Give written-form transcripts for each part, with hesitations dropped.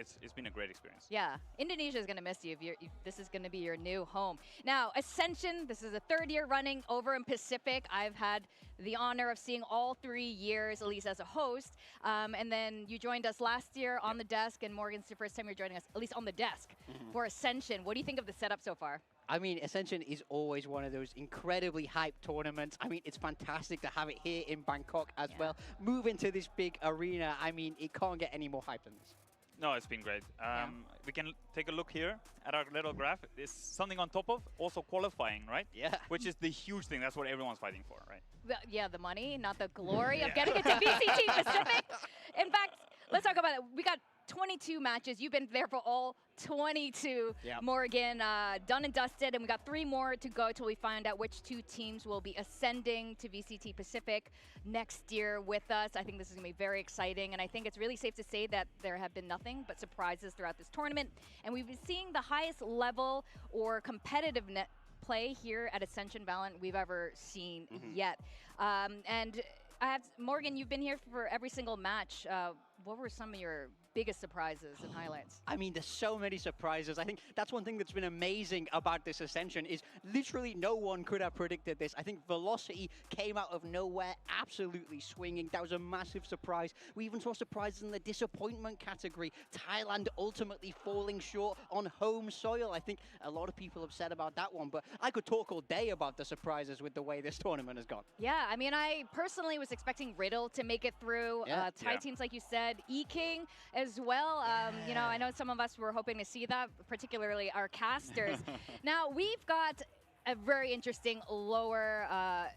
it's been a great experience. Yeah, Indonesia is going to miss you if this is going to be your new home. Now, Ascension, this is the 3rd year running over in Pacific. I've had the honor of seeing all 3 years, at least as a host. And then you joined us last year on the desk, and Morgan's the first time you're joining us, at least on the desk, for Ascension. What do you think of the setup so far? I mean, Ascension is always one of those incredibly hyped tournaments. I mean, it's fantastic to have it here in Bangkok as well. Move into this big arena. I mean, it can't get any more hype than this. No, it's been great. We can take a look here at our little graph. There's something on top of also qualifying, right? Yeah. Which is the huge thing. That's what everyone's fighting for, right? Yeah, the money, not the glory of getting it to VCT Pacific. In fact, let's talk about it. We got 22 matches. You've been there for all 22, Morgan, done and dusted, and we got 3 more to go till we find out which 2 teams will be ascending to VCT Pacific next year with us. I think this is going to be very exciting, and I think it's really safe to say that there have been nothing but surprises throughout this tournament, and we've been seeing the highest level or competitive play here at Ascension Valorant we've ever seen yet. And Morgan, you've been here for every single match. What were some of your biggest surprises and highlights? I mean, there's so many surprises. I think that's one thing that's been amazing about this Ascension is literally no one could have predicted this. I think Velocity came out of nowhere, absolutely swinging. That was a massive surprise. We even saw surprises in the disappointment category. Thailand ultimately falling short on home soil. I think a lot of people upset about that one, but I could talk all day about the surprises with the way this tournament has gone. Yeah, I mean, I personally was expecting Riddle to make it through. Thai teams, like you said, E-King as well. You know, I know some of us were hoping to see that, particularly our casters. Now, we've got a very interesting lower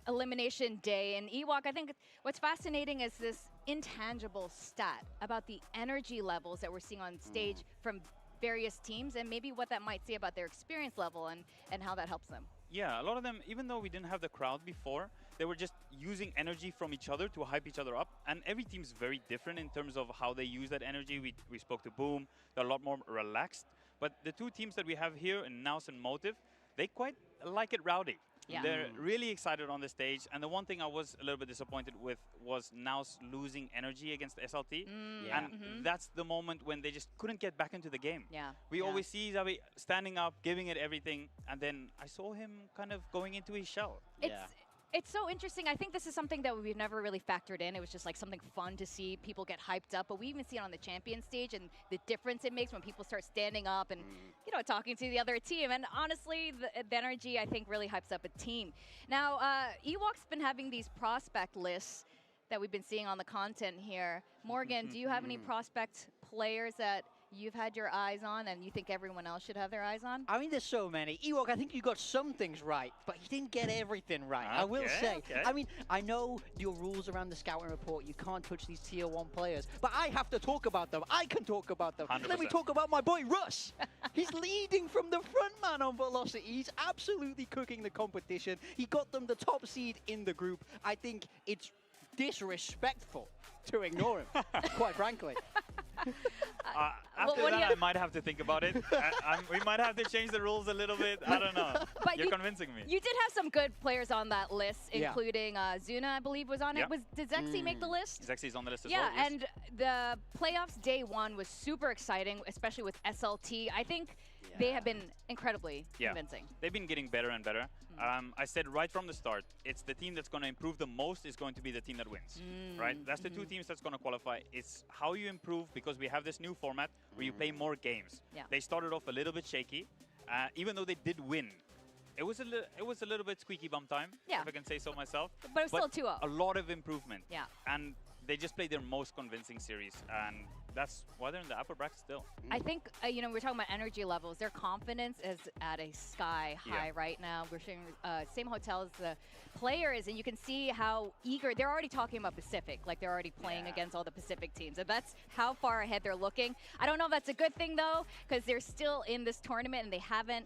elimination day. And Ewok, I think what's fascinating is this intangible stat about the energy levels that we're seeing on stage from various teams, and maybe what that might say about their experience level and how that helps them. Yeah, a lot of them, even though we didn't have the crowd before, they were just using energy from each other to hype each other up. And every team's very different in terms of how they use that energy. We spoke to Boom, they're a lot more relaxed. But the 2 teams that we have here, in NAOS and Motive, they quite like it rowdy. Yeah. They're really excited on the stage. And the one thing I was a little bit disappointed with was NAOS losing energy against SLT. And that's the moment when they just couldn't get back into the game. We always see Zabi standing up, giving it everything, and then I saw him kind of going into his shell. It's so interesting. I think this is something that we've never really factored in. It was just like something fun to see people get hyped up, but we even see it on the champion stage and the difference it makes when people start standing up and, you know, talking to the other team. And honestly, the energy, I think, really hypes up a team. Now, Ewok's been having these prospect lists that we've been seeing on the content here. Morgan, do you have any prospect players that you've had your eyes on and you think everyone else should have their eyes on? I mean, there's so many. Ewok, I think you got some things right, but you didn't get everything right, I will say. I mean, I know your rules around the scouting report, you can't touch these tier 1 players, but I have to talk about them. I can talk about them. 100%. Let me talk about my boy Russ. He's leading from the front, man, on Velocity. He's absolutely cooking the competition. He got them the top seed in the group. I think it's disrespectful to ignore him, quite frankly. After that, I might have to think about it. We might have to change the rules a little bit. I don't know. But you're convincing me. You did have some good players on that list, including Zuna, I believe, was on it. Did Zexy make the list? Zexy's on the list as well. Yeah, and the playoffs day 1 was super exciting, especially with SLT. I think they have been incredibly convincing. They've been getting better and better. I said right from the start, it's the team that's going to improve the most is going to be the team that wins, right? That's the 2 teams that's going to qualify. It's how you improve, because we have this new format where you play more games. They started off a little bit shaky, even though they did win. It was a little bit squeaky bum time, if I can say so myself. But it was still 2-0. A lot of improvement. And they just played their most convincing series, and that's why they're in the upper bracket still. I think, you know, we're talking about energy levels. Their confidence is at a sky high right now. We're sharing same hotel as the players, and you can see how eager. They're already talking about Pacific, like they're already playing against all the Pacific teams. And that's how far ahead they're looking. I don't know if that's a good thing, though, because they're still in this tournament, and they haven't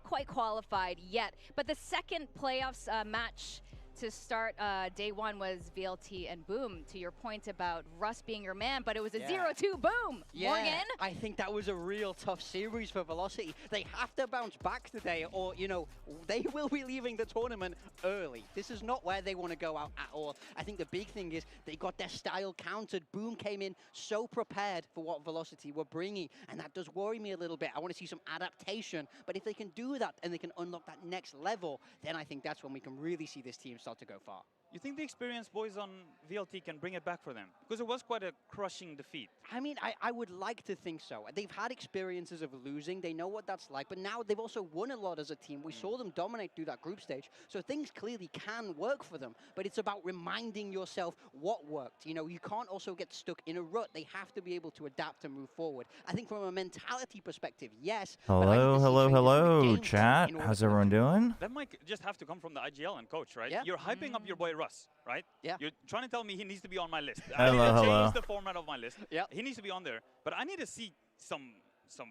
quite qualified yet. But the second playoffs match to start day one was VLT and Boom, to your point about Russ being your man, but it was a 0-2 Boom. Yeah, Morgan? I think that was a real tough series for Velocity. They have to bounce back today, or, you know, they will be leaving the tournament early. This is not where they want to go out at all. I think the big thing is they got their style countered. Boom came in so prepared for what Velocity were bringing, and that does worry me a little bit. I want to see some adaptation, but if they can do that and they can unlock that next level, then I think that's when we can really see this team start to go far. You think the experienced boys on VLT can bring it back for them? Because it was quite a crushing defeat. I mean, I would like to think so. They've had experiences of losing. They know what that's like. But now they've also won a lot as a team. We saw them dominate through that group stage. So things clearly can work for them. But it's about reminding yourself what worked. You know, you can't also get stuck in a rut. They have to be able to adapt and move forward. I think from a mentality perspective, yes. Hello, chat. How's everyone doing? That might just have to come from the IGL and coach, right? Yeah. You're hyping up your boy Russ, right? Yeah. You're trying to tell me he needs to be on my list. Hello, I need to hello. change the format of my list. Yeah. He needs to be on there. But I need to see some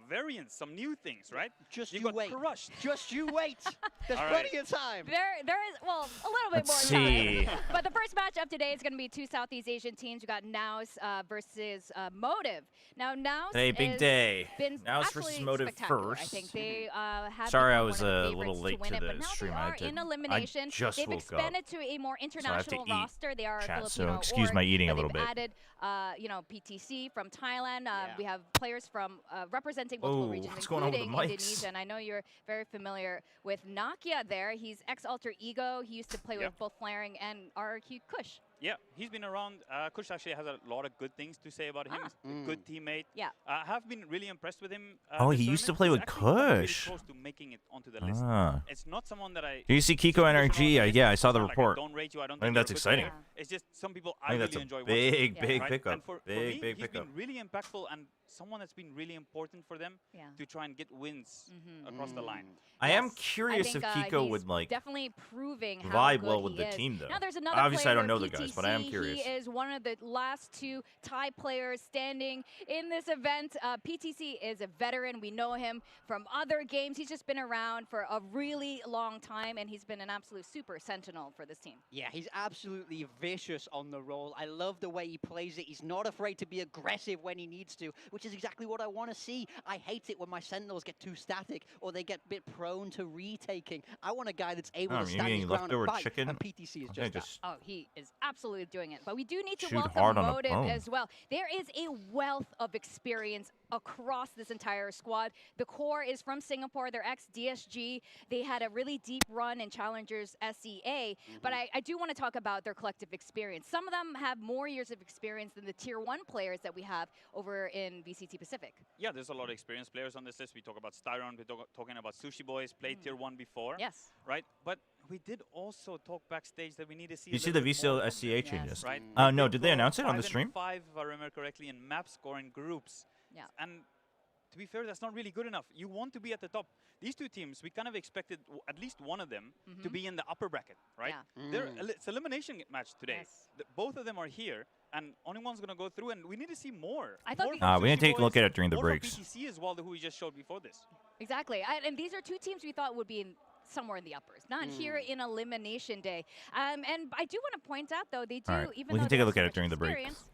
variants, some new things, right? Just you you got wait. crushed. Just you wait. There's All plenty right. of time. There is, well, a little bit Let's more see. time. But the first matchup today is going to be two Southeast Asian teams. We got NAOS versus Motive. Now, NAOS Hey, big has day. been NAOS versus absolutely Motive spectacular. first. I think they have Sorry, become I was one of the a favorites little late win to it, the but now stream. they I are had in to- elimination. I just They've woke expanded up, to a more to international eat. roster. They are Chat, Filipino so excuse org, my eating a but little they've bit. added, you know, PTC from Thailand. We have players from representing multiple Oh, regions, what's going on with the including mics? Indonesia. And I know you're very familiar with Nakia there. He's ex-Alter Ego. He used to play with both Flaring and RRQ Kush. Yeah, he's been around. Kush actually has a lot of good things to say about him. He's a good teammate. Yeah. I have been really impressed with him. Oh, this he used to tournament. play He's with actually gotten really Kush. close to making it onto the list. Ah. It's not someone that I... Do you see Kiko NRG? Yeah, I saw the Like, report. don't rate you. I don't I think you're that's a good exciting. player. It's just some people I think really that's a enjoy big, watching. big Right? pickup. And for Big, me, big he's pickup. been really impactful and someone that's been really important for them to try and get wins across the line. I am Yes. curious I think, if Kiko he's would like definitely proving how vibe good well with he the is. team, though. Now there's another Obviously, I player, don't know the guys, but I am PTC. curious. He is one of the last two Thai players standing in this event. PTC is a veteran. We know him from other games. He's just been around for a really long time, and he's been an absolute super sentinel for this team. Yeah, he's absolutely vicious on the roll. I love the way he plays it. He's not afraid to be aggressive when he needs to, which is exactly what I want to see. I hate it when my Sentinels get too static or they get a bit prone to retaking. I want a guy that's able Oh, to you stand his mean ground and leftover fight, chicken? and PTC is Okay, just that. Oh, he is absolutely doing it. But we do need to Chewed welcome hard on a Motive bone. as well. There is a wealth of experience across this entire squad. The core is from Singapore. They're ex-DSG. They had a really deep run in Challengers SEA. But I do want to talk about their collective experience. Some of them have more years of experience than the Tier 1 players that we have over in VCT Pacific. Yeah, there's a lot of experienced players on this list. We talk about Styron, we're talking about Sushi Boys, played Tier 1 before. Yes. Right? But we did also talk backstage that we need to see. You a see little the bit more VCL from SCA them, changes. right? No, did they announce it on the 5 and stream? 5, if I remember correctly, in map scoring groups. Yeah. And to be fair, that's not really good enough. You want to be at the top. These two teams, we kind of expected at least one of them to be in the upper bracket, right? Yeah. It's elimination match today. Yes. Both of them are here, and only one's going to go through, and we need to see more. I thought More we- from We need to Sushi take a look Boys, at it during the more from breaks. PTC as well, who we just showed before this. Exactly. And these are two teams we thought would be in somewhere in the uppers, not here in elimination day. And I do want to point out, though, they do, All right, even we though can they take a have look so at it much during the break. experience,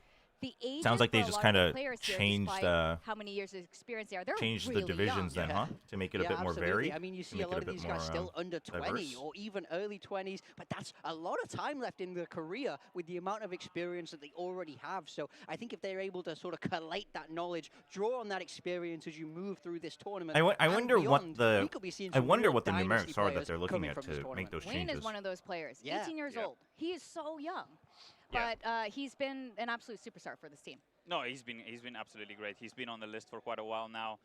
the ages Sounds like they for a just lot of the kinda players here, changed, despite how many years of experience they are. They're Change the really divisions young. then, huh? To make it a bit more absolutely. varied. I mean, you see make a it lot bit of these guys more, still under 20 diverse. or even early 20s, but that's a lot of time left in their career with the amount of experience that they already have. So I think if they're able to sort of collate that knowledge, draw on that experience as you move through this tournament, I and wonder what beyond, the we could be seeing I some wonder real what the dynasty numerics are that players they're looking coming at from this to make tournament. those Wayne changes. is one of those players. Yeah. 18 years old. He is so young. Yeah. But he's been an absolute superstar for this team. No, he's been absolutely great. He's been on the list for quite a while now.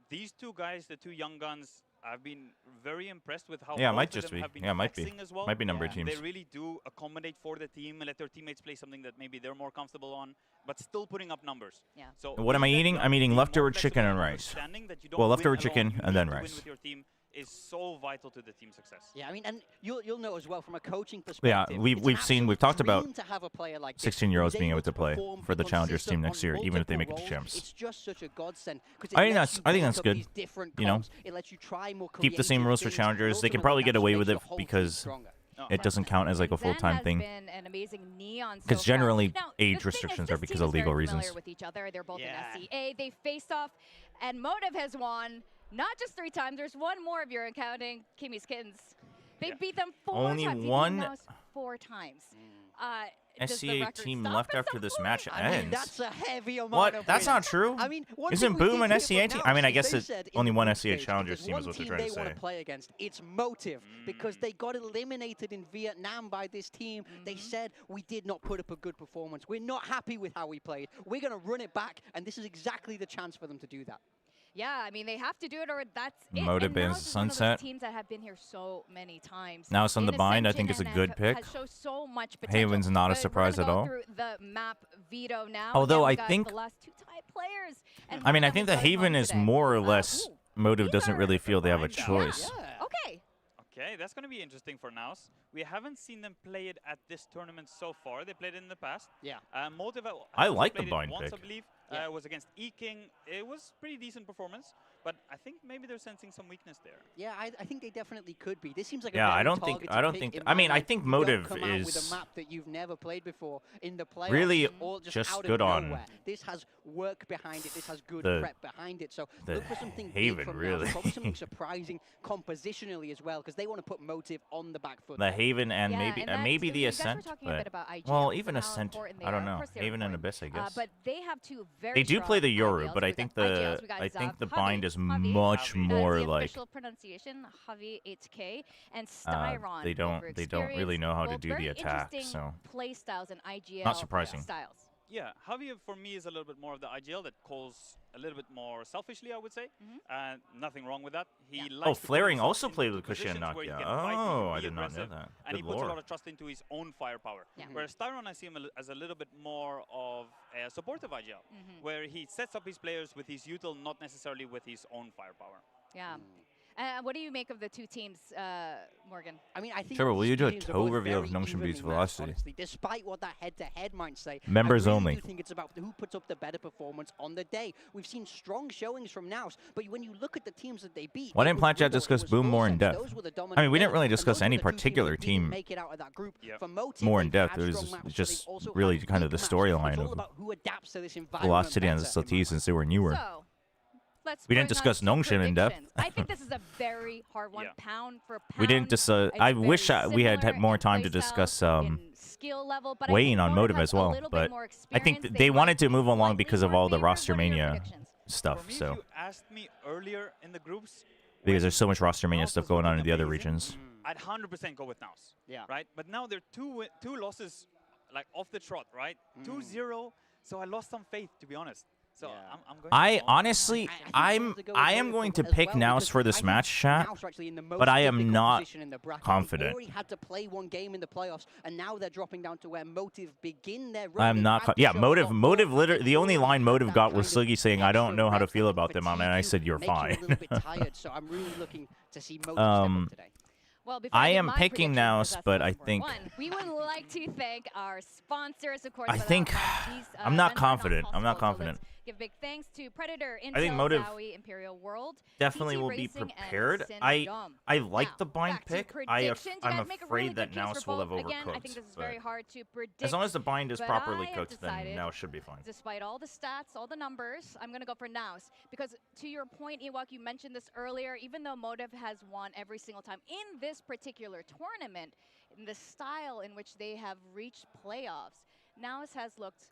These two guys, the two young guns, I've been very impressed with how Yeah, it both might of just them be. have been Yeah, it might be. flexing as well. Might be number teams. They really do accommodate for the team and let their teammates play something that maybe they're more comfortable on, but still putting up numbers. Yeah. So What am I being that eating? young, I'm eating being more leftover flexible chicken and and rice. understanding that you don't Well, win leftover alone, chicken you and need then to win rice. with your team is so vital to the team's success. Yeah, I mean, and you'll know as well from a coaching Yeah, perspective. we've it's an seen- we've absolute talked about dream to have a player like this 16-year-olds who's being able to play perform, for the be Challengers team consistent next on year, even if they make multiple it to roles. champs. It's just such a godsend. 'Cause I it think lets that's- you I think build that's up good. these different You know, comps. It lets you try more keep the same creative rules for things, Challengers. and They can ultimately probably that get just away makes with your it whole team because stronger. it doesn't count as like a full-time thing. Been an amazing neon so Because generally, now, age restrictions are because of legal reasons. With each other. They're both in SCA. They faced off, and Motive has won not just 3 times. There's one more if you're counting Kimmy's Kittens. They beat them 4 Only times. one 4 times. SCA team left after this match ends. I mean, that's a heavy amount What? of That's wins. not true. I mean, isn't Boom an SCA team? I mean, I guess it's only one SCA Challengers team is what they're trying to they say. want to play against. It's Motive because they got eliminated in Vietnam by this team. They said we did not put up a good performance. We're not happy with how we played. We're going to run it back, and this is exactly the chance for them to do that. Yeah, I mean, they have to do it or that's it. Motive is Sunset. Teams that have been here so many times. Now it's on the bind. I think it's a good pick. So much potential. Haven's not a surprise at all. Through the map veto now. Although I got think, the last 2 tie players. And I mean, I think the Haven is more or less. Motive doesn't really feel they have a choice. Yeah. Okay. Okay, that's going to be interesting for NAOS. We haven't seen them play it at this tournament so far. They played it in the past. Yeah. Motive I like the bind once, pick. I believe. Was against E-King. It was pretty decent performance, but I think maybe they're sensing some weakness there. Yeah, I think they definitely could be. This seems like yeah, a very I don't think. I mean, I think Motive come out with is a map that you've never played before in the playoffs, really or just out good of on nowhere. This has work behind it. This has good the- prep behind it. So the look for something Haven, big from really. NAOS. Probably something surprising compositionally as well, because they want to put Motive on the back foot. the Haven and Yeah, maybe the you guys were Ascent, talking a bit but about IGL well, and even how Ascent. important they I don't are. Of know. course they're Haven and important. Abyss, I guess. But they have 2 very They do play the strong Yoru, IGLs. but I We think got IGLs, we got I think the Javi. bind is Javi. much more the like official pronunciation, Javi 8K, and Styron. they don't really know how to do the attack, so play styles and IGL not surprising. styles. Yeah, Javier for me is a little bit more of the IGL that calls a little bit more selfishly, I would say. Nothing wrong with that. He likes to put Flaring himself also into played with Kushian positions where he Nakia. can fight, Oh, be I did not know aggressive, that. And he Good puts a lord. lot of trust into his own firepower. Yeah. Whereas Tyron, I see him as a little bit more of a supportive IGL, where he sets up his players with his util, not necessarily with his own firepower. Yeah. What do you make of the 2 teams, Morgan? I mean, I think Trevor, will you do a teams are toe both reveal of very Nongshim evenly Beats matched, Velocity? honestly. Despite what that head-to-head might say, Members I really only. do think it's about who puts up the better performance on the day. We've seen strong showings from NAOS, but when you look at the teams that they beat, Why it didn't was Platchat Wiggle, it discuss was Boom more in Full depth? Sense, those were the I dominant mean, we didn't players, really and discuss those were any the 2 teams that particular didn't team make it out of that group. Yep. For Motive, more in they've depth. had It was strong maps, but just they've also really had kind of weak the maps. storyline It's all of about who adapts to this environment Velocity and better, in my SLT since they were newer. So, let's We didn't bring discuss us to Nongshim in depth. predictions. I think this is a very hard one, pound for pound. We didn't I It's wish very we had similar more in time to playstyle, discuss in skill level, but I weighing think on Motive Motive has as a well, little bit but more I think experience. they might wanted to be move along slightly because of more all the favored. roster What are your mania predictions? stuff. For me, So if you asked me earlier in the groups, because there's so much roster mania NAOS stuff was going on looking in the other amazing, regions. I'd 100% go with NAOS. Yeah. Right? But now there are two losses like off the trot, right? 2-0. So I lost some faith, to be honest. So I'm going I to honestly, I am going to pick NAOS for this match, chat, but I am not confident. They already had to play 1 game in the playoffs, and now they're dropping down to where Motive begin their run. I'm not. Yeah, Motive. Literally, the only line Motive got was Sliggy saying, "I don't know how to feel about them," and I said, "You're fine." A little bit tired, so I'm really looking to see Motive step up today. Well, before I get am my picking predictions, NAOS, that's but the I most important think- one. We would like to thank our sponsors, of course. I without think- these, I'm not events are confident. I'm not possible. So confident. let's give big thanks to Predator, Intel, I think Motive Zowie, Imperial World, Definitely CT will be Racing, and prepared. Syndrome. I like Now, the bind back to pick. predictions. You I'm guys make a really afraid that good case NAOS for will have both. Again, I think overcooked. this is but very hard to predict. as long as the bind is but properly I have cooked, then decided, NAOS should be fine. Despite all the stats, all the numbers, I'm going to go for NAOS. Because to your point, Ewok, you mentioned this earlier, even though Motive has won every single time in this particular tournament, in the style in which they have reached playoffs, NAOS has looked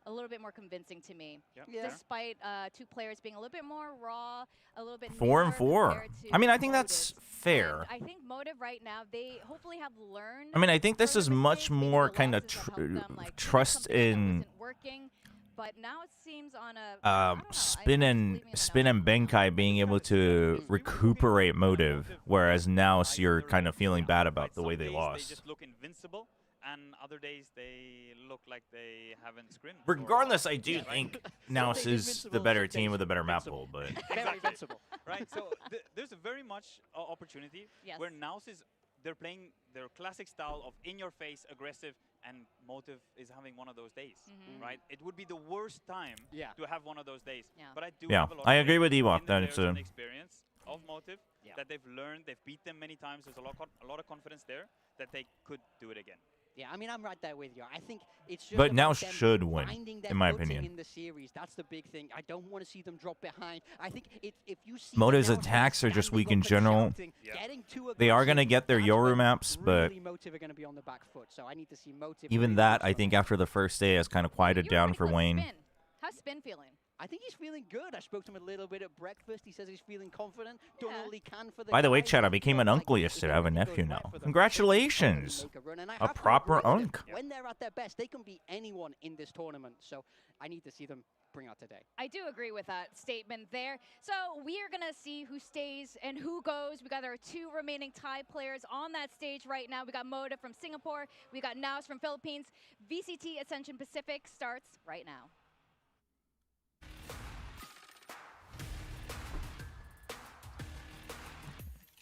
a little bit more convincing to me. Yep. Yeah. Despite 2 players being a little bit more raw, a little bit 4 and newer 4. compared to I mean, I think Motive. that's fair. And I think Motive right now, they hopefully have learned. I mean, I think this from is their much mistakes, maybe more the kind of losses have helped them, like, trust something that in wasn't working, but now it seems on a I don't know, Spin I and believe in Spin NAOS. and Benkai being able to recuperate Motive, whereas now you're kind of feeling bad about the way they Some days lost. They just look invincible, and other days they look like they haven't scrimmed. Regardless, I do think NAOS is the better team with a better map pool, but Very invincible. Right, so there's a very much opportunity Yes. where NAOS they're playing their classic style of in-your-face, aggressive, and Motive is having one of those days, right? It would be the worst time to have one of those days. Yeah. But I do Yeah, have a lot I of agree faith with Ewok in the that players it's and a- the experience of Motive. that they've learned, they've beat them many times. There's a lot of confidence there that they could do it again. Yeah, I mean, I'm right there with you. I think it's just But about NAOS them should win, finding their in my footing opinion. in the series. That's the big thing. I don't want to see them drop behind. I think if you see Moto's the NAOS attacks are just standing weak up in and general. shouting, getting too They are aggressive, going to get their that's Yoru when maps, but really Motive are going to be on the back foot. So I need to see Motive. even really that, push I them. think after the first day has kind of quieted You were down pretty for close to Wayne. Spin. How's Spin feeling? I think he's feeling good. I spoke to him a little bit at breakfast. He says he's feeling confident. Done all he can for the By the way, guys. Chad, I He became feels an like uncle if yesterday. I have a everything goes nephew right now. for them, they can Congratulations. totally make a run. And I A have to proper agree with him. unk. When they're at their best, they can beat anyone in this tournament. So I need to see them bring out today. I do agree with that statement there. So we are going to see who stays and who goes. We got our 2 remaining tie players on that stage right now. We got Moda from Singapore. We got NAOS from Philippines. VCT Ascension Pacific starts right now.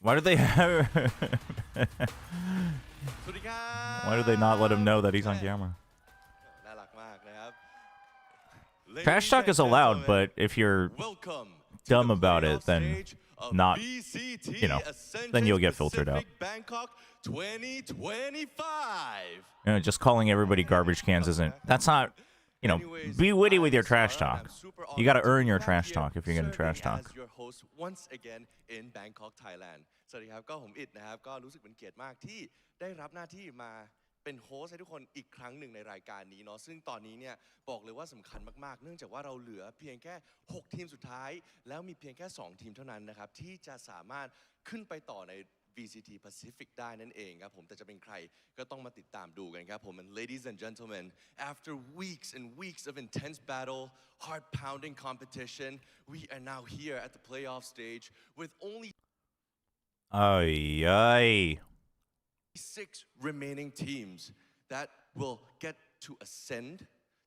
Why do they have... Why do they not let him know that he's on camera? Trash talk is allowed, but if you're dumb about it, then not, you know, then you'll get filtered out. Bangkok 2025. You know, just calling everybody garbage cans isn't, that's not, you know, be witty with your trash talk. You got to earn your trash talk if you're going to trash talk. As your host once again in Bangkok, Thailand. สวัสดีครับก็ผมอิดนะครับก็รู้สึกเป็นเกียรติมากที่ได้รับหน้าที่มาเป็นโฮสต์ให้ทุกคนอีกครั้งหนึ่งในรายการนี้เนาะซึ่งตอนนี้เนี่ยบอกเลยว่าสำคัญมากๆเนื่องจากว่าเราเหลือเพียงแค่6ทีมสุดท้ายแล้วมีเพียงแค่2ทีมเท่านั้นนะครับที่จะสามารถขึ้นไปต่อใน VCT Pacific ได้นั่นเองครับผมแต่จะเป็นใครก็ต้องมาติดตามดูกันครับผม and ladies and gentlemen after weeks and weeks of intense battle heart-pounding competition we are now here at the playoff stage with only Ay, ay. 6 remaining teams that will get to ascend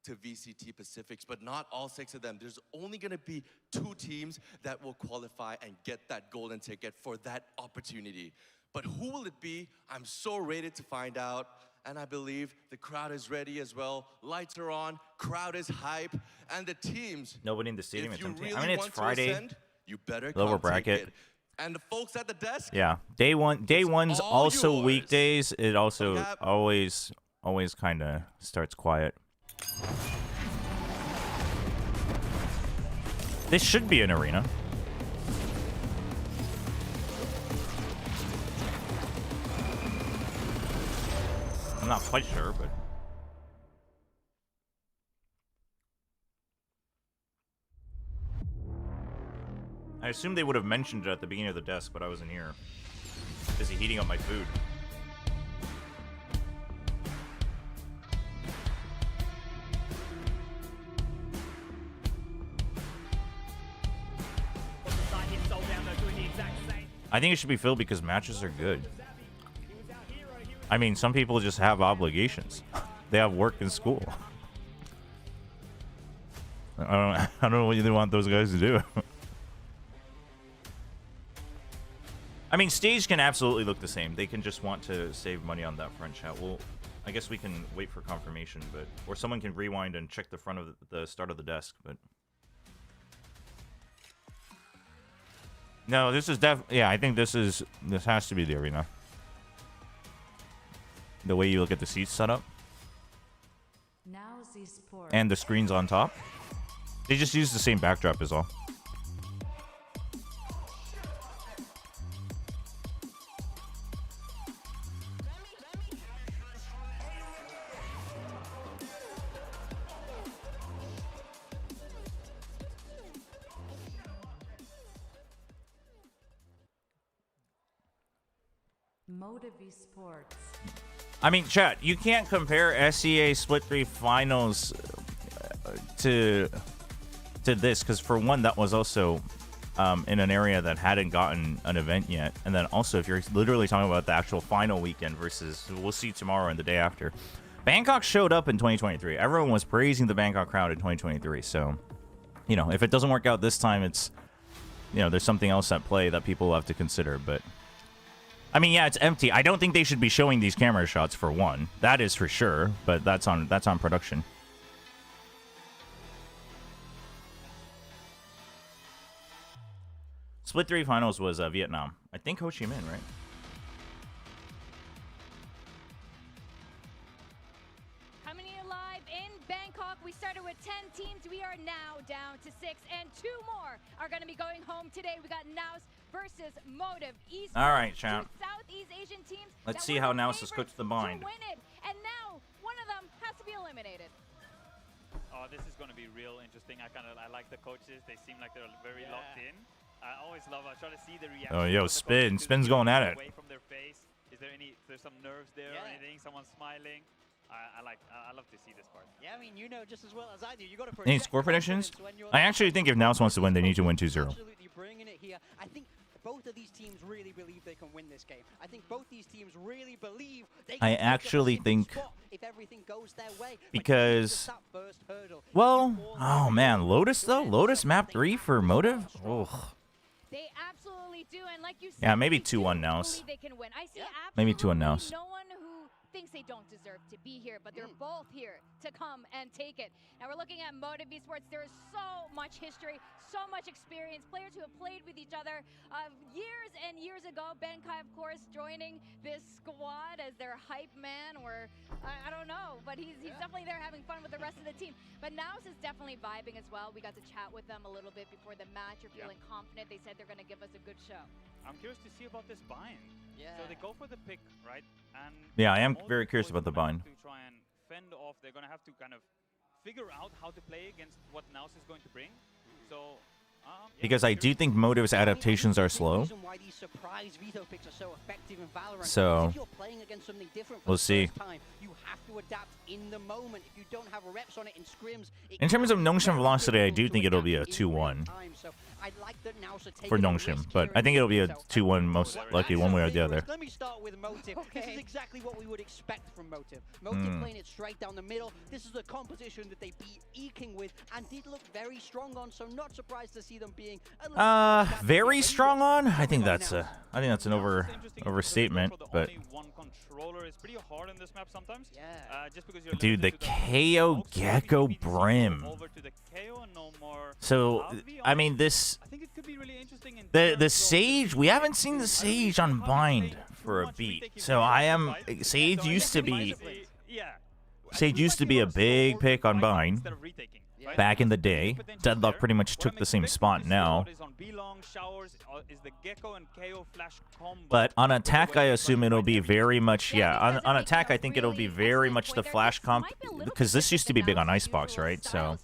to VCT Pacifics, but not all 6 of them. There's only going to be 2 teams that will qualify and get that golden ticket for that opportunity. But who will it be? I'm so ready to find out. And I believe the crowd is ready as well. Lights are on, crowd is hype, and the teams. Nobody in the stadium. If you It's really I mean, it's want Friday. to ascend, you better Lower come bracket. take it. And the folks at the desk. Yeah, day one's all also yours. weekdays. It also always kind of starts quiet. This should be an arena. I'm not quite sure, but I assume they would have mentioned it at the beginning of the desk, but I wasn't here. Busy heating up my food. I think it should be filled because matches are good. I mean, some people just have obligations. They have work and school. I don't know what you want those guys to do. I mean, stage can absolutely look the same. They can just want to save money on that front chat. Well, I guess we can wait for confirmation, but or someone can rewind and check the front of the start of the desk, but no, this is yeah, I think this has to be the arena. The way you look at the seats set up. And the screens on top. They just use the same backdrop is all. Sports. I mean, chat, you can't compare SEA Split 3 finals to this, because for one, that was also in an area that hadn't gotten an event yet. And then also, if you're literally talking about the actual final weekend versus we'll see tomorrow and the day after. Bangkok showed up in 2023. Everyone was praising the Bangkok crowd in 2023. So, you know, if it doesn't work out this time, it's, you know, there's something else at play that people will have to consider. But I mean, yeah, it's empty. I don't think they should be showing these camera shots for one. That is for sure, but that's on production. Split 3 finals was Vietnam. I think Ho Chi Minh, right? Coming in live in Bangkok, we started with 10 teams. We are now down to 6, and 2 more are going to be going home today. We got NAOS versus Motive East. All right, champ. Southeast Asian teams. Let's see how NAOS has cooked the bind. Win it, and now one of them has to be eliminated. Oh, this is going to be real interesting. I like the coaches. They seem like they're very locked in. I always love. I try to see the reaction. Oh, yo, Spin's going at it. Away from their face. Is there there's some nerves there or anything? Someone smiling. I love to see this part. Yeah, I mean, you know just as well as I do. You got to Any score predictions? I actually think if NAOS wants to win, they need to win 2-0. Absolutely bringing it here. I think both of these teams really believe they can win this game. I think both these teams really believe they can I actually think if everything goes their way. because well, oh man, Lotus though? Lotus map 3 for Motive? Oh. They absolutely do, and like you said, Yeah, maybe they 2-1 do NAOS. believe they can win. I see Maybe 2-1 absolutely NAOS. no one who thinks they don't deserve to be here, but they're both here to come and take it. Now we're looking at Motive Esports. There is so much history, so much experience, players who have played with each other years and years ago. Ben Kai, of course, joining this squad as their hype man, or I don't know, but he's definitely there having fun with the rest of the team. But NAOS is definitely vibing as well. We got to chat with them a little bit before the match. You're feeling confident. They said they're going to give us a good show. I'm curious to see about this bind. So they go for the pick, right? And Yeah, I am very curious about the bind. To try and fend off, they're going to have to kind of figure out how to play against what NAOS is going to bring. So Because I do think Motive's adaptations are slow. So we'll see. In terms of Nongshim velocity, I do think it'll be a 2-1 for Nongshim, but I think it'll be a 2-1 most likely one way or the other. Let me start with Motive. This is exactly what we would expect from Motive. Motive playing it straight down the middle. This is a composition that they beat Eking with and did look very strong on, so not surprised to see them being very strong on. I think that's an overstatement, but dude, the KO Gecko Brim. So I mean this. The Sage, we haven't seen the Sage on bind for a beat. So Sage used to be a big pick on bind back in the day. Deadlock pretty much took the same spot now. But on attack, I assume it'll be very much, on attack, I think it'll be very much the flash comp, because this used to be big on Icebox, right? So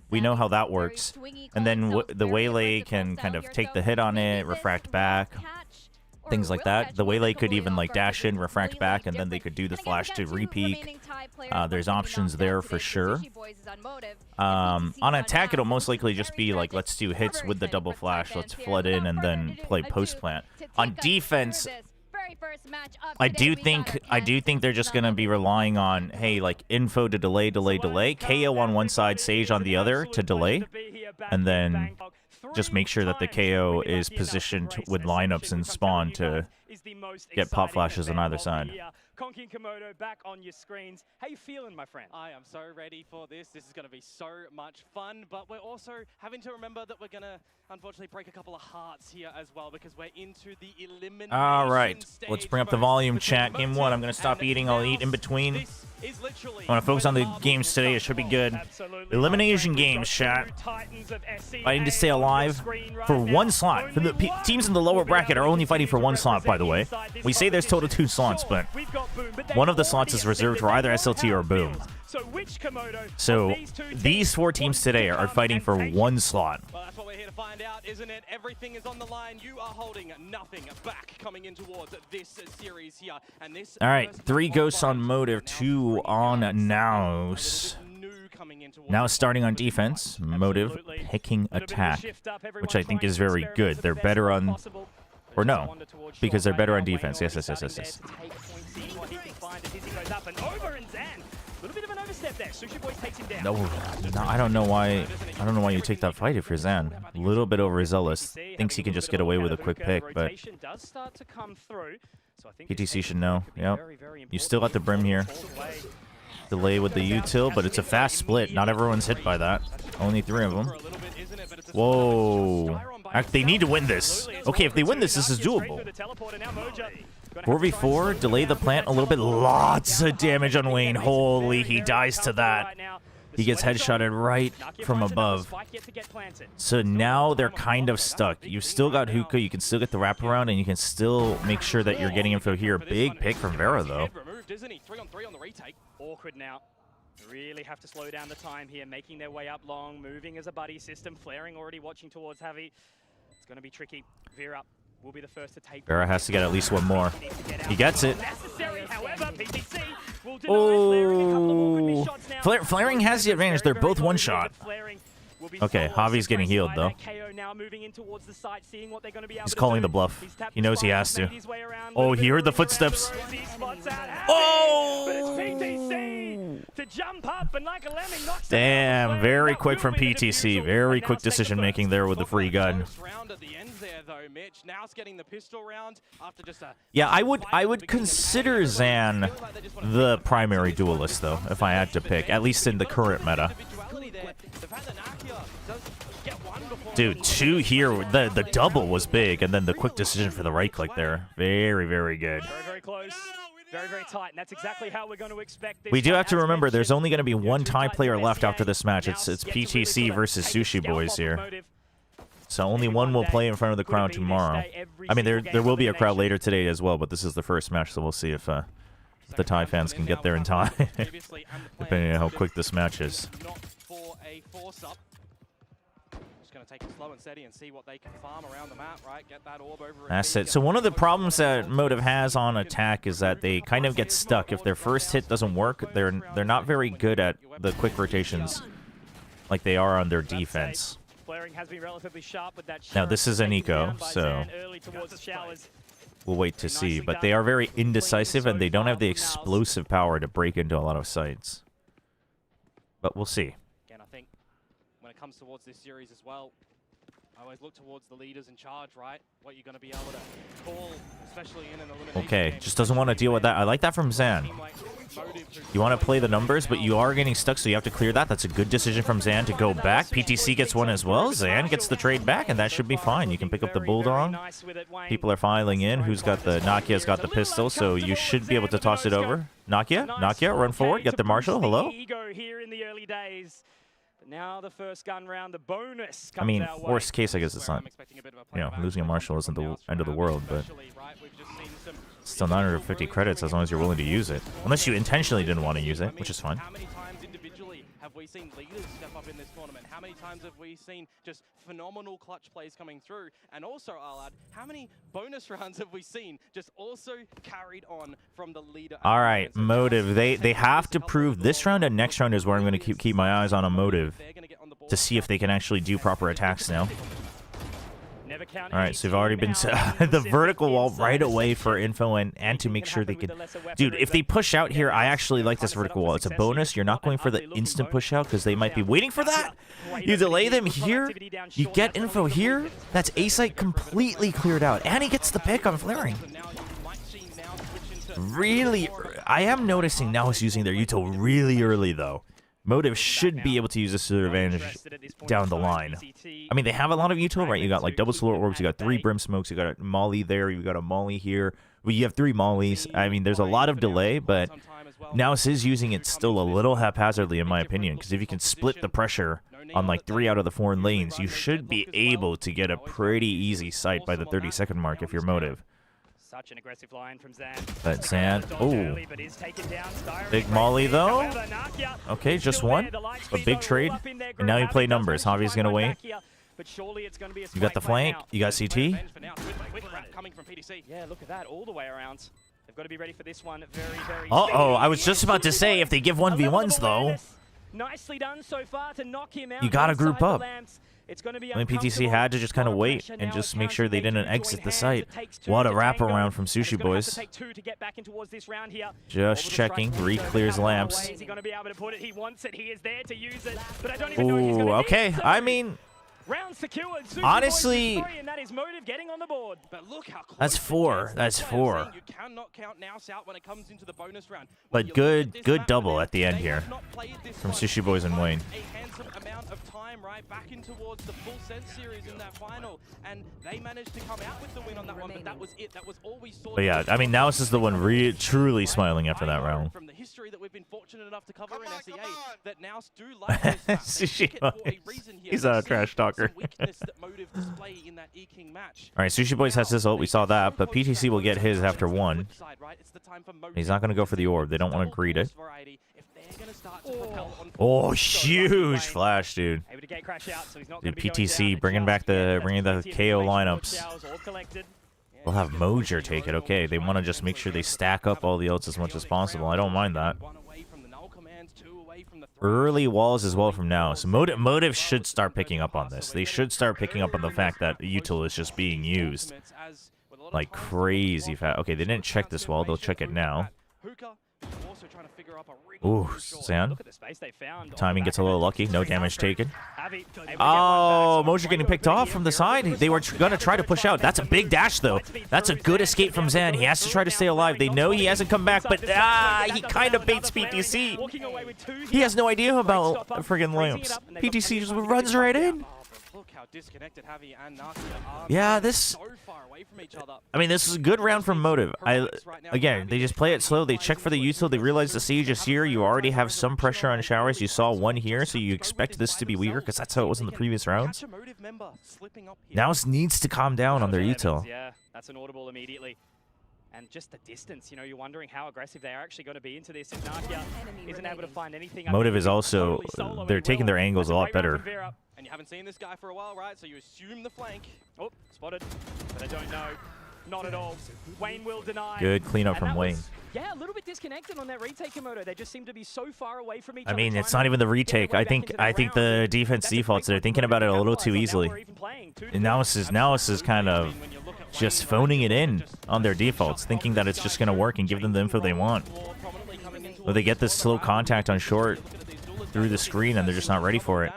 we know how that works. And then the Waylay can kind of take the hit on it, refract back, things like that. The Waylay could even like dash in, refract back, and then they could do the flash to repeak. There's options there for sure. On attack, it'll most likely just be like, let's do hits with the double flash, let's flood in, and then play post plant. On defense, I do think they're just gonna be relying on, hey, like info to delay, KO on one side, Sage on the other to delay, and then just make sure that the KO is positioned with lineups and spawn to get pop flashes on either side. Konki and Komodo back on your screens. How you feeling, my friend? I am so ready for this. This is going to be so much fun, but we're also having to remember that we're going to, unfortunately, break a couple of hearts here as well, because we're into the elimination. All right, let's bring up the volume, chat. Game 1, I'm going to stop eating. I'll eat in between. I want to focus on the games today. It should be good. Elimination games, chat. Fighting to stay alive for one slot. The teams in the lower bracket are only fighting for one slot, by the way. We say there's total 2 slots, but one of the slots is reserved for either SLT or Boom. So these 4 teams today are fighting for one slot. Well, that's what we're here to find out, isn't it? Everything is on the line. You are holding nothing back coming in towards this series here. And this all right, 3 ghosts on Motive, 2 on NAOS. Now starting on defense, Motive picking attack, which I think is very good. They're better on, or no, because they're better on defense. Yes. No, I don't know why. I don't know why you take that fight if you're Zan. A little bit overzealous. Thinks he can just get away with a quick pick, but PTC should know. Yep. You still got the Brim here. Delay with the util, but it's a fast split. Not everyone's hit by that. Only 3 of them. Whoa. They need to win this. Okay, if they win this, this is doable. 4v4, delay the plant a little bit. Lots of damage on Wayne. Holy, he dies to that. He gets headshotted right from above. So now they're kind of stuck. You've still got Hookah. You can still get the wraparound, and you can still make sure that you're getting info here. Big pick from Vera, though. Awkward now. Really have to slow down the time here, making their way up long, moving as a buddy system. Flaring already watching towards Javi. It's going to be tricky. Vera will be the first to take. Vera has to get at least one more. He gets it. Oh, Flaring has the advantage. They're both one shot. Okay, Javi's getting healed though. He's calling the bluff. He knows he has to. Oh, he heard the footsteps. Oh! Damn, very quick from PTC. Very quick decision making there with the free gun. Yeah, I would consider Zan the primary duelist though, if I had to pick, at least in the current meta. Dude, 2 here, the double was big, and then the quick decision for the right click there. Very, very good. Very close. Very, very tight, and that's exactly how we're going to expect this. We do have to remember there's only going to be one tie player left after this match. It's PTC versus Sushi Boys here. So only one will play in front of the crowd tomorrow. I mean, there will be a crowd later today as well, but this is the first match, so we'll see if the Thai fans can get there in time, depending on how quick this match is. Take it slow and steady and see what they can farm around the map, right? Get that orb over. That's it. So one of the problems that Motive has on attack is that they kind of get stuck. If their first hit doesn't work, they're not very good at the quick rotations like they are on their defense. Now this is an eco, so we'll wait to see. But they are very indecisive and they don't have the explosive power to break into a lot of sites. But we'll see. Comes towards this series as well. I always look towards the leaders in charge, right? What you're going to be able to call, especially in an elimination. Okay, just doesn't want to deal with that. I like that from Zan. You want to play the numbers, but you are getting stuck, so you have to clear that. That's a good decision from Zan to go back. PTC gets one as well. Zan gets the trade back, and that should be fine. You can pick up the Bulldog. People are filing in. Who's got the... Nakia's got the pistol, so you should be able to toss it over. Nakia, run forward. Get the Marshal. Hello? Now the first gun round, the bonus. I mean, worst case, I guess it's not. You know, losing a Marshal isn't the end of the world, but still 950 credits as long as you're willing to use it. Unless you intentionally didn't want to use it, which is fine. How many times individually have we seen leaders step up in this tournament? How many times have we seen just phenomenal clutch plays coming through? And also, I'll add, how many bonus rounds have we seen just also carried on from the leader? All right, Motive. They have to prove this round and next round is where I'm going to keep my eyes on a Motive to see if they can actually do proper attacks now. All right, so we've already been the vertical wall right away for info and to make sure they can... Dude, if they push out here, I actually like this vertical wall. It's a bonus. You're not going for the instant push out because they might be waiting for that. You delay them here. You get info here. That's A-site completely cleared out. And he gets the pick on Flaring. Really... I am noticing NAOS using their Uto really early, though. Motive should be able to use this to their advantage down the line. I mean, they have a lot of util, right? You got like double solar orbs, you got 3 brim smokes, you got a molly there, you got a molly here. Well, you have 3 mollies. I mean, there's a lot of delay, but NAOS is using it still a little haphazardly, in my opinion, because if you can split the pressure on like 3 out of the 4 lanes, you should be able to get a pretty easy sight by the 30-second mark if you're Motive. Such an aggressive line from Zan. But Zan, oh, big molly though. Okay, just one, but big trade. And now you play numbers. Javi's gonna wait. You got the flank. You got CT. Yeah, look at that all the way around. They've got to be ready for this one. Very. Uh-oh, I was just about to say if they give 1v1s though. Nicely done so far to knock him out. You gotta group up. I mean, PTC had to just kind of wait and just make sure they didn't exit the site. What a wraparound from Sushi Boys. Just checking. Re-clears lamps. Ooh, okay. I mean, honestly, that is Motive getting on the board. But look how close That's 4. That's 4. You cannot count NAOS out when it comes into the bonus round. But good double at the end here from Sushi Boys and Wayne. A handsome amount of time right back in towards the full set series in that final, and they managed to come out with the win on that one. But that was it. That was all we saw. But yeah, I mean, NAOS is the one truly smiling after that round. From the history that we've been fortunate enough to cover in SEA, that NAOS do like this Sushi Boys. He's a trash talker. Alright, Sushi Boys has his ult, we saw that, but PTC will get his after 1. He's not going to go for the orb, they don't want to greet it. Oh, huge flash, dude. Dude, PTC bringing the KO lineups. We'll have Mojer take it, okay. They want to just make sure they stack up all the ults as much as possible. I don't mind that. Early walls as well from now. So Motive should start picking up on this. They should start picking up on the fact that util is just being used like crazy fast. Okay, they didn't check this wall. They'll check it now. Ooh, Zan. Timing gets a little lucky. No damage taken. Oh, Mojer getting picked off from the side. They were going to try to push out. That's a big dash, though. That's a good escape from Zan. He has to try to stay alive. They know he hasn't come back, but he kind of baits PTC. He has no idea about friggin' lamps. PTC just runs right in. Yeah, this... I mean, this is a good round from Motive. Again, they just play it slow. They check for the util. They realize the siege is here. You already have some pressure on showers. You saw one here, so you expect this to be weaker because that's how it was in the previous rounds. NAOS needs to calm down on their util. Yeah, that's an audible immediately. And just the distance, you know, you're wondering how aggressive they are actually going to be into this. If Nakia isn't able to find anything. Motive is also, they're taking their angles a lot better. And you haven't seen this guy for a while, right? So you assume the flank. Oh, spotted. But I don't know. Not at all. Wayne will deny. Good cleanup from Wayne. Yeah, a little bit disconnected on that retake, Komodo. They just seem to be so far away from each other. I mean, it's not even the retake. I think the defense defaults. They're thinking about it a little too easily. And NAOS is kind of just phoning it in on their defaults, thinking that it's just going to work and give them the info they want. But they get this slow contact on short through the screen, and they're just not ready for it.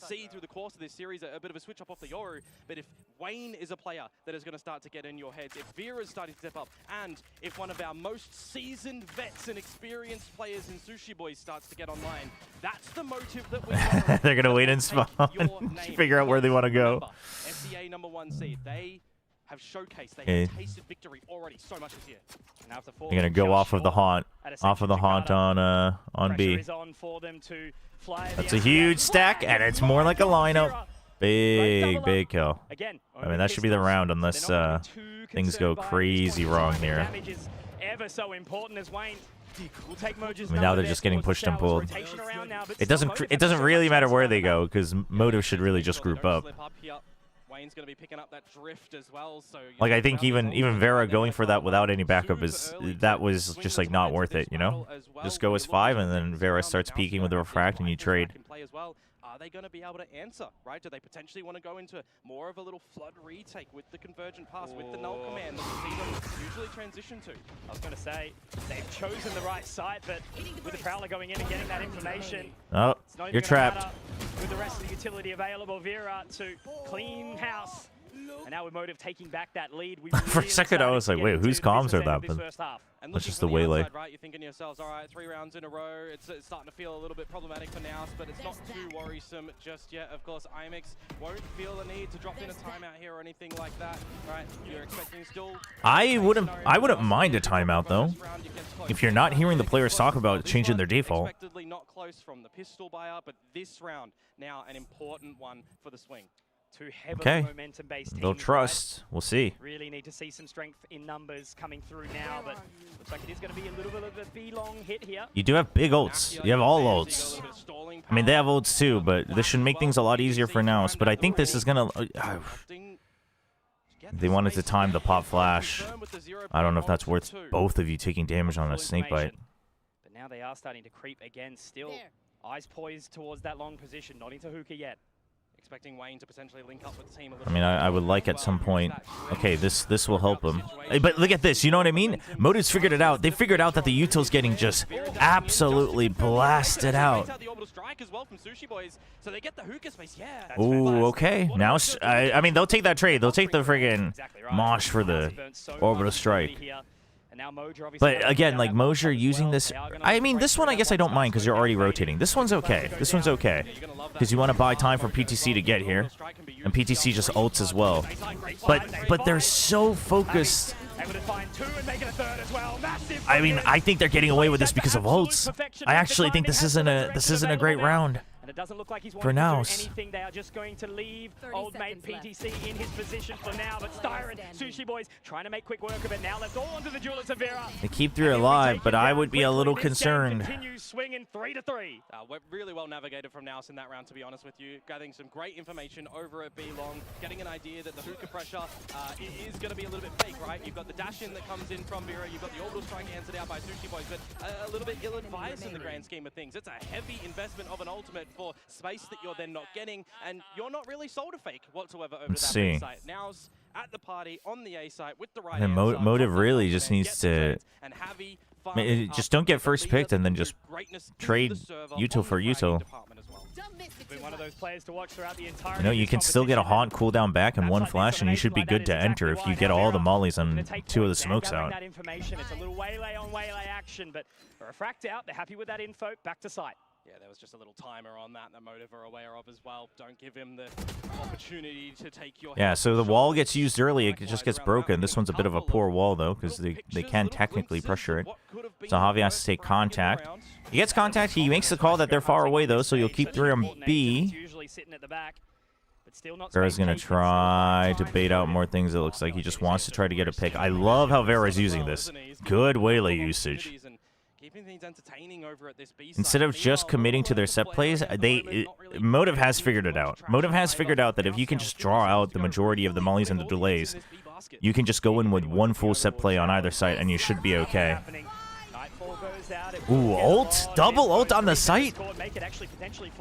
See through the course of this series a bit of a switch up off the Yoru, but if Wayne is a player that is going to start to get in your heads, if Vera's starting to step up, and if one of our most seasoned vets and experienced players in Sushi Boys starts to get online, that's the motive that we want. They're going to wait and spawn, figure out where they want to go. SEA #1 seed, they have showcased, they have tasted victory already so much this year. They're going to go off of the haunt, on B. That's a huge stack, and it's more like a lineup. Big kill. I mean, that should be the round unless things go crazy wrong here. I mean, now they're just getting pushed and pulled. It doesn't really matter where they go, because Motive should really just group up. Wayne's going to be picking up that drift as well, so like I think even Vera going for that without any backup that was just like not worth it, you know? Just go as 5 and then Vera starts peeking with the refract and you trade. Are they going to be able to answer, right? Do they potentially want to go into more of a little flood retake with the convergent pass, with the null command that we see them usually transition to? I was going to say, they've chosen the right site, but with the Prowler going in and getting that information, oh, you're trapped. With the rest of the utility available, Vera to clean house. And now with Motive taking back that lead, we for a second I was like, wait, whose comms are that? But that's just the waylay. Right, you're thinking to yourselves, all right, 3 rounds in a row. It's starting to feel a little bit problematic for NAOS, but it's not too worrisome just yet. Of course, IMX won't feel the need to drop in a timeout here or anything like that. Right, you're expecting still. I wouldn't mind a timeout though. If you're not hearing the players talk about changing their default. Unexpectedly not close from the pistol buyer, but this round now an important one for the swing. Okay, they'll trust. We'll see. Really need to see some strength in numbers coming through now, but looks like it is going to be a little bit of a B-long hit here. You do have big ults. You have all ults. I mean, they have ults too, but this should make things a lot easier for NAOS. But I think this is going to... They wanted to time the pop flash. I don't know if that's worth both of you taking damage on a snakebite. But now they are starting to creep again still. Eyes poised towards that long position, not into hookah yet. Expecting Wayne to potentially link up with the team a little I mean, I would like at some point. Okay, this will help him. But look at this. You know what I mean? Motive's figured it out. They figured out that the util's getting just absolutely blasted out. Ooh, okay. Now, I mean, they'll take that trade. They'll take the friggin' Mosh for the orbital strike. But again, like Mosier using this, I mean, this one I guess I don't mind because you're already rotating. This one's okay. This one's okay because you want to buy time for PTC to get here, and PTC just ults as well. But they're so focused. I mean, I think they're getting away with this because of ults. I actually think this isn't a great round. It doesn't look like he's for wanting NAOS. to do anything. They are just going to leave old mate PTC in his position for now. But Styron, Sushi Boys trying to make quick work of it now. Left all onto the Jewel of Severa. They keep 3 alive, but I would be a little concerned. Continues swinging 3-3. Really well navigated from NAOS in that round, to be honest with you. Gathering some great information over at B-Long, getting an idea that the hookah pressure is going to be a little bit fake, right? You've got the dash in that comes in from Vera. You've got the orbital strike answered out by Sushi Boys, but a little bit ill-advised in the grand scheme of things. It's a heavy investment of an ultimate for space that you're then not getting, and you're not really sold a fake whatsoever over to that B site. NAOS at the party on the A site with the right. Motive really just needs to just don't get first picked and then just trade util for util. One of those players to watch throughout the entire. You know, you can still get a haunt cooldown back and 1 flash, and you should be good to enter if you get all the mollies and 2 of the smokes out. That information, it's a little waylay on waylay action, but refract out. They're happy with that info. Back to site. Yeah, there was just a little timer on that Motive are aware of as well. Don't give him the opportunity to take your. Yeah, so the wall gets used early, it just gets broken. This one's a bit of a poor wall though, because they can technically pressure it. So Javi has to take contact. He gets contact. He makes the call that they're far away though, so you'll keep 3 on B. Vera's gonna try to bait out more things. It looks like he just wants to try to get a pick. I love how Vera's using this. Good waylay usage. Instead of just committing to their set plays, Motive has figured it out. Motive has figured out that if you can just draw out the majority of the mollies and the delays, you can just go in with 1 full set play on either side and you should be okay. Ooh, ult? Double ult on the site?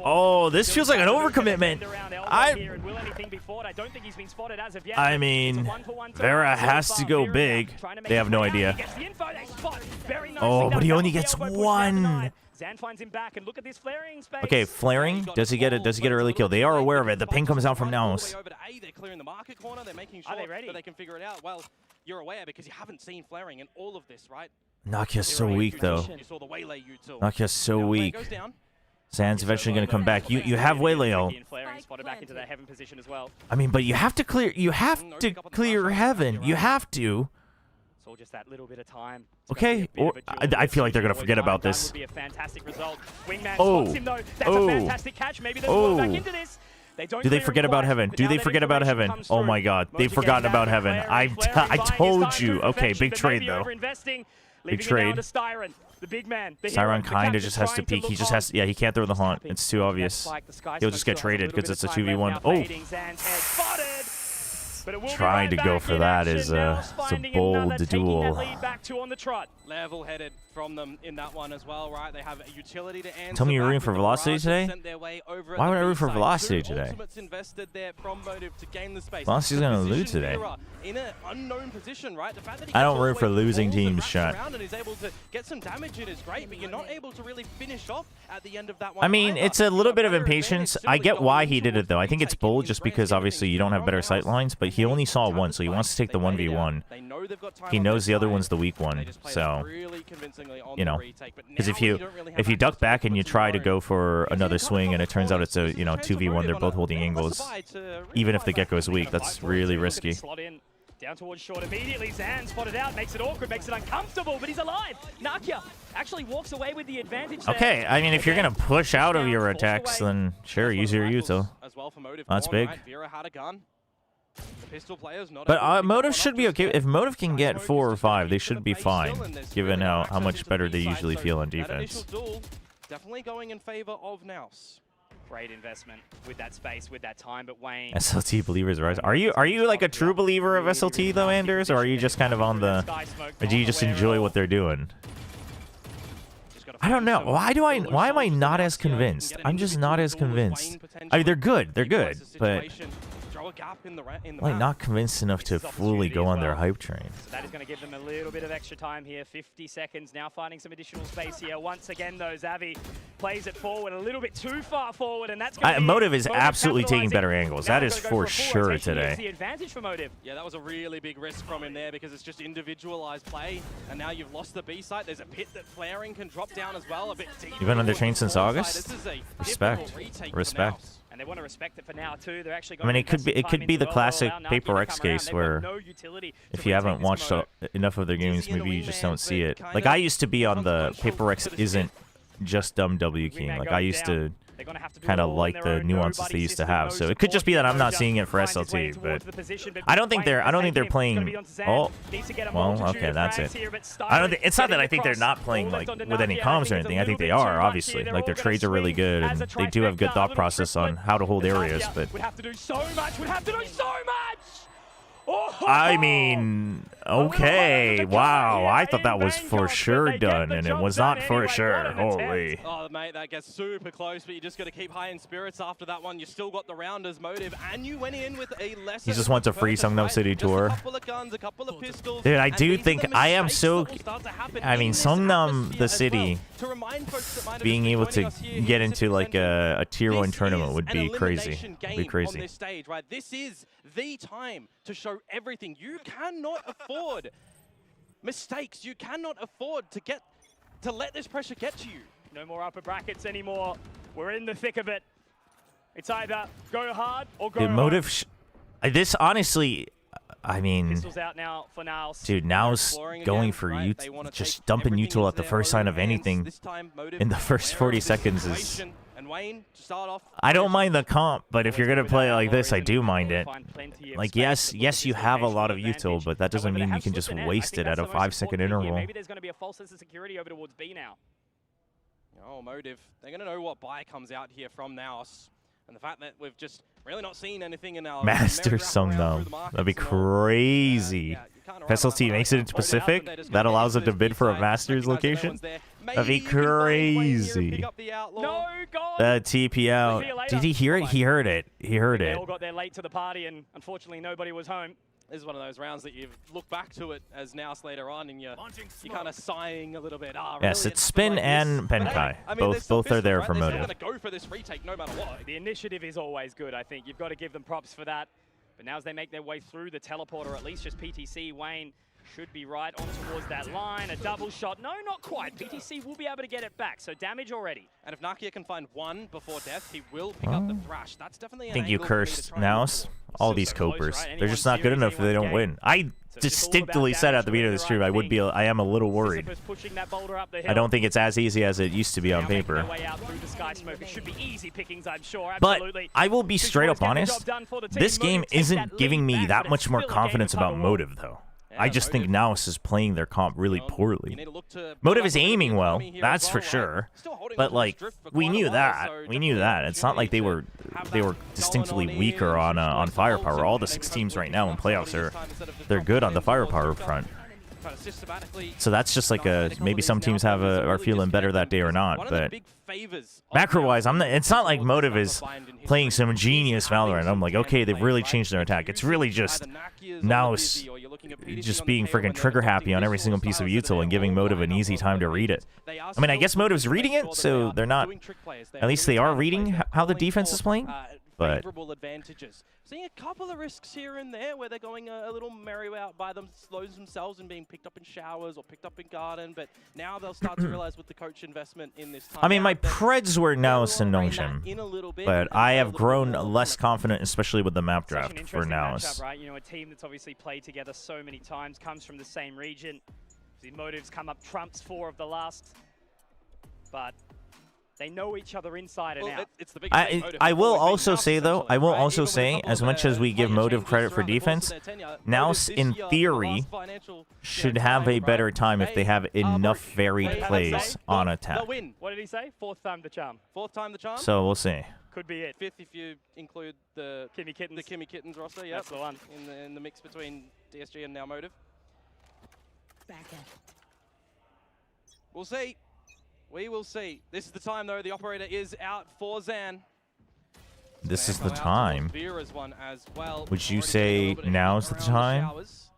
Oh, this feels like an overcommitment. I mean, Vera has to go big. They have no idea. Oh, but he only gets 1. Okay, flaring. Does he get it? Does he get an early kill? They are aware of it. The ping comes out from NAOS. Are they ready? They can figure it out. Well, you're aware because you haven't seen flaring in all of this, right? Nakia's so weak, though. Nakia's so weak. Zan's eventually going to come back. You have Waylay. I mean, but you have to clear. You have to clear heaven. You have to. Just that little bit of time. Okay, or I feel like they're gonna forget about this. Oh, do they forget about heaven? Do they forget about heaven? Oh my God, they've forgotten about heaven. I told you. Okay, big trade though. Big trade. Siren kind of just has to peek. He just has. Yeah, he can't throw the haunt. It's too obvious. He'll just get traded because it's a 2v1. Oh. Trying to go for that is a bold duel. Level-headed from them in that one as well, right? They have a utility to answer. Tell me you're rooting for Velocity today? Why would I root for Velocity today? Velocity's gonna lose today. In an unknown position, right? The fact that I don't root for losing teams, shot. And is able to get some damage in is great, but you're not able to really finish off at the end of that one. I mean, it's a little bit of impatience. I get why he did it though. I think it's bold just because obviously you don't have better sight lines, but he only saw 1, so he wants to take the 1v1. He knows the other one's the weak one, so you know, because if you duck back and you try to go for another swing and it turns out it's a 2v1, they're both holding angles. Even if the Gecko's weak, that's really risky. Down towards short immediately. Zan spotted out, makes it awkward, makes it uncomfortable, but he's alive. Nakia actually walks away with the advantage there. Okay, I mean, if you're going to push out of your attacks, then sure, use your util. That's big. But Motive should be okay. If Motive can get 4 or 5, they should be fine, given how much better they usually feel on defense. Definitely going in favor of NAOS. Great investment with that space, with that time, but Wayne. SLT believers rise. Are you like a true believer of SLT though, Anders, or are you just kind of on the? Or do you just enjoy what they're doing? I don't know. Why am I not as convinced? I'm just not as convinced. I mean, they're good, but like not convinced enough to fully go on their hype train. So that is going to give them a little bit of extra time here. 50 seconds now, finding some additional space here. Once again, though, Xavi plays it forward a little bit too far forward, and that's going to Motive is absolutely taking better angles. That is for sure today. The advantage for Motive. Yeah, that was a really big risk from him there because it's just individualized play, and now you've lost the B site. There's a pit that flaring can drop down as well, a bit deeper. You've been on the train since August. Respect. And they want to respect it for now too. They're actually. I mean, it could be the classic Paper X case where if you haven't watched enough of their games, maybe you just don't see it. Like I used to be on the Paper X isn't just dumb W keying. Like I used to kind of like the nuances they used to have. So it could just be that I'm not seeing it for SLT, but I don't think they're playing. Oh, well, okay, that's it. It's not that I think they're not playing like with any comms or anything. I think they are, obviously. Like their trades are really good, and they do have good thought process on how to hold areas. But would have to do so much. Would have to do so much. I mean, okay, wow. I thought that was for sure done, and it was not for sure. Holy. Oh, mate, that gets super close, but you just got to keep high in spirits after that one. You still got the rounders Motive, and you went in with a lesser. He just wants a free Songnam City tour. A couple of guns, a couple of pistols. Dude, I do think I am so. I mean, Songnam the city being able to get into like a tier 1 tournament would be crazy. Would be crazy. This is the time to show everything. You cannot afford mistakes. You cannot afford to let this pressure get to you. No more upper brackets anymore. We're in the thick of it. It's either go hard or go Motive. This honestly, I mean, pistols out now for NAOS. Dude, NAOS going for you, just dumping util at the first sign of anything in the first 40 seconds is. I don't mind the comp, but if you're gonna play like this, I do mind it. Like yes, you have a lot of util, but that doesn't mean you can just waste it at a 5-second interval. Maybe there's gonna be a false sense of security over towards B now. Oh, Motive, they're gonna know what buy comes out here from NAOS, and the fact that we've just really not seen anything in our Master Songnam. That'd be crazy. SLT makes it into Pacific. That allows it to bid for a Masters location. That'd be crazy. No, God. The TP out. Did he hear it? He heard it. He heard They it. all got there late to the party, and unfortunately nobody was home. This is one of those rounds that you look back to it as NAOS later on, and you're kind of sighing a little bit. Yes, it's Spin and Penkai. Both are there for Motive. They're going to go for this retake no matter what. The initiative is always good, I think. You've got to give them props for that. But now as they make their way through the teleporter, at least just PTC, Wayne should be right on towards that line. A double shot. No, not quite. PTC will be able to get it back. So damage already. And if Nakia can find one before death, he will pick up the Thrash. That's definitely an I think you angle for me to cursed try and NAOS. All these copers. right? They're just not good enough if they don't win. I distinctly said at the beginning of the stream I am a little worried. I don't think it's as easy as it used to be on paper. But I will be straight up honest, this game isn't giving me that much more confidence about Motive though. I just think NAOS is playing their comp really poorly. Motive is aiming well, that's for sure. But like, we knew that. We knew that. It's not like they were distinctly weaker on firepower. All the 6 teams right now in playoffs they're good on the firepower front. So that's just like maybe some teams are feeling better that day or not. But macro-wise, it's not like Motive is playing some genius Valorant. I'm like, okay, they've really changed their attack. It's really just NAOS just being freaking trigger happy on every single piece of util and giving Motive an easy time to read it. I mean, I guess Motive's reading it, so they're not. At least they are reading how the defense is playing. But advantages. Seeing a couple of risks here and there where they're going a little merry out by themselves and being picked up in showers or picked up in garden, but now they'll start to realize with the coach investment in this time. I mean, my Preds were NAOS and Nongshim, but I have grown less confident, especially with the map draft for NAOS. Right? You know, a team that's obviously played together so many times, comes from the same region. The Motives come up trumps 4 of the last, but they know each other inside and out. It's the big I will also say, though, as much as we give Motive credit for defense, NAOS, in theory, should have a better time if they have enough varied plays on attack. What did he say? 4th time the charm. 4th time the charm? So we'll see. Could be it. 5th if you include the Kimmy Kittens. The Kimmy Kittens roster, yep. That's the one. In the mix between DSG and now Motive. We'll see. We will see. This is the time, though. The operator is out for Zan. This is the time. Vera's one as well. Would you say now's the time?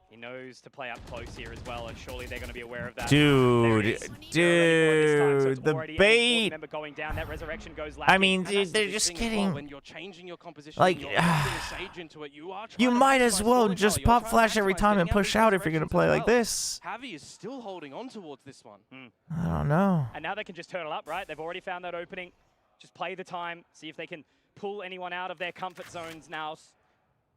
He knows to play up close here as well, and surely they're going to be aware of that. Dude, the bait. Going down, that resurrection goes I mean, dude, they're just kidding. When you're changing your composition, like, Sage into it, you might as well just pop flash every time and push out if you're going to play like this. Javi is still holding on towards this one. I don't know. And now they can just turtle up, right? They've already found that opening. Just play the time, see if they can pull anyone out of their comfort zones now.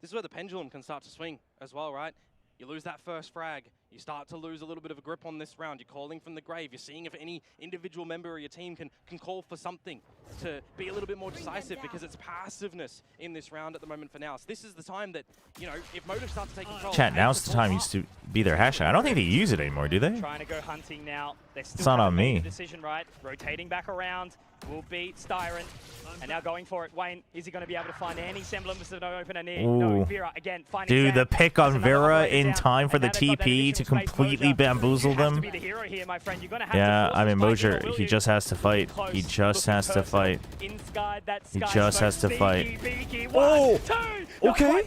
This is where the pendulum can start to swing as well, right? You lose that first frag, you start to lose a little bit of a grip on this round. You're calling from the grave. You're seeing if any individual member of your team can call for something to be a little bit more decisive, because it's passiveness in this round at the moment for now. So this is the time that, you know, if Motive starts to take control... Chat, now's the time used to be their hash. I don't think they use it anymore, do they? Trying to go hunting now. They're still it's not on me. Decision, right? Rotating back around. Will beat Styron. And now going for it. Wayne, is he going to be able to find any semblance of an opener near? No, Vera again finding Dude, Zan. the pick on Vera in time for the TP to completely bamboozle them. Yeah, I mean, Mosier, he just has to fight. He just has to fight. He just has to fight. Oh! Okay.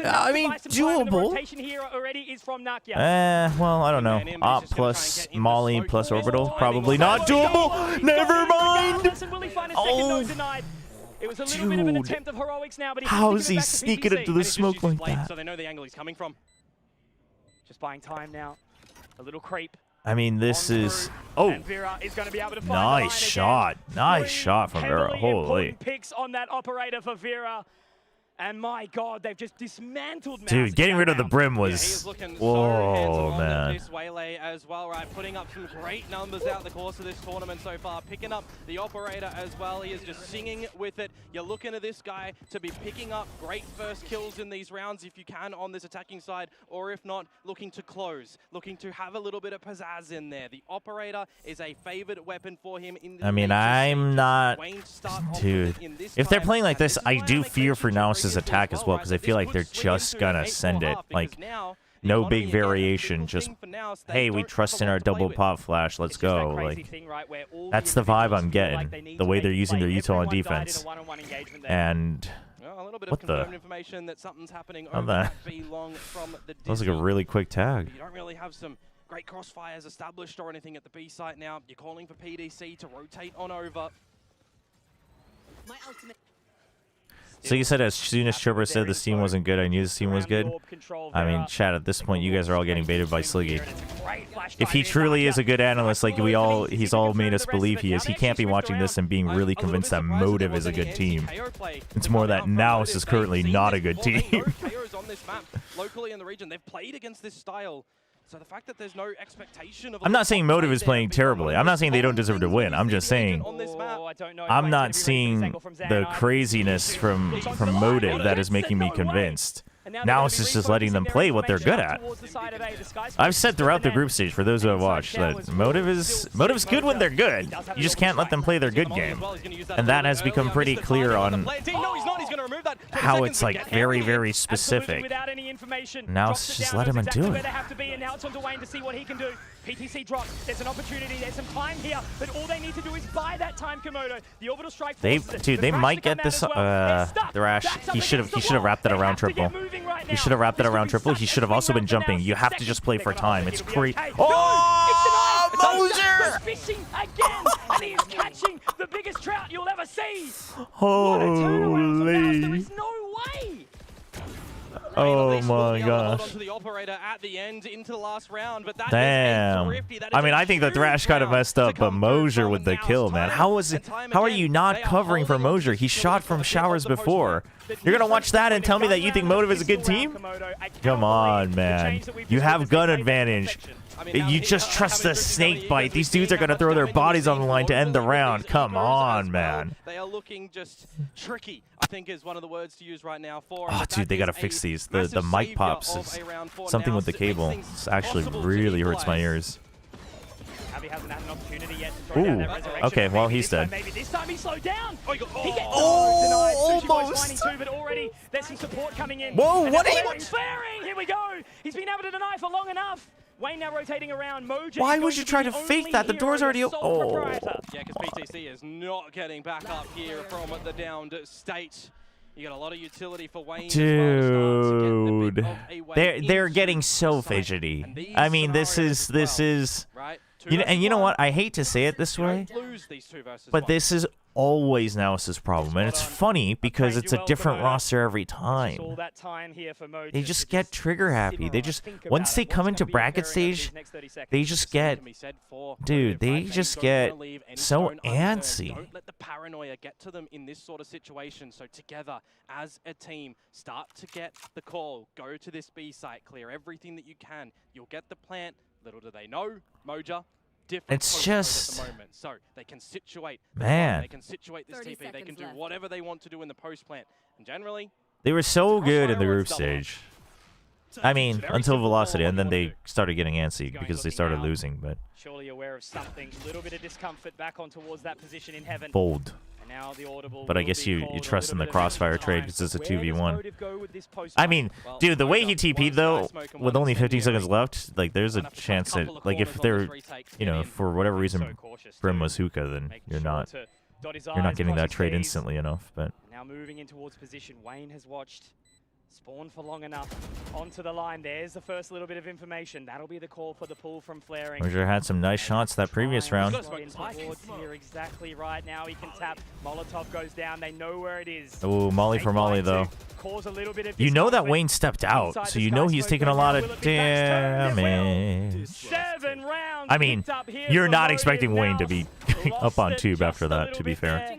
I mean, doable. Well, I don't know. Op plus Molly plus Orbital. Probably not doable. Never mind. Oh, dude. How is he sneaking into the smoke like that? So they know the angle he's coming from. Just buying time now. A little creep. I mean, this is... Oh, nice shot. Nice shot from Vera. Holy. Picks on that operator for Vera. And my God, they've just dismantled. Dude, getting rid of the brim was... Whoa, man. This waylay as well, right? Putting up some great numbers out the course of this tournament so far. Picking up the operator as well. He is just singing with it. You're looking at this guy to be picking up great first kills in these rounds if you can on this attacking side, or if not, looking to close, looking to have a little bit of pizzazz in there. The operator is a favored weapon for him. I mean, I'm not... Dude, if they're playing like this, I do fear for NAOS' attack as well, because I feel like they're just gonna send it. Like, no big variation, just, hey, we trust in our double pop flash, let's go. Like, that's the vibe I'm getting, the way they're using their util on defense. And what the? That was like a really quick tag. You don't really have some great crossfires established or anything at the B site now. You're calling for PDC to rotate on over. So you said as soon as Chobra said the scene wasn't good, I knew the scene was good? I mean, chat, at this point, you guys are all getting baited by Sliggy. If he truly is a good analyst, like he's all made us believe he is, he can't be watching this and being really convinced that Motive is a good team. It's more that NAOS is currently not a good team. Locally in the region, they've played against this style. So the fact that there's no expectation of... I'm not saying Motive is playing terribly. I'm not saying they don't deserve to win. I'm just saying I'm not seeing the craziness from Motive that is making me convinced. Now it's just letting them play what they're good at. I've said throughout the group stage, for those who have watched, that Motive's good when they're good. You just can't let them play their good game. And that has become pretty clear on how it's like very, very specific. Now it's just let him do it. PTC drops. There's an opportunity. There's some time here, but all they need to do is buy that time, Komodo. The orbital strike. They might get this. Thrash. He should have wrapped that around triple. He should have wrapped that around triple. He should have also been jumping. You have to just play for time. It's great. Oh, Mosier! Fishing again, and he is catching the biggest trout you'll ever see. Holy! There is no way. Oh my gosh. Damn. I mean, I think the Thrash kind of messed up, but Mosier with the kill, man. How are you not covering for Mosier? He shot from showers before. You're going to watch that and tell me that you think Motive is a good team? Come on, man. You have gun advantage. You just trust the snake bite. These dudes are going to throw their bodies on the line to end the round. Come on, man. They are looking just tricky, I think is one of the words to use right now for. Oh, dude, they got to fix these. The mic pops is something with the cable. This actually really hurts my ears. Hasn't had an opportunity yet to throw down that resurrection. Okay, well, he's dead. Maybe this time he slowed down. He gets almost. denied. But already there's some support coming in. Whoa, what flaring. Here we go. He's been able to deny for long enough. Wayne now rotating around. Mojo. Why would you try to fake that? The door's already open. Oh. Yeah, because PTC is not getting back up here from the downed state. You got a lot of utility for Wayne. Dude, they're getting so fidgety. I mean, this is right. you know what? I hate to say it this way, but this is always NAOS's problem, and it's funny because it's a different roster every time. They just get trigger happy. They just once they come into bracket stage, they just get, dude, they just get so antsy. Don't let the paranoia get to them in this sort of situation. So together as a team, start to get the call. Go to this B site, clear everything that you can. You'll get the plant. Little do they know, Moja. It's just, at the moment. So they can situate, man. They can situate this TP. They can do whatever they want to do in the post plant. And generally, they were so good in the group stage. I mean, until Velocity, and then they started getting antsy because they started losing. But surely aware of something, a little bit of discomfort back on towards that position in heaven. bold. Now the audible But I guess you trust in the crossfire trade because it's a 2v1. I mean, dude, the way he TP'd though, with only 15 seconds left, like there's a chance that, like, if they're, you know, for whatever reason, Brim was hookah, then you're not getting that trade instantly enough. But now moving in towards position, Wayne has watched spawn for long enough onto the line. There's the first little bit of information. That'll be the call for the pull from Flaring. Mojo had some nice shots that previous round. Here, exactly right. Now he can tap. Molotov goes down. They know where it is. Oh, Molly for Molly though. You know that Wayne stepped out, so you know he's taking a lot of damage. 7 rounds. I mean, you're not expecting Wayne to be up on tube after that, to be fair.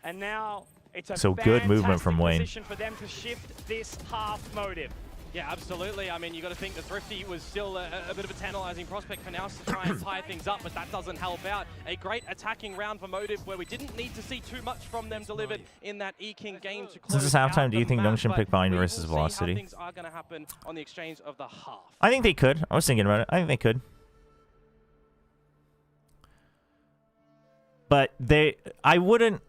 And now it's a so good movement from Wayne. For them to shift this half motive. Yeah, absolutely. I mean, you got to think the Thrifty was still a bit of a tantalizing prospect for now to try and tie things up, but that doesn't help out. A great attacking round for Motive where we didn't need to see too much from them delivered in that E-King game to close. Since it's halftime, do you think Nungshin pick bind versus Velocity? Things are going to happen on the exchange of the half. I think they could. I was thinking about it. I think they could. But I wouldn't.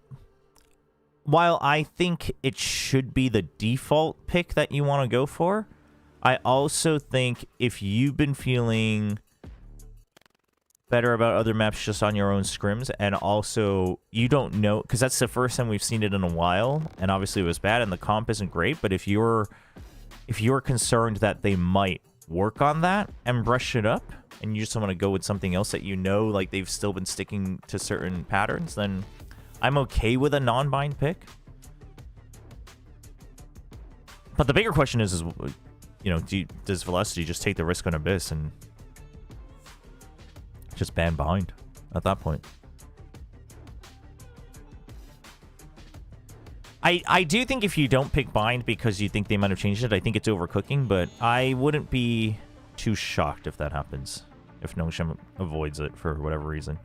While I think it should be the default pick that you want to go for, I also think if you've been feeling better about other maps just on your own scrims, and also you don't know, because that's the first time we've seen it in a while, and obviously it was bad and the comp isn't great, but if you're concerned that they might work on that and brush it up, and you just want to go with something else that you know, like they've still been sticking to certain patterns, then I'm okay with a non-bind pick. But the bigger question is you know, does Velocity just take the risk on Abyss and just ban bind at that point? I do think if you don't pick bind because you think they might have changed it, I think it's overcooking, but I wouldn't be too shocked if that happens, if Nungshin avoids it for whatever reason.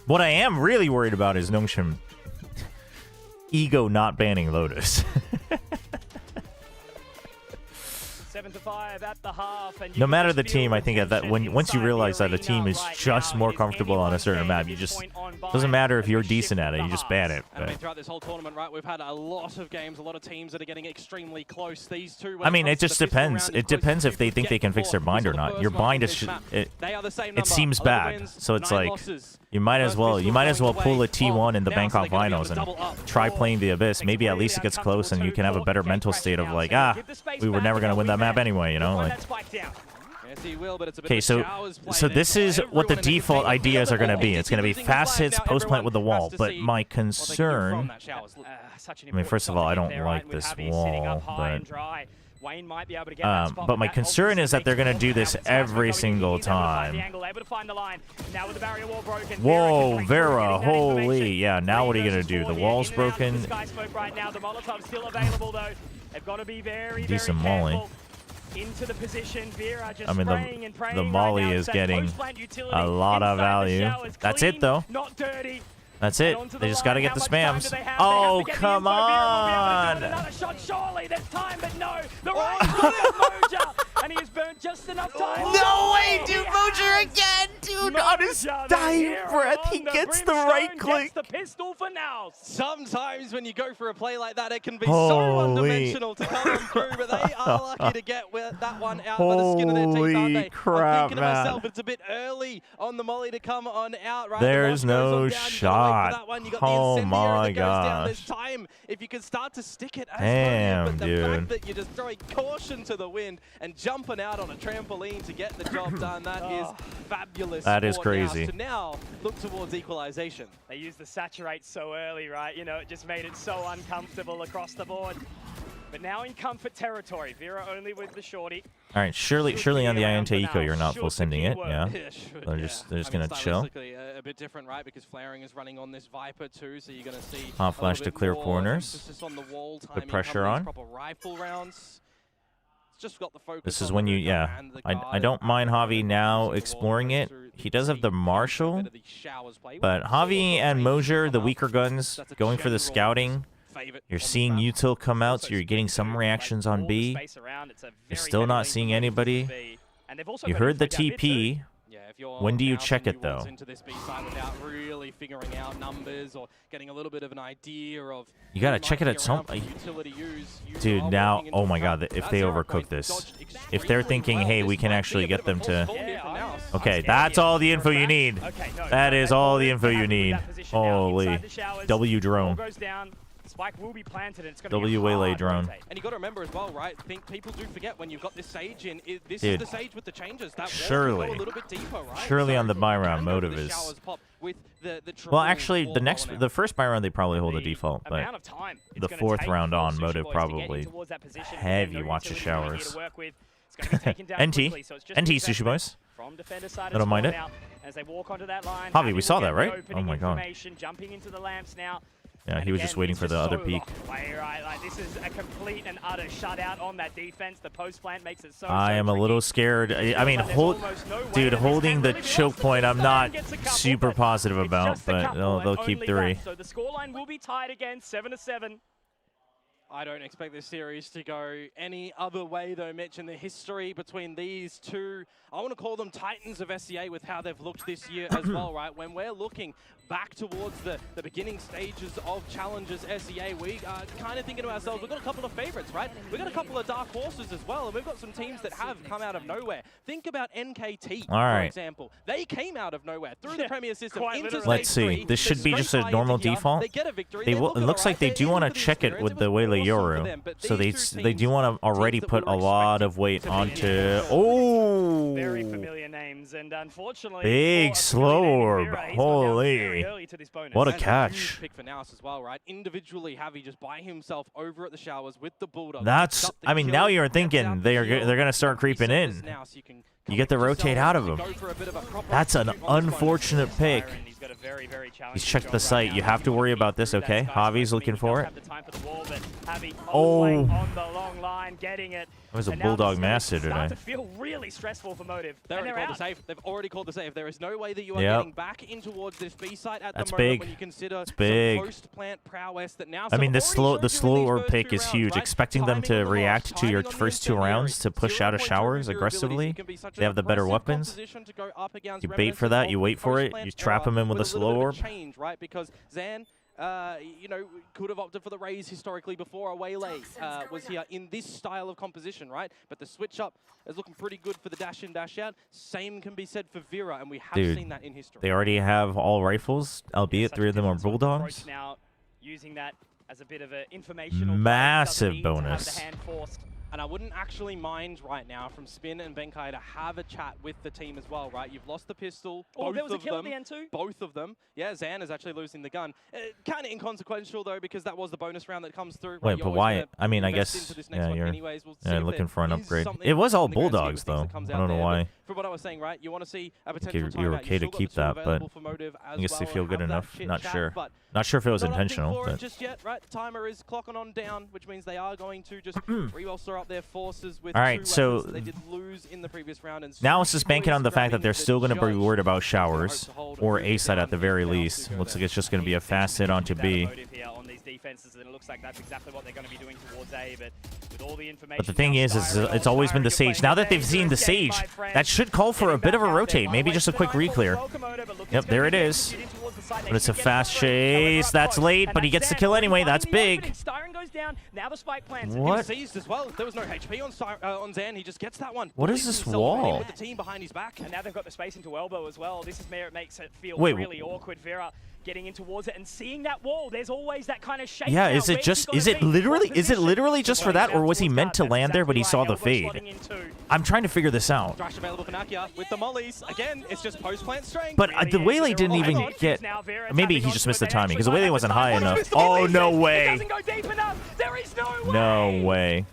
What I am really worried about is Nungshin ego not banning Lotus. 7-5 at the half, and no matter the team, I think at that once you realize that a team is just more comfortable on a certain map, you just doesn't matter if you're decent at it, you just ban it. I mean, throughout this whole tournament, right, we've had a lot of games, a lot of teams that are getting extremely close. These two. I mean, it just depends. It depends if they think they can fix their bind or not. Your bind is it seems bad, so it's like you might as well pull a T1 in the Bangkok Finals and try playing the Abyss. Maybe at least it gets close and you can have a better mental state of like, we were never gonna win that map anyway, you know, like. Okay, so this is what the default ideas are going to be. It's going to be fast hits, post plant with the wall. But my concern, I mean, first of all, I don't like this wall, but my concern is that they're going to do this every single time. Whoa, Vera, holy, yeah, now what are you going to do? The wall's broken. Decent molly. Into the position, Vera just I mean, the molly is getting a lot of value. That's it, though. Not dirty. That's it. They just got to get the spams. Oh, come on. Another shot, surely. There's time, but no. The right Moja, and he has burnt just enough time. No way, dude. Moja again, dude. On his dying breath, he gets the right click. Gets the pistol for now. Sometimes when you go for a play like that, it can be so one-dimensional to come on through, but they are lucky to get that one out by the skin of their teeth, aren't they? Crap, I'm thinking to myself, it's a bit early on the molly to come on out, right? There's no shot. Oh my gosh. There's time if you can start to stick it as Damn, but the dude. fact that you're just throwing caution to the wind and jumping out on a trampoline to get the job done, that is fabulous. That is crazy. So now look towards equalization. They used the saturate so early, right? You know, it just made it so uncomfortable across the board. But now in comfort territory, Vera only with the shorty. All right, surely on the INT eco, you're not full sending it, yeah? They're just gonna chill. A bit different, right? Because flaring is running on this Viper too, so you're gonna see Hot flash to clear corners. On the wall, Put pressure on. Proper rifle rounds. It's just got the focus. This is when you, yeah. I don't mind Javi now exploring it. He does have the Marshall, but Javi and Moser, the weaker guns, going for the scouting. You're seeing util come out, so you're getting some reactions on B. You're still not seeing anybody. You heard the TP. When do you check it, though? Really figuring out numbers or getting a little bit of an idea of you gotta check it at some. Dude, now, oh my God, if they overcook this, if they're thinking, hey, we can actually get them to. Okay, that's all the info you need. That is all the info you need. Holy W drone. Spike will be planted, and it's going to be Waylay drone. And you got to remember as well, right? Think people do forget when you've got this Sage in. This is the Sage with the changes. That surely, go a little bit deeper, right? Surely on the buy round, motive is. Well, actually, the first buy round they probably hold a default, but the fourth round on motive probably heavy watch the showers. NT Sushi Boys. I don't mind it. Javi, we saw that, right? Oh my God. Jumping into the lamps now. Yeah, he was just waiting for the other peak. Like, this is a complete and utter shutout on that defense. The post plant makes it so I am a little scared. I mean, dude, holding the choke point, I'm not super positive about, but they'll keep 3. So the scoreline will be tied again, 7-7. I don't expect this series to go any other way, though, Mitch, in the history between these two. I want to call them titans of SEA with how they've looked this year as well, right? When we're looking back towards the beginning stages of Challengers SEA, we are kind of thinking to ourselves, we've got a couple of favorites, right? We've got a couple of dark horses as well, and we've got some teams that have come out of nowhere. Think about NKT, for example. They came out of nowhere through the Premier system into Let's see. This should be just a normal default. It looks like they do want to check it with the Waylay Yoru. So they do want to already put a lot of weight onto. Oh! Very familiar names, and unfortunately, big slow orb. Holy! What a catch! Pick for NAOS as well, right? Individually, Javi just by himself over at the showers with the Bulldog. That's. I mean, now you're thinking they're gonna start creeping in. You get the rotate out of him. That's an unfortunate pick. He's checked the site. You have to worry about this, okay? Javi's looking for it. Oh. It was a Bulldog master today. To feel really stressful for Motive. They've already called the save. There is no way that you are getting back in towards this B site at the moment big. When you consider it's big. Post-plant prowess that now. I mean, the slow orb pick is huge. Expecting them to react to your first 2 rounds to push out of showers aggressively. They have the better weapons. You bait for that. You wait for it. You trap them in with a slow orb. Change, right? Because Zan, you know, could have opted for the raise historically before a Waylay was here in this style of composition, right? But the switch up is looking pretty good for the dash in, dash out. Same can be said for Vera, and we have seen that in history. They already have all rifles, albeit 3 of them are Bulldogs. Now, using that as a bit of an informational massive bonus. And I wouldn't actually mind right now from Spin and Benkai to have a chat with the team as well, right? You've lost the pistol, both there was of a kill them. at the end too? Both of them. Yeah, Zan is actually losing the gun. Kind of inconsequential though, because that was the bonus round that comes through. Wait, but why? I mean, I guess, yeah, you're looking for an upgrade. It was all Bulldogs though. I don't know why. For what I was saying, right? You want to see a potential you're okay to keep that, but I guess they feel good enough. Not sure. Not sure if it was intentional. But just yet, right? The timer is clocking on down, which means they are going to just re-bolster up up their forces with All right, two so weapons that they did lose in the previous round. And now it's just banking on the fact that grabbing they're still going to be judge worried about to showers hope to hold or Motive A side down at the very now. least. Looks like it's just going to be a fast hit onto B. On these defenses, and it looks like that's exactly what they're going to be doing towards A. But with all the information, But the thing is it's always been the Sage. Now that they've seen the Sage, that should call for a bit of a rotate. Maybe just a quick re-clear. Yep, there it is. But it's a fast chase. That's late, but he gets the kill anyway. That's big. What? Seized as well. There was no HP on Zan. He just gets that one. What is this wall? With the team behind his back. And now they've got the space into elbow as well. This is where it makes it feel Wait, really awkward. Vera getting in towards it and seeing that wall. There's always that kind of shape. Yeah, is it literally just for that, or was he meant to land there but he saw the fade? I'm trying to figure this out. Thrash available for Nakia with the mollies. Again, it's just post-plant strength. But the Waylay didn't even get... Maybe he just missed the timing, because the Waylay wasn't high enough. Oh, no way. There is no way. No way.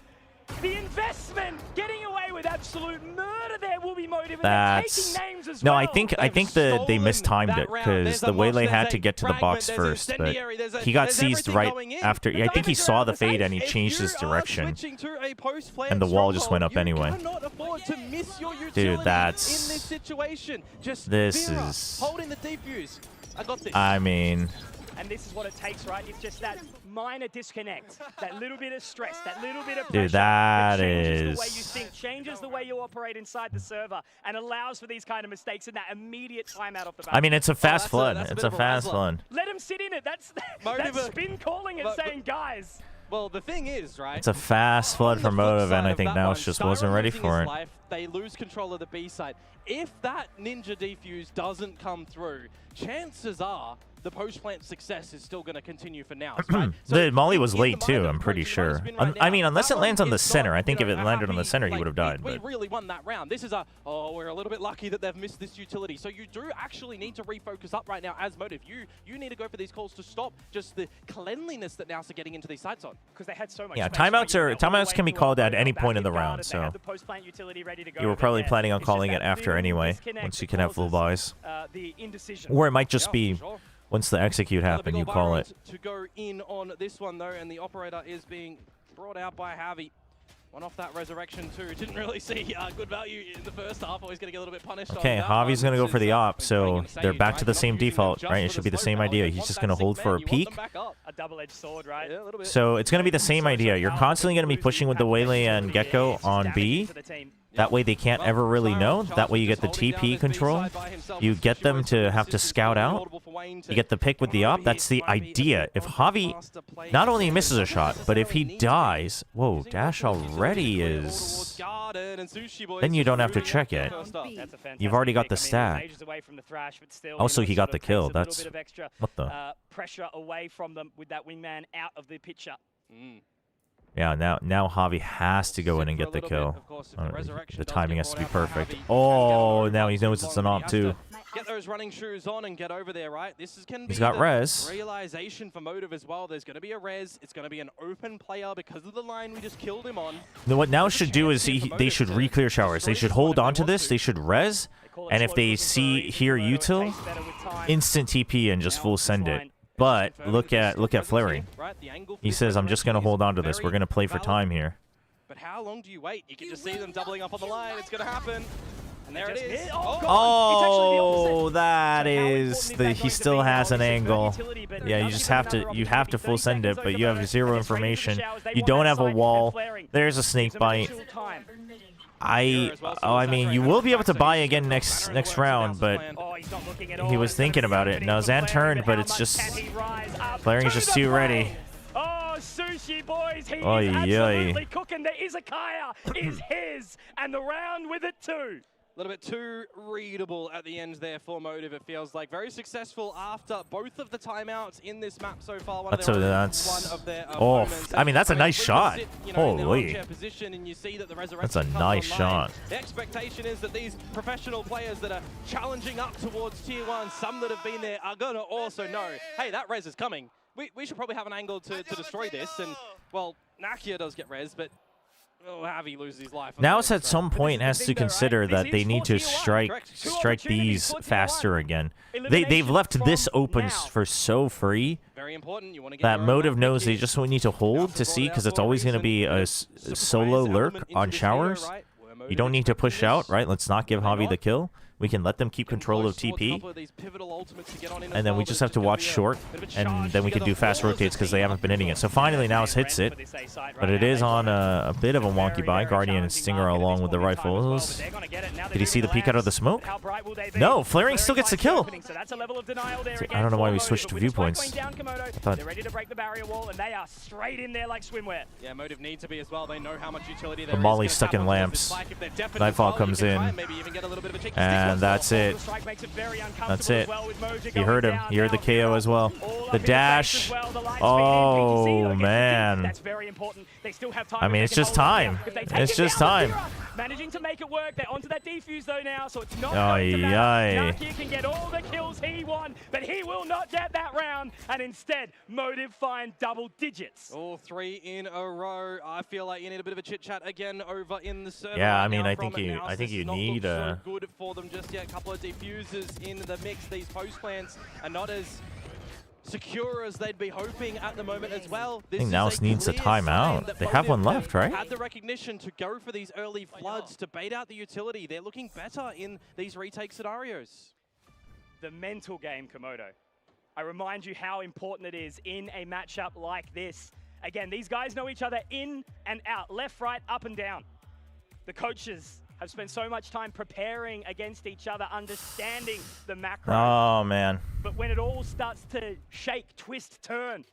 The investment getting away with absolute murder there will be Motive. That's... No, I think they mistimed it, because the Waylay had to get to the box first, but he got seized right after... I think he saw the fade and he changed his direction, and the wall just went up anyway. Dude, that's... This is... I mean... And this is what it takes, right? It's just that minor disconnect, that little bit of stress, that little bit of pressure. Dude, that changes is... the way you think, changes the way you operate inside the server, and allows for these kind of mistakes and that immediate timeout off the bat. I mean, it's a fast flood. It's a fast flood. Let him sit in it. That's spin calling it, saying, guys. Well, the thing is, right? It's a fast flood for Motive, and I think NAOS just wasn't ready for it. They lose control of the B side. If that Ninja defuse doesn't come through, chances are the post-plant success is still going to continue for now. Right? The Molly was late too, I'm pretty sure. I mean, unless it lands on the center. I think if it landed on the center, he would have died. We really won that round. This is we're a little bit lucky that they've missed this utility. So you do actually need to refocus up right now as Motive. You need to go for these calls to stop just the cleanliness that NAOS are getting into these sides on. Because they had so much yeah, timeouts can be called at any point in the round, so you were probably planning on calling it after anyway, once you can have full buys. Or it might just be... Once the execute happened, you call it. To go in on this one though, and the operator is being brought out by Javi. One off that resurrection too. Didn't really see good value in the first half. Always going to get a little bit punished. Okay, Javi's going to go for the op, so they're back to the same default, right? It should be the same idea. He's just going to hold for a peek. A double-edged sword, right? So it's going to be the same idea. You're constantly going to be pushing with the Waylay and Gecko on B. That way they can't ever really know. That way you get the TP control. You get them to have to scout out. You get the pick with the op. That's the idea. If Javi not only misses a shot, but if he dies... Whoa, Dash already is... Then you don't have to check it. You've already got the stat. Also, he got the kill. That's... What the... Pressure away from them with that wingman out of the picture. Yeah, now Javi has to go in and get the kill. The timing has to be perfect. Oh, now he knows it's an op too. Get those running shoes on and get over there, right? This is going to be He's got res. Realization for Motive as well. There's going to be a res. It's going to be an open player because of the line we just killed him on. What NAOS should do is they should re-clear showers. They should hold on to this. They should res. And if they hear util, instant TP and just full send it. But look at Flaring. He says, I'm just going to hold on to this. We're going to play for time here. But how long do you wait? You can just see them doubling up on the line. It's going to happen. And there it is. Oh, that is the... He still has an angle. Yeah, you just have to full send it, but you have zero information. You don't have a wall. There's a snake bite. I mean, you will be able to buy again next round, but he was thinking about it. Now Zan turned, but it's just... Flaring is just too ready. Oh, Sushi boys, he is absolutely cooking. The Izakaya is his, and the round with it too. A little bit too readable at the end there for Motive, it feels like. Very successul after both of the timeouts in this map so far. That's I mean, that's a nice shot. Holy. That's a nice shot. The expectation is that these professional players that are challenging up towards Tier 1, some that have been there, are going to also know, hey, that res is coming. We should probably have an angle to destroy this. And, well, Nakia does get res, but Javi loses his life. NAOS at some point has to consider that they need to strike these faster again. They've left this open for so free that Motive knows they just need to hold to see, because it's always going to be a solo lurk on showers. You don't need to push out, right? Let's not give Javi the kill. We can let them keep control of TP, and then we just have to watch short, and then we can do fast rotates because they haven't been hitting it. So finally, NAOS hits it, but it is on a bit of a wonky buy. Guardian and Stinger along with the rifles. Did he see the peek out of the smoke? No, Flaring still gets the kill. I don't know why we switched to viewpoints. I thought... They're ready to break the barrier wall, and they are straight in there like swimwear. Yeah, Motive need to be as well. They know how much utility there The is. Molly's stuck in lamps. Nightfall comes in. And that's it. That's it. He heard him. He heard the KO as well. The dash. Oh, man. I mean, it's just time. It's just time. Managing to make it work. They're onto that defuse though now, so it's not going to matter. Naki can get all the kills he won, but he will not get that round, and instead, Motive find double digits. All 3 in a row. I feel like you need a bit of a chit chat again over in the server. Yeah, right I mean, now I think you need so good for them just yet. A couple of defusers in the mix. These post plans are not as secure as they'd be hoping at the moment as well. I think NAOS needs a timeout. They have one left, right? Had the recognition to go for these early floods to bait out the utility. They're looking better in these retake scenarios. The mental game, Komodo. I remind you how important it is in a matchup like this. Again, these guys know each other in and out, left, right, up and down. The coaches have spent so much time preparing against each other, understanding the macro. Oh, man. But when it all starts to shake, twist, turn,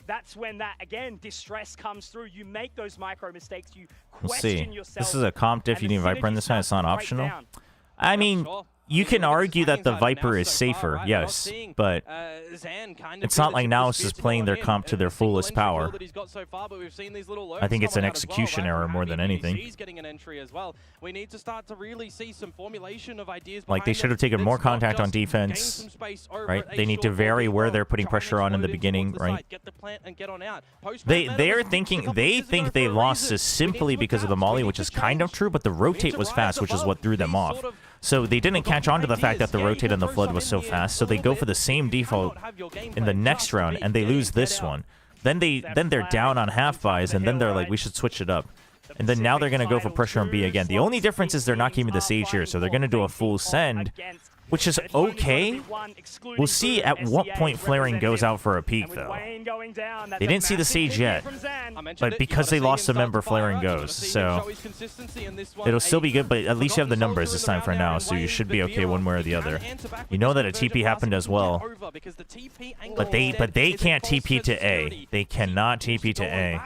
that's when that, again, distress comes through. You make those micro mistakes. You question yourself. This is a comp diff. You need Viper in this one. It's not optional. I mean, you can argue that the Viper is safer, yes, but it's not like NAOS is playing their comp to their fullest power. I think it's an execution error more than anything. We need to start to really see some formulation of ideas. Like, they should have taken more contact on defense, right? They need to vary where they're putting pressure on in the beginning, right? They think they lost this simply because of the Molly, which is kind of true, but the rotate was fast, which is what threw them off. So they didn't catch on to the fact that the rotate and the flood was so fast, so they go for the same default in the next round, and they lose this one. Then they're down on half buys, and then they're like, we should switch it up. And then now they're going to go for pressure on B again. The only difference is they're not keeping the Sage here, so they're going to do a full send, which is okay. We'll see at what point Flaring goes out for a peek, though. They didn't see the Sage yet, but because they lost a member, Flaring goes. So it'll still be good, but at least you have the numbers this time for now, so you should be okay one way or the other. You know that a TP happened as well, but they can't TP to A. They cannot TP to A.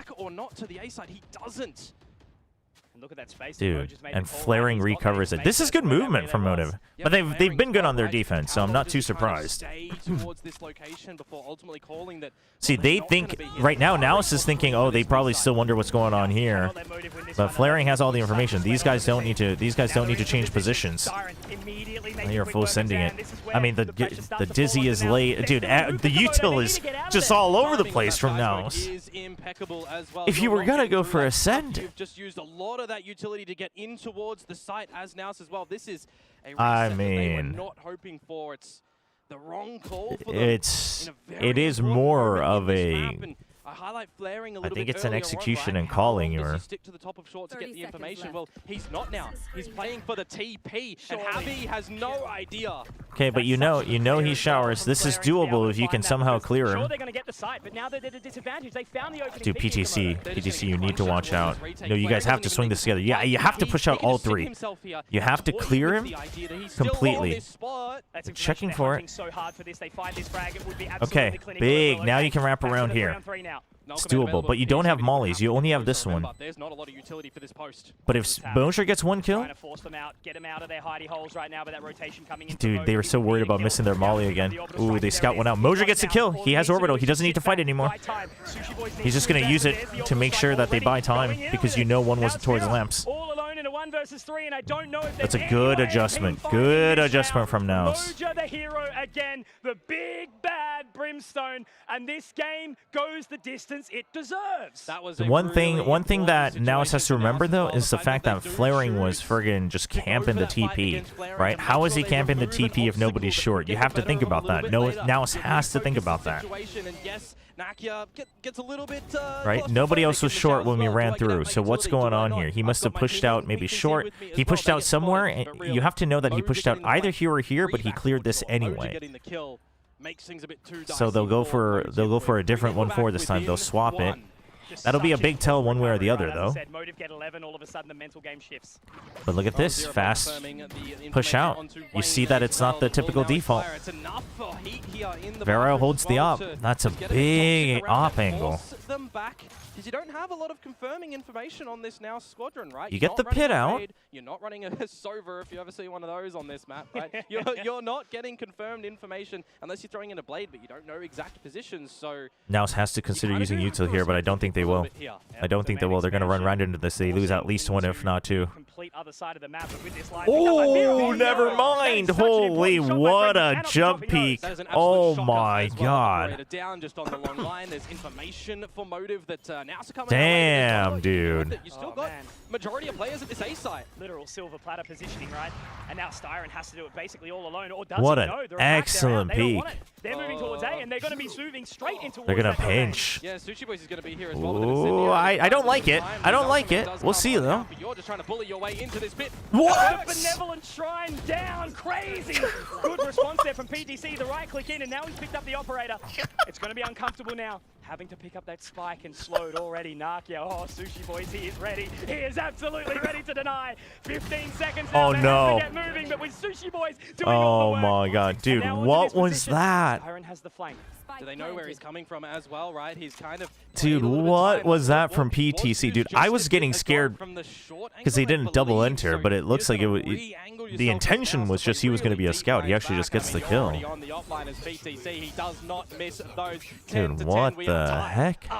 Look at that space. Dude, and Flaring recovers it. This is good movement from Motive, but they've been good on their defense, so I'm not too surprised. See, they think right now, NAOS is thinking, oh, they probably still wonder what's going on here, but Flaring has all the information. These guys don't need to change positions. You're full sending it. I mean, the Dizzy is late, dude. The util is just all over the place from NAOS. If you were gonna go for a send, you've just used a lot of that utility to get in towards the site as NAOS as well. This is a reset that they were not hoping for. It's the wrong call for them. It is more of a. highlight Flaring a I little think bit it's an earlier execution on, and right? calling How long your. does he stick to the top of short to get the information? Well, he's not now. He's playing for the TP, and Javi has no idea. Okay, but you know he showers. This is doable if you can somehow clear him. Dude, PTC, you need to watch out. No, you guys have to swing this together. Yeah, you have to push out all three. You have to clear him completely. Checking for it. Okay, big. Now you can wrap around here. It's doable, but you don't have mollies. You only have this one. But if Mosher gets one kill, dude, they were so worried about missing their molly again. Ooh, they scout one out. Mosher gets a kill. He has orbital. He doesn't need to fight anymore. He's just gonna use it to make sure that they buy time because you know one was towards lamps. That's a good adjustment. Good adjustment from NAOS. Moja the hero again, the big bad Brimstone, and this game goes the distance it deserves. That was One thing that NAOS has to remember though is the fact that Flaring was friggin' just camping the TP, right? How is he camping the TP if nobody's short? You have to think about that. NAOS has to think about that. Right? Nobody else was short when we ran through, so what's going on here? He must have pushed out maybe short. He pushed out somewhere, and you have to know that he pushed out either here or here, but he cleared this anyway. So they'll go for a different 1-4 this time. They'll swap it. That'll be a big tell one way or the other, though. But look at this. Fast push out. You see that it's not the typical default. Vero holds the op. That's a big op angle. Because you don't have a lot of confirming information on this now squadron, right? You get the pit out. You're not running a Sova if you ever see one of those on this map, right? You're not getting confirmed information unless you're throwing in a blade, but you don't know exact positions, so... NAOS has to consider using util here, but I don't think they will. I don't think they will. They're going to run right into this. They lose at least one, if not two. Oh, never mind. Holy, what a jump peak. Oh my god. Down just on the long line. There's information for Motive that NAOS are coming. Damn, dude. You still got majority of players at this A site. Literal silver platter positioning, right? And now Styron has to do it basically all alone, or does what he an know? They're excellent peak. They're moving towards A, and they're going to be moving straight into. They're going to pinch. Yeah, Sushi Boys is going to be here as well. Ooh, I don't like it. I don't like it. We'll see though. You're just trying to bully your way into this pit. What? Benevolent Shrine down, crazy. Good response there from PTC. The right click in, and now he's picked up the operator. It's going to be uncomfortable now. Having to pick up that spike and slowed already. Nakia, oh, Sushi Boys, he is ready. He is absolutely ready to deny. 15 seconds now. Oh no. Get moving, but with Sushi Boys doing all the work. My god, dude, what was that? Styron has the flank. Do they know where he's coming from as well, right? He's kind of... Dude, what was that from PTC? Dude, I was getting scared because they didn't double enter, but it looks like it was... The intention was just he was going to be a scout. He actually just gets the kill. Dude, what the heck?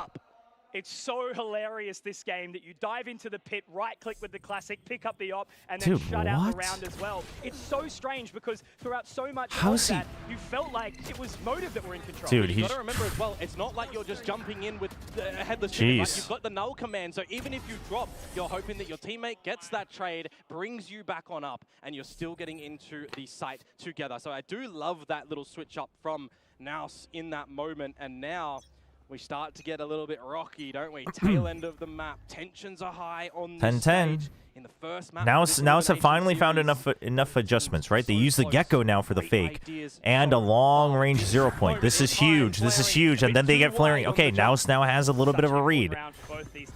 It's so hilarious, this game, that you dive into the pit, right-click with the classic, pick up the op, and then shut out the round as well. It's so strange because throughout so much of that, you felt like it was Motive that were in control. Dude, you've got to remember as well, it's not like you're just jumping in with the headless chicken. Like, you've got the null command, so even if you drop, you're hoping that your teammate gets that trade, brings you back on up, and you're still getting into the site together. So I do love that little switch up from NAOS in that moment, and now... we start to get a little bit rocky, don't we? Tail end of the map. Tensions are high on this stage. In the first map, NAOS have finally found enough adjustments, right? They use the Gecko now for the fake and a long-range 0 point. This is huge. This is huge. And then they get Flaring. Okay, NAOS now has a little bit of a read.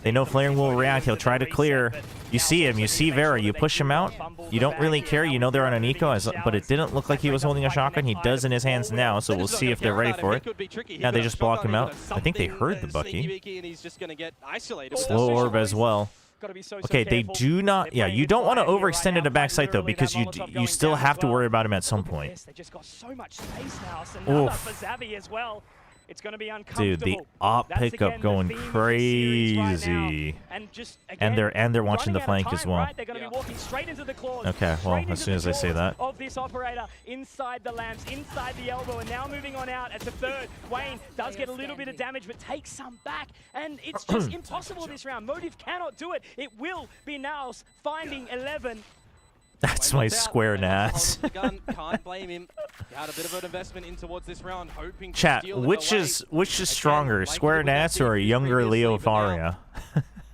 They know Flaring will react. He'll try to clear. You see him. You see Vera. You push him out. You don't really care. You know they're on an eco, but it didn't look like he was holding a shotgun. He does in his hands now, so we'll see if they're ready for it. Now they just block him out. I think they heard the Bucky. Slow orb as well. Okay, they do not... Yeah, you don't want to overextend in the backside, though, because you still have to worry about him at some point. They just got so much space now, so for Xavi as well. It's going to be uncomfortable. Dude, the op pickup going crazy. And they're watching the flank as well. They're going to be walking straight into the claws. Okay, well, as soon as I say that. Of this operator inside the lamps, inside the elbow, and now moving on out at the third. Wayne does get a little bit of damage, but takes some back. And it's just impossible this round. Motive cannot do it. It will be NAOS finding 11. That's my square Nats. Can't blame him. He had a bit of an investment in towards this round, hoping to Chat, steal which is stronger, square Nats or a younger Leo Faria?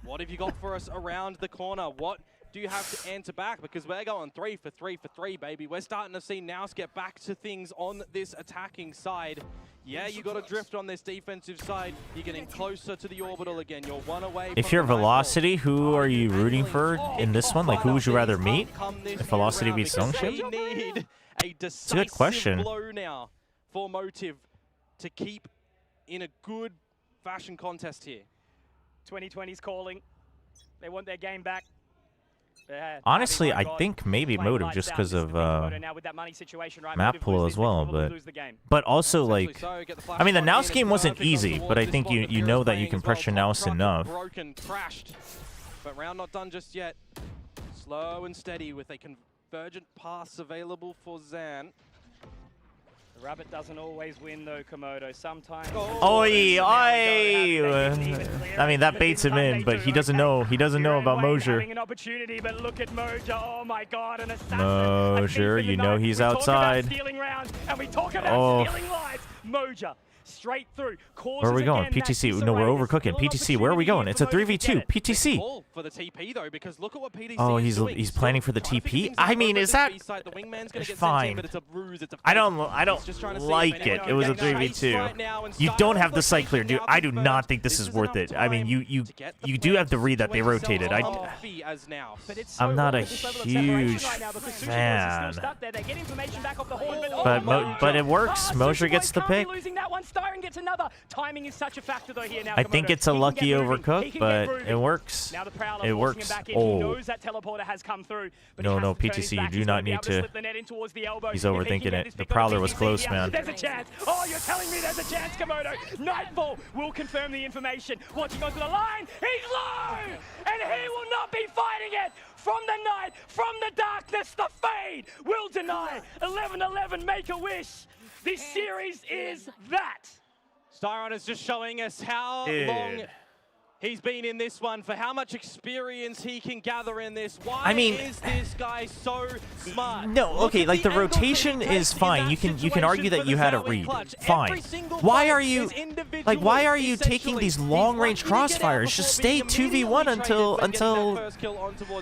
What have you got for us around the corner? What do you have to answer back? Because we're going 3 for 3 for 3, baby. We're starting to see NAOS get back to things on this attacking side. Yeah, you got to drift on this defensive side. You're getting closer to the orbital again. You're one away. If you're Velocity, who are you rooting for in this one? Like, who would you rather meet? If Velocity beats Songship? We need a It's a good question. blow now for Motive to keep in a good fashion contest here. 2020's calling. They want their game back. Honestly, I think maybe Motive just because of map pool as well, but also like, I mean the NAOS game wasn't easy, but I think you know that you can pressure NAOS enough. Crashed, but round not done just yet. Slow and steady with a convergent pass available for Zan. Rabbit doesn't always win though, Komodo. Sometimes. Oi, oi! I mean, that baits him in, but he doesn't know. He doesn't know about Mosier. Having an opportunity, but look at Moja. Oh my God, an assassin. Mosier, you know he's outside. Stealing rounds, and we talk about stealing lives. Moja. Straight through. Where are we going? PTC. No, we're overcooking. PTC, where are we going? It's a 3v2. PTC. For the TP though, because look at what PTC Oh, is doing. he's planning for the TP. I mean, is that fine? I don't like it. It was a 3v2. You don't have the site clear, dude. I do not think this is worth it. I mean, you do have to read that they rotated. I'm not a huge fan. But it works. Mosier gets the pick. Gets another. Timing is such a factor though here now. I think it's a lucky overcook, but it works. Now the Prowler it works. Back in. He knows that teleporter has come through. But no, PTC, you do not need to. He's overthinking it. The Prowler was close, man. There's a chance. Oh, you're telling me there's a chance, Komodo. Nightfall will confirm the information. Watching onto the line. He's low, and he will not be fighting it. From the night, from the darkness, the fade will deny. 11-11, make a wish. This series is that. Styron is just showing us how long he's been in this one, for how much experience he can gather in this. Why is this guy so smart? No, okay, like the rotation is fine. You can argue that you had a read. Fine. Why are you taking these long-range crossfires? Just stay 2v1 until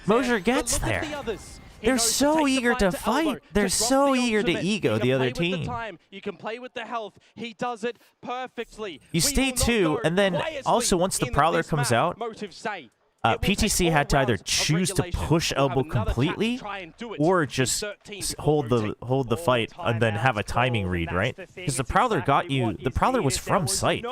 Mosier gets there. They're so eager to fight. They're so eager to ego the other team. You can play with the health. He does it perfectly. You stay 2, and then also once the Prowler comes out, PTC had to either choose to push elbow completely or just hold the fight and then have a timing read, right? Because the Prowler got you. The Prowler was from sight.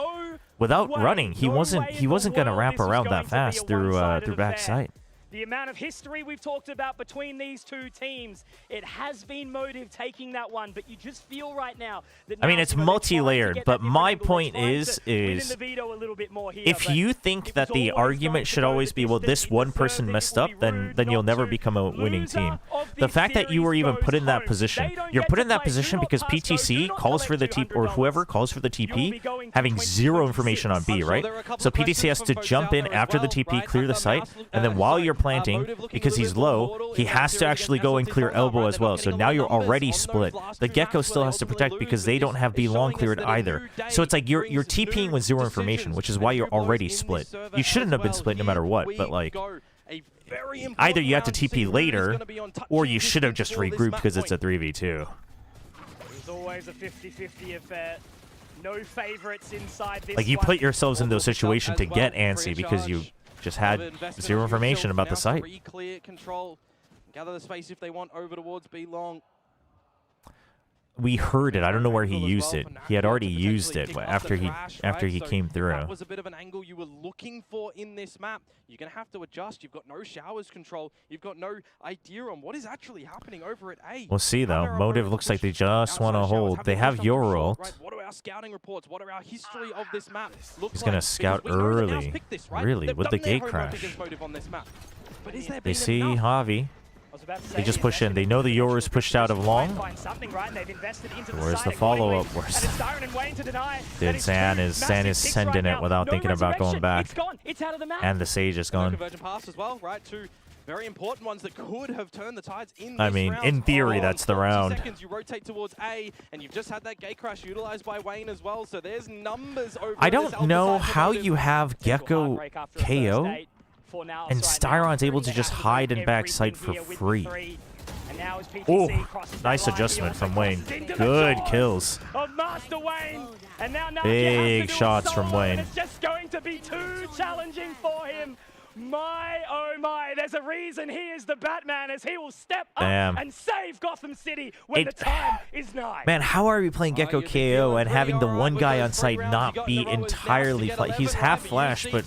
Without running, he wasn't gonna wrap around that fast through back sight. The amount of history we've talked about between these two teams, it has been Motive taking that one, but you just feel right now that... I mean, it's multi-layered, but my point is if you think that the argument should always be, well, this one person messed up, then you'll never become a winning team. The fact that you were even put in that position, you're put in that position because PTC calls for the TP, or whoever calls for the TP, having zero information on B, right? So PTC has to jump in after the TP, clear the site, and then while you're planting, because he's low, he has to actually go and clear elbow as well. So now you're already split. The Gecko still has to protect because they don't have B long cleared either. So it's like you're TPing with zero information, which is why you're already split. You shouldn't have been split no matter what, but like either you have to TP later or you should have just regrouped because it's a 3v2. It's always a 50-50 affair. No favorites inside this. Like you put yourselves in those situations to get antsy because you just had zero information about the site. Clear control, gather the space if they want over towards B long. We heard it. I don't know where he used it. He had already used it after he came through. That was a bit of an angle you were looking for in this map. You're going to have to adjust. You've got no showers control. You've got no idea on what is actually happening over at A. We'll see, though. Motive looks like they just want to hold. They have your ult. What are our scouting reports? What are our history of this map? He's going to scout early. Really, with the gate crash. They see Javi. They just push in. They know the Yoru's pushed out of long. Where's the follow-up? Dude, San is sending it without thinking about going back. And the Sage is gone. Very important ones that could have turned the tides in I mean, in theory, that's the round. Seconds, you rotate towards A, and you've just had that gate crash utilized by Wayne as well, so there's numbers over I don't know how you have Gecko KO and Styron's able to just hide in backside for free. Oh, nice adjustment from Wayne. Good kills. Big shots from Wayne. It's just going to be too challenging for him. My, oh my, there's a reason he is the Batman, as he will step up and save Gotham City when the time is nigh. Man, how are we playing Gecko KO and having the one guy on site not be entirely he's half flash, but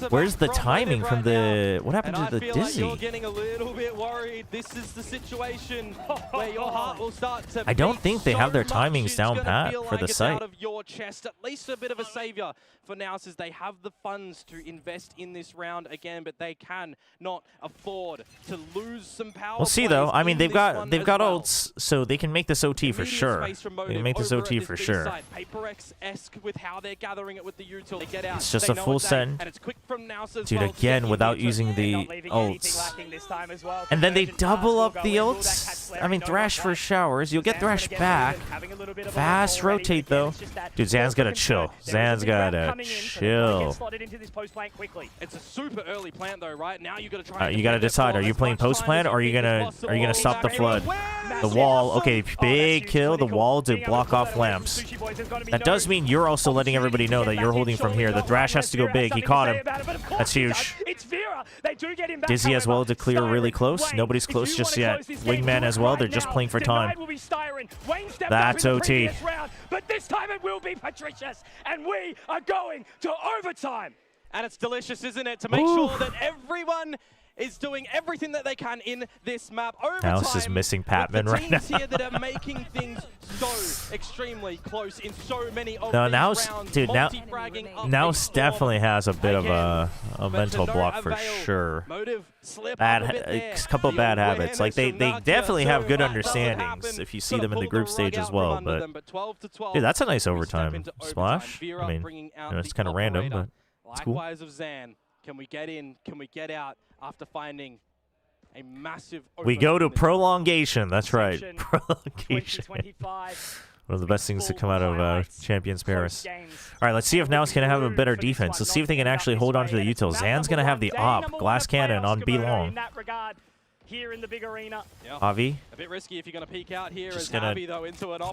where's the timing from the... What happened to the Dizzy? You're getting a little bit worried. This is the situation where your heart will start to I don't think they have their timings down pat for the site. Out of your chest, at least a bit of a savior for now, since they have the funds to invest in this round. round again, but they can not afford to lose some power. We'll see though. I mean, they've got ults, so they can make this OT for sure. They can make this OT for sure. Paper-esque with how they're gathering it with the util. They get out. It's just a full send. And it's quick from NAOS as Dude, well again, without using the ults. And then they double up the ults. I mean, Thrash for showers. You'll get Thrash back. Fast rotate though. Dude, Zan's gotta chill. Zan's gotta chill. It's a super early plant though, right? Now you gotta try. You gotta decide. Are you playing post plant or are you gonna stop the flood? The wall. Okay, big kill. The wall to block off lamps. That does mean you're also letting everybody know that you're holding from here. The Thrash has to go big. He caught him. That's huge. Dizzy as well to clear really close. Nobody's close just yet. Wingman as well. They're just playing for time. That's OT. But this time it will be Patricia's, and we are going to overtime. And it's delicious, isn't it, to make sure that everyone is doing everything that they can in this map. NAOS is missing Patman right now. Here that are making things so extremely close in so many of no, these NAOS, rounds. dude, NAOS definitely has a bit of a mental block for sure. A couple of bad habits. Like they definitely have good understandings if you see them in the group stage as well. But dude, that's a nice overtime splash. I mean, it's kind of random, but it's cool. Likewise of Zan. Can we get in? Can we get out after finding a massive... We go to prolongation. That's right. Prolongation. One of the best things to come out of Champions Paris. All right, let's see if NAOS can have a better defense. Let's see if they can actually hold on to the util. Zan's going to have the op. Glass cannon on B long. Here in the big arena. Avi. A bit risky if you're going to peek out here. Just going to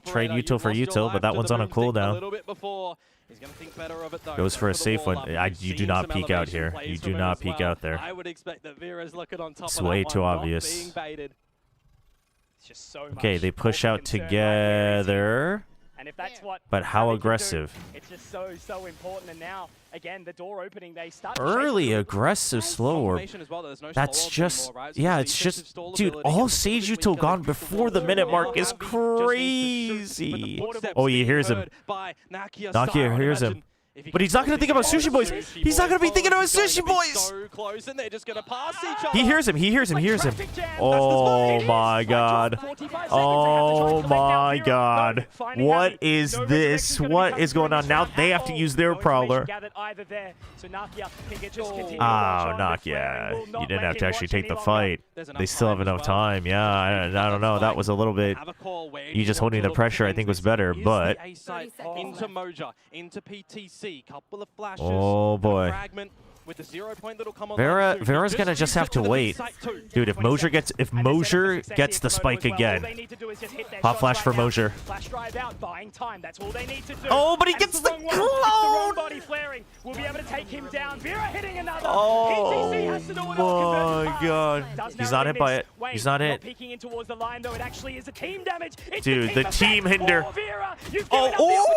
trade util for util, but that one's on a cooldown. A little bit before. He's going to think better of it though. Goes for a safe one. You do not peek out here. You do not peek out there. I would expect that Vera's looking on top it's of way that too one, obvious. Being baited. It's just so okay, they push out together. And if that's what but how aggressive? It's just so important. And now, again, the door opening, they start early aggressive slow orb. That's just yeah, it's just dude. All Sage util gone before the minute mark is crazy. Oh, he hears him. Nakia hears him. But he's not going to think about Sushi Boys. He's not going to be thinking about Sushi Boys. So close, and they're just going to pass each other. He hears him. He hears him. He hears him. Oh my God. Oh my God. What is this? What is going on? Now they have to use their Prowler. Oh, Nakia. You didn't have to actually take the fight. They still have enough time. Yeah, I don't know. That was a little bit... You just holding the pressure, I think, was better, but... Into Moja, into PTC. Couple of flashes. Oh boy. With the 0 point that'll come on Vera's gonna just have to wait. Dude, if Mosier gets the spike again. Hot flash for Mosier. Oh, but he gets the clone! We'll be able to take him down. Vera hitting another. Oh my God. He's not hit by it. He's not hit. Peeking in towards the line though. It actually is a team damage. Dude, the team hinder. Oh,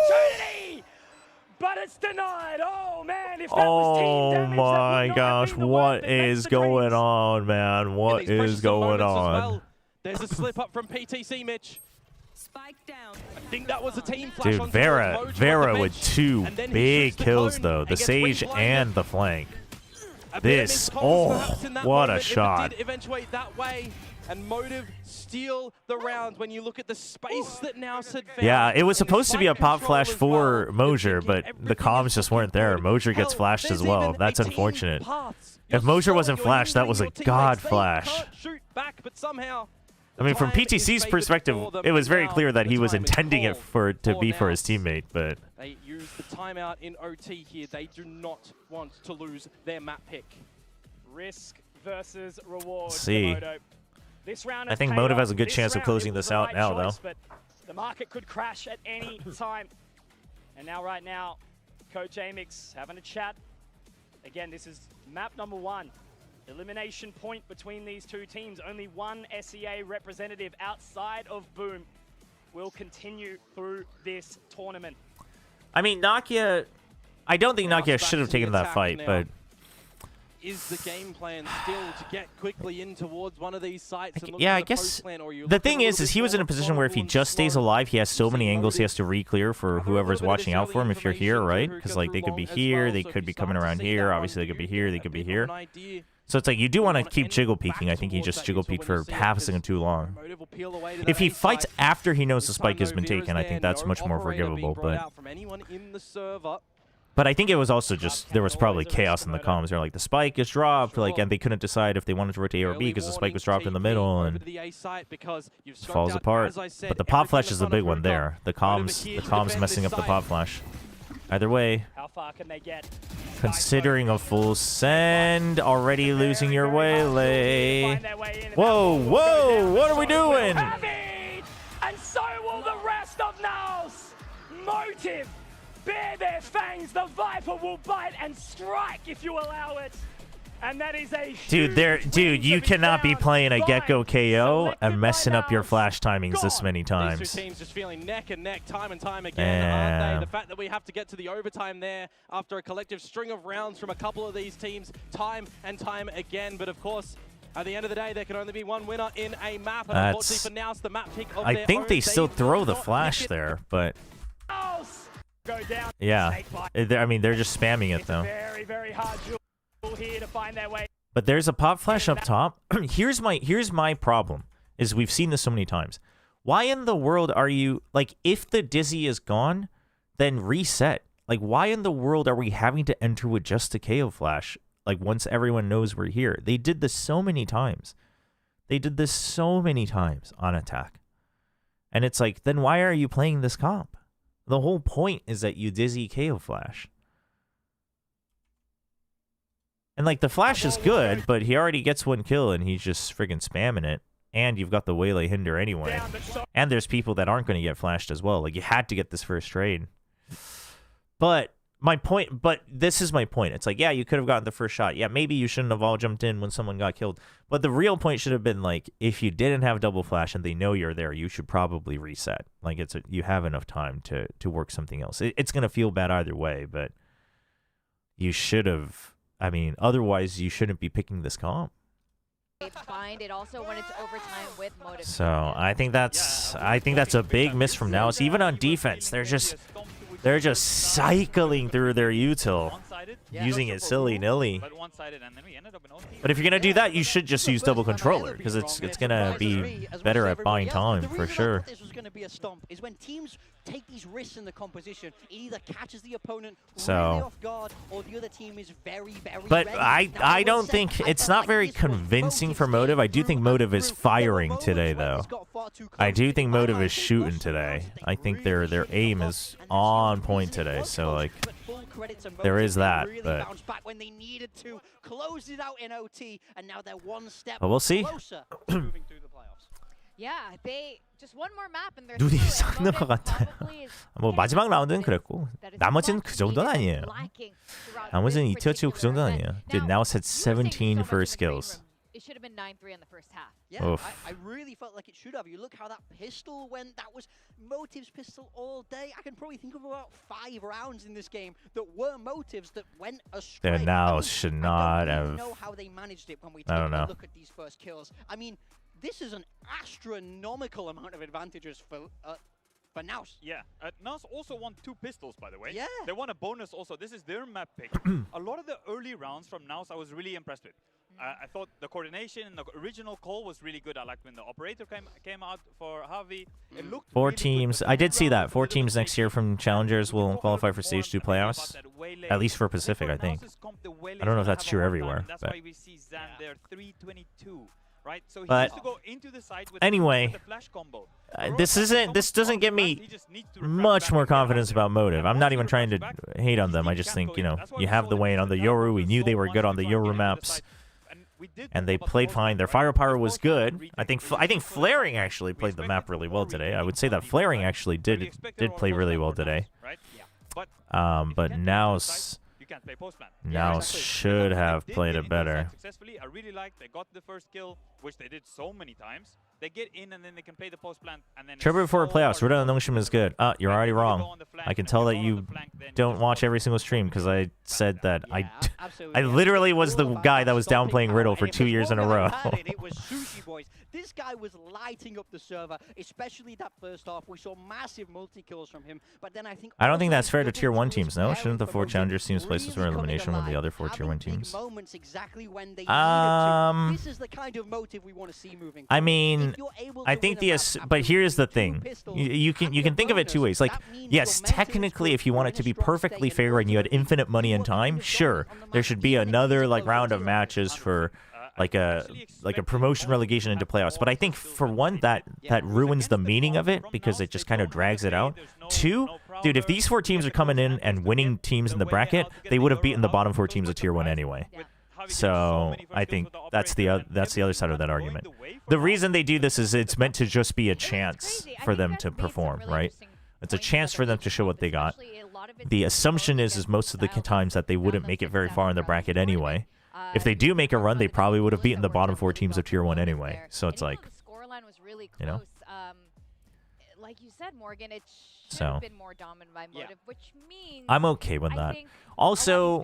but it's denied. Oh man, if that was team damage, my gosh, what is going on, man? What is going on? Well. There's a slip up from PTC, Mitch. Spike down. I think that was a team flash. Dude, Vera with two big kills though, the Sage and the flank. This, oh, what a shot. Did eventuate that way. And Motive steal the round when you look at the space that NAOS had found. Yeah, it was supposed to be a pop flash for Mosier, but the comms just weren't there. Mosier gets flashed as well. That's unfortunate. If Mosier wasn't flashed, that was a god flash. Shoot back, but somehow I mean, from PTC's perspective, it was very clear that he was intending it to be for his teammate, but... They use the timeout in OT here. They do not want to lose their map pick. Risk versus reward. Let's see. This round I think Motive has a good chance of closing this out now, though. But the market could crash at any time. And now, right now, Coach Amix having a chat. Again, this is map number 1. Elimination point between these two teams. Only one SEA representative outside of Boom will continue through this tournament. I mean, Nakia... I don't think Nakia should have taken that fight, but... is the game plan still to get quickly in towards one of these sites? And Yeah, I guess the thing is he was in a position where if he just stays alive, he has so many angles he has to re-clear for whoever's watching out for him if you're here, right? Because like they could be here, they could be coming around here, obviously they could be here, they could be here. So it's like you do want to keep jiggle peeking. I think he just jiggle peeked for half a second too long. If he fights after he knows the spike has been taken, I think that's much more forgivable. But I think it was also just, there was probably chaos in the comms. They're like, the spike is dropped, like, and they couldn't decide if they wanted to rotate A or B because the spike was dropped in the middle and it falls apart. But the pop flash is the big one there. The comms messing up the pop flash. Either way, How far can they get? considering a full send, already losing your waylay. Whoa, whoa, what are we doing? And so will the rest of NAOS. Motive. Bare their fangs, the Viper will bite and strike if you allow it. And that is a dude, you cannot be playing a get-go KO and messing up your flash timings this many times. These two teams just feeling neck and neck time and time again, aren't they? The fact that we have to get to the overtime there after a collective string of rounds from a couple of these teams time and time again. But of course, at the end of the day, there can only be one winner in a map. And unfortunately for now, it's the map pick of I their think own. they still throw the flash there, but yeah, I mean, they're just spamming it though. Very, very hard here to find their way. But there's a pop flash up top. Here's my problem, is we've seen this so many times. Why in the world are you, like, if the dizzy is gone, then reset. Like, why in the world are we having to enter with just a KO flash, like, once everyone knows we're here? They did this so many times. They did this so many times on attack. And it's like, then why are you playing this comp? The whole point is that you dizzy KO flash. And like the flash is good, but he already gets one kill and he's just friggin' spamming it. And you've got the waylay hinder anyway. And there's people that aren't going to get flashed as well. Like you had to get this first trade. But this is my point. It's like, yeah, you could have gotten the first shot. Yeah, maybe you shouldn't have all jumped in when someone got killed. But the real point should have been like, if you didn't have double flash and they know you're there, you should probably reset. Like you have enough time to work something else. It's going to feel bad either way, but you should have. I mean, otherwise you shouldn't be picking this comp. It also went into overtime with Motive. So I think that's a big miss from NAOS. Even on defense, they're just cycling through their util, using it silly-nilly. But if you're gonna do that, you should just use double controller because it's gonna be better at buying time for sure. This was gonna be a stomp. Is when teams take these risks in the composition, it either catches the opponent really off guard, or the other team is very, very. But ready. I don't think it's not very convincing for Motive. I do think Motive is firing today, though. I do think Motive is shooting today. I think their aim is on point today. So like, there is that. But we'll see. Yeah, they just one more map and they're 눈이 싹 넘어갔다. 뭐 마지막 라운드는 그랬고 나머지는 그 정도는 아니에요. 나머지는 2티어 치고 그 정도는 아니에요. Dude, NAOS had 17 first kills. It should have been 9-3 in the first half. Yeah, I really felt like it should have. You look how that pistol went. That was Motive's pistol all day. I can probably think of about 5 rounds in this game that were Motives that went astray. Then NAOS should not have. I don't know how they managed it when we take a look at these first kills. I mean, this is an astronomical amount of advantages for NAOS. Yeah, NAOS also won 2 pistols, by the way. Yeah. They won a bonus also. This is their map pick. A lot of the early rounds from NAOS I was really impressed with. I thought the coordination and the original call was really good. I liked when the operator came out for Javi. It looked 4 really teams. I did see that. 4 teams next year from Challengers will qualify for Stage 2 playoffs. At least for Pacific, I think. I don't know if that's true everywhere. That's but. why we see Zan there 322. Right? So he But has to go into the side with anyway, the flash combo. This doesn't give me much more confidence about Motive. I'm not even trying to hate on them. I just think, you know, you have the Wayne on the Yoru. We knew they were good on the Yoru maps. And they played fine. Their firepower was good. I think Flaring actually played the map really well today. I would say that Flaring actually did play really well today. But NAOS should have played it better. Successfully, I really liked they got the first kill, which they did so many times. They get in and then they can play the post plant and then. Chobra before playoffs. Ruda and Nongshim is good. You're already wrong. I can tell that you don't watch every single stream because I said that I literally was the guy that was downplaying Riddle for 2 years in a row. It was Sushi Boys. This guy was lighting up the server, especially that first half. We saw massive multi-kills from him, but then I don't think that's fair to Tier 1 teams, no? Shouldn't the 4 Challengers teams places for elimination when the other 4 Tier 1 teams? Exactly when they this is the kind of motive we want to see moving forward. I mean, I think but here's the thing. You can think of it 2 ways. Like, yes, technically, if you want it to be perfectly fair and you had infinite money and time, sure, there should be another like round of matches for like a promotion relegation into playoffs. But I think for one, that ruins the meaning of it because it just kind of drags it out. 2, dude, if these 4 teams are coming in and winning teams in the bracket, they would have beaten the bottom 4 teams of Tier 1 anyway. So I think that's the other side of that argument. The reason they do this is it's meant to just be a chance for them to perform, right? It's a chance for them to show what they got. The assumption is most of the times that they wouldn't make it very far in the bracket anyway. If they do make a run, they probably would have beaten the bottom 4 teams of Tier 1 anyway. So it's like, you know. Like you said, Morgan, it should have been more dominant by motive, which means I'm okay with that. Also,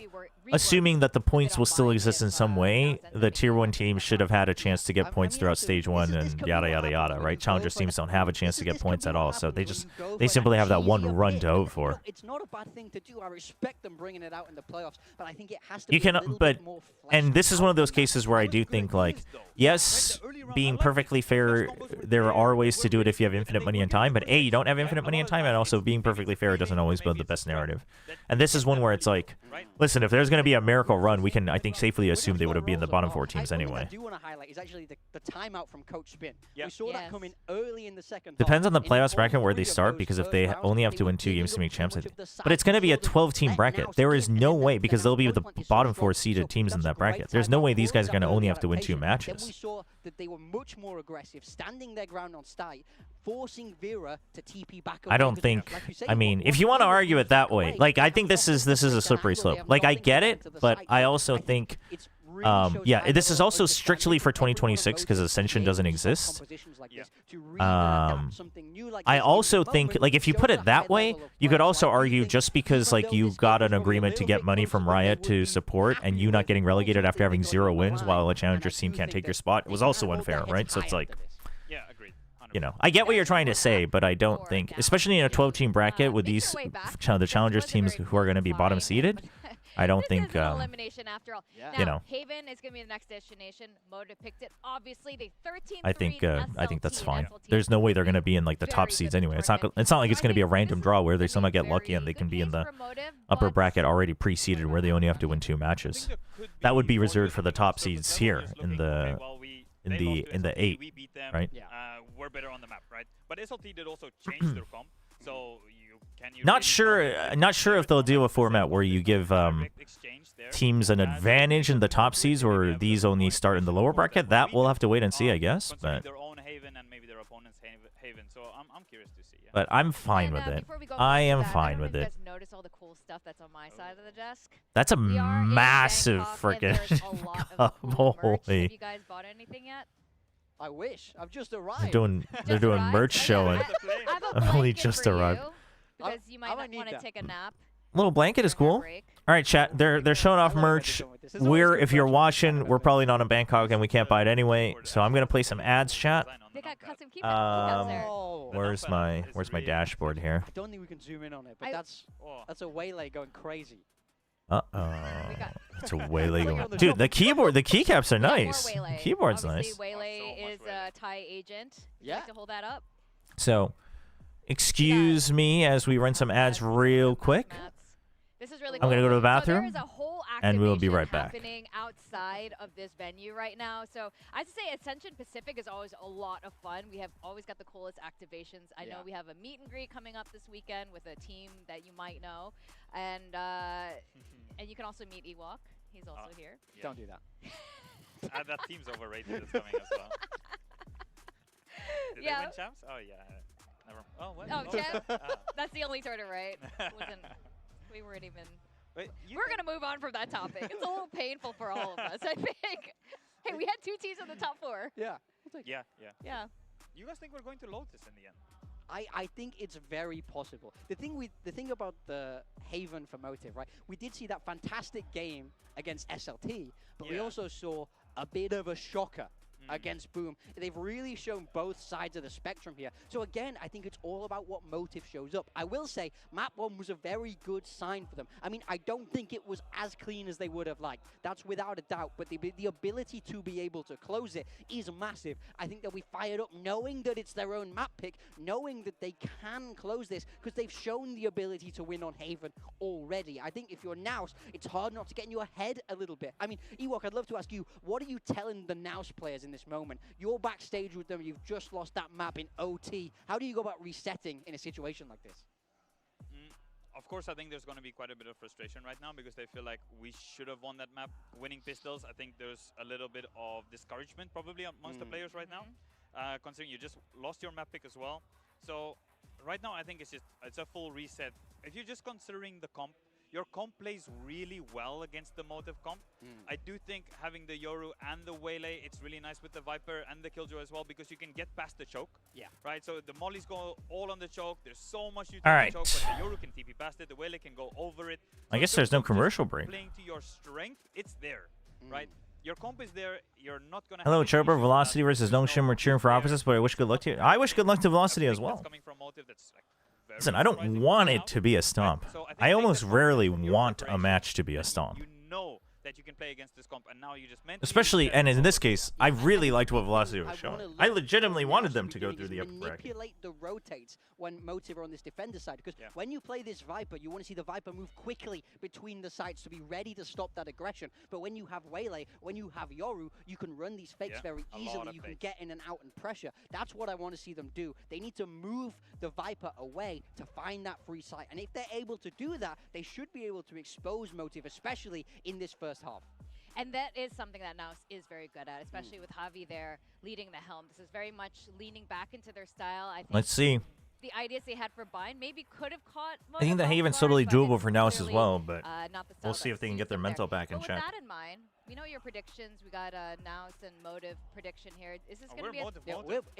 assuming that the points will still exist in some way, the Tier 1 team should have had a chance to get points throughout Stage 1 and yada, yada, yada, right? Challengers teams don't have a chance to get points at all, so they simply have that one run to hope for. It's not a bad thing to do. I respect them bringing it out in the playoffs, but I think it has to be a little bit more and this is one of those cases where I do think, like, yes, being perfectly fair, there are ways to do it if you have infinite money and time, but A, you don't have infinite money and time, and also being perfectly fair doesn't always build the best narrative. And this is one where it's like, listen, if there's going to be a miracle run, we can, I think, safely assume they would have been the bottom 4 teams anyway. I do want to highlight is actually the timeout from Coach Spin. We saw that come in early in the second half. Depends on the playoffs bracket where they start, because if they only have to win 2 games to make champs, but it's going to be a 12-team bracket. There is no way, because they'll be the bottom 4 seeded teams in that bracket. There's no way these guys are going to only have to win 2 matches. We saw that they were much more aggressive, standing their ground on site, forcing Vera to TP back. I don't think. I mean, if you want to argue it that way, like, I think this is a slippery slope. Like, I get it, but I also think. Yeah, this is also strictly for 2026 because Ascension doesn't exist. I also think, like, if you put it that way, you could also argue just because, like, you got an agreement to get money from Riot to support and you not getting relegated after having 0 wins while a Challengers team can't take your spot was also unfair, right? So it's like, you know, I get what you're trying to say, but I don't think, especially in a 12-team bracket with these the Challengers teams who are going to be bottom seeded, I don't think, elimination after all. Now, you know, Haven is going to be the next destination. Motive picked it. Obviously, they 13. I think that's fine. There's no way they're going to be in like the top seeds anyway. It's not like it's going to be a random draw where they somehow get lucky and they can be in the upper bracket already pre-seeded where they only have to win 2 matches. That would be reserved for the top seeds here in the 8, right? We're better on the map, right? But SLT did also change their comp, so not sure if they'll do a format where you give teams an advantage in the top seeds, or these only start in the lower bracket. That we'll have to wait and see, I guess. But their own Haven and maybe their opponent's Haven. So I'm curious to see. But I'm fine with it. I am fine with it. Notice all the cool stuff that's on my side of the desk. That's a massive freaking cup. Holy! Have you guys bought anything yet? I wish. I've just arrived. They're doing merch showing. I've only just arrived. Because you might not want to take a nap. Little blanket is cool. All right, chat. They're showing off merch. If you're watching, we're probably not in Bangkok and we can't buy it anyway. So I'm gonna play some ads, chat. They got custom keypads there. Where's my dashboard here? I don't think we can zoom in on it, but that's a waylay going crazy. That's a waylay going. Dude, the keycaps are nice. The keyboard's nice. Waylay is a Thai agent. Would you like to hold that up? So, excuse me as we run some ads real quick. This is really I'm going to go to the bathroom, there is a whole and we'll be right back. Happening outside of this venue right now. So I have to say, Ascension Pacific is always a lot of fun. We have always got the coolest activations. I know we have a meet and greet coming up this weekend with a team that you might know, and you can also meet Ewok. He's also here. Yeah. Don't do that. That team's overrated. It's coming as well. Did they win champs? Oh yeah. Never. Oh what? Oh champ. That's the only tournament, right? Listen, we weren't even. We're gonna move on from that topic. It's a little painful for all of us, I think. Hey, we had 2 teams in the top 4. Yeah. Yeah. you guys think we're going to Lotus in the end? I think it's very possible. The thing about the Haven for Motive, right? We did see that fantastic game against SLT, but we also saw a bit of a shocker against Boom. They've really shown both sides of the spectrum here. So again, I think it's all about what Motive shows up. I will say, map 1 was a very good sign for them. I mean, I don't think it was as clean as they would have liked. That's without a doubt, but the ability to be able to close it is massive. I think they'll be fired up knowing that it's their own map pick, knowing that they can close this, because they've shown the ability to win on Haven already. I think if you're NAOS, it's hard not to get in your head a little bit. I mean, Ewok, I'd love to ask you, what are you telling the NAOS players in this moment? You're backstage with them, you've just lost that map in OT. How do you go about resetting in a situation like this? Of course, I think there's going to be quite a bit of frustration right now because they feel like we should have won that map winning pistols. I think there's a little bit of discouragement probably amongst the players right now, considering you just lost your map pick as well. So right now, I think it's a full reset. If you're just considering the comp, your comp plays really well against the Motive comp. I do think having the Yoru and the Waylay, it's really nice with the Viper and the Killjoy as well because you can get past the choke. Yeah. Right, so the mollies go all on the choke. There's so much you can choke, but the Yoru can TP past it. The Waylay can go over it. I guess there's no commercial break. Playing to your strength, it's there, right? Your comp is there. You're not gonna. Hello, Chobra. Velocity versus No Shim. We're cheering for opposites, but I wish good luck to you. I wish good luck to Velocity as well. Coming from Motive, that's like listen, I don't want it to be a stomp. I almost rarely want a match to be a stomp. You know that you can play against this comp, and now you just especially, and in this case, I really liked what Velocity was showing. I legitimately wanted them to go through the upper bracket. Manipulate the rotates when Motive are on this defender side, because when you play this Viper, you want to see the Viper move quickly between the sides to be ready to stop that aggression. But when you have Waylay, when you have Yoru, you can run these fakes very easily. You can get in and out and pressure. That's what I want to see them do. They need to move the Viper away to find that free site. And if they're able to do that, they should be able to expose Motive, especially in this first half. And that is something that NAOS is very good at, especially with Javi there leading the helm. This is very much leaning back into their style. I think let's see. The ideas they had for Bind maybe could have caught I think the Haven's totally doable for NAOS as well, but we'll see if they can get their mental back in check. With that in mind, we know your predictions. We got NAOS and Motive prediction here. Is this going to be a...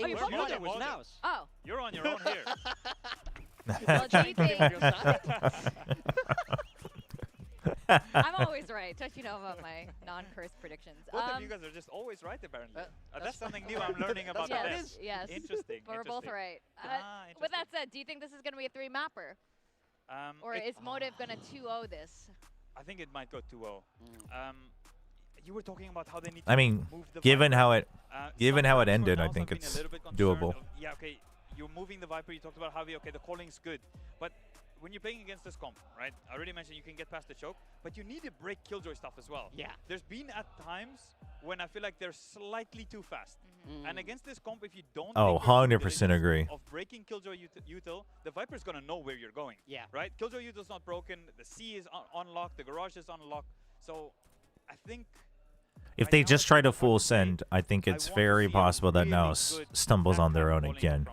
You're Motive with NAOS. Oh. You're on your own here. Well, do you think... I'm always right. Don't you know about my non-cursed predictions? Both of you guys are just always right, apparently. That's something new I'm learning about the best. Yes. Interesting. We're both right. With that said, do you think this is going to be a 3-mapper? Or is Motive going to 2-0 this? I think it might go 2-0. You were talking about how they need to move the given Viper. How it ended, I think it's doable. Yeah, okay. You're moving the Viper. You talked about Javi. Okay, the calling's good. But when you're playing against this comp, right? I already mentioned you can get past the choke, but you need to break Killjoy stuff as well. Yeah. There's been at times when I feel like they're slightly too fast. And against this comp, if you don't 100% agree. Of breaking Killjoy util, the Viper's going to know where you're going. Yeah. Right? Killjoy util's not broken. The C is unlocked. The garage is unlocked. So I think... If they just try to full send, I think it's very possible that NAOS stumbles on their own again.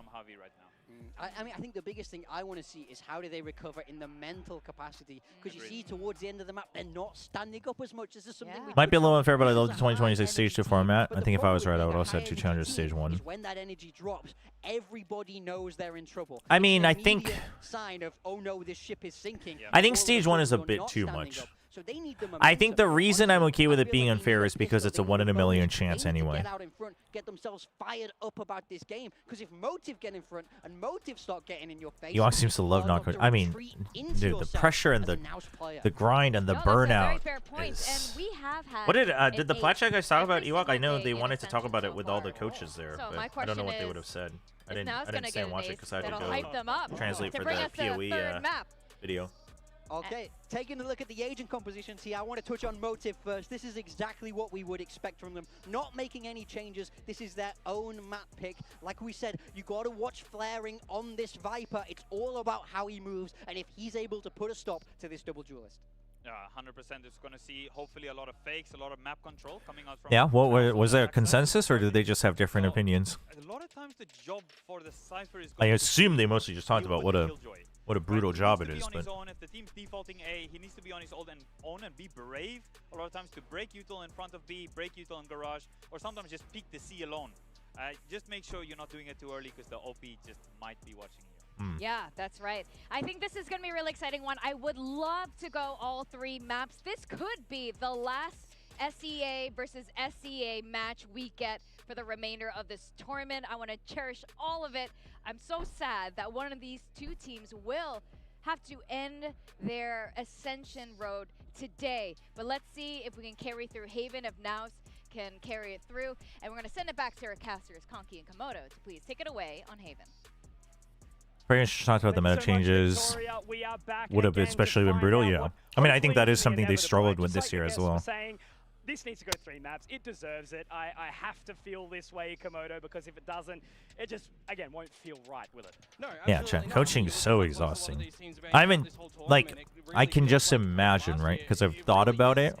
I mean, I think the biggest thing I want to see is how do they recover in the mental capacity? Because you see towards the end of the map, they're not standing up as much. Is this something we might be a little unfair, but I love the 2026 Stage 2 format. I think if I was right, I would also have 2 challenges Stage 1. When that energy drops, everybody knows they're in trouble. I mean, I think... sign of, oh no, this ship is sinking. I think Stage 1 is a bit too much. So they need the I think the reason I'm okay with it being unfair is because it's a 1 in a million chance anyway. Get out in front, get themselves fired up about this game. Because if Motive get in front and Motive start getting in your face, Ewok seems to love knock. I mean, dude, the pressure and the grind and the burnout. And we have had what did the Plat Chat guys talk about Ewok? I know they wanted to talk about it with all the coaches there, but I don't know what they would have said. I didn't stay and watch it because I had to go translate for the PoE video. Okay, taking a look at the agent compositions here, I want to touch on Motive first. This is exactly what we would expect from them. Not making any changes. This is their own map pick. Like we said, you got to watch flaring on this Viper. It's all about how he moves and if he's able to put a stop to this double duelist. Yeah, 100%. It's going to see hopefully a lot of fakes, a lot of map control coming out from... Yeah, was there a consensus or did they just have different opinions? A lot of times the job for the Cypher is... I assume they mostly just talked about what a brutal job it is. But if the team's defaulting A, he needs to be on his own and be brave. A lot of times to break util in front of B, break util in garage, or sometimes just peek the C alone. Just make sure you're not doing it too early because the OP just might be watching you. Yeah, that's right. I think this is going to be a really exciting one. I would love to go all 3 maps. This could be the last SEA versus SEA match we get for the remainder of this tournament. I want to cherish all of it. I'm so sad that one of these 2 teams will have to end their Ascension road today. But let's see if we can carry through Haven, if NAOS can carry it through. And we're going to send it back to our casters, Conky and Komodo, to please take it away on Haven. Very interesting to talk about the meta changes. Would have especially been brutal, yeah. I mean, I think that is something they struggled with this year as well. This needs to go 3 maps. It deserves it. I have to feel this way, Komodo, because if it doesn't, it just, again, won't feel right, will it? No, yeah, chat. Coaching is so exhausting. I mean, like, I can just imagine, right? Because I've thought about it.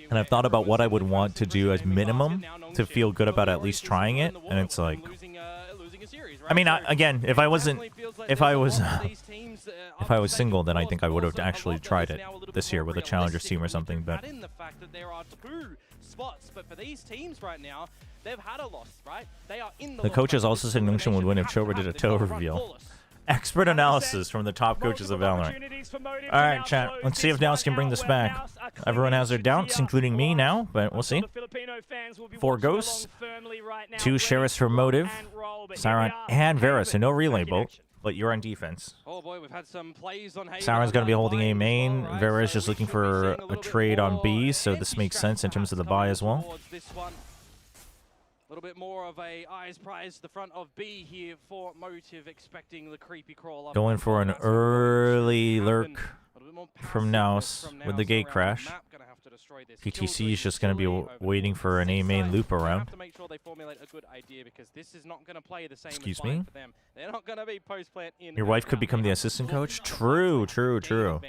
And I've thought about what I would want to do as minimum to feel good about at least trying it. And it's like, I mean, again, if I was single, then I think I would have actually tried it this year with a Challengers team or something. But in the fact that there are 2 spots, but for these teams right now, they've had a loss, right? They are in the coaches also said Nungshin would win if Chobra did a toe reveal. Expert analysis from the top coaches of Valorant. All right, chat. Let's see if NAOS can bring this back. Everyone has their doubts, including me now, but we'll see. 4 Ghosts, 2 Sheriffs for Motive, Siren and Vera, so no relay bolt, but you're on defense. Oh boy, we've had some plays on Siren's going to be holding A main. Vera is just looking for a trade on B, so this makes sense in terms of the buy as well. A little bit more of a eyes prize the front of B here for Motive, expecting the creepy crawl up. Going for an early lurk from NAOS with the gate crash. PTC is just going to be waiting for an A main loop around. Excuse me? Your wife could become the assistant coach? True, true, true.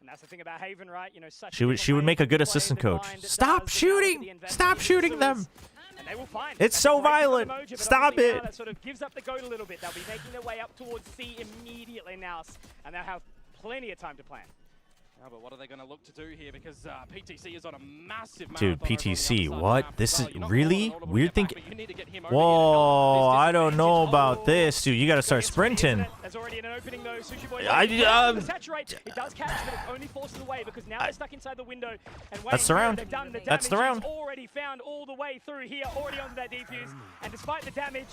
That's the thing about Haven, right? You know, she would make a good assistant coach. Stop shooting! Stop shooting them! And they will find it's so violent! Stop it! That sort of gives up the goat a little bit. They'll be making their way up towards C immediately now, and they'll have plenty of time to plan. Yeah, but what are they going to look to do here? Because PTC is on a massive dude, PTC, what? This is really weird thing. Whoa, I don't know about this, dude. You got to start sprinting. There's already an opening though. Sushi Boy saturate. It does catch, but it only forces away because now they're stuck inside the window. And that's the round. That's the round. Already found all the way through here, already onto that defuse, and despite the damage,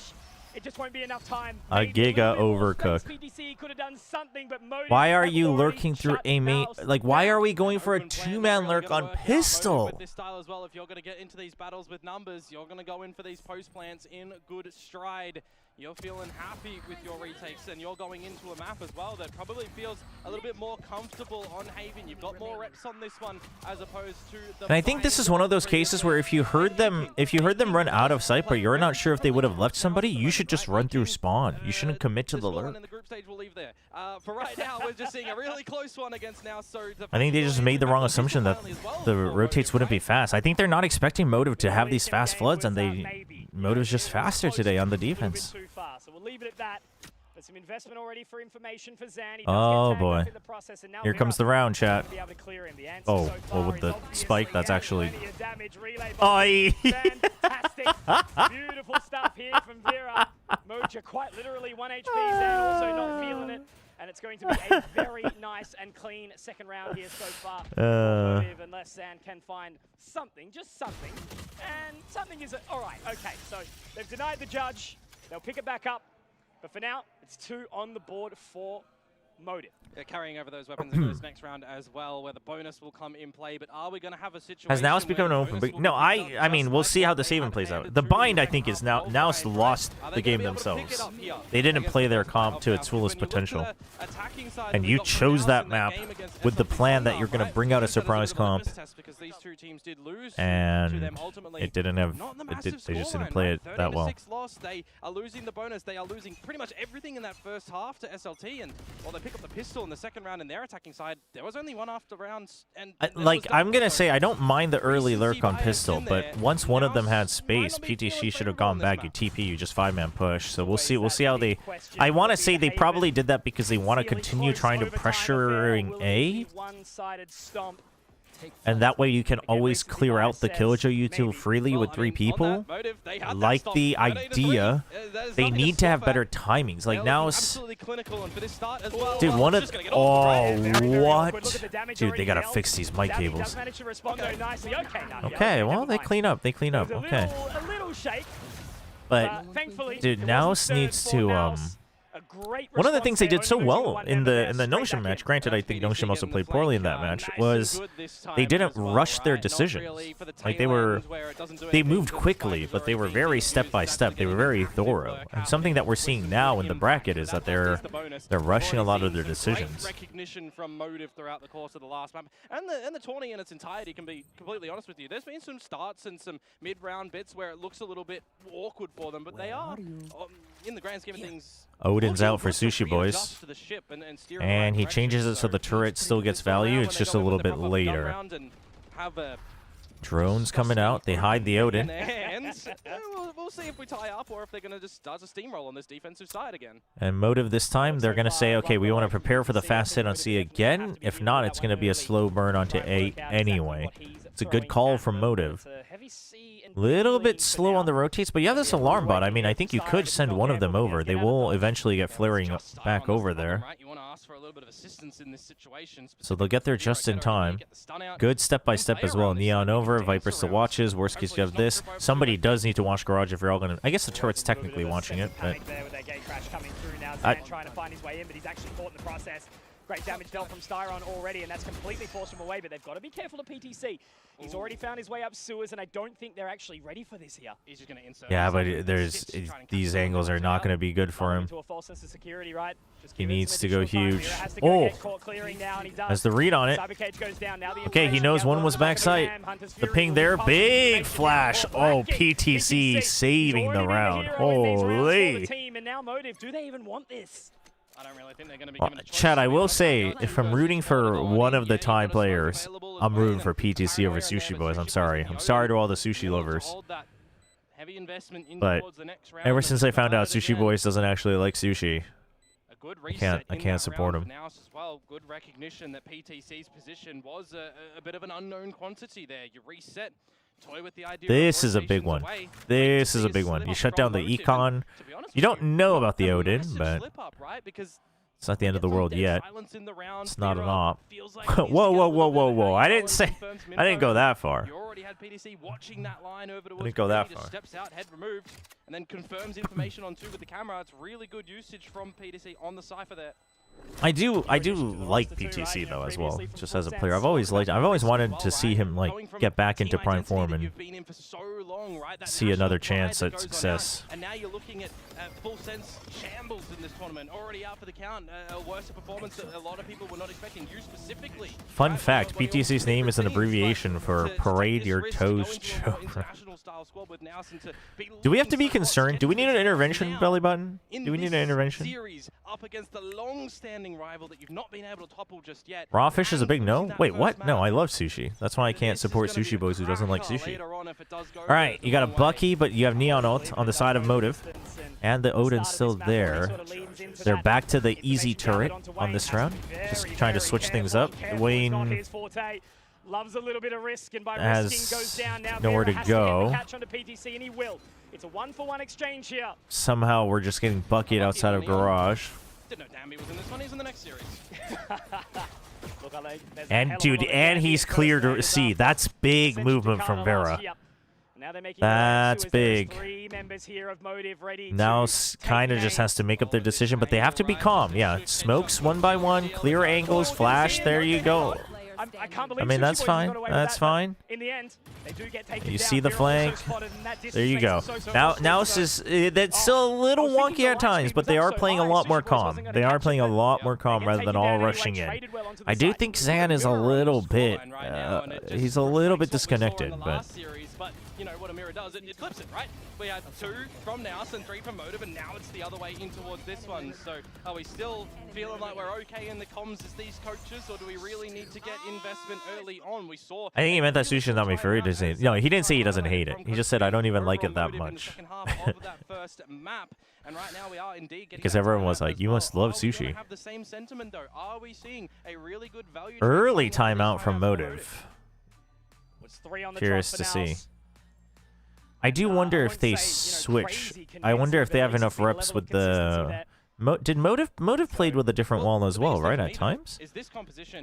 it just won't be enough time. A Giga overcook. Why are you lurking through a main? Like, why are we going for a 2-man lurk on pistol? With this style as well, if you're going to get into these battles with numbers, you're going to go in for these post plants in good stride. You're feeling happy with your retakes, and you're going into a map as well that probably feels a little bit more comfortable on Haven. You've got more reps on this one as opposed to the. And I think this is one of those cases where if you heard them run out of sight, but you're not sure if they would have left somebody, you should just run through spawn. You shouldn't commit to the lurk. In the group stage, we'll leave there. For right now, we're just seeing a really close one against now. So I think they just made the wrong assumption that the rotates wouldn't be fast. I think they're not expecting Motive to have these fast floods, and Motive's just faster today on the defense. So we'll leave it at that. There's some investment already for information for Zan. Oh boy. Here comes the round, chat. Oh, well, with the spike, that's actually. Oi! Fantastic. Beautiful stuff here from Vera. Moja quite literally 1 HP, Zan also not feeling it. And it's going to be a very nice and clean second round here so far. Unless Zan can find something, just something. And something is all right. Okay, so they've denied the judge. They'll pick it back up. But for now, it's 2 on the board for Motive. They're carrying over those weapons into this next round as well, where the bonus will come in play. But are we going to have a situation? Has NAOS become an open? No, I mean, we'll see how this even plays out. The bind, I think, is NAOS lost the game themselves. They didn't play their comp to its fullest potential. And you chose that map with the plan that you're going to bring out a surprise comp. And it didn't have. They just didn't play it that well. They are losing the bonus. They are losing pretty much everything in that first half to SLT, and while they pick up the pistol in the second round in their attacking side, there was only one after rounds. And like, I'm gonna say I don't mind the early lurk on pistol, but once one of them had space, PTC should have gone back. You TP, you just 5-man push. So we'll see. We'll see how they. I want to say they probably did that because they want to continue trying to pressuring A. One-sided stomp and that way you can always clear out the Killjoy util freely with 3 people. Like the idea, they need to have better timings. Like now, dude, one of what? Dude, they gotta fix these mic cables. Okay, well they clean up. They clean up. Okay. But dude, NAOS needs to one of the things they did so well in the Notion match, granted I think Notion also played poorly in that match, was they didn't rush their decisions. Like they moved quickly, but they were very step by step. They were very thorough. And something that we're seeing now in the bracket is that they're rushing a lot of their decisions. Recognition from Motive throughout the course of the last map, and the tourney in its entirety, can be completely honest with you. There's been some starts and some mid-round bits where it looks a little bit awkward for them, but they are in the grand scheme of things. Odin's out for Sushi Boys, and he changes it so the turret still gets value. It's just a little bit later. Drones coming out. They hide the Odin. We'll see if we tie up or if they're going to just start a steamroll on this defensive side again. And Motive this time, they're going to say, okay, we want to prepare for the fast hit on C again. If not, it's going to be a slow burn onto A anyway. It's a good call from Motive. Little bit slow on the rotates, but you have this alarm bot. I mean, I think you could send one of them over. They will eventually get flaring back over there. So they'll get there just in time. Good step-by-step as well. Neon over, Viper still watches. Worst case, you have this. Somebody does need to watch Garage if you're all going to... I guess the turret's technically watching it, but... trying to find his way in, but he's actually caught in the process. Great damage dealt from Styron already, and that's completely forced him away, but they've got to be careful of PTC. He's already found his way up sewers, and I don't think they're actually ready for this here. He's just going to insert. Yeah, but these angles are not going to be good for him. Security, right? He needs to go huge. Oh! Has the read on it. Okay, he knows one was backside. The ping there. Big flash. Oh, PTC saving the round. Holy. And now Motive, do they even want this? I don't really think they're going to be Chad, I will say, if I'm rooting for one of the Thai players, I'm rooting for PTC over Sushi Boys. I'm sorry. I'm sorry to all the sushi lovers. But ever since I found out Sushi Boys doesn't actually like sushi, I can't support him. Good recognition that PTC's position was a bit of an unknown quantity there. You reset. This is a big one. This is a big one. You shut down the Econ. You don't know about the Odin, but it's not the end of the world yet. It's not an op. Whoa, whoa, whoa, whoa, whoa. I didn't go that far. I didn't go that far. Steps out, head removed, and then confirms information on 2 with the camera. It's really good usage from PTC on the Cypher there. I do like PTC though as well, just as a player. I've always wanted to see him like get back into prime form and see another chance at success. And now you're looking at full sense shambles in this tournament, already out for the count. A worse performance that a lot of people were not expecting. You specifically. Fun fact: PTC's name is an abbreviation for Parade Your Toes Chobra. Do we have to be concerned? Do we need an intervention, Belly Button? Do we need an intervention? Up against the long-standing rival that you've not been able to topple just yet. Raw fish is a big no? Wait, what? No, I love sushi. That's why I can't support Sushi Boys who doesn't like sushi. Alright, you got a Bucky, but you have Neon ult on the side of Motive. And the Odin's still there. They're back to the easy turret on this round. Just trying to switch things up. Wayne loves a little bit of risk, and by has risking goes down now. nowhere to go. Catch onto PTC, and he will. It's a 1-for-1 exchange here. Somehow we're just getting bucketed outside of Garage. Didn't know Danby was in this one. He's in the next series. And dude, and he's cleared to see. That's big movement from Vera. That's big. Now kind of just has to make up their decision, but they have to be calm. Yeah, smokes one by one, clear angles, flash. There you go. I mean, that's fine. That's fine. In the end, they do get taken you down. see the flank. There you go. Now NAOS is that's still a little wonky at times, but they are playing a lot more calm. They are playing a lot more calm rather than all rushing in. I do think Zan is a little bit. He's a little bit disconnected, but. You know what Amira does, it flips it, right? We had 2 from NAOS and 3 from Motive, and now it's the other way in towards this one. So are we still feeling like we're okay in the comms as these coaches, or do we really need to get investment early on? We saw. I think he meant that Sushi not my favorite. No, he didn't say he doesn't hate it. He just said I don't even like it that much. Because everyone was like, you must love sushi. Early timeout from Motive. It's 3 on the Curious trot to for see. NAOS. I do wonder if won't they say, you know, switch. crazy I wonder if convincing, they but have at least enough there's been a reps level of with consistency the. there. Did Motive played with a different wall as well, right? At times.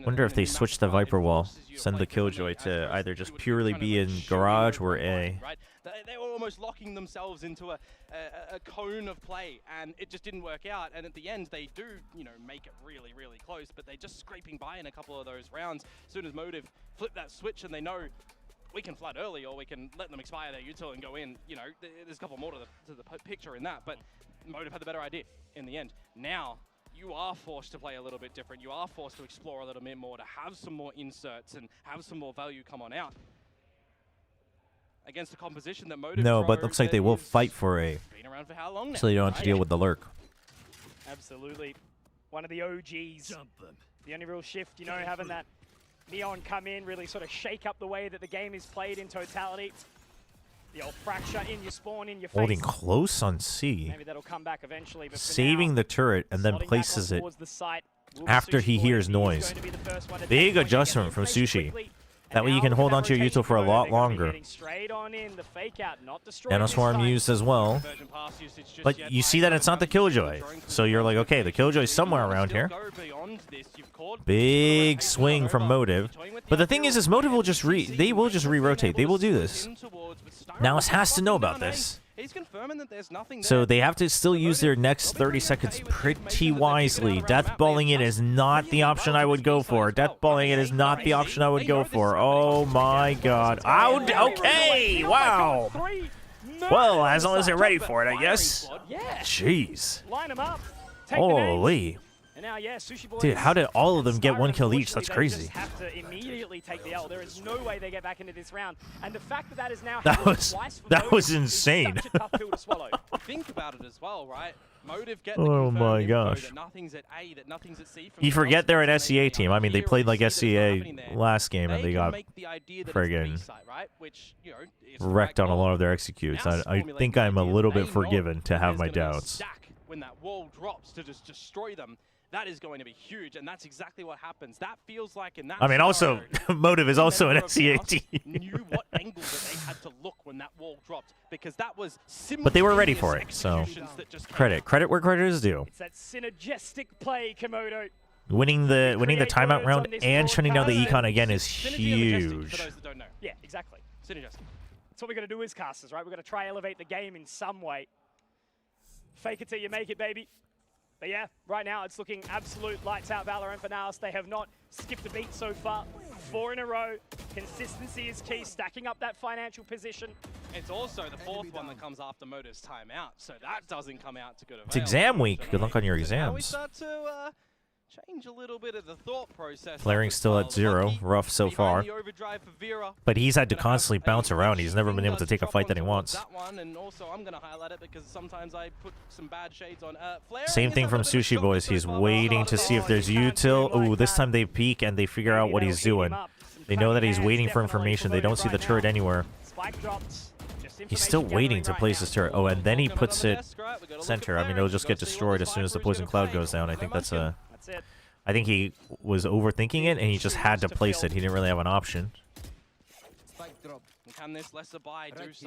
Wonder if they switched the Viper wall, send the Killjoy to either just purely be in garage or A. Right? They were almost locking themselves into a cone of play, and it just didn't work out. And at the end, they do, you know, make it really, really close, but they're just scraping by in a couple of those rounds. As soon as Motive flip that switch and they know we can flood early or we can let them expire their util and go in, you know, there's a couple more to the picture in that, but Motive had the better idea in the end. Now, you are forced to play a little bit different. You are forced to explore a little bit more, to have some more inserts and have some more value come on out. Against a composition that Motive No, but looks like they will fight for A. Been around for how long now? So you don't have to deal with the lurk. Absolutely. One of the OGs. The only real shift, you know, having that Neon come in, really sort of shake up the way that the game is played in totality. The old fracture in your spawn, in your face. Holding close on C. Maybe that'll come back eventually, but Saving now, the turret and then slotting back places on it towards the site will be after Sushi he Boy. hears He's noise. going to be the first one to Big take point, adjustment get from in place Sushi. quickly. That way you And can now hold with onto that your util for a rotation lot they're gonna be longer. heading straight on in, the fake out, not destroyed this Nanoswarm time. used as well. But you see that it's not the Killjoy. So you're like, okay, the Killjoy's somewhere around here. Big swing from Motive. But the thing is Motive will just they will just re-rotate. They will do this. NAOS has to know about this. So they have to still use their next 30 seconds pretty wisely. Deathballing it is not the option I would go for. Deathballing it is not the option I would go for. Oh my god. Okay, wow. Well, as long as they're ready for it, I guess. Jeez. Line 'em up. Take the names. Holy. And now, yeah, Sushi Boys. Dude, how did all of them get one kill each? Unfortunately, That's they crazy. just have to immediately take the L. There is no way they get back into this round. And the fact that that is now That happened was- twice for that Motive was is insane. such a tough pill to swallow. Think about it as well, right? Motive get Oh my info gosh. that nothing's at A, that nothing's at C. You forget they're an an SCA team. I mean, they played like SCA last game and they got friggin' wrecked on a lot of their executes. I think I'm a little bit forgiven to have my doubts. When that wall drops to just destroy them, that is going to be huge, and that's exactly what happens. That feels like in that I mean, also, scenario, Motive is also an SCA us team. knew what angle that they had to look when that wall dropped, because that was But they were ready for it, so executions that just came credit where credit is due. It's that synergistic play, Komodo. Winning the timeout words round on this and board. shutting down the econ again is Synergy and majestic, for huge. those that don't know. Yeah, exactly. Synergistic. That's what we're going to do as casters, right? We're going to try elevate the game in some way. Fake it till you make it, baby. But yeah, right now it's looking absolute lights out Valorant for NAOS. They have not skipped a beat so far. 4 in a row. Consistency is key, stacking up that financial position. It's also the fourth one that comes after Motive's timeout, so that doesn't come out to good avail. It's exam week. Good luck on your So now we exams. start to change a little bit of the thought process. Flaring's still at 0. Rough so far. But he's had to constantly bounce around. He's never been able to take a fight that he wants. That one, and also I'm going to highlight it because sometimes I put some bad shades on. Same thing from Sushi Boys. He's waiting to see if there's util. Oh, this time they peek and they figure out what he's doing. They know that he's waiting for information. They don't see the turret anywhere. Spike drops. He's still waiting to place his turret. Oh, and then he puts it center. I mean, it'll just get destroyed as soon as the poison cloud goes down. I think that's a... That's it. I think he was overthinking it and he just had to place it. He didn't really have an option.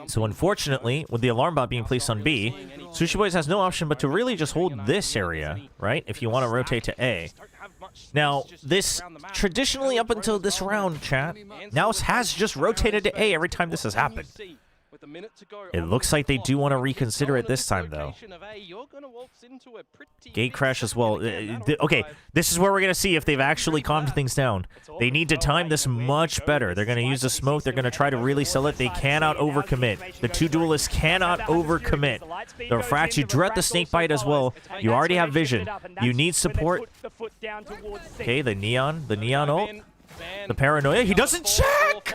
So unfortunately, with the alarm bot being placed on B, Sushi Boys has no option but to really just hold this area, right? If you want to rotate to A. Now, this traditionally up until this round, chat, NAOS has just rotated to A every time this has happened. It looks like they do want to reconsider it this time, though. Gate crash as well. Okay, this is where we're going to see if they've actually calmed things down. They need to time this much better. They're going to use the smoke. They're going to try to really sell it. They cannot overcommit. The two duelists cannot overcommit. The Frax, you drew out the snake bite as well. You already have vision. You need support. Okay, the neon ult. The paranoia. He doesn't check!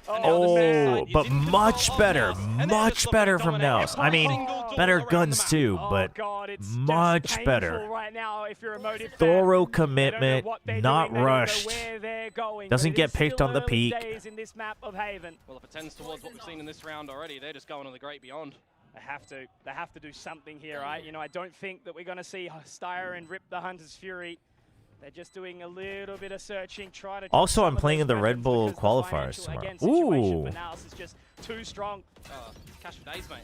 Oh, but much better. Much better from NAOS. I mean, better guns too, but much better. Thorough commitment, not rushed. Doesn't get picked on the peak. Well, if it tends towards what we've seen in this round already, they're just going on the great beyond. They have to do something here, right? You know, I don't think that we're going to see Styre and rip the Hunter's Fury They're just doing a little bit of searching, trying to. Also, some I'm of playing those in the Red weapons Bull because the qualifiers financial, again, tomorrow. situation Ooh. for NAOS is just too strong. Cash for days, mate.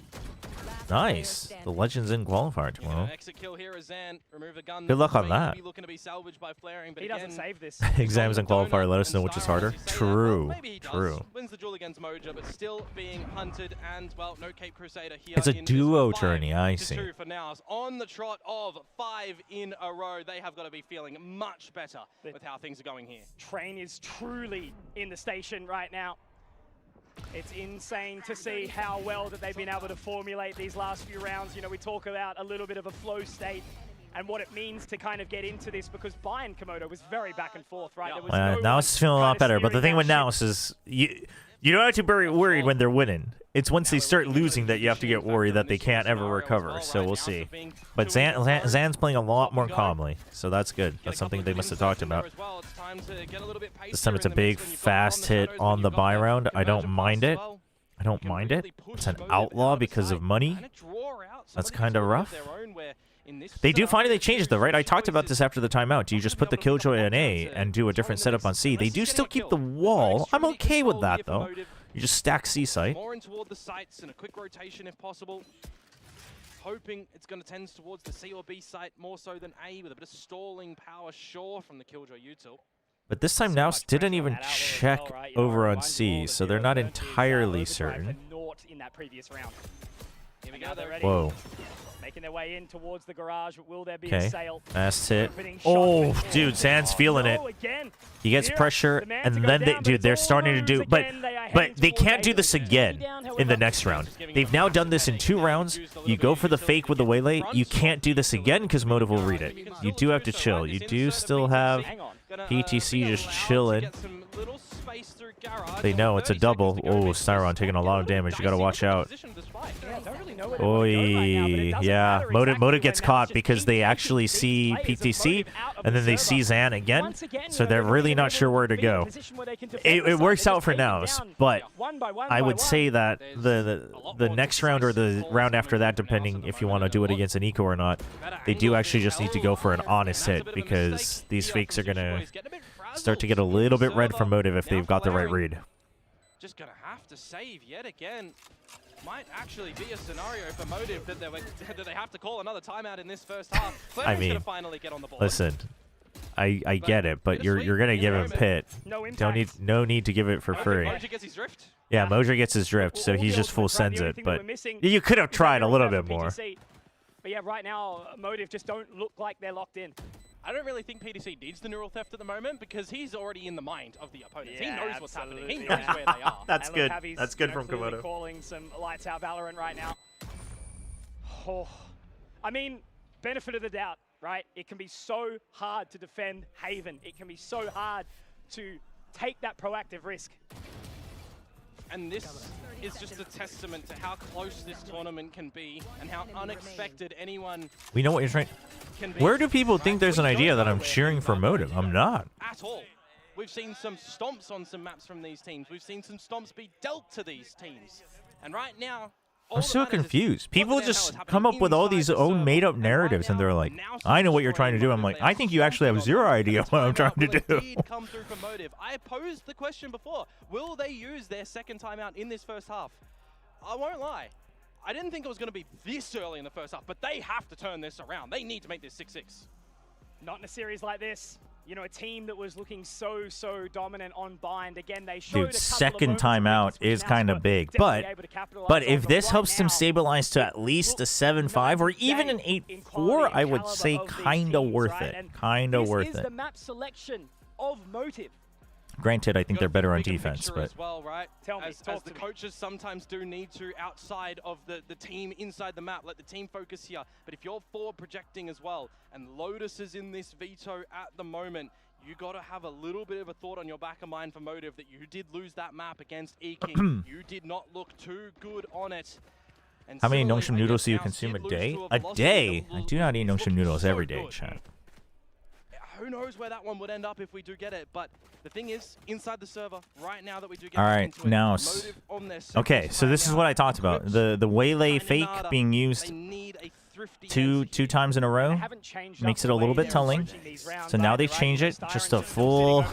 Nice. The Legends in qualifier tomorrow. Exit kill here as Zan. Remove a gun. Good luck on May that. be looking to be salvaged by flaring, but He again, doesn't save this. Exams and qualifier, let us know which is harder. True. Maybe he does. True. Wins the duel against Moja, but still being hunted, and well, no Cape Crusader here. It's a in duo this 5 tourney, I to see. 2 for NAOS. On the trot of 5 in a row, they have got to be feeling much better with how things are going here. Train is truly in the station right now. It's insane to see how well that they've been able to formulate these last few rounds. You know, we talk about a little bit of a flow state and what it means to kind of get into this, because Bayern Komodo was very back and forth, right? There was no Now it's feeling a lot better, but the thing with NAOS is you don't have to be worried when they're winning. It's once they start losing that you have to get worried that they can't ever recover. So we'll see. But Zan's playing a lot more calmly, so that's good. That's something they must have talked about. This time it's a big, fast hit on the buy round. I don't mind it. I don't mind it. It's an outlaw because of money. That's kind of rough. They do finally change it though, right? I talked about this after the timeout. Do you just put the Killjoy on A and do a different setup on C? They do still keep the wall. I'm okay with that though. You just stack C site. More in toward the sites and a quick rotation if possible. Hoping it's going to tend towards the C or B site more so than A, with a bit of stalling power sure from the Killjoy util. But this time NAOS didn't even check over on C, so they're not entirely certain. In that previous round. Here we go, they're ready. Whoa. Making their way in towards the garage, but will there be a sale? Fast hit. Oh, dude, Zan's feeling it. He gets pressure, and then they're starting to do, but they can't do this again in the next round. They've now done this in 2 rounds. You go for the fake with the waylay. You can't do this again because Motive will read it. You do have to chill. You do still have PTC just chilling. They know it's a double. Oh, Styron taking a lot of damage. You gotta watch out. Oi, yeah. Motive gets caught because they actually see PTC, and then they see Zan again, so they're really not sure where to go. It works out for NAOS, but I would say that the next round or the round after that, depending if you want to do it against an eco or not, they do actually just need to go for an honest hit, because these fakes are gonna start to get a little bit red from Motive if they've got the right read. Just gonna have to save yet again. Might actually be a scenario for Motive that they have to call another timeout in this first half. I mean, gonna finally get on the board. Listen, I get it, but you're gonna give him pit. No need to give it for free. Moja gets his drift. Yeah, Moja gets his drift, so he just full sends it. But you could have tried a little bit more. But yeah, right now Motive just don't look like they're locked in. I don't really think PTC needs the neural theft at the moment, because he's already in the mind of the opponents. Yeah, he knows what's happening. He knows where they are. That's and good. Look, Javi's, That's good from Komodo. Calling some lights out Valorant right now. Oh, I mean, benefit of the doubt, right? It can be so hard to defend Haven. It can be so hard to take that proactive risk. And this is just a testament to how close this tournament can be and how unexpected anyone We know what you're trying. can be. Where do people think there's an idea that I'm cheering for Motive? I'm not. At all. We've seen some stomps on some maps from these teams. We've seen some stomps be dealt to these teams. And right now, I'm so confused. People just come up with all these own made-up narratives, and they're like, I know what you're trying to do. I'm like, I think you actually have zero idea what I'm trying to do. Come through for Motive. I posed the question before. Will they use their second timeout in this first half? I won't lie. I didn't think it was going to be this early in the first half, but they have to turn this around. They need to make this 6-6. Not in a series like this. You know, a team that was looking so dominant on bind. Again, they showed Dude, second timeout is kind of big, but if this helps them stabilize to at least a 7-5 or even an 8-4, I would say kind of worth it. Kind of worth it. This is the map selection of Motive. Granted, I think they're better on defense, but as well, right? As the coaches sometimes do need to, outside of the team inside the map, let the team focus here. But if you're forward projecting as well, and Lotus is in this veto at the moment, you got to have a little bit of a thought on your back of mind for Motive that you did lose that map against E-King. You did not look too good on it. And how many Nongshim noodles do you consume a day? A day? I do not eat Nongshim noodles every day, chat. who knows where that one would end up if we do get it. But the thing is, inside the server, right now that we do get all right, into it, now. Motive on their Okay, so this is what I talked about. The waylay fake being used they need a thrifty two times in a row makes it a little bit telling. So now they change it, just a full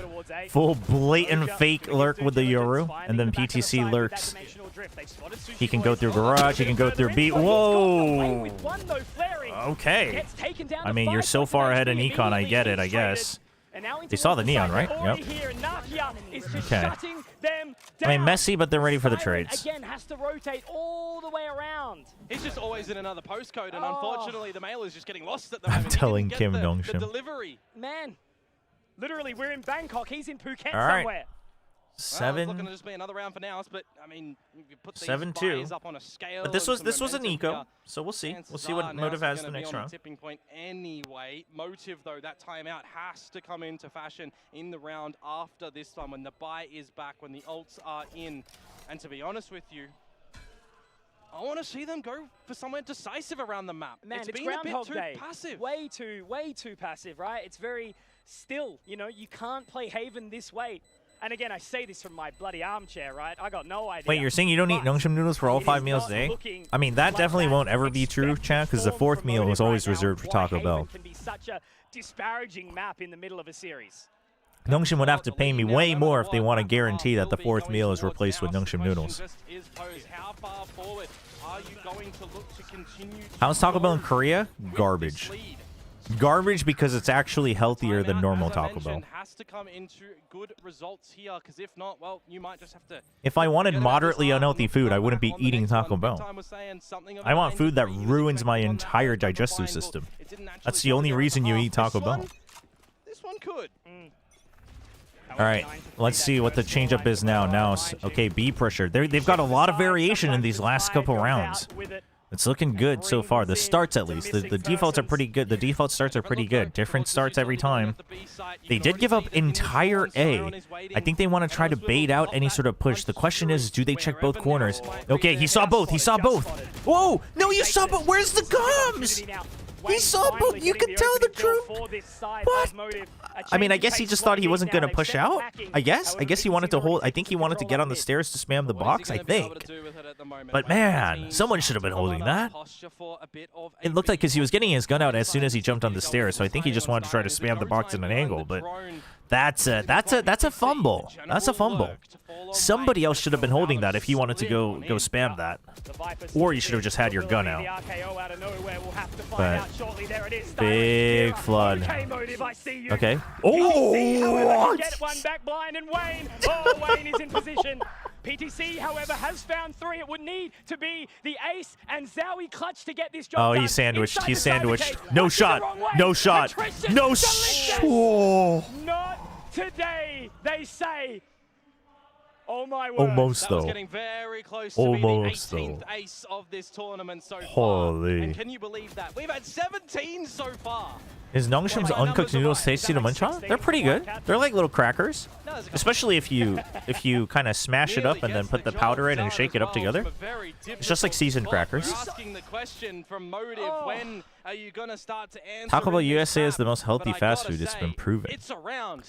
blatant fake lurk with the Yoru, and then PTC lurks. He can go through garage, he can go through B. Whoa! Okay. I mean, you're so far ahead in Econ, I get it, I guess. They saw the neon, right? Yep. Okay. I mean, messy, but they're ready for the trades. Again, has to rotate all the way around. He's just always in another postcode, and unfortunately, the mail is just getting lost at the I'm moment. telling Kim the Dongshim. delivery. Man, literally, we're in Bangkok. He's in Phuket All right. somewhere. Well, it's looking to just be another round for NAOS, but I mean, you put these 7-2. up on a scale. But this was an eco, here. so we'll see. Chances We'll see what are Motive NAOS has is the gonna be next on round. Tipping point anyway. Motive though, that timeout has to come into fashion in the round after this one when the buy is back, when the ults are in. And to be honest with you, I want to see them go for somewhere decisive around the map. Man, it's it's been a bit Groundhog too Day. passive. Way too passive, right? It's very still. You know, you can't play Haven this way. And again, I say this from my bloody armchair, right? I got no idea. Wait, you're saying you don't eat Nongshim noodles for all 5 meals a day? I mean, that definitely won't ever be true, chat, because the 4th meal was always reserved for Taco Bell. Can be such a disparaging map in the middle of a series. Nongshim would have to pay me way more if they want to guarantee that the 4th meal is replaced with Nongshim noodles. How's Taco Bell in Korea? Garbage. Garbage because it's actually healthier than normal Taco Bell. Has to come into good results here, because if not, well, you might just have to. If I wanted moderately unhealthy food, I wouldn't be eating Taco Bell. I want food that ruins my entire digestive system. That's the only reason you eat Taco Bell. This one could. All right, let's see what the changeup is now. Now, okay, B pressure. They've got a lot of variation in these last couple rounds. It's looking good so far. The starts, at least. The defaults are pretty good. The default starts are pretty good. Different starts every time. They did give up entire A. I think they want to try to bait out any sort of push. The question is, do they check both corners? Okay, he saw both. He saw both. Whoa! No, you saw both. Where's the gums? He saw both. You can tell the truth. What? I mean, I guess he just thought he wasn't going to push out. I guess he wanted to hold. I think he wanted to get on the stairs to spam the box, I think. But man, someone should have been holding that. It looked like because he was getting his gun out as soon as he jumped on the stairs, so I think he just wanted to try to spam the box in an angle. But that's a fumble. That's a fumble. Somebody else should have been holding that if he wanted to go spam that, or you should have just had your gun out. But big flood. Okay. Oh, what? Get one back blind, and Wayne. Oh, Wayne is in position. PTC, however, has found 3. It would need to be the ace, and Zowie clutch to get this job done. Oh, he's sandwiched. He's sandwiched. No shot. No shot. No shot. Not today, they say. Oh my word. Almost though. Getting very close to Almost the 18th ace of this tournament so far. Holy. And can you believe that? We've had 17 so far. Is Nongshim's uncooked noodles tasty to munch on? They're pretty good. They're like little crackers. Especially if you kind of smash it up and then put the powder in and shake it up together. It's just like seasoned crackers. Asking the question from Motive, when are you going to start to answer? Taco Bell USA is the most healthy fast food. It's been proven. It's around.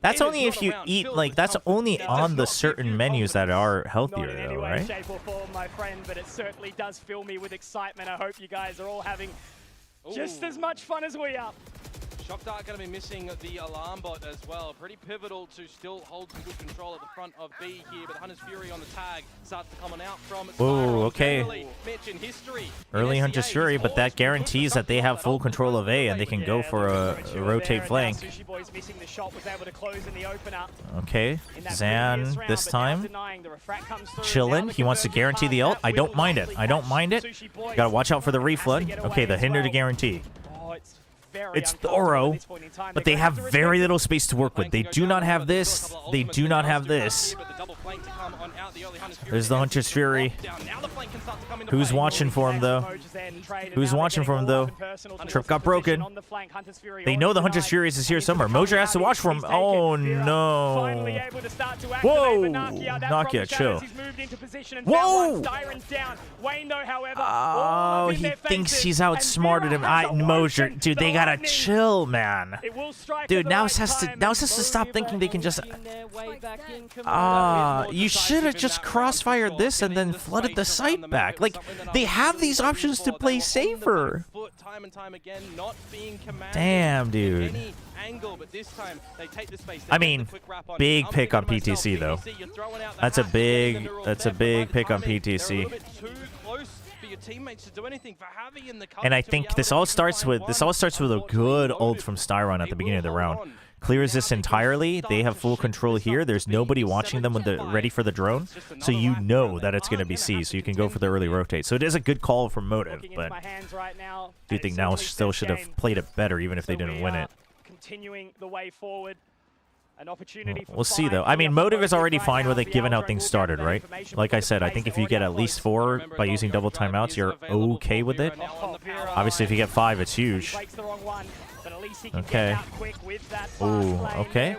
That's only if you eat, like, that's only on the certain menus that are healthier, though, right? Not in any way, shape, or form, my friend, but it certainly does fill me with excitement. I hope you guys are all having just as much fun as we are. Shock Dart going to be missing the alarm bot as well. Pretty pivotal to still hold some good control at the front of B here, but Hunter's Fury on the tag starts to come on out from Whoa, okay. Mitch in history. Early Hunter's Fury, but that guarantees that they have full control of A and they can go for a rotate flank. Okay, Zan this time. Chillin', he wants to guarantee the ult. I don't mind it. I don't mind it. Gotta watch out for the reflood. Okay, the hinder to guarantee. It's thorough, but they have very little space to work with. They do not have this. They do not have this. There's the Hunter's Fury. Who's watching for him, though? Who's watching for him, though? Trip got broken. They know the Hunter's Fury is here somewhere. Mojo has to watch for him. Oh, no. Whoa. Nakia, chill. Whoa. Oh, he thinks he's outsmarted him. Mojo, dude, they gotta chill, man. Dude, NAOS has to stop thinking they can just... you should have just crossfired this and then flooded the site back. Like, they have these options to play safer. Damn, dude. I mean, big pick on PTC though. That's a big pick on PTC. And I think this all starts with a good ult from Styron at the beginning of the round. Clears this entirely. They have full control here. There's nobody watching them with ready for the drone, so you know that it's going to be C, so you can go for the early rotate. So it is a good call from Motive, but I do think NAOS still should have played it better, even if they didn't win it. Continuing the way forward. An opportunity we'll see, though. I mean, Motive is already fine with it, given how things started, right? Like I said, I think if you get at least 4 by using double timeouts, you're okay with it. Obviously, if you get 5, it's huge. Okay. Ooh, okay.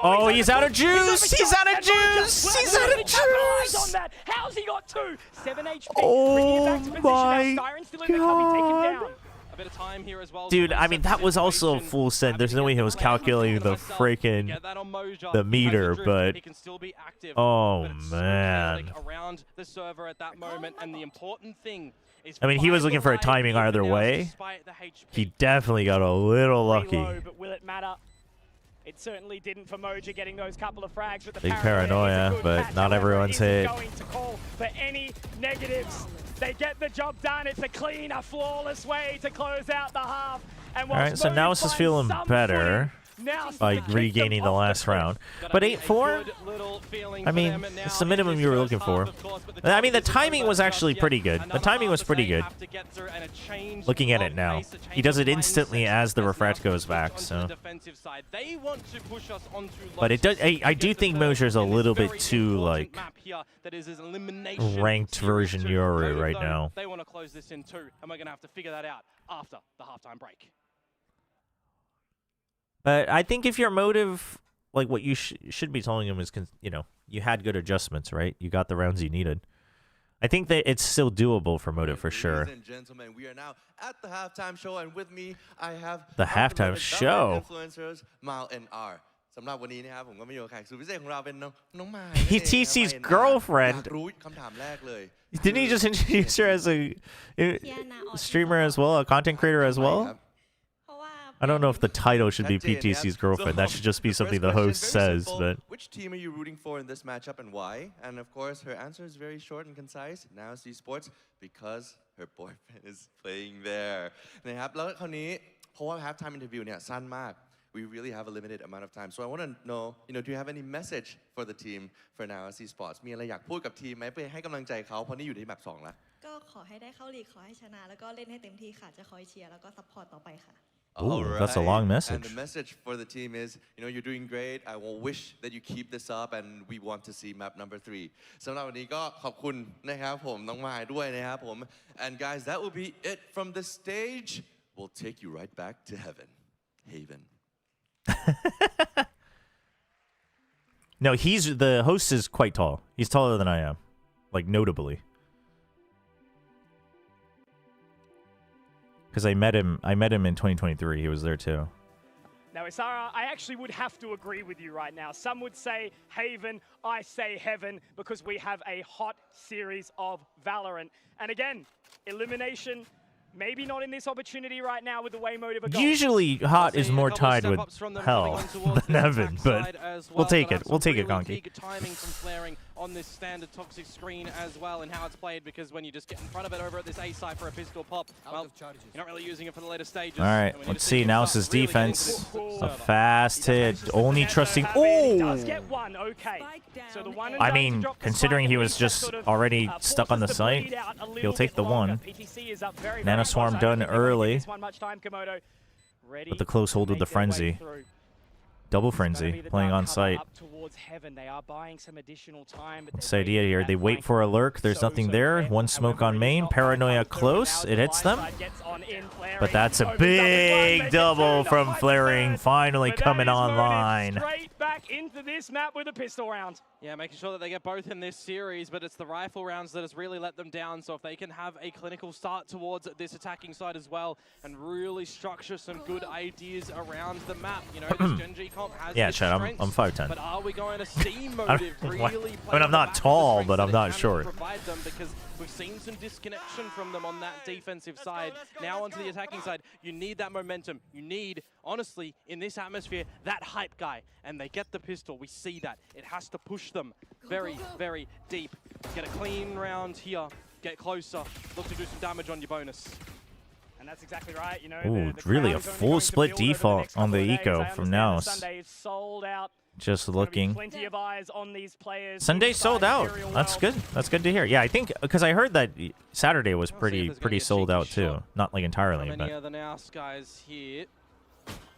Oh, he's out of juice! He's out of juice! He's out of juice! How's he got 2? 7 HP. Oh my god! A bit of time here as well. Dude, I mean, that was also a full send. There's no way he was calculating the freaking meter, but oh man. Around the server at that moment, and the important thing is, I mean, he was looking for a timing either way. He definitely got a little lucky. But will it matter? It certainly didn't for Moja getting those couple of frags with the big paranoia, but not everyone's hit. Going to call for any negatives. They get the job done. It's a clean, a flawless way to close out the half. And all right, so NAOS is feeling better by regaining the last round. But 8-4? I mean, it's the minimum you were looking for. I mean, the timing was actually pretty good. The timing was pretty good. Looking at it now. He does it instantly as the refract goes back, so. But it does. I do think Mosher's a little bit too, like, ranked version Yoru right now. They want to close this in too, and we're going to have to figure that out after the halftime break. But I think if your motive, like what you should be telling him is, you know, you had good adjustments, right? You got the rounds you needed. I think that it's still doable for Motive for sure. Ladies and gentlemen, we are now at the halftime show, and with me, I have the halftime show. Influencers, Mal and R. PTC's girlfriend. Didn't he just introduce her as a streamer as well, a content creator as well? I don't know if the title should be PTC's girlfriend. That should just be something the host says. But which team are you rooting for in this matchup and why? And of course, her answer is very short and concise. NAOS Esports, because her boyfriend is playing there. นะครับแล้วคราวนี้เพราะว่า halftime interview เนี่ยสั้นมาก We really have a limited amount of time. So I want to know, do you have any message for the team for NAOS Esports? มีอะไรอยากพูดกับทีมไหมเพื่อให้กำลังใจเขาเพราะนี่อยู่ที่แมป2แล้วก็ขอให้ได้เข้าลีกขอให้ชนะแล้วก็เล่นให้เต็มที่ค่ะจะคอยเชียร์แล้วก็ซัพพอร์ตต่อไปค่ะ Ooh, that's a long message. And the message for the team is, you're doing great. I will wish that you keep this up, and we want to see map number 3. สำหรับวันนี้ก็ขอบคุณนะครับผมน้องมายด้วยนะครับผม And guys, that will be it from the stage. We'll take you right back to heaven, Haven. No, the host is quite tall. He's taller than I am, like notably. Because I met him in 2023. He was there too. Now, Isara, I actually would have to agree with you right now. Some would say Haven, I say Heaven, because we have a hot series of Valorant. And again, elimination, maybe not in this opportunity right now with the way Motive are going. Usually, hot is more tied with hell than Heaven, but we'll take it. We'll take it, Gonki. Timing from flaring on this standard toxic screen as well, and how it's played, because when you just get in front of it over at this A side for a pistol pop, well, you're not really using it for the later stages. All right, let's see NAOS's defense. A fast hit, only trusting. Oh! I mean, considering he was just already stuck on the site, he'll take the one. Nanoswarm done early, but the close hold with the frenzy Double Frenzy playing on site. Up towards heaven. They are buying some additional time. What's the idea here? They wait for a lurk. There's nothing there. One smoke on main. Paranoia close. It hits them. But that's a big double from Flaring. Finally coming online. Straight back into this map with a pistol round. Yeah, making sure that they get both in this series, but it's the rifle rounds that has really let them down. So if they can have a clinical start towards this attacking side as well and really structure some good ideas around the map, you know, this Gen G comp has its strengths, I'm 5'10". But are we going to see Motive really play I'm not tall, but I'm not short. Provide them, because we've seen some disconnection from them on that defensive side. Now onto the attacking side, you need that momentum. You need, honestly, in this atmosphere, that hype guy. And they get the pistol. We see that. It has to push them very, very deep. Get a clean round here. Get closer. Look to do some damage on your bonus. And that's exactly right. You know, ooh, really a full split default on the eco from NAOS. Sunday is sold out. Just looking. Plenty of eyes on these players. Sunday sold out. That's good. That's good to hear. Yeah, I think because I heard that Saturday was pretty sold out too. Not like entirely, but. Many of the NAOS guys here,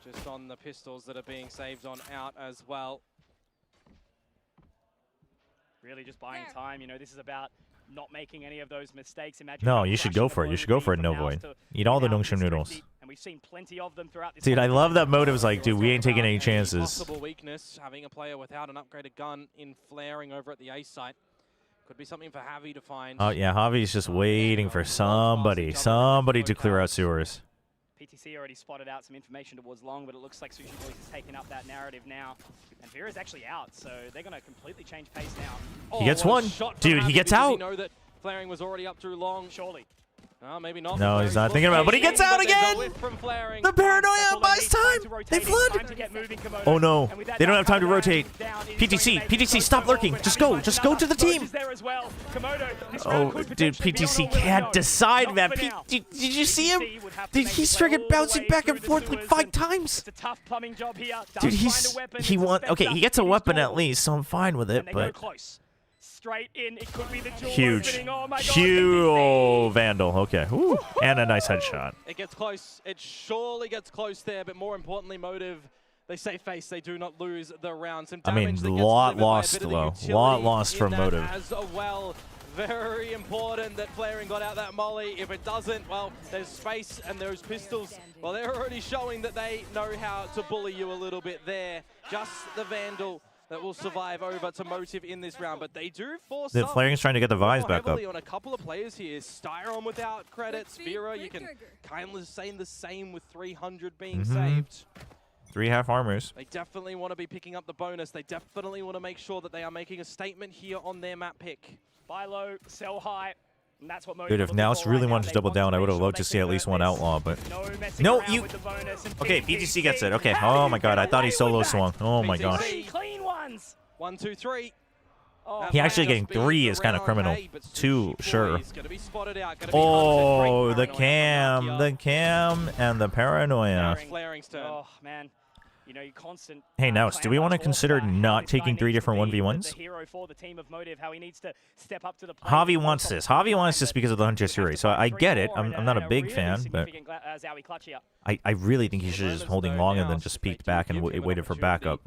just on the pistols that are being saved on out as well. Really just buying time. You know, this is about not making any of those mistakes. Imagine no, you should go for it. You should go for it, no void. Eat all the Nongshim noodles. And we've seen plenty of them throughout this. Dude, I love that Motive's like, dude, we ain't taking any chances. Possible weakness, having a player without an upgraded gun in Flaring over at the A site. Could be something for Javi to find. Oh yeah, Javi's just waiting for somebody to clear out sewers. PTC already spotted out some information towards long, but it looks like Sushi Boys is taking up that narrative now. And Vera's actually out, so they're going to completely change pace now. He gets one. Dude, he gets out. You know that Flaring was already up through long. Surely. Maybe not. No, he's not thinking about it, but he gets out again! The Paranoia buys time! They flood! Oh no, they don't have time to rotate. PTC, stop lurking. Just go to the team! Oh, dude, PTC can't decide, man. Did you see him? Dude, he's friggin' bouncing back and forth like 5 times. Dude, okay, he gets a weapon at least, so I'm fine with it, but... Straight in, it could be the huge. Oh my God, huge Vandal. Okay. Ooh. And a nice headshot. It gets close. It surely gets close there, but more importantly, Motive, they save face. They do not lose the round. Some damage lot lost, though. Lot lost from Motive. As well. Very important that Flaring got out that molly. If it doesn't, well, there's space and those pistols. Well, they're already showing that they know how to bully you a little bit there. Just the Vandal that will survive over to Motive in this round, but they do force the Flaring's trying to get the vibes back up. On a couple of players here. Styron without credits. Vera, you can kind of say the same with 300 being saved. 3 half armors. They definitely want to be picking up the bonus. They definitely want to make sure that they are making a statement here on their map pick. Buy low, sell high. And that's what dude, if NAOS really wanted to double down, I would have loved to see at least one outlaw, but... No, you... Okay, PTC gets it. Okay. Oh my God, I thought he solo swung. Oh my gosh. Clean ones. 1, 2, 3. He actually getting 3 is kind of criminal. 2, sure. Oh, the cam, and the Paranoia. Oh man. You know, constant. Hey, NAOS, do we want to consider not taking 3 different 1v1s? Javi wants this. Javi wants this because of the Hunter's Fury, so I get it. I'm not a big fan, but I really think he should have just holding long and then just peeked back and waited for backup.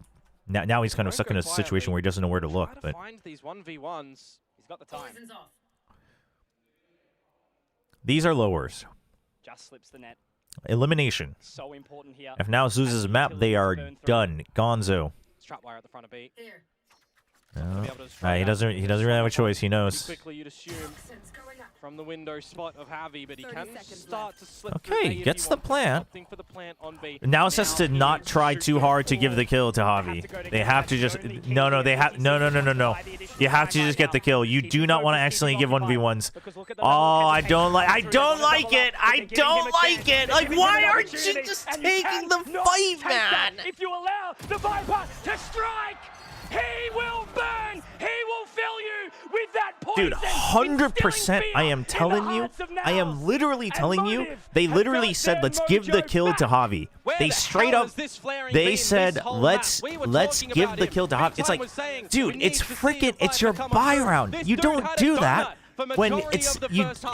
Now he's kind of stuck in a situation where he doesn't know where to look. But these 1v1s. He's got the time. These are lowers. Just slips the net. Elimination. So important here. If NAOS loses a map, they are done. Gonzo. Trapwire at the front of B. He doesn't really have a choice. He knows. Quickly, you'd assume from the window spot of Javi, but he can start to slip. Okay, gets the plant. NAOS has to not try too hard to give the kill to Javi. They have to just no. You have to just get the kill. You do not want to accidentally give 1v1s. Oh, I don't like it. I don't like it. Like, why aren't you just taking the fight, man? If you allow the Viper to strike, he will burn. He will fill you with that poison. Dude, 100%. I am telling you. I am literally telling you. They literally said, let's give the kill to Javi. They straight up. They said, let's give the kill to Javi. It's like, dude, it's freaking. It's your buy round. You don't do that. when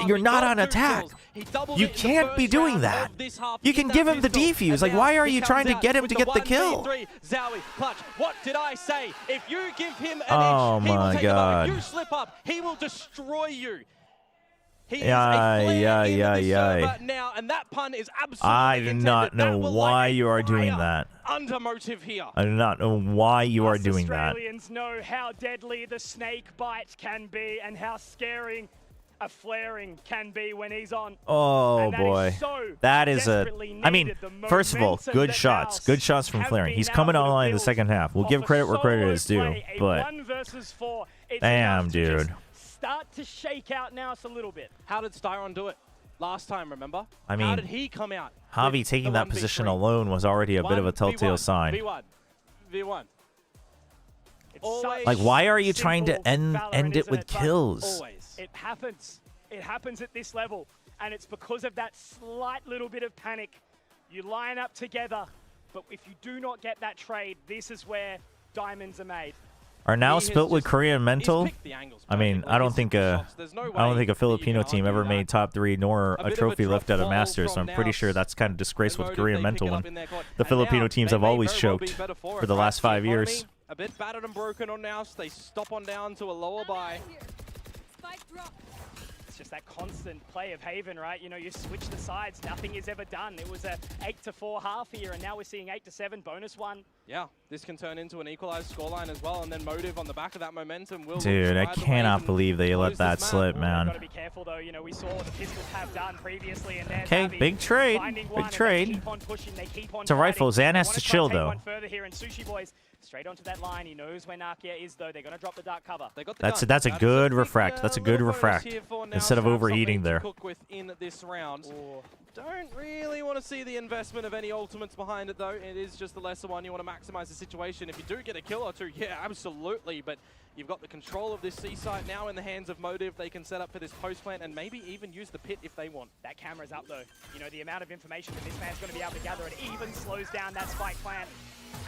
you're not on attack. You can't be doing that. You can give him the defuse. Like, why are you trying to get him to get the kill? Zowie, clutch. What did I say? If you give him an Oh inch, he will my take God. a moment. You slip up, he will destroy you. He Yeah, is a flare yeah, into the yeah. server now, and that pun is absolutely I do not intended. That know will why light a you are doing fire that. Under motive here. I do not know why you are Us doing that. Australians know how deadly the snake bite can be and how scaring a flaring can be when he's on. Oh And that is boy, so that is a. desperately I mean, needed. The first of all, momentum good that shots, NAOS good shots from have flaring. been He's now coming able to online in the build second half. We'll off give a credit where credit solo is due, play, a but 1 versus 4. It's damn, enough to just dude. start to shake out NAOS a little bit. How did Styron do it last time, remember? I mean, how did he come out? Javi with taking the that 1v3? position alone was already a bit of a telltale 1v1, sign. V1. It's Always. Like, why are you trying to simple end Valorant, it isn't with it? But kills? Always. It happens. It happens at this level. And it's because of that slight little bit of panic. You line up together, but if you do not get that trade, this is where diamonds are made. Are now He has built with just- Korean he's mental? picked the angles I mean, perfectly. I don't He's think hit the a, shots. There's no I don't way think a that you Filipino can team argue ever that. made top 3 nor A a bit of a trophy drop left at a ball Masters. So from I'm pretty NAOS. sure that's kind of disgraceful with Motive, Korean they pick it mental up when in their court. the And Filipino now teams they have may always very well be choked better for for it, the right? last 5 The years. economy, a bit battered and broken on NAOS. They stop on down to a lower buy. It's just that constant play of Haven, right? You know, you switch the sides, nothing is ever done. It was a 8-4 half here, and now we're seeing 8-7 bonus 1. Yeah, this can turn into an equalized scoreline as well, and then Motive on the back of that momentum will Dude, I look to ride the cannot wave believe they and let close that this slip, map. man. Got to be careful though. You know, we saw what the Pistols have done previously, and there's Okay, Avi big trade, finding big one, and they trade. keep on pushing, they keep on It's a rifle. fighting. Zan They has wanna to try chill, and take though. one further here, and Sushi Boys straight onto that line. He knows where Nakia is though. They're going to drop the dark cover. They got the That's gun. a That is good big, refract. That's a good little bonus refract. here for NAOS Instead of to have overheating something to there. cook with in this round. Don't really want to see the investment of any ultimates behind it, though. It is just the lesser one. You want to maximize the situation. If you do get a kill or two, yeah, absolutely. But you've got the control of this C site now in the hands of Motive. They can set up for this post plant and maybe even use the pit if they want. That camera's up though. You know, the amount of information that this man's going to be able to gather, it even slows down that spike plant.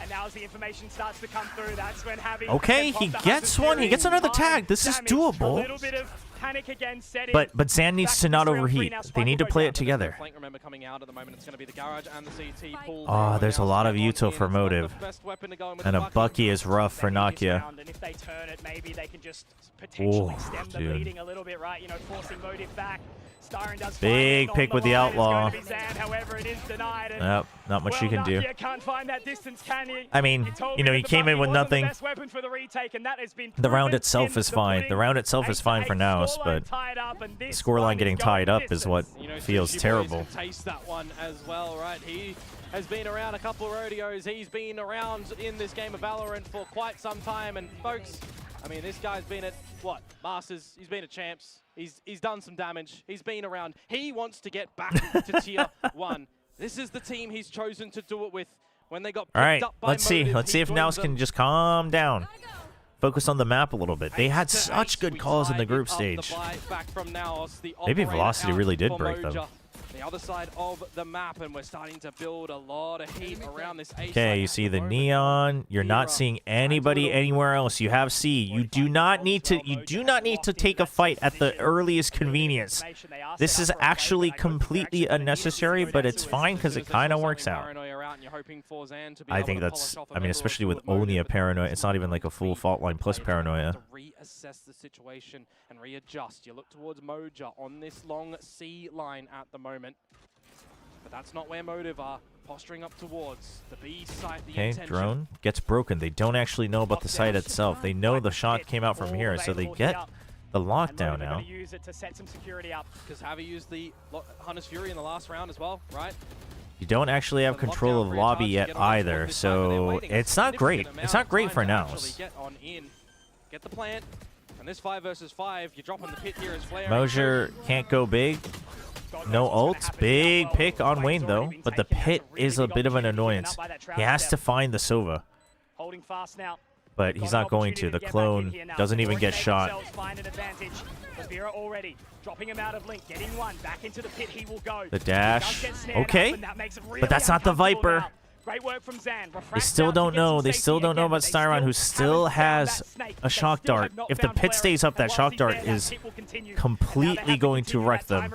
And now as the information starts to come through, that's when Javi Okay, can he pop the gets Hudson one. He Fury. gets another tag. This is Damage. A doable. little bit of panic again set in. But Zan needs Back to not this round three overheat. now. They Spike need to will go play down. it together. Flank, remember, coming out at the moment, it's going to be the garage and the CT pool. Oh, there's a lot of Now, util for it's not the Motive. best weapon to go in with And the a bucket. Bucky is rough for They need this Nakia. round, and if they turn it, maybe they can just potentially Oh, stem the dude. bleeding a little bit, right? You know, forcing Motive back. Styron does Big find it on pick with the line. It's going Outlaw. to be Zan, however, it is denied. And Yep, not much you can do. Nakia can't find that distance, can he? I mean, He told you me know, that he the came in Bucky with wasn't nothing. The best weapon for the retake, and that has been The round proven itself in is the fine. pudding. The round itself is fine for 8-8 NAOS, scoreline but tied up, and the this scoreline one getting is going tied up is what distance. You know, feels Sushi Boys terrible. can taste that one as well, right? He has been around a couple of rodeos. He's been around in this game of Valorant for quite some time. And folks, I mean, this guy's been at, what, Masters? He's been at Champs. He's done some damage. He's been around. He wants to get back to Tier 1. This is the team he's chosen to do it with. When they got picked All right, up by let's see. Motive, Let's he see if joined NAOS them. can just calm down. Focus on the map a little bit. They had 8-8. such good We calls in the tied group it up stage. the buy back from NAOS, the Maybe operator Velocity out really did for break them. Moja. The other side of the map, and we're starting to build a lot of heat around this A Okay, side you at see the moment. neon. You're not Vera seeing adds a anybody little- anywhere else. You have C. You do not need to. You do not need to take a fight at the earliest convenience. This is actually completely unnecessary, but it's fine because it kind of works out. I think that's. I mean, especially with only a paranoia. It's not even like a full fault line plus paranoia. To reassess the situation and readjust. You look towards Moja on this long C line at the moment. But that's not where Motive are. Posturing up towards the B site, the Okay, intention. drone gets broken. They don't actually know about the site itself. They know the shot came out from here, so they get the lockdown now. Use it to set some security up. Because Javi used the Hunter's Fury in the last round as well, right? You don't actually have The control of lockdown lobby retards to yet get on either, this time, and they're so waiting a it's not great. significant It's not amount great of for time to actually NAOS. Get on in, get the plant, and this 5 versus 5, you're dropping the pit here as Flare. Mosier can't go big. No ult. Big pick on Wayne, though. But the pit is a bit of an annoyance. He has to find the Sova. Holding fast now. But he's not going to. The clone doesn't even get shot. Find an advantage. Vera already dropping him out of link, getting one back into the pit. He will go. The dash. He does get snared up, Okay. and that makes it really But that's not the uncomfortable Viper. now. Great work from Zan. They still don't know. They still don't know about Styron, who still has a shock dart. If the pit stays up, that shock dart is completely going to wreck them.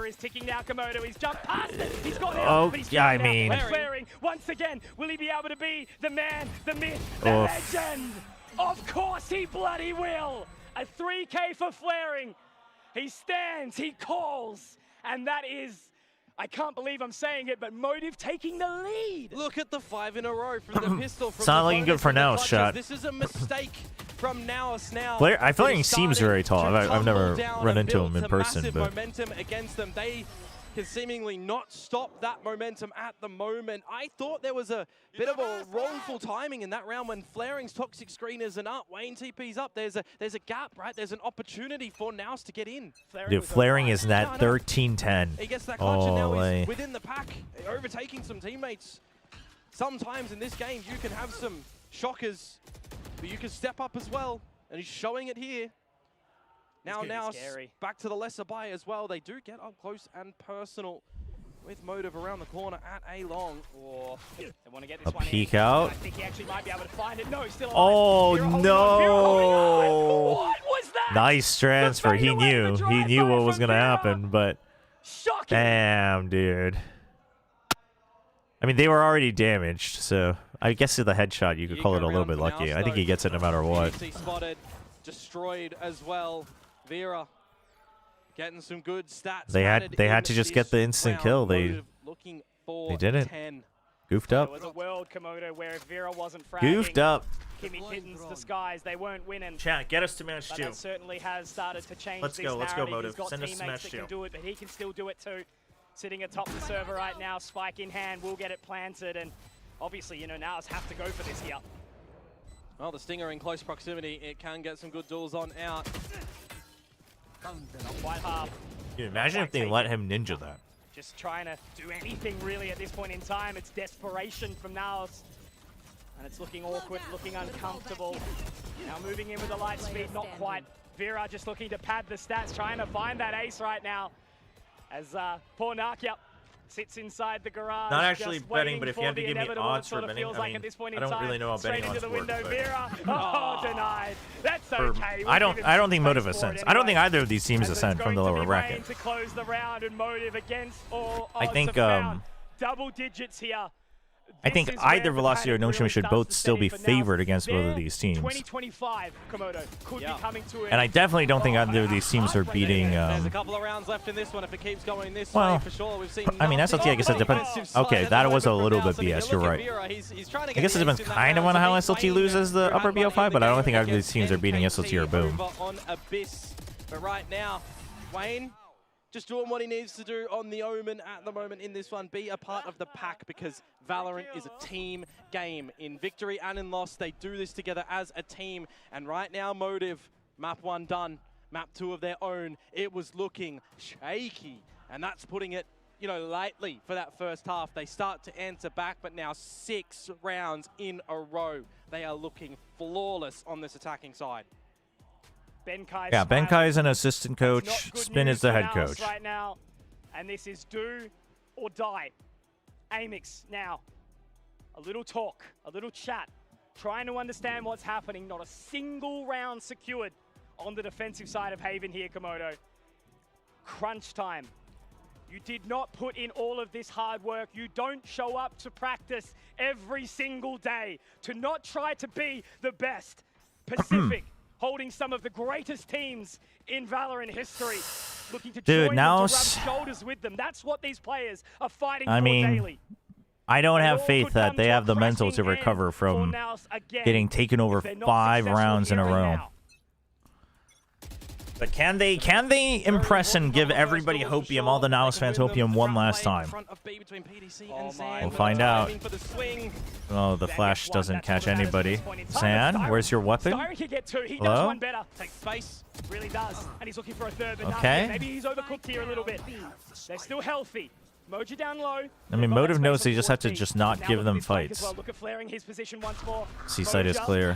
Oh, yeah, I mean. Flaring once again. Will he be able to be the man, the myth, the legend? Of course he bloody will. A 3K for Flaring. He stands, he calls, and that is, I can't believe I'm saying it, but Motive taking the lead. Look at the 5 in a row from the pistol. From it's not looking good for NAOS shot. This is a mistake from NAOS now. I feel like he seems very tall. I've never run into him in person. But momentum against them. They can seemingly not stop that momentum at the moment. I thought there was a bit of a wrongful timing in that round when Flaring's toxic screen isn't up. Wayne TP's up. There's a gap, right? There's an opportunity for NAOS to get in. Dude, Flaring is at 13-10. He gets that clutch and now he's within the pack, overtaking some teammates. Sometimes in this game you can have some shockers, but you can step up as well, and he's showing it here. Now back to the lesser buy as well. They do get up close and personal with Motive around the corner at A long. They want to get this one peek in. out. I think he actually might be able to find it. No, he's still alive. Oh, no. What was that? Nice transfer. He knew. He knew what was going to happen, but shocking. Damn, dude. I mean, they were already damaged, so I guess with the headshot, you could call it a little bit lucky. I think he gets it no matter what. Spotted, destroyed as well. Vera getting some good stats. They had to just get the instant kill. They didn't. Goofed up. It was a world, Komodo, where if Vera wasn't fragging, Goofed up. Kimmy Kitten's disguise, they weren't winning. Chat, get us to match 2. That certainly has started to change Let's this go, narrative. Motive. He's got Send us to teammates match that 2. can do it, but he can still do it too. Sitting atop the server right now, spike in hand, will get it planted, and obviously, you know, NAOS have to go for this here. Well, the Stinger in close proximity, it can get some good duels on out. Not quite half. Dude, imagine if they let him ninja that. Just trying to do anything really at this point in time. It's desperation from NAOS. And it's looking awkward, looking uncomfortable. Now moving in with the light speed, not quite. Vera just looking to pad the stats, trying to find that ace right now. As poor Nakia sits inside the garage. Not actually betting, but if you had to give me odds for betting, I mean, I don't really know how betting odds work. Vera, denied. That's okay. I don't think Motive ascends. I don't think either of these teams ascend from the lower bracket. To close the round and Motive against all I think double digits here. I think either Velocity or Noshima should both still be favored against both of these teams. 2025, Komodo, could be coming to and I definitely don't think either of these teams are beating. There's a couple of rounds left in this one. If it keeps going this well, way, for sure. We've seen I mean, SLT, I guess it depends. Okay, that was a little bit BS. You're right. I guess it depends kind of on how SLT loses the upper BO5, but I don't think either of these teams are beating SLT or Boom. On Abyss, but right now, Wayne just doing what he needs to do on the Omen at the moment in this one. Be a part of the pack, because Valorant is a team game. In victory and in loss, they do this together as a team. And right now, Motive, map 1 done, map 2 of their own. It was looking shaky, and that's putting it, you know, lightly for that first half. They start to answer back, but now 6 rounds in a row. They are looking flawless on this attacking side. Yeah, Benkai is an assistant coach. Spin is the head coach. Right now, and this is do or die. Amix now, a little talk, a little chat, trying to understand what's happening. Not a single round secured on the defensive side of Haven here, Komodo. Crunch time. You did not put in all of this hard work. You don't show up to practice every single day to not try to be the best. Pacific. Holding some of the greatest teams in Valorant history, looking to join them, to rub shoulders with them. That's what these players are fighting for daily. I don't have faith that they have the mental to recover from getting taken over 5 rounds in a row. But can they impress and give everybody hopium, all the NAOS fans hopium, one last time? We'll find out. Oh, the flash doesn't catch anybody. Zan, where's your weapon? Hello? Really does, and he's looking for a third, but okay. Maybe he's overcooked here a little bit. They're still healthy. Moji down low. I mean, Motive knows they just have to not give them fights. Look at flaring his position once more. C-site is clear.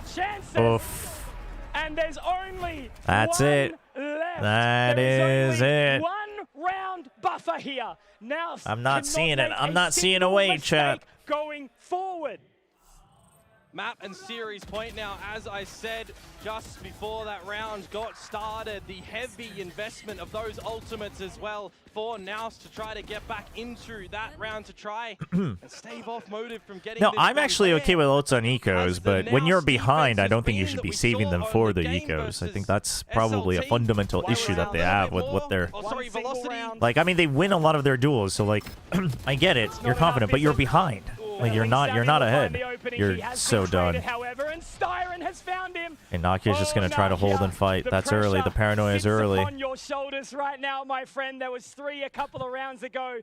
chances. Oof. And there's only That's one it. left. That There is only it. one round buffer here. Now I'm not cannot seeing it. make I'm not seeing a single way, mistake chat. going forward. Map and series point now, as I said just before that round got started, the heavy investment of those ultimates as well for NAOS to try to get back into that round to try and stave off Motive from getting No, this I'm one actually there. okay with ults on ecos, As the but when you're NAOS behind, I don't think you defensive should be win that saving we them saw for on the the game ecos. I think versus that's probably a SLT. fundamental One issue that round they a have little with bit what they're... more. Oh, sorry, One single Velocity. round. Like, I mean, they win a lot of their duels, so like, I get it. You're confident, but you're behind. Like, you're not ahead. You're so done. However, and Styron has found him. And Nakia's just gonna try to hold and fight. That's early. The paranoia is early. On your shoulders right now, my friend. There was 3 a couple of rounds ago.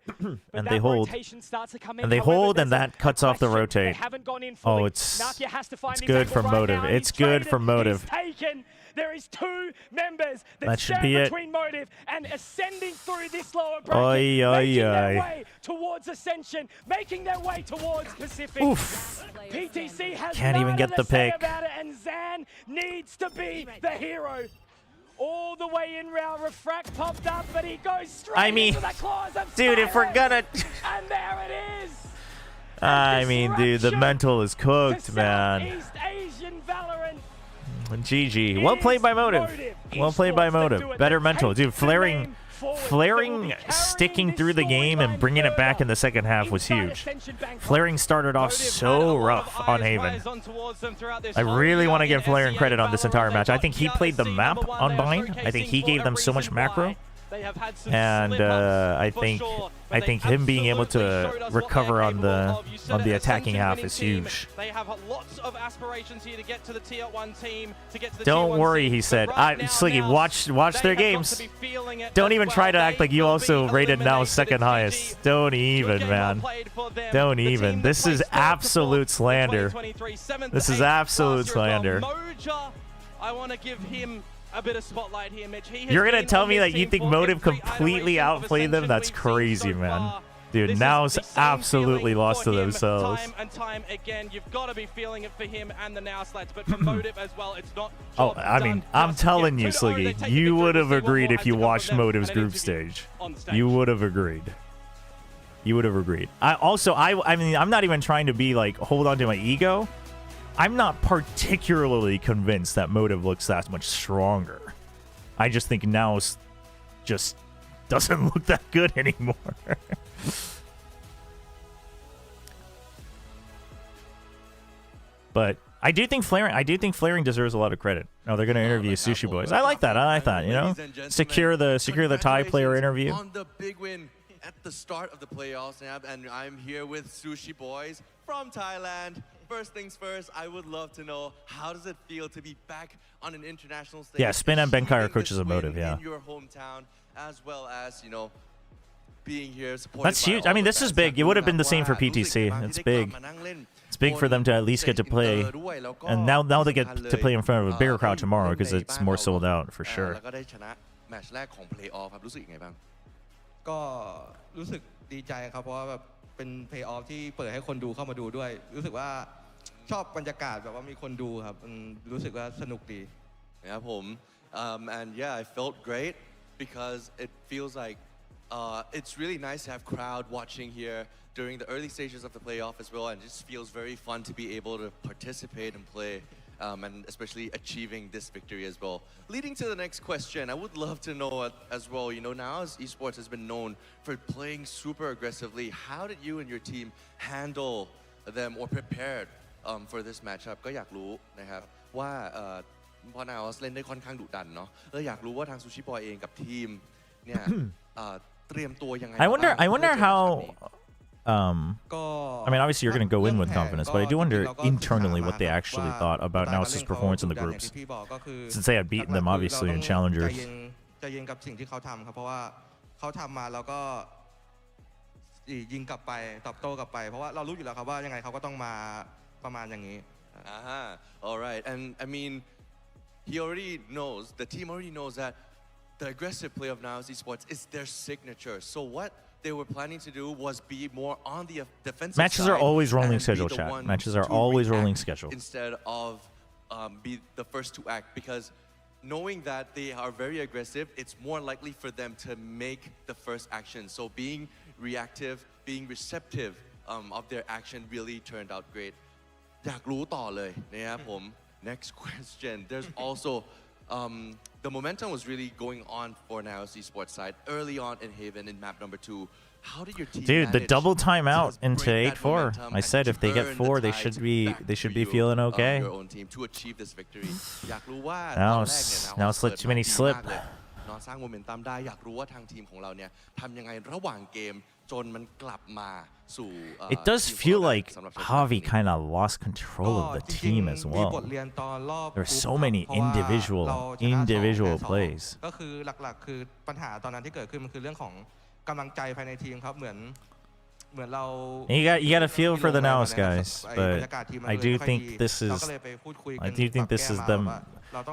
And they hold. Starts to come in. And they However, hold, and there's that cuts off the question. They rotate. haven't gone in Oh, fully. it's Nakia has to find it's his good angle for right Motive. now. It's He's good for traded. Motive. He's taken. There is 2 members That should stand be it. between Motive and ascending through this lower bracket, Oy, oy, making their oy. way towards Ascension, making their way towards Pacific. Oof. PTC has Can't even nada get to the say pick. about it, and Zan needs to be the hero. All the way in round, Refract popped up, but he goes straight into the claws of dude, if we're Styron. gonna... And there it is. I mean, dude, the mental is cooked, The man. Southeast Asian Valorant. GG. Well played by Motive. Well played by Motive. Better mental. Dude, flaring sticking through the game and bringing it back in the second half was huge. Flaring started off so rough on Haven. I really want to give Flaring credit on this entire match. I think he played the map on Bind. I think he gave them so much macro. And I think him being able to recover on the attacking half is huge. They have lots of aspirations here to get to the tier 1 team, to get to the Don't tier 1 worry, team. he said. Right now, Sliggy, NAOS, watch their they have got games. to be feeling it Don't as even well. try to act They like you will also be rated now eliminated. second It's highest. Don't even, Good game well man. played for them. Don't The team even. that This is placed third absolute before slander. 2023, 7th This to is 8th absolute last year as slander. well. Moja, I want to give him a bit of spotlight here, Mitch. He has You're gonna been tell on me this that you team think for Motive every completely iteration of outplayed them? Ascension That's we've seen crazy, so man. far. Dude, This now is it's the same absolutely feeling lost to for him themselves. Time and time again, you've got to be feeling it for him and the NAOS lads, but for Motive as well, it's not. Oh, job I mean, done I'm just telling yet. you, 2-0, they Sliggy, take the you victory. would have We'll see what agreed more if has you to come from watched them Motive's and an group interview stage. on the stage. You would have agreed. You would have agreed. I mean, I'm not even trying to be like, hold on to my ego. I'm not particularly convinced that Motive looks that much stronger. I just think now just doesn't look that good anymore. But I do think Flaring deserves a lot of credit. Oh, they're gonna interview Sushi Boys. I like that. You know, secure the Thai player interview. On the big win at the start of the playoffs, and I'm here with Sushi Boys from Thailand. First things first, I would love to know, how does it feel to be back on an international stage? Yeah, Spin and Benkai are achieving coaches this of Motive, win yeah. in your hometown, as well as, you know, being here supported That's by huge. all I mean, the this is fans. big. It would have been the same forรู้สึก PTC. ยังไงบ้าง It's ที่ได้กลับ big. มานั่งเล่น It's big for them to at least get to play. And now they get to play in front of a bigger crowd tomorrow because it's more sold out for sure. แล้วก็ได้ชนะแมตช์แรกของ Play-off ครับรู้สึกยังไงบ้าง ก็รู้สึกดีใจครับเพราะว่าแบบเป็นเพลย์ออฟที่เปิดให้คนดูเข้ามาดูด้วยรู้สึกว่าชอบบรรยากาศแบบว่ามีคนดูครับรู้สึกว่าสนุกดี ครับผม and yeah I felt great because it feels like it's really nice to have crowd watching here during the early stages of the playoff as well, and it just feels very fun to be able to participate and play, and especially achieving this victory as well. Leading to the next question, I would love to know as well, you know, NAOS Esports has been known for playing super aggressively. How did you and your team handle them or prepared for this matchup? ก็อยากรู้นะครับว่าพอ NAOS เล่นได้ค่อนข้างดุดันเนาะแล้วอยากรู้ว่าทางซูชิบอยเองกับทีมเนี่ยเตรียมตัวยังไง I wonder how. I mean, obviously you're going to go in with confidence, but I do wonder internally what they actually thought about NAOS's performance in the groups, since they had beaten them obviously in challengers. ใจเย็นกับสิ่งที่เขาทำครับเพราะว่าเขาทำมาแล้วก็ยิงกลับไปตอบโต้กลับไปเพราะว่าเรารู้อยู่แล้วครับว่ายังไงเขาก็ต้องมาประมาณอย่างนี้ All right, and I mean, he already knows, the team already knows that the aggressive play of NAOS Esports is their signature. So what they were planning to do was be more on the defensive Matches side are always rolling and be schedule, the chat. one Matches are to always react rolling schedule. instead of be the first to act, because knowing that they are very aggressive, it's more likely for them to make the first action. So being reactive, being receptive of their action really turned out great. อยากรู้ต่อเลยนะครับผม Next question. There's also the momentum was really going on for NAOS Esports side early on in Haven in map number 2. How did your team Dude, the manage double timeout to into bring that 8-4. momentum I and said to if they get turn 4, the they tide should be back to be you, feeling okay. your own team to achieve this victory. อยากรู้ว่าต Now อนแรก it's เนี่ย now it's let too many slip. เนาะสร้างโมเมนตัมได้อยากรู้ว่าทางทีมของเราเนี่ยทำยังไงระหว่างเกมจนมันกลับมาสู่ It does feel like Javi kind of lost control of the team as มี well. บทเรียนตอนรอบ There's กรุ๊ป so ครับ many เพราะว่าเราชนะ individual 2 plays. ก็คือหลักๆคือปัญหาตอนนั้นที่เกิดขึ้นมันคือเรื่องของกำลังใจภายในทีมครับเหมือนเรา You got to feel for the NAOS guys, but I do think this is them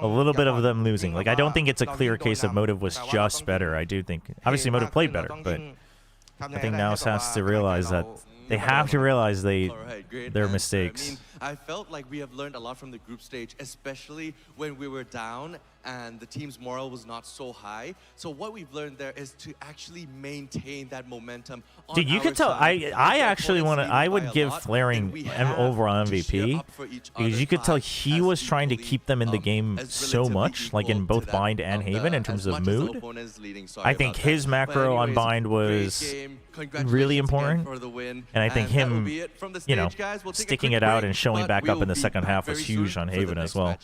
a little bit of them losing. Like I don't think it's a clear case of Motive was just better. I do think obviously Motive played better, but I think NAOS has to realize that they have to realize their mistakes. I mean, I felt like we have learned a lot from the group stage, especially when we were down and the team's morale was not so high. So what we've learned there is to actually maintain that momentum. Dude, you could tell. I actually want to. I would give Flaring overall MVP because you could tell he was trying to keep them in the game so much, like in both Bind and Haven, in terms of mood. I think his macro on Bind was really important, and I think him, sticking it out and showing back up in the second half was huge on Haven as well.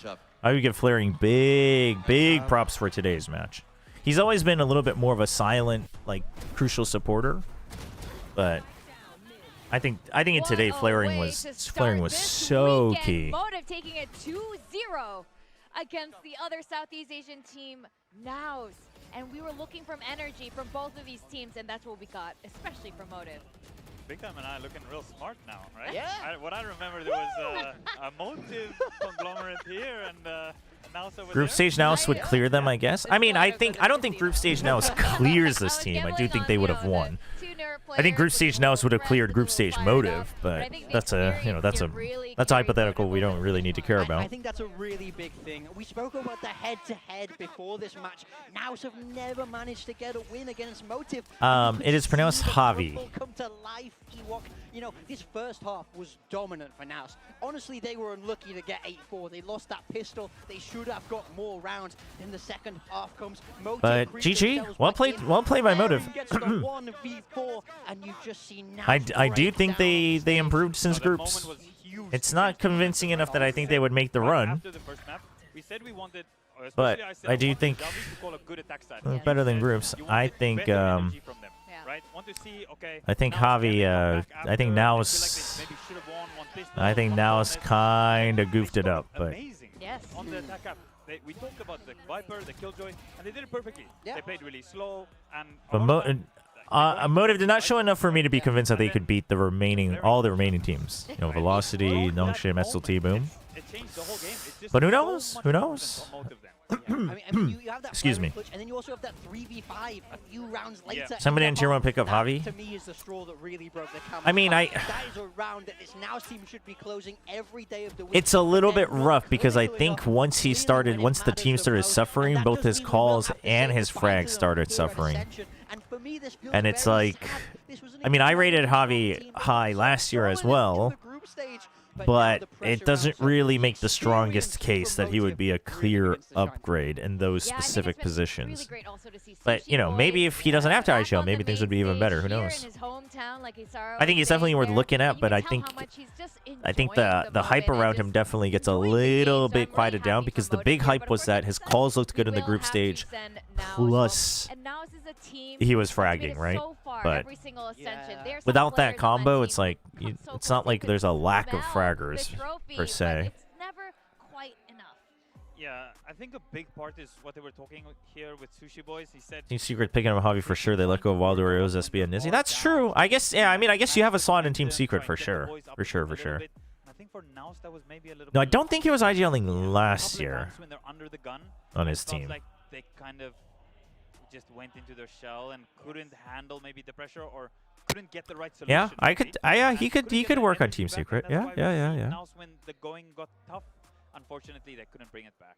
I would give Flaring big props for today's match. He's always been a little bit more of a silent, like, crucial supporter, but I think in today Flaring was so key. Motive taking it 2-0 against the other Southeast Asian team, NAOS. And we were looking from energy from both of these teams, and that's what we got, especially from Motive. Big Time and I looking real smart now, right? Yeah. What I remember, there was a Motive conglomerate here, and NAOS over Group there. stage NAOS would clear them, I guess. I mean, I don't think group stage NAOS clears this team. I do think they would have won. I think group stage NAOS would have cleared group stage Motive, but that's a hypothetical we don't really need to care about. I think that's a really big thing. We spoke about the head-to-head before this match. NAOS have never managed to get a win against Motive. It is pronounced Javi. Come to life, Ewok. This first half was dominant for NAOS. Honestly, they were unlucky to get 8-4. They lost that pistol. They should have got more rounds. In the second half comes Motive. But GG, well played by Motive. I do think they improved since groups. It's not convincing enough that I think they would make the run. But I do think better than groups. I think Javi. I think NAOS kind of goofed it up, but. Yes. On the attack up, we talked about the Viper, the Killjoy, and they did it perfectly. Yeah. They played really slow, and Motive did not show enough for me to be convinced that they could beat all the remaining teams. Velocity, Nongshim, SLT, Boom. it changed the whole game. But who knows? Who knows? You have that Excuse me. And then you also have that 3v5 a few rounds later. Somebody in tier 1 pick up Javi. To me is the straw that really broke the camel's I mean, back. That is a round that this NAOS team should be closing every day of the week. It's a little bit rough because I think once the team started suffering, both his calls and his frags started suffering. And it's like, I mean, I rated Javi high last year as well, but it doesn't really make the strongest case that he would be a clear upgrade in those specific positions. But, maybe if he doesn't have to ISO, maybe things would be even better. Who knows? I think he's definitely worth looking at, but I think the hype around him definitely gets a little bit quieted down because the big hype was that his calls looked good in the group stage, plus he was fragging, right? But without that combo, it's like it's not like there's a lack of fraggers per se. Yeah, I think a big part is what they were talking here with Sushi Boys. He said Team Secret picking up Javi for sure. They let go of Waldo, Rios, SB, and Nizzy. That's true. I guess, yeah, I guess you have a slot in Team Secret for sure. For sure. No, I don't think he was IGLing last year on his team. They kind of just went into their shell and couldn't handle maybe the pressure or couldn't get the right solution. Yeah, he could work on Team Secret. Yeah. Now when the going got tough, Unfortunately, they couldn't bring it back.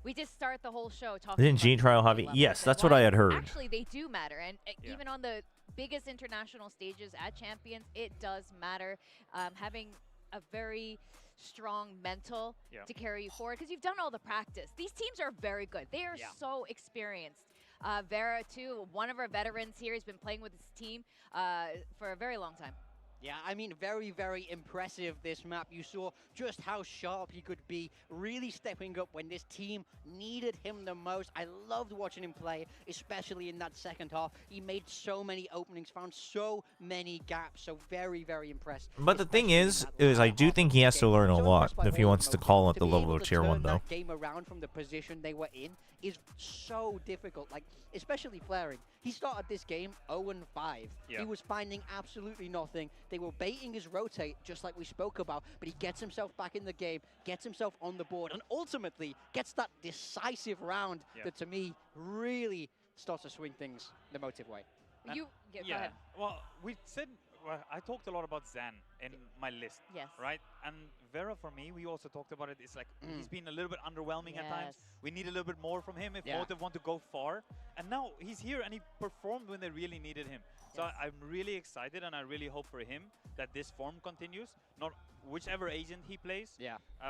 We just start the whole show talking Didn't about Gene Trial the have it? levels Yes, and that's what I why had heard. Actually, they do matter. And Yeah. even on the biggest international stages at Champions, it does matter. Having a very strong mental to carry you forward because you've done all the practice. These teams are very good. They are so experienced. Vera, too, one of our veterans here, has been playing with his team for a very long time. Yeah, I mean, very, very impressive, this map. You saw just how sharp he could be, really stepping up when this team needed him the most. I loved watching him play, especially in that second half. He made so many openings, found so many gaps, so very, very impressed. But the thing is I do think he has to learn a lot if he wants to call at the level of Tier 1, though. Game around from the position they were in is so difficult, like, especially flaring. He started this game 0-5. He was finding absolutely nothing. They were baiting his rotate, just like we spoke about, but he gets himself back in the game, gets himself on the board, and ultimately gets that decisive round that, to me, really starts to swing things the motive way. Go ahead. Well, we said, I talked a lot about Zan in my list. Yes. Right? And Vera, for me, we also talked about it. It's like he's been a little bit underwhelming at times. We need a little bit more from him if Motive want to go far. And now he's here and he performed when they really needed him. So I'm really excited and I really hope for him that this form continues. Not whichever agent he plays.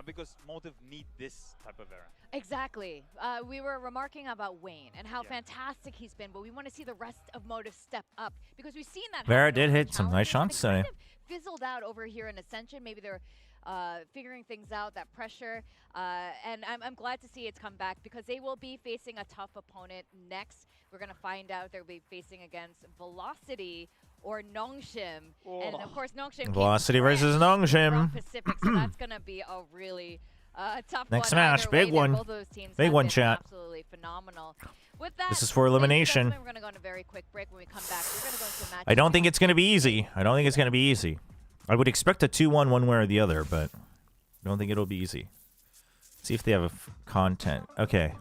Because Motive need this type of Vera. Exactly. We were remarking about Wayne and how fantastic he's been, but we want to see the rest of Motive step up because we've seen that. Vera did hit some nice shots today. Kind of fizzled out over here in Ascension. Maybe they're figuring things out, that pressure. And I'm glad to see it's come back because they will be facing a tough opponent next. We're going to find out they'll be facing against Velocity or Nongshim. And of course, Nongshim. Velocity versus Nongshim. Pacific, so that's going to be a really tough Next one. match, big one. Both those teams big have one, been chat. Absolutely phenomenal. With that, this is for elimination. We're going to go on a very quick break. When we come back, we're going to go into match. I don't think it's going to be easy. I don't think it's going to be easy. I would expect a 2-1 one way or the other, but I don't think it'll be easy. See if they have content. Okay.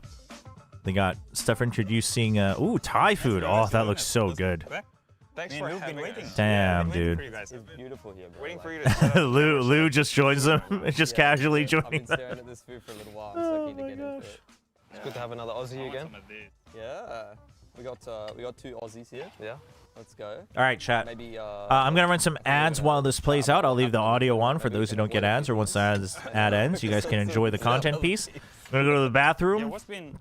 They got stuff introducing, ooh, Thai food. Oh, that looks so good. Thanks for having us. Damn, dude. It's beautiful here, bro. Waiting for you to Lou just joins them. Just casually joining I've been them. staring at this food for a little while. I'm so keen to get into it. It's good to have another Aussie again. Yeah. We got 2 Aussies here. Yeah. Let's go. All right, chat. Maybe, I'm going to run some ads while this plays out. I'll leave the audio on for those who don't get ads, or once the ad ends, you guys can enjoy the content piece. I'm going to go to the bathroom,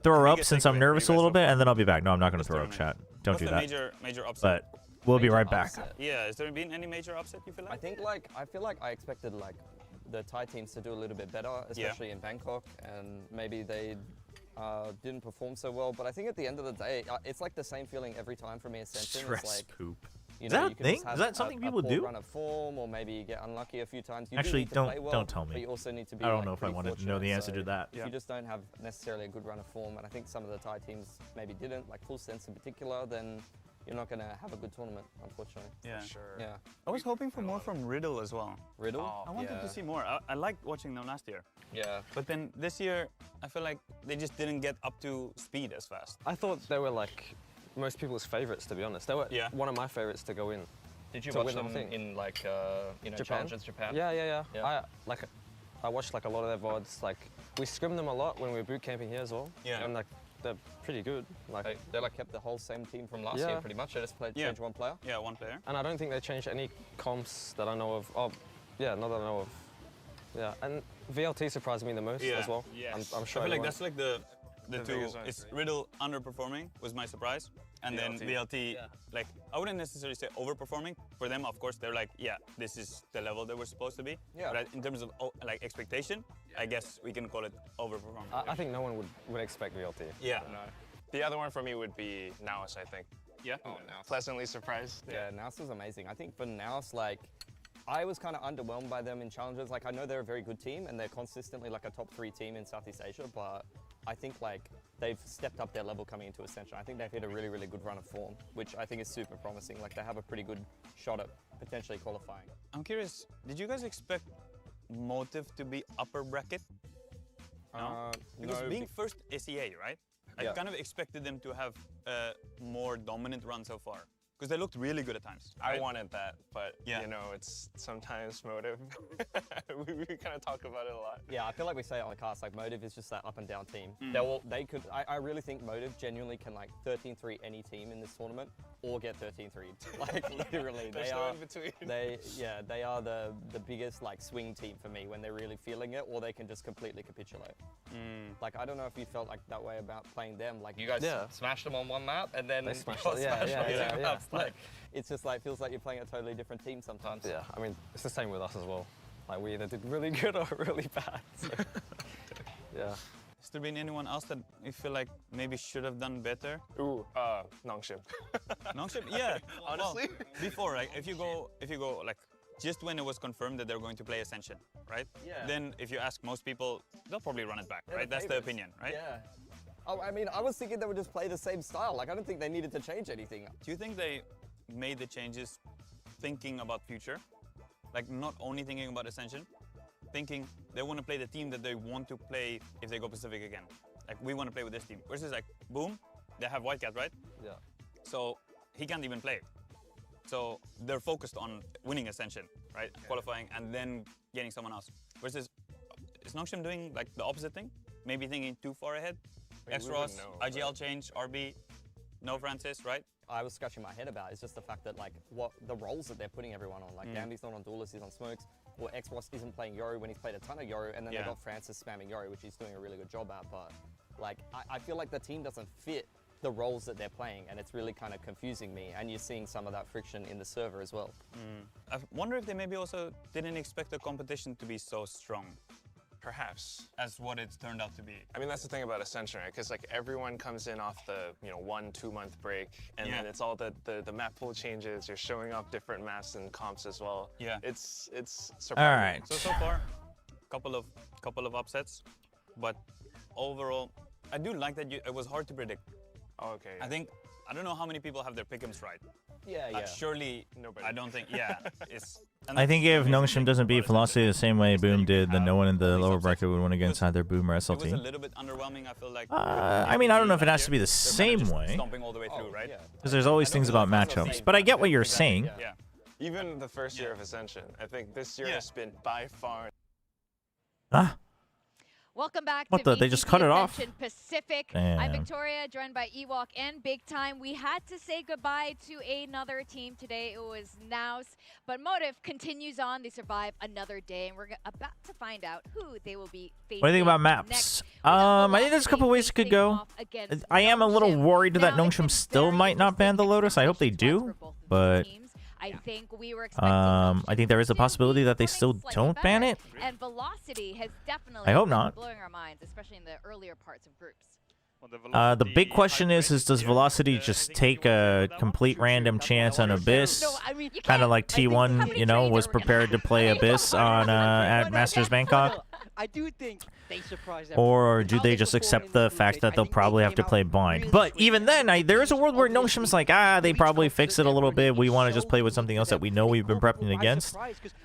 throw her up since I'm nervous a little bit, and then I'll be back. No, I'm not going to throw her up, chat. Don't do that. Major upset? But we'll be right back. Yeah, has there been any major upset you feel like? I feel like I expected the Thai teams to do a little bit better, especially in Bangkok, and maybe they didn't perform so well. But I think at the end of the day, it's like the same feeling every time for me. Ascension. Stress it's like, poop. You Is know, that a you can thing? just have Is that something people a poor do? run of form, or maybe you get unlucky a few times. You Actually, do need to play well, don't tell me. But you also need to be. I don't know if I wanted to know the answer to that. If you just don't have necessarily a good run of form, and I think some of the Thai teams maybe didn't, like Full Sense in particular, then you're not going to have a good tournament, unfortunately. Yeah, sure. Yeah. I was hoping for more from Riddle as well. Riddle? I wanted to see more. I liked watching them last year. Yeah. But then this year, I feel like they just didn't get up to speed as fast. I thought they were like most people's favorites, to be honest. They were one of my favorites to go in. Did you watch them in like Japan? Challenges Japan? Yeah. I watched like a lot of their VODs. Like we scrimmed them a lot when we were boot camping here as well. Yeah. And like they're pretty good. Like they like kept the whole same team from last year pretty much. They just changed one player. Yeah, one player. And I don't think they changed any comps that I know of. Oh, yeah, not that I know of. Yeah, and VLT surprised me the most as well. Yes. I'm sure. I feel like that's like the two. It's Riddle underperforming was my surprise, and then VLT like I wouldn't necessarily say overperforming. For them, of course, they're like, this is the level they were supposed to be. Yeah. But in terms of like expectation, I guess we can call it overperforming. I think no one would expect VLT. Yeah. No. The other one for me would be NAOS, I think. Yeah. Oh, NAOS. Pleasantly surprised. Yeah, NAOS was amazing. I think for NAOS, like, I was kind of underwhelmed by them in challenges. Like, I know they're a very good team and they're consistently like a top 3 team in Southeast Asia, but I think like they've stepped up their level coming into Ascension. I think they've hit a really, really good run of form, which I think is super promising. Like, they have a pretty good shot at potentially qualifying. I'm curious, did you guys expect Motive to be upper bracket? No? Because being first SEA, right? I kind of expected them to have a more dominant run so far. because they looked really good at times. I wanted that, but Yeah. you know, it's sometimes motive. we kind of talk about it a lot. Yeah, I feel like we say it on the cast, like Motive is just that up and down team. I really think Motive genuinely can like 13-3 any team in this tournament or get 13-3. Like literally, There's no in between. They are the biggest like swing team for me when they're really feeling it, or they can just completely capitulate. Like I don't know if you felt like that way about playing them. Like You guys smashed them on one map, and then they smashed on two maps. Like, it's just like feels like you're playing a totally different team sometimes. Yeah, I mean, it's the same with us as well. Like we either did really good or really bad. So, yeah. Has there been anyone else that you feel like maybe should have done better? Ooh, Nongshim. Nongshim? Yeah. Honestly? Well, before, like, if you go, like, just when it was confirmed that they're going to play Ascension, right? Yeah. Then if you ask most people, they'll probably run it back, right? That's the opinion, right? Yeah. Oh, I mean, I was thinking they would just play the same style. Like, I don't think they needed to change anything. Do you think they made the changes thinking about future? Like, not only thinking about Ascension, thinking they want to play the team that they want to play if they go Pacific again. Like, we want to play with this team. Versus, like, boom, they have Whitecat, right? Yeah. So he can't even play. So they're focused on winning Ascension, right? Qualifying and then getting someone else. Versus, is Nongshim doing like the opposite thing? Maybe thinking too far ahead? X-Ross, IGL change, RB, no Francis, right? I was scratching my head about is just the fact that like what the roles that they're putting everyone on. Like Gambi's not on Duelist, he's on Smokes. Or X-Ross isn't playing Yoru when he's played a ton of Yoru, and then they got Francis spamming Yoru, which he's doing a really good job at. But like I feel like the team doesn't fit the roles that they're playing, and it's really kind of confusing me. And you're seeing some of that friction in the server as well. I wonder if they maybe also didn't expect the competition to be so strong. Perhaps. As what it's turned out to be. I mean, that's the thing about Ascension, right? Because like everyone comes in off the 1-2 month break, and then it's all the map pool changes. You're showing off different maps and comps as well. Yeah. It's surprising. All right. So far, couple of upsets, but overall, I do like that it was hard to predict. Oh, okay. Yeah. I don't know how many people have their pick'ems right. Yeah. Surely nobody. I don't think. Yeah. I think if Nongshim doesn't beat Velocity the same way Boom did, then no one in the lower bracket would win against either Boom or It was a SLT. little bit underwhelming. I feel like. I mean, I don't know if it has to be the same way, Stomping all the way through, right? because there's always things about matchups. But I get what you're saying. Yeah. Even the first year of Ascension, I think this year has been by far. Ah. Welcome back What to the? They VCT just cut it off? Ascension Pacific. Damn. I'm Victoria, joined by Ewok and Big Time. We had to say goodbye to another team today. It was NAOS, but Motive continues on. They survive another day, and we're about to find out who they will be facing. What do you think about maps? I think there's a couple ways it could go. I am a little worried that Nongshim still might not ban the Lotus. I hope they do, but I think I think there is a possibility that they still don't ban it. And Velocity has definitely I hope been not. blowing our minds, especially in the earlier parts of groups. The big question is does Velocity just take a complete random chance on Abyss? Kind of like T1, you know, was prepared to play Abyss on at Masters Bangkok? I do think they surprised Or do they just accept the fact that they'll probably have to play blind? But even then, there is a world where Nongshim's like, they probably fix it a little bit. We want to just play with something else that we know we've been prepping against.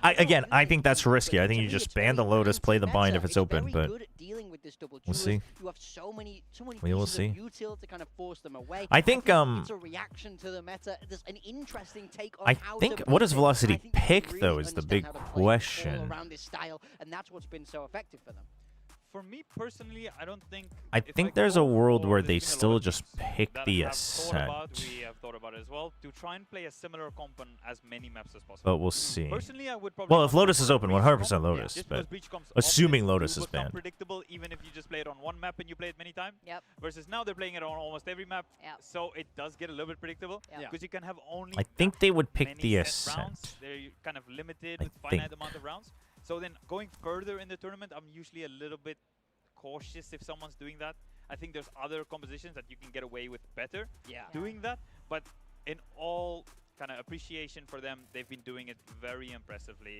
Again, I think that's risky. I think you just ban the Lotus, play the blind if it's open, but we'll see. We will see. I think it's a reaction to the meta. There's an interesting take on I how think to what does play. Velocity I think pick they though really is the big understand how to play all question. around this style, and that's what's been so effective for them. For me personally, I don't think. I think there's a world where they still just pick the Ascent. We have thought about it as well to try and play a similar comp on as many maps as possible. But we'll see. Personally, I would probably. Well, if Lotus is open, 100% Lotus. Just But because Breach comps assuming often Lotus do is become banned. predictable, even if you just play it on one map and you play it many times. Yep. Versus now they're playing it on almost every map. Yep. So it does get a little bit predictable. Because you can have only. I think they would pick many the set rounds. Ascent. They're kind of limited I with finite think. amount of rounds. So then going further in the tournament, I'm usually a little bit cautious if someone's doing that. I think there's other compositions that you can get away with better doing that. But in all kind of appreciation for them. They've been doing it very impressively.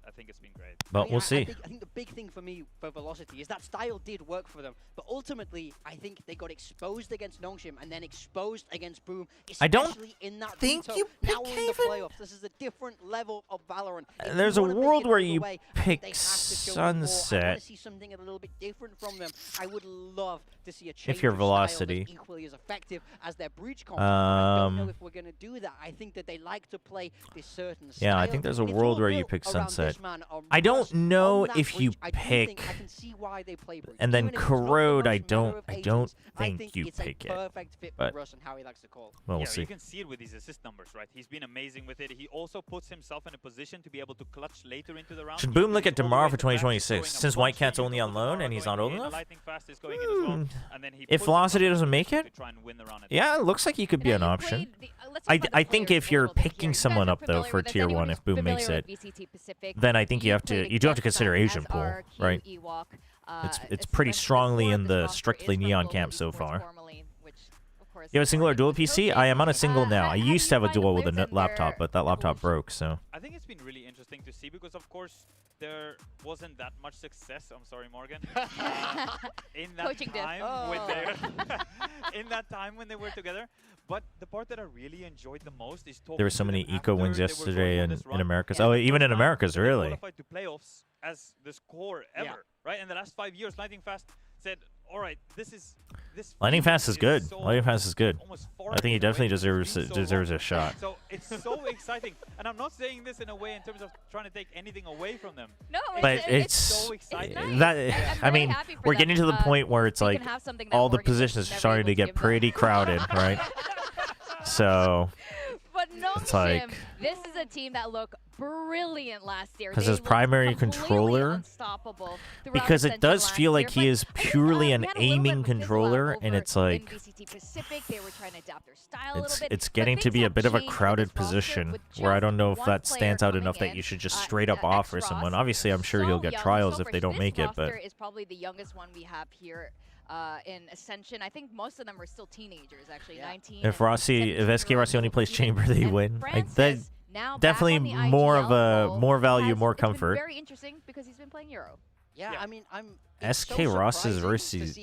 I think it's been great. But we'll see. I think the big thing for me for Velocity is that style did work for them, but ultimately I think they got exposed against Nongshim and then exposed against Boom. I don't especially in that think veto. you Now we're in the playoffs. This is a different level of Valorant. If There's you a wanna make world it where all the you way, I think they pick have to show us more. I want Sunset. to see something a little bit different from them. I would love to see a change If you're of style Velocity. that's equally as effective as their breach comp. I don't know Um, if we're going to do that. I think that they like to play this certain style. Yeah, I think there's a It's world all where you built pick around Sunset. this man, I don't Russ, know on that if you breach. I do pick think I can see why they play breach. and then Even if it's not the Corrode. most I meta don't of agents, I think you it's a pick it. perfect fit But for Russ and how he likes to call. well, we'll Yeah, see. you can see it with his assist numbers, right? He's been amazing with it. He also puts himself in a position to be able to clutch later into the round. Should He Boom look goes at all the tomorrow way for to the back, he's 2026? going Since a White bunch Cat's of only units on with loan Tomorrow and he's going not old in, enough? Lightning Fast is going in as well, and then he If puts Velocity himself doesn't make to it, try and win the round at yeah, it looks like he could be an option. I think if you're picking someone up though for tier 1, if Boom makes it, then I think you do have to consider Asian pool, right? It's pretty strongly in the strictly neon camp so far. You have a single or dual PC? I am on a single now. I used to have a dual with a laptop, but that laptop broke, so. I think it's been really interesting to see because, of course, there wasn't that much success. I'm sorry, Morgan. In that time when they in that time when they were together. But the part that I really enjoyed the most is talking. There were so many eco wins yesterday in run. Americas. Oh, even in Americas, really. They qualified to playoffs as the score ever, right? In the last 5 years, Lightning Fast said, "All right, this Lightning Fast is good. so Lightning Fast is good. almost I think he definitely deserves so deserves long. a shot. So it's so exciting, and I'm not saying this in a way in terms of trying to take anything away from them. No, But it's so exciting. that I mean, we're getting to the point where it's like all the positions are starting to get pretty crowded, right? So But it's Nongshim, like this is a team that looked brilliant last year. because They his looked primary completely controller, unstoppable throughout because it Ascension does last feel like year, he but is I think, purely we an had a little bit aiming of a fizzle out controller, and over it's in like VCT Pacific. They were trying to adapt their style a little bit. it's But getting to things be a have bit of a changed with crowded this roster position with where I just don't know if one that player stands out coming enough that in, you should just straight up the offer X-Ross. someone. Obviously, I'm sure So he'll get young, trials so if they fresh. don't This make it, but roster is probably the youngest one we have here in Ascension. I think most of them are still teenagers, actually, 19. if SK Rossi only plays chamber, they win. Like that, now definitely back on the more of IGL a more value, more it's been comfort. very interesting because he's been playing Euro. Yeah, I mean, SK Ross's versus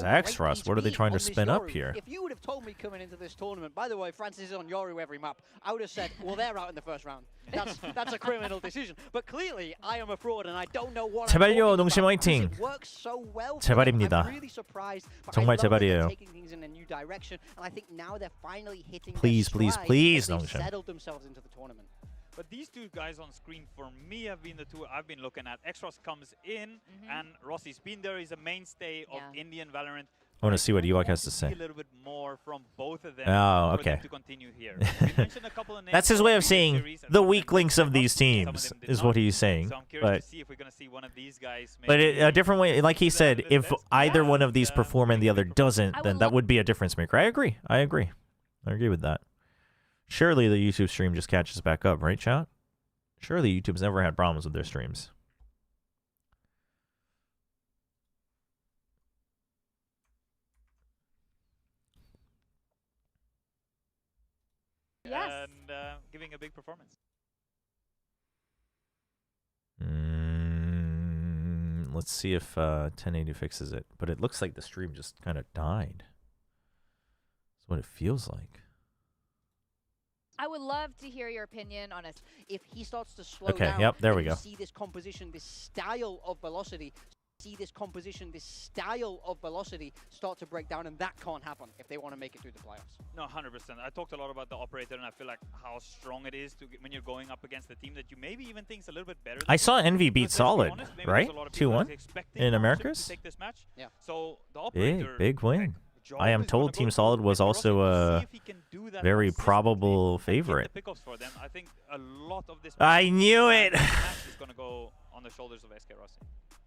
X Ross. What are they trying to spin up here? If you would have told me coming into this tournament, by the way, Francis is on Yoru every map, I would have said, well, they're out in the first round. That's a criminal decision. But clearly, I am a fraud and I don't know what I'm 제발요, talking 농심 about 화이팅. because it works so well for them. 제발입니다. I'm really surprised. But 정말 I love that they're 제발이에요. taking things in a new direction, and I think now they're finally hitting Please, their please, stride please, as they've 농심. settled themselves into the tournament. But these two guys on screen, for me, have been the two I've been looking at. X-Ross comes in, and Rossi's been there. He's a mainstay of Indian Valorant. I want to see what Ewok has to See say. a little bit more from both of them Oh, for them okay. to continue here. We mentioned a couple of names That's his from way of previous saying series, and the some of weak them links of did these not, some of teams them did is not. what he's saying. So I'm curious But to see if we're going to see one of these guys. but maybe a different way, like he said, if either one of these perform and the other doesn't, then that would be a difference maker. I agree. I agree with that. Surely the YouTube stream just catches back up, right, chat? Surely YouTube's never had problems with their streams. Yes. And giving a big performance. Let's see if 1080 fixes it. But it looks like the stream just kind of died. That's what it feels like. I would love to hear your opinion on it. If he starts to slow Okay, down, yep, there then we you go. see this composition, this style of velocity, start to break down, and that can't happen if they want to make it through the playoffs. No, 100%. I talked a lot about the operator, and I feel like how strong it is to when you're going up against a team that you maybe even think's a little bit better. I saw Envy beat Because let's be Solid, honest, maybe right? there's a lot of people that 2-1 is expecting in Nongshim Americas. to take this match. Yeah. So the operator, Big win. job I am is gonna told go Team to Solid was Rossi also to a see if he can do that very consistently probable and get favorite. the pickoffs for them. I think a lot of this. I knew it. Match is going to go on the shoulders of SK Rossi.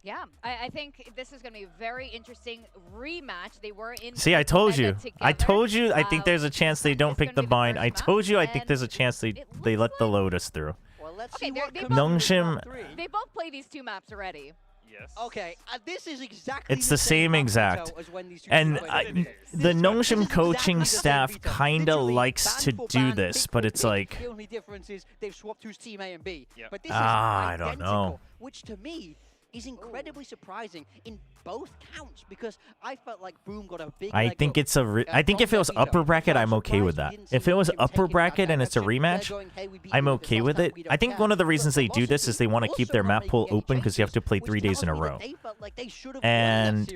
Yeah, I think this is going to be a very interesting rematch. They were in. See, I told you. I together. told you. I think there's a chance they don't it's pick gonna the be the bind. first I told you. I think match, there's a chance they let the Lotus through. Well, let's Okay, see what they comes both- from Nongshim. map 3. They both play these two maps already. Yes. Okay, this is exactly. It's the same exact. And the Nongshim coaching staff kind of likes to do this, but it's like. The only difference is they've swapped who's team A and B. Yep. But this is I don't know. which to me is incredibly surprising in both counts because I felt like Boom got a big. I think it's a. I think if it was upper bracket, I'm okay with that. If it was upper bracket and it's a rematch, I'm okay with it. I think one of the reasons they do this is they want to keep their map pool open because you have to play 3 days in a row. And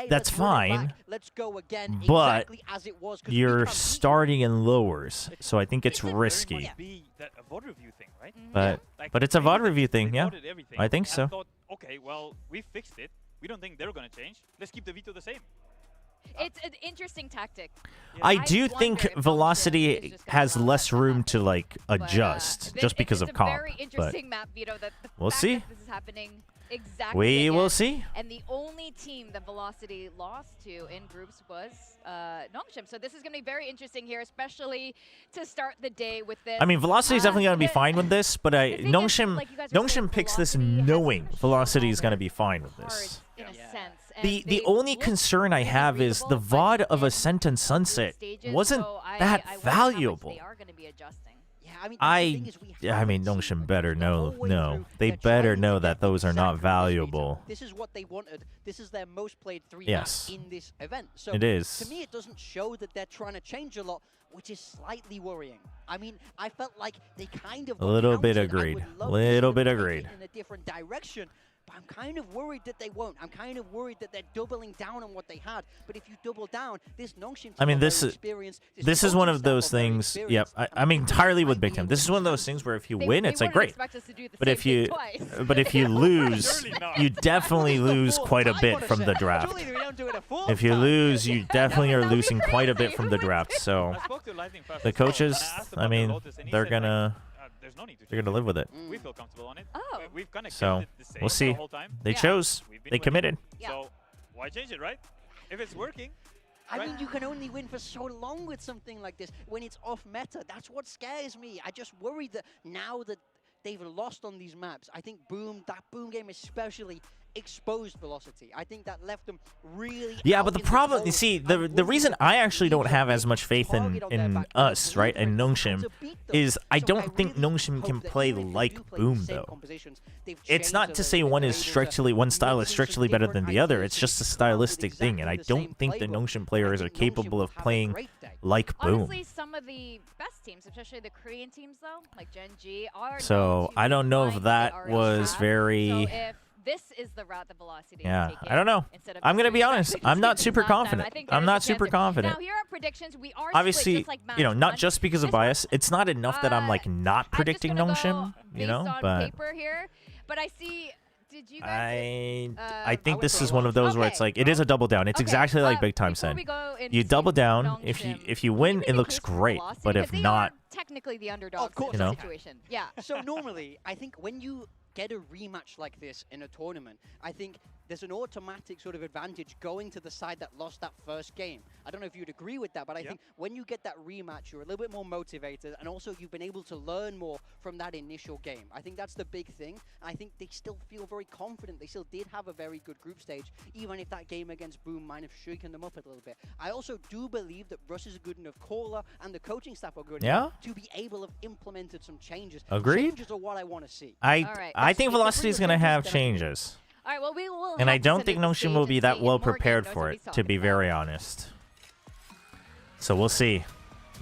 that's fine, but you're starting in lowers, so I think it's risky. A VOD review thing, right? But it's a VOD review thing, yeah. I think so. Thought, okay, well, we fixed it. We don't think they're going to change. Let's keep the veto the same. It's an interesting tactic. I do think Velocity has less room to like adjust just because of comp. Very interesting map veto. That we'll see. This is happening exactly. We will see. And the only team that Velocity lost to in groups was Nongshim. So this is going to be very interesting here, especially to start the day with this. I mean, Velocity is definitely going to be fine with this, but Nongshim picks this knowing Velocity is going to be fine with this. In a sense. The only concern I have is the VOD of Ascent and Sunset wasn't that valuable. They are going to be adjusting. I mean, Nongshim better know. No, they better know that those are not valuable. This is what they wanted. This is their most played 3 yes. maps in this event. So it is. To me, it doesn't show that they're trying to change a lot, which is slightly worrying. I mean, I felt like they kind of a little bit agreed. In a different direction. But I'm kind of worried that they won't. I'm kind of worried that they're doubling down on what they had. But if you double down, this Nongshim team, I mean, this is one of those things. Yep, I'm entirely with Big Time. This is one of those things where if you win, it's like great. But if you lose, you definitely lose quite a bit from the draft. If you lose, you definitely are losing quite a bit from the draft. So the coaches, I mean, they're gonna live with it. We feel comfortable on it. Oh. We've kind of so kept it the same we'll see. The whole time. They chose. They committed. So why change it, right? If it's working. I mean, you can only win for so long with something like this. When it's off meta, that's what scares me. I just worry that now that they've lost on these maps, I think that Boom game especially exposed Velocity. I think that left them really. Yeah, but the problem, you see, the reason I actually don't have as much faith in us, right, and Nongshim, is I don't think Nongshim can play like Boom though. It's not to say one style is strictly better than the other. It's just a stylistic thing, and I don't think the Nongshim players are capable of playing like Boom. Honestly, some of the best teams, especially the Korean teams though, like Gen G, are. So I don't know if that was very. So if this is the route that Velocity yeah, is taking. I don't know. I'm going to be honest. I'm not super confident. I'm not super confident. Now, here are predictions. We are obviously, just like not just because of bias. It's not enough that I'm like not predicting Nongshim, but paper here. But I see. Did you guys? I think this is one of those where it's like it is a double down. It's exactly like Big Time said. You double down. If you win, it looks great. But if not, technically the underdog situation. Yeah. So normally, I think when you get a rematch like this in a tournament, I think there's an automatic sort of advantage going to the side that lost that first game. I don't know if you'd agree with that, but I think when you get that rematch, you're a little bit more motivated, and also you've been able to learn more from that initial game. I think that's the big thing. I think they still feel very confident. They still did have a very good group stage, even if that game against Boom might have shaken them up a little bit. I also do believe that Russ is a good enough caller, and the coaching staff are good enough to be able to have implemented some changes. Agreed. Changes are what I want to see. I think Velocity is going to have changes. All right, well, we will. And I don't think Nongshim will be that well prepared for it, to be very honest. So we'll see.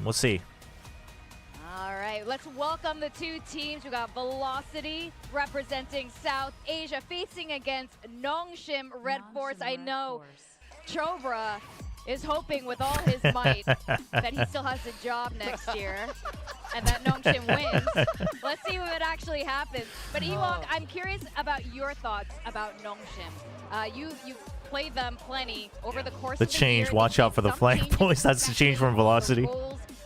We'll see. All right, let's welcome the two teams. We got Velocity representing South Asia, facing against Nongshim Red Force. I know Chobra is hoping with all his might that he still has a job next year and that Nongshim wins. Let's see if it actually happens. But Ewok, I'm curious about your thoughts about Nongshim. You've played them plenty over the course of the change, year. watch out for the flank boys. That's the change from Velocity.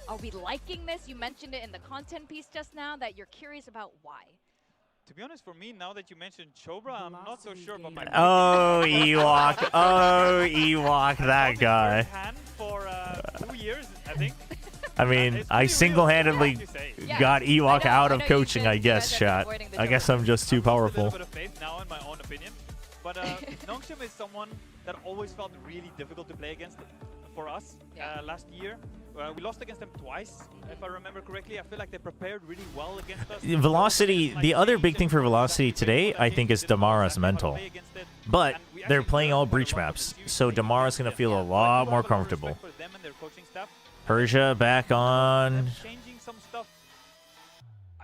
Are we liking this? You mentioned it in the content piece just now that you're curious about why. To be honest, for me, now that you mentioned Chobra, I'm not so sure about my. Oh, Ewok. Oh, Ewok, that guy. Hand for 2 years, I think. I mean, I single-handedly got Ewok out of coaching, I guess, chat. I guess I'm just too powerful. A bit of faith now, in my own opinion. But Nongshim is someone that always felt really difficult to play against for us last year. We lost against them twice, if I remember correctly. I feel like they prepared really well against us. Velocity, the other big thing for Velocity today, I think, is Damara's mental. But they're playing all breach maps, so Damara's going to feel a lot more comfortable. Persia back on. Changing some stuff.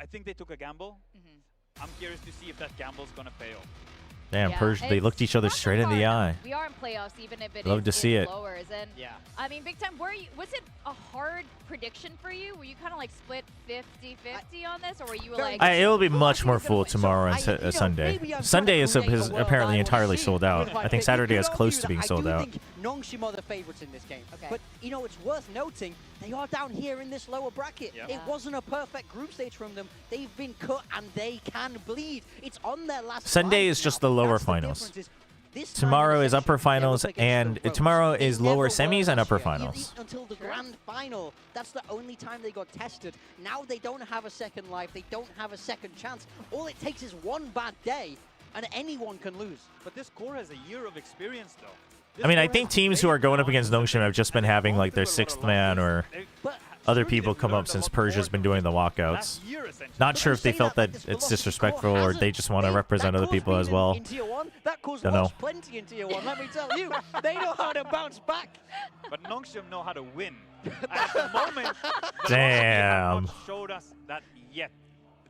I think they took a gamble. I'm curious to see if that gamble's going to pay off. Damn, Persia, they looked each other straight in the eye. We are in playoffs, even if it Love to see it. lowers. And I mean, Big Time, was it a hard prediction for you? Were you kind of like split 50-50 on this, or were you like? It'll be much more full tomorrow and Sunday. Sunday is apparently entirely sold out. I think Saturday is close to being sold out. Nongshim are the favorites in this game. But, you know, it's worth noting, they are down here in this lower bracket. It wasn't a perfect group stage from them. They've been cut, and they can bleed. It's on their last Sunday is just the lower finals. Tomorrow is upper finals, and tomorrow is lower semis and upper finals. Until the grand final, that's the only time they got tested. Now they don't have a second life. They don't have a second chance. All it takes is one bad day, and anyone can lose. But this core has a year of experience, though. I mean, I think teams who are going up against Nongshim have just been having like their sixth man or other people come up since Persia's been doing the walkouts. Not sure if they felt that it's disrespectful or they just want to represent other people as well. Don't know. Plenty in Tier 1, let me tell you. They know how to bounce back. But Nongshim know how to win. At the moment, damn. showed us that yet.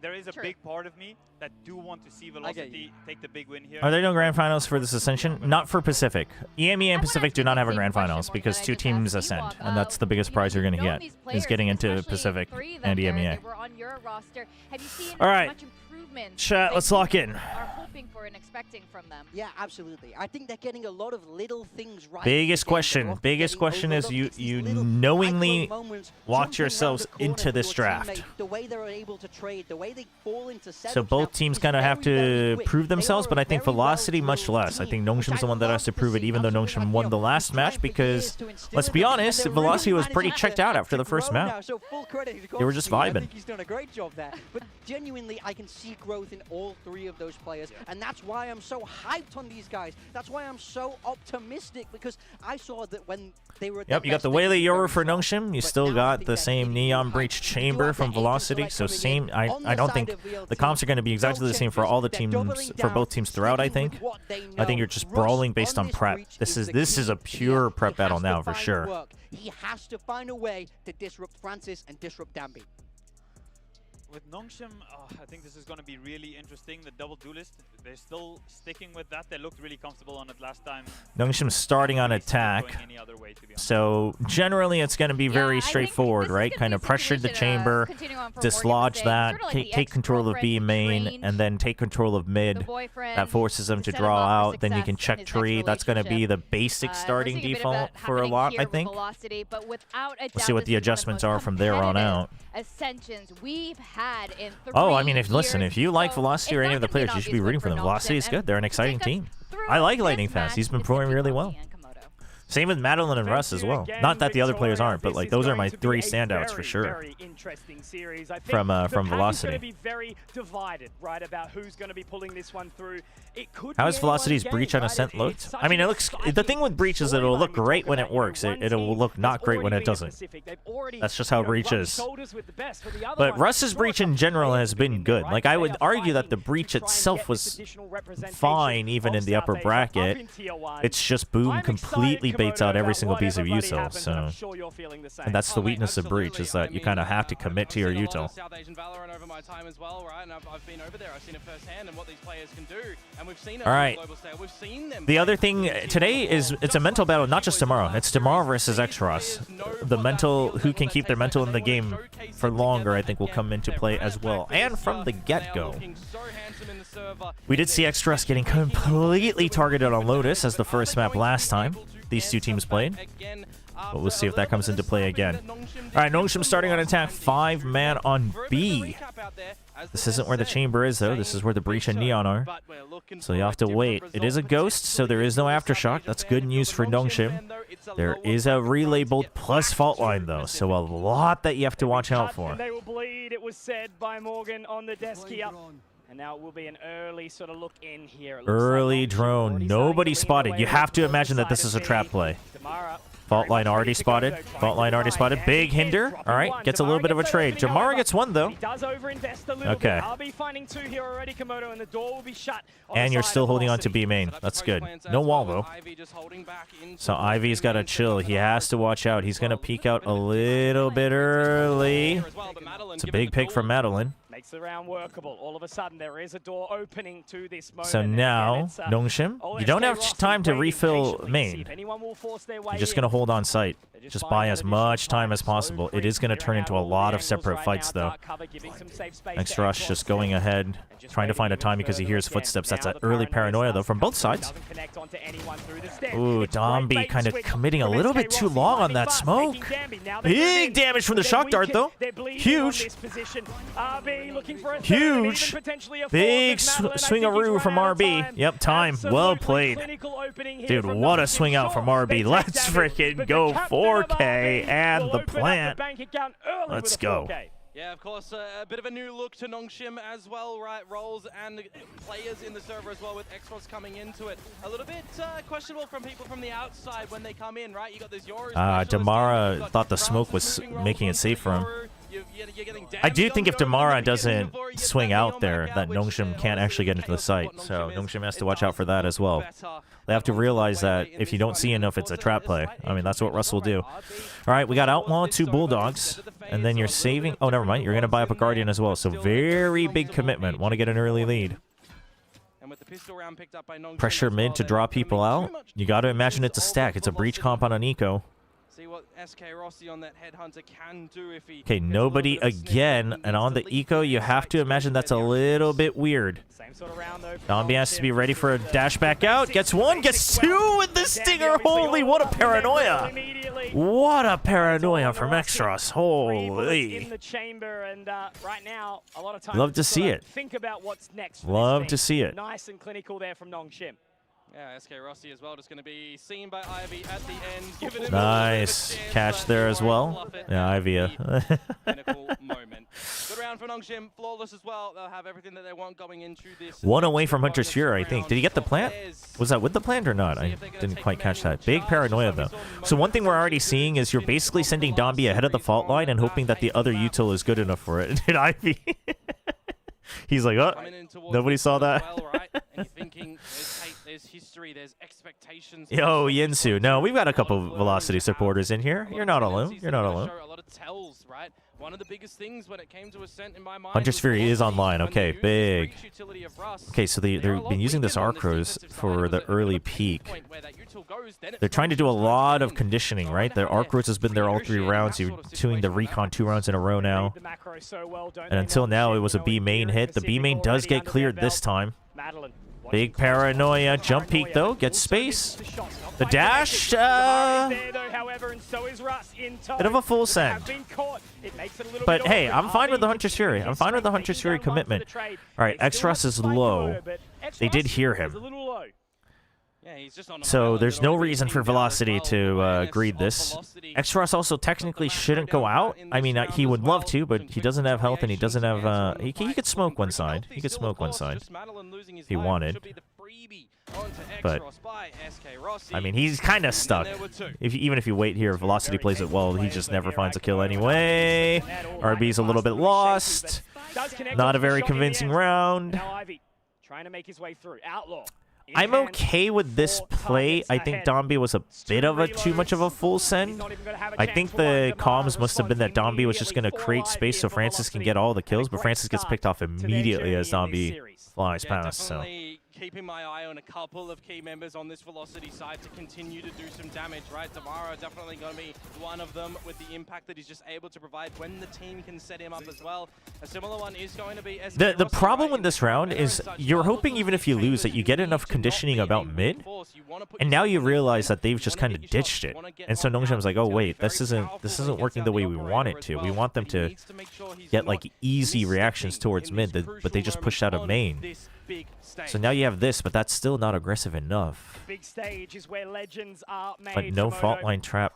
There is a big part of me that do want to see Velocity take the big win here. Are there no grand finals for this Ascension? Not for Pacific. EMEA and Pacific do not have a grand finals because two teams ascend, and that's the biggest prize you're going to get, is getting into Pacific and EMEA. All right. Chat, let's lock in. Are hoping for and expecting from them. Yeah, absolutely. I think they're getting a lot of little things right. Biggest question is you knowingly walked yourselves into this draft. The way they're able to trade, the way they fall into setups. So both teams kind of have to prove themselves, but I think Velocity much less. I think Nongshim's the one that has to prove it, even though Nongshim won the last match, because let's be honest, Velocity was pretty checked out after the first map. They were just vibing. I think he's done a great job there. But genuinely, I can see growth in all three of those players, and that's why I'm so hyped on these guys. That's why I'm so optimistic, because I saw that when they were. Yep, you got the Whaley Yoru for Nongshim. You still got the same Neon Breach Chamber from Velocity. So same. I don't think the comps are going to be exactly the same for all the teams, for both teams throughout. I think you're just brawling based on prep. This is a pure prep battle now for sure. He has to find a way to disrupt Francis and disrupt Danby. With Nongshim, I think this is going to be really interesting. The double duelist, they're still sticking with that. They looked really comfortable on it last time. Nongshim's starting on attack. So generally it's going to be very straightforward, right? Kind of pressure the chamber, dislodge that, take control of B main, and then take control of mid. That forces them to draw out. Then you can check tree. That's going to be the basic starting default for a lot, I think. We'll see what the adjustments are from there on out. Ascensions we've had in 3 I mean, if you like Velocity or any of the players, you should be rooting for them. Velocity is good. They're an exciting team. I like Lightning Fast. He's been performing really well. Same with Madeline and Russ as well. Not that the other players aren't, but like those are my 3 standouts for sure. From Velocity. Be very divided, right, about who's going to be pulling this one through. How has Velocity's Breach on Ascent looked? I mean, it looks. The thing with Breach is that it'll look great when it works. It'll look not great when it doesn't. That's just how Breach is. But Russ's Breach in general has been good. Like, I would argue that the Breach itself was fine even in the upper bracket. It's just Boom completely baits out every single piece of util. So, and that's the weakness of Breach, is that you kind of have to commit to your util. All right. The other thing today is it's a mental battle, not just tomorrow. It's tomorrow versus X-Ross. The mental, who can keep their mental in the game for longer, I think will come into play as well. And from the get-go, we did see X-Ross getting completely targeted on Lotus as the first map last time these two teams played. But we'll see if that comes into play again. All right, Nongshim starting on attack. 5-man on B. This isn't where the chamber is, though. This is where the Breach and Neon are. So you have to wait. It is a ghost, so there is no aftershock. That's good news for Nongshim. There is a relay bolt plus fault line, though, so a lot that you have to watch out for. They will bleed, it was said by Morgan on the desk here. And now it will be an early sort of look in here. Early drone. Nobody spotted. You have to imagine that this is a trap play. Fault line already spotted. Fault line already spotted. Big hinder. All right, gets a little bit of a trade. Jamara gets one, though. Okay. And you're still holding on to B main. That's good. No wall, though. So Ivy's got to chill. He has to watch out. He's going to peek out a little bit early. It's a big pick from Madeline. Makes the round workable. All of a sudden, there is a door opening to this moment. So now, Nongshim, you don't have time to refill main. You're just going to hold on site. Just buy as much time as possible. It is going to turn into a lot of separate fights, though. Next Rush just going ahead, trying to find a time because he hears footsteps. That's an early paranoia, though, from both sides. Ooh, Dombi kind of committing a little bit too long on that smoke. Big damage from the shock dart, though. Huge. Huge. Big swingaroo from RB. Yep, time. Well played. Dude, what a swing out from RB. Let's freaking go 4K and the plant. Let's go. Yeah, of course, a bit of a new look to Nongshim as well, right? Roles and players in the server as well, with Xbox coming into it. A little bit questionable from people from the outside when they come in, right? You got this Yoris. Damara thought the smoke was making it safe for him. I do think if Damara doesn't swing out there, that Nongshim can't actually get into the site. So Nongshim has to watch out for that as well. They have to realize that if you don't see enough, it's a trap play. I mean, that's what Russ will do. All right, we got Outlaw, 2 Bulldogs, and then you're saving... Oh, never mind. You're going to buy up a Guardian as well. So very big commitment. Want to get an early lead. Pressure mid to draw people out. You got to imagine it's a stack. It's a Breach comp on an Eco. See what SK Rossi on that Headhunter can do if he... Okay, nobody again, and on the Eco, you have to imagine that's a little bit weird. Dombi has to be ready for a dash back out. Gets 1, gets 2 with the Stinger. Holy, what a paranoia. What a paranoia from Extras. Holy. Love to see it. Love to see it. Nice and clinical there from Nongshim. Yeah, SK Rossi as well, just going to be seen by Ivy at the end. Giving him nice catch there as well. Yeah, Ivy. Moment. Good round for Nongshim, flawless as well. They'll have everything that they want going into this. 1 away from Hunter's Fury, I think. Did he get the plant? Was that with the plant or not? I didn't quite catch that. Big paranoia, though. So one thing we're already seeing is you're basically sending Dombi ahead of the fault line and hoping that the other util is good enough for it. Did Ivy? He's like, oh, nobody saw that. There's history, there's expectations. Yo, Yinsu. No, we've got a couple of Velocity supporters in here. You're not alone. You're not alone. A lot of tells, right? One of the biggest things when it came to Ascent in my mind. Hunter's Fury is online. Okay, big. Okay, so they've been using this Arcros for the early peak. They're trying to do a lot of conditioning, right? The Arcros has been there all 3 rounds. You're doing the Recon 2 rounds in a row now. And until now, it was a B main hit. The B main does get cleared this time. Big paranoia. Jump peek, though. Gets space. The dash. Bit of a full send. But hey, I'm fine with the Hunter's Fury. I'm fine with the Hunter's Fury commitment. All right, X-Russ is low. They did hear him. So there's no reason for Velocity to greed this. X-Russ also technically shouldn't go out. I mean, he would love to, but he doesn't have health and he doesn't have... He could smoke one side. He could smoke one side if he wanted. But, I mean, he's kind of stuck. Even if you wait here, Velocity plays it well. He just never finds a kill anyway. RB's a little bit lost. Not a very convincing round. Trying to make his way through. Outlaw. I'm okay with this play. I think Dombi was a bit of a too much of a full send. I think the comms must have been that Dombi was just going to create space so Francis can get all the kills, but Francis gets picked off immediately as Dombi flies past. So keeping my eye on a couple of key members on this Velocity side to continue to do some damage, right? Tamara definitely going to be one of them with the impact that he's just able to provide when the team can set him up as well. A similar one is going to be SK The problem with this round is you're hoping even if you lose that you get enough conditioning about mid, and now you realize that they've just kind of ditched it. And so Nongshim's like, oh wait, this isn't working the way we want it to. We want them to get like easy reactions towards mid, but they just pushed out a main. So now you have this, but that's still not aggressive enough. Big stage is where legends are made. But no fault line trap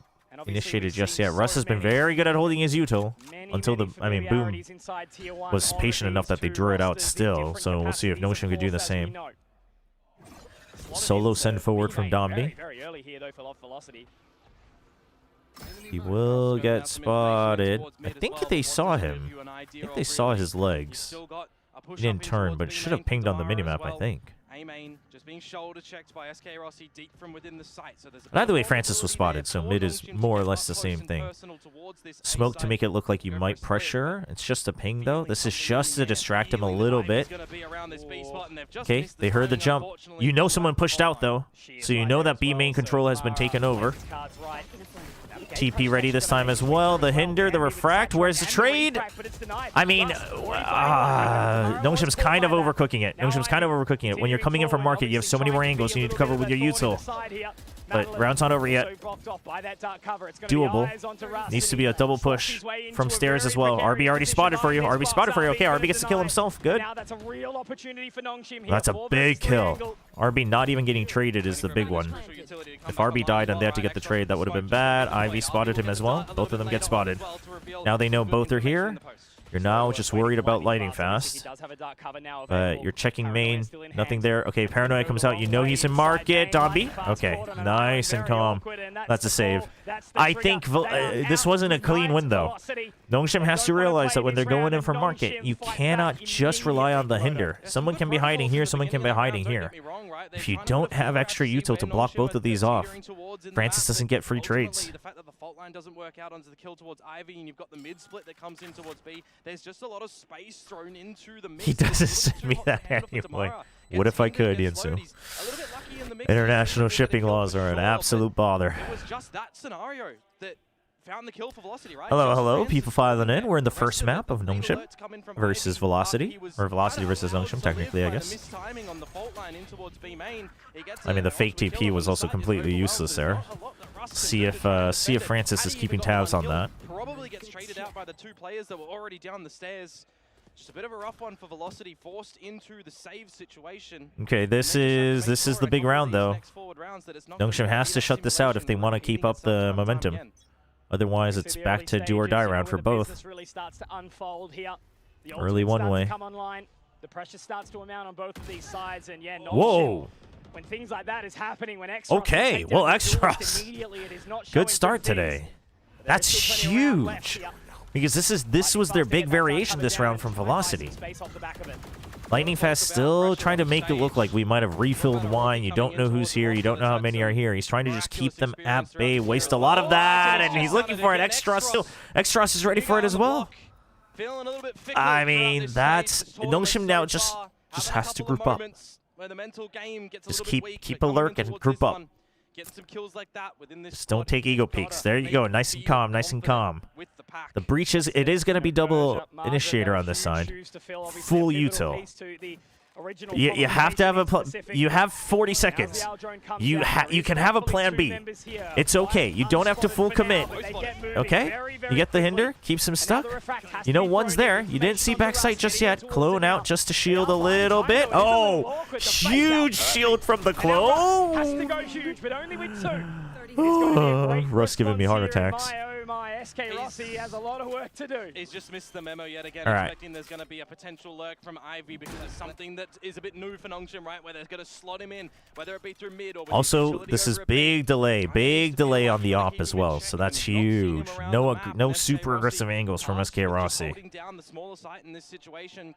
initiated just yet. Russ has been very good at holding his util until Boom was patient enough that they drew it out still. So we'll see if Notion could do the same. Solo send forward from Domby. Very early here though for Velocity. He will get spotted. I think they saw him. I think they saw his legs. He didn't turn, but should have pinged on the minimap, I think. Just being shoulder checked by SK Rossi deep from within the site. So But either way, Francis was spotted, so mid is more or less the same thing. Smoke to make it look like you might pressure. It's just a ping, though. This is just to distract him a little bit. Okay, they heard the jump. You know someone pushed out, though. So you know that B main control has been taken over. TP ready this time as well. The hinder, the refract. Where's the trade? I mean, Nongshim's kind of overcooking it. Nongshim's kind of overcooking it. When you're coming in from market, you have so many more angles you need to cover with your util. But round's not over yet. Doable. Needs to be a double push from stairs as well. RB already spotted for you. RB spotted for you. Okay, RB gets to kill himself. Good. That's a big kill. RB not even getting traded is the big one. If RB died and they had to get the trade, that would have been bad. Ivy spotted him as well. Both of them get spotted. Now they know both are here. You're now just worried about lighting fast. But you're checking main. Nothing there. Okay, Paranoia comes out. You know he's in market. Domby. Okay, nice and calm. That's a save. I think this wasn't a clean win, though. Nongshim has to realize that when they're going in for market, you cannot just rely on the hinder. Someone can be hiding here. Someone can be hiding here. If you don't have extra util to block both of these off, Francis doesn't get free trades. The fact that the fault line doesn't work out onto the kill towards Ivy, and you've got the mid split that comes in towards B. There's just a lot of space thrown into the mid. He doesn't send me that anyway. What if I could, Yinsu? International shipping laws are an absolute bother. It was just that scenario that found the kill for Velocity, right? Hello, hello, people filing in. We're in the first map of Nongshim versus Velocity, or Velocity versus Nongshim, technically, I guess. I mean, the fake TP was also completely useless there. See if Francis is keeping tabs on that. Probably gets traded out by the two players that were already down the stairs. Just a bit of a rough one for Velocity, forced into the save situation. Okay, this is the big round, though. Nongshim has to shut this out if they want to keep up the momentum. Otherwise, it's back to do or die round for both. Early one way. The pressure starts to amount on both of these sides, and yeah, whoa. When things like that is happening, when Extros okay, well, Extros. Good start today. That's huge. Because this was their big variation this round from Velocity. Lightning Fast still trying to make it look like we might have refilled wine. You don't know who's here. You don't know how many are here. He's trying to just keep them at bay, waste a lot of that, and he's looking for it. Extros is ready for it as well. I mean, that's Nongshim now just has to group up. Just keep alert and group up. Just don't take ego peeks. There you go. Nice and calm. Nice and calm. The breach is it is going to be double initiator on this side. Full util. You have to have you have 40 seconds. You can have a plan B. It's okay. You don't have to full commit. Okay? You get the hinder, keeps him stuck. You know one's there. You didn't see backside just yet. Clone out just to shield a little bit. Oh, huge shield from the clone. Has to go huge, but only with two. Russ giving me heart attacks. My SK Rossi has a lot of work to do. He's just missed the memo yet again, expecting there's going to be a potential lurk from Ivy because it's something that is a bit new for Nongshim, right? Where they're going to slot him in, whether it be through mid or also, this is big delay on the op as well, so that's huge. No super aggressive angles from SK Rossi. Holding down the smaller site in this situation,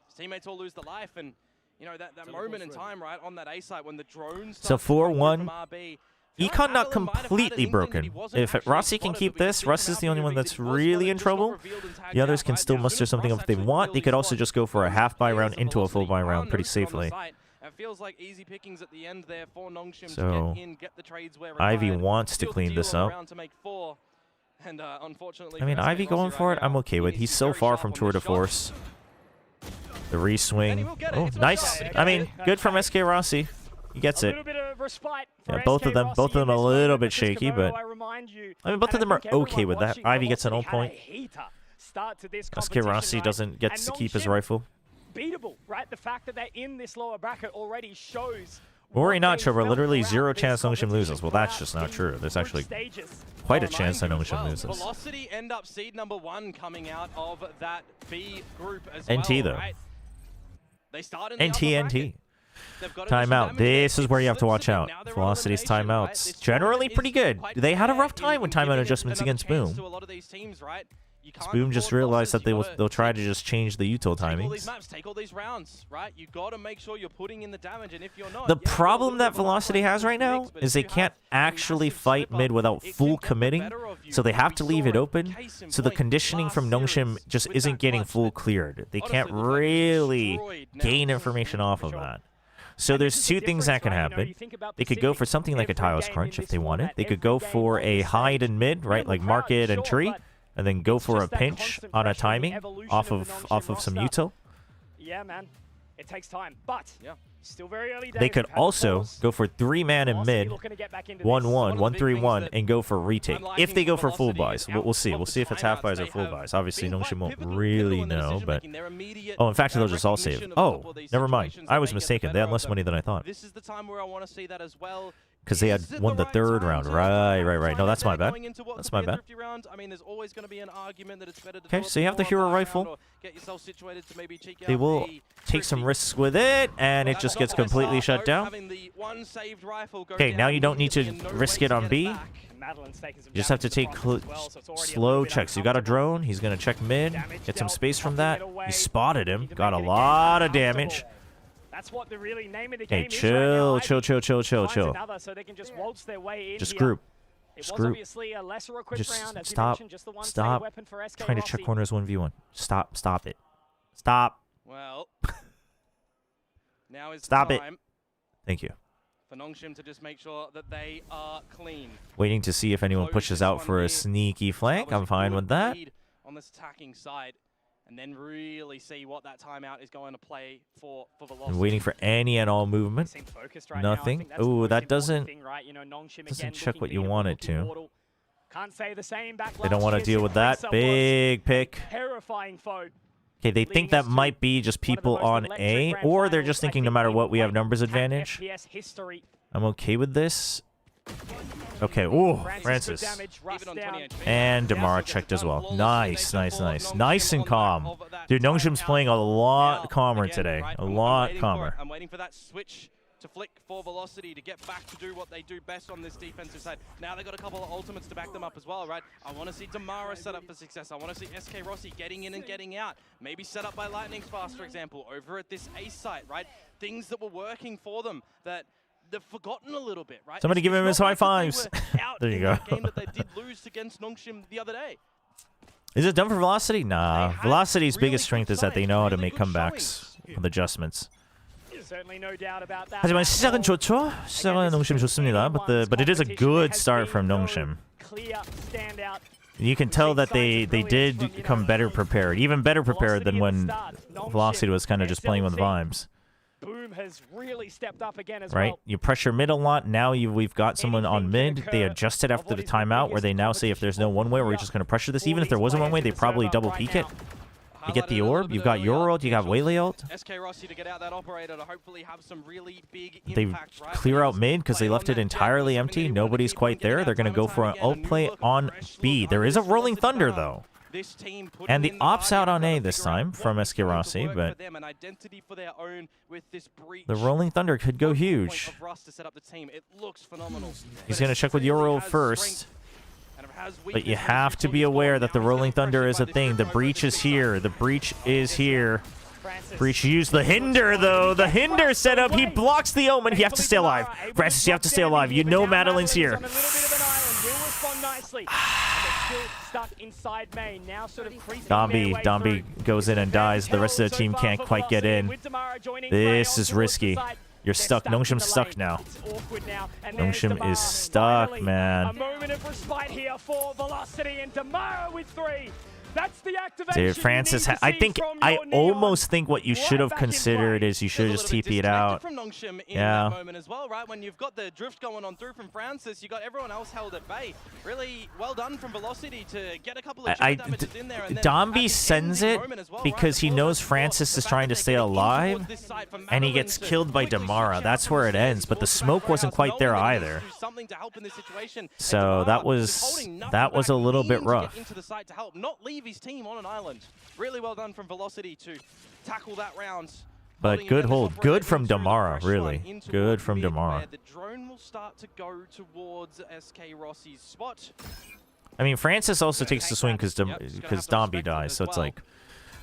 his teammates all lose the life, and you know that moment in time, right, on that A site when the drones. So 4-1. Econ not completely broken. If Rossi can keep this, Russ is the only one that's really in trouble. The others can still muster something up if they want. They could also just go for a half buy round into a full buy round pretty safely. feels like easy pickings at the end there for Nongshim So, to get in, get the trades where Ivy required, wants to seal the clean deal this on the up. round to make 4. And unfortunately, I mean, for Ivy SK going Rossi for right it, I'm now, okay with. he He's needs to so be very far sharp from on Tour this de shot. Force. The re-swing. will get it. Oh, It's not nice. bad. I mean, good from SK Rossi. He gets it. Yeah, both of them a little bit shaky, but I mean, both of them are okay with that. Ivy gets an 0 point. SK Rossi doesn't get to keep his rifle. Beatable, right? The fact that they're in this lower bracket already shows. Worry not, Chobra. Literally 0 chance Nongshim loses. Well, that's just not true. There's actually quite a chance that Nongshim loses. Velocity end up seed number 1 coming out of that B group as NT well, though. right? They start in the upper NT. bracket. They've got to do some Timeout. damage This there. is where you have to watch out. Now they're on Velocity's elimination, right? timeouts. This Generally tournament pretty is good. quite They had a fair rough time in with timeout giving it adjustments another against chance Boom. to a lot of these teams, right? You can't Boom just afford realized losses. that You gotta they'll try to just change the util take all these timings. maps, take all these rounds, right? You got to make sure you're putting in the damage, and if you're not, The yeah, problem that Velocity has right now is they can't actually fight mid without full committing, so they have to leave it open. So the conditioning from Nongshim just isn't getting full cleared. They can't really gain information off of that. So there's two things that can happen. They could go for something like a Tiles Crunch if they wanted. They could go for a hide and mid, right, like Market and Tree, and then go for a pinch on a timing off of some util. Yeah, man. It takes time, but still very early days. They could also go for 3-man and mid, 1-1, 1-3-1, and go for retake. If they go for full buys, we'll see. We'll see if it's half buys or full buys. Obviously, Nongshim won't really know, but oh, in fact, they'll just all save. Oh, never mind. I was mistaken. They had less money than I thought. This is the time where I want to see that as well. Because they had won the 3rd round. Right. No, that's my bad. That's my bad. I mean, there's always going to be an argument that it's better to Okay, so you have the hero rifle. They will take some risks with it, and it just gets completely shut down. Okay, now you don't need to risk it on B. You just have to take slow checks. You got a drone. He's going to check mid, get some space from that. He spotted him. Got a lot of damage. That's what the really name of the game Hey, is chill. right now. Chill. Another, so they can just waltz their way in Just here. group. It Just was group. obviously a lesser equipped round, as you Stop. mentioned, just the one Stop weapon for SK trying to Rossi. check corners 1v1. Stop it. Stop. Well, now is Stop the it. time Thank you. for Nongshim to just make sure that they are clean. Waiting to see if anyone pushes out for a sneaky flank. I'm fine with that. Lead on this attacking side, and then really see what that timeout is going to play for Velocity. I'm waiting for any and all movement. Nothing. Oh, that doesn't check what you want it to. Can't say the same back They don't want to deal with that. Big pick. Terrifying foe. Okay, they think that might be just people on A, or they're just thinking no matter what, we have numbers advantage. I'm okay with this. Okay, ooh, Francis. And Damara checked as well. Nice. Nice and calm. Dude, Nongshim's playing a lot calmer today. A lot calmer. I'm waiting for that switch to flick for Velocity to get back to do what they do best on this defensive side. Now they've got a couple of ultimates to back them up as well, right? I want to see Damara set up for success. I want to see SK Rossi getting in and getting out. Maybe set up by Lightning Fast, for example, over at this ace site, right? Things that were working for them that they've forgotten a little bit, right? Somebody give him his high fives. There you go. Game that they did lose against Nongshim the other day. Is it done for Velocity? Nah. Velocity's biggest strength is that they know how to make comebacks with adjustments. Certainly no doubt about that. 하지만 시작은 좋죠. 시작은 Nongshim 좋습니다. But it is a good start from Nongshim. Clear standout. You can tell that they did come better prepared, even better prepared than when Velocity was kind of just playing with vibes. Boom has really stepped up again as Right? well. You pressure mid a lot. Now we've got someone on mid. They adjusted after the timeout where they now say if there's no one way, we're just going to pressure this. Even if there wasn't one way, they probably double peek it. You get the orb, you've got your ult, you got Waylay ult. SK Rossi to get out that operator to hopefully have some really big They impact, right? clear out mid because they left it entirely empty. Nobody's quite there. They're going to go for an ult play on B. There is a Rolling Thunder, though. And the ops out on A this time from SK Rossi, but the Rolling Thunder could go huge. He's going to check with Euro first. But you have to be aware that the Rolling Thunder is a thing. The breach is here. The breach is here. Breach used the hinder, though. The hinder setup. He blocks the omen. You have to stay alive. Francis, you have to stay alive. You know Madeline's here. Dombi goes in and dies. The rest of the team can't quite get in. This is risky. You're stuck. Nongshim's stuck now. Nongshim is stuck, man. A moment of respite here for Velocity and Damara with 3. That's the activation. Dude, Francis, I almost think what you should have considered is you should have just TP'd out. From Nongshim in Yeah. that moment as well, right? When you've got the drift going on through from Francis, you got everyone else held at bay. Really well done from Velocity to get a couple of damages in there. And then Domby sends it because he knows Francis is trying to stay alive, and he gets killed by Damara. That's where it ends, but the smoke wasn't quite there either. So that was a little bit rough. Into the site to help, not leave his team on an island. Really well done from Velocity to tackle that round. But good hold. Good from Damara, really. Good from Damara. The drone will start to go towards SK Rossi's spot. I mean, Francis also takes the swing because Domby dies, so it's like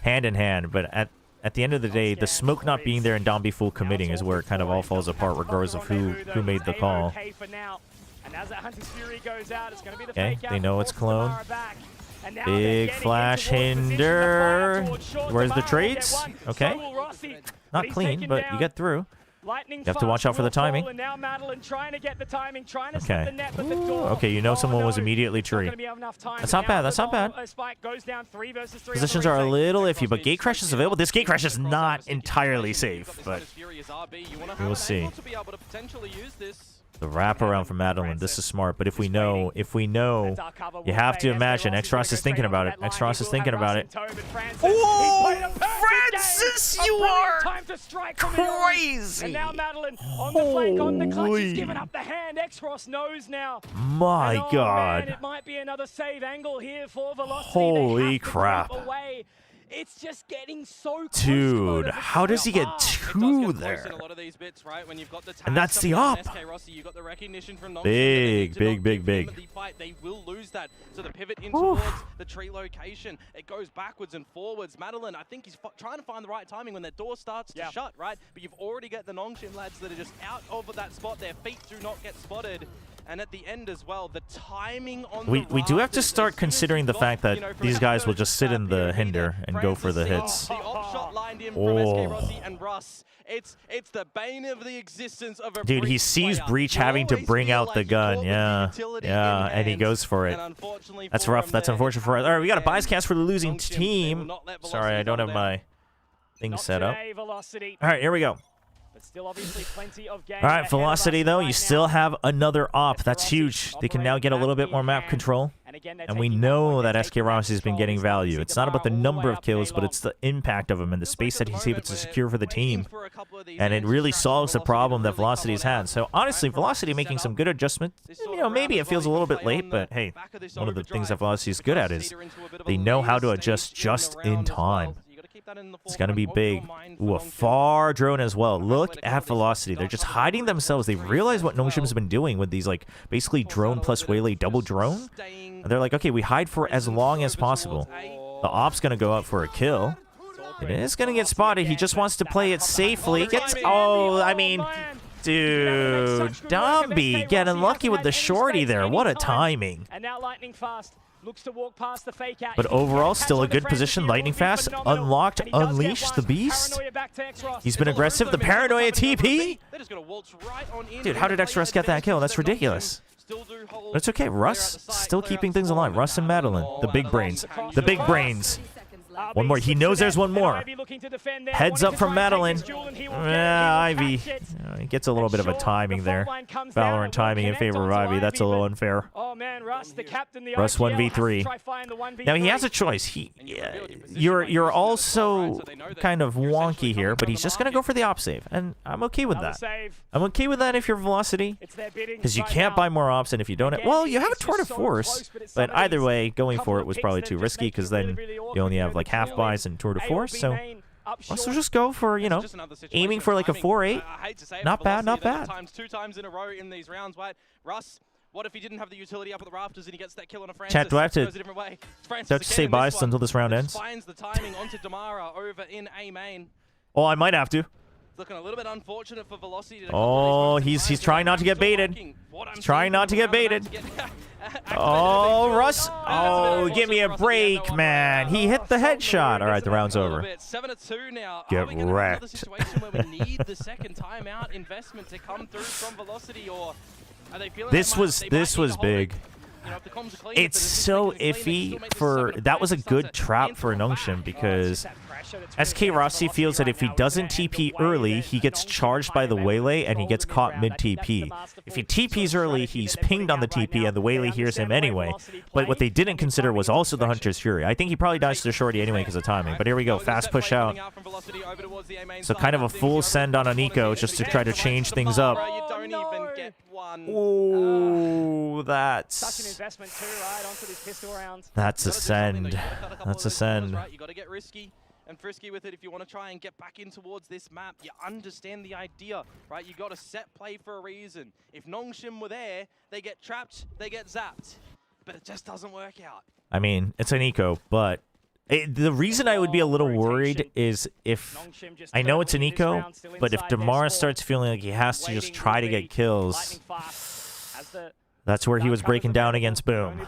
hand in hand. But at the end of the day, the smoke not being there and Domby full committing is where it kind of all falls apart, regardless of who made the call. Okay, they know it's clone. Big flash hinder. Where's the trades? Okay. Not clean, but you get through. You have to watch out for the timing. Okay. Okay, you know someone was immediately tree. That's not bad. That's not bad. Positions are a little iffy, but gate crash is available. This gate crash is not entirely safe, but we will see. The wraparound from Madeline. This is smart, but if we know, you have to imagine X-Ross is thinking about it. X-Ross is thinking about it. Oh, Francis, you are crazy. And now Madeline on the flank, on the clutch. He's given up the hand. X-Ross knows now. My God. Man, it might be another save angle here for Velocity. Holy crap. It's just getting so close. Dude, how does he get 2 there? And that's the up. Big. They will lose that. So the pivot in towards the tree location, it goes backwards and forwards. Madeline, I think he's trying to find the right timing when their door starts to shut, right? But you've already got the Nongshim lads that are just out over that spot. Their feet do not get spotted. And at the end as well, the timing on we do have to start considering the fact that these guys will just sit in the hinder and go for the hits. The op-shot lined in from SK Rossi and Russ. It's the bane of the existence of a dude, he sees Breach having to bring out the gun. Yeah, and he goes for it. That's rough. That's unfortunate for us. All right, we got a bias cast for the losing team. Sorry, I don't have my thing set up. All right, here we go. Still obviously plenty of game. All right, Velocity, though, you still have another op. That's huge. They can now get a little bit more map control. And we know that SK Rossi has been getting value. It's not about the number of kills, but it's the impact of him and the space that he's able to secure for the team. And it really solves the problem that Velocity's had. So, honestly, Velocity making some good adjustments. You know, maybe it feels a little bit late, but hey, one of the things that Velocity is good at is they know how to adjust just in time. It's going to be big. Ooh, a far drone as well. Look at Velocity. They're just hiding themselves. They realize what Nongshim's been doing with these, like, basically drone plus waylay double drone. And they're like, okay, we hide for as long as possible. The op's going to go out for a kill. It is going to get spotted. He just wants to play it safely. Oh, I mean, dude. Domby getting lucky with the shorty there. What a timing. And now lightning fast. Looks to walk past the fake out. But overall, still a good position. Lightning fast, unlocked, unleashed the beast. He's been aggressive. The paranoia TP. Dude, how did X-Russ get that kill? That's ridiculous. But it's okay. Russ still keeping things alive. Russ and Madeline, the big brains. The big brains. One more. He knows there's one more. Heads up from Madeline. Yeah, Ivy. He gets a little bit of a timing there. Valorant timing in favor of Ivy. That's a little unfair. Russ 1v3. Now he has a choice. You're also kind of wonky here, but he's just gonna go for the op save, and I'm okay with that. I'm okay with that if you're Velocity, because you can't buy more ops, and if you don't, well, you have a tour de force, but either way, going for it was probably too risky, because then you only have like half buys and tour de force. So also just go for, you know, aiming for like a 4-8. Not bad, not bad. Two times in a row in these rounds, right? Russ, what if he didn't have the utility up at the rafters and he gets that kill on a Francis? Chat, do I have to say bias until this round ends? Finds the timing onto Damara over in A main. Oh, I might have to. looking a little bit unfortunate for Velocity. Oh, he's trying not to get baited. He's trying not to get baited. Oh, Russ. Oh, give me a break, man. He hit the headshot. All right, the round's over. 7-2 now. Get Are we gonna have another wrecked. situation where we need the second timeout investment to come through from Velocity, or are they feeling This they was big. You know, if the comms are clean, It's so iffy for that was a good trap for Nongshim because SK Rossi feels that if he doesn't TP early, he gets charged by the Waylay and he gets caught mid-TP. If he TPs early, he's pinged on the TP and the Waylay hears him anyway. But what they didn't consider was also the Hunter's Fury. I think he probably dies to the shorty anyway because of timing. But here we go, fast push out. So kind of a full send on Aniko just to try to change things up. Ooh, that's Such an investment too, right, onto these pistol rounds. That's a send. That's a send. You got to get risky and frisky with it if you want to try and get back in towards this map. You understand the idea, right? You got a set play for a reason. If Nongshim were there, they get trapped, they get zapped. But it just doesn't work out. I mean, it's an eco, but the reason I would be a little worried is if I know it's an eco, but if Damara starts feeling like he has to just try to get kills, that's where he was breaking down against Boom.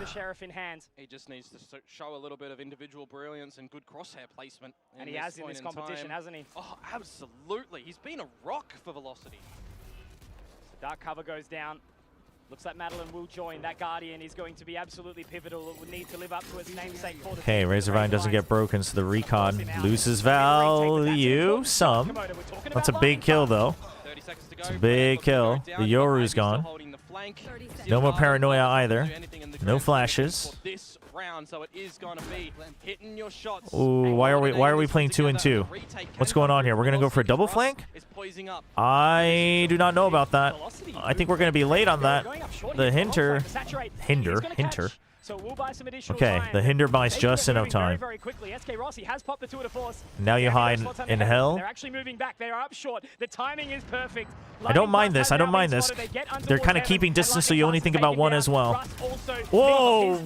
He just needs to show a little bit of individual brilliance and good crosshair placement. And he has in this competition, hasn't he? Oh, absolutely. He's been a rock for Velocity. Dark cover goes down. Looks like Madeline will join. That Guardian is going to be absolutely pivotal. It will need to live up to its namesake for the Okay, Razorvine doesn't get broken, so the recon loses value some. That's a big kill, though. It's a big kill. The Yoru's gone. No more paranoia either. No flashes. Ooh, why are we playing 2 and 2? What's going on here? We're gonna go for a double flank? I do not know about that. I think we're gonna be late on that. The Hinder. Okay, the Hinder buys just enough time. Now you hide in hell. They're actually moving back. They are up short. The timing is perfect. I don't mind this. I don't mind this. They're kind of keeping distance, so you only think about one as well. Whoa!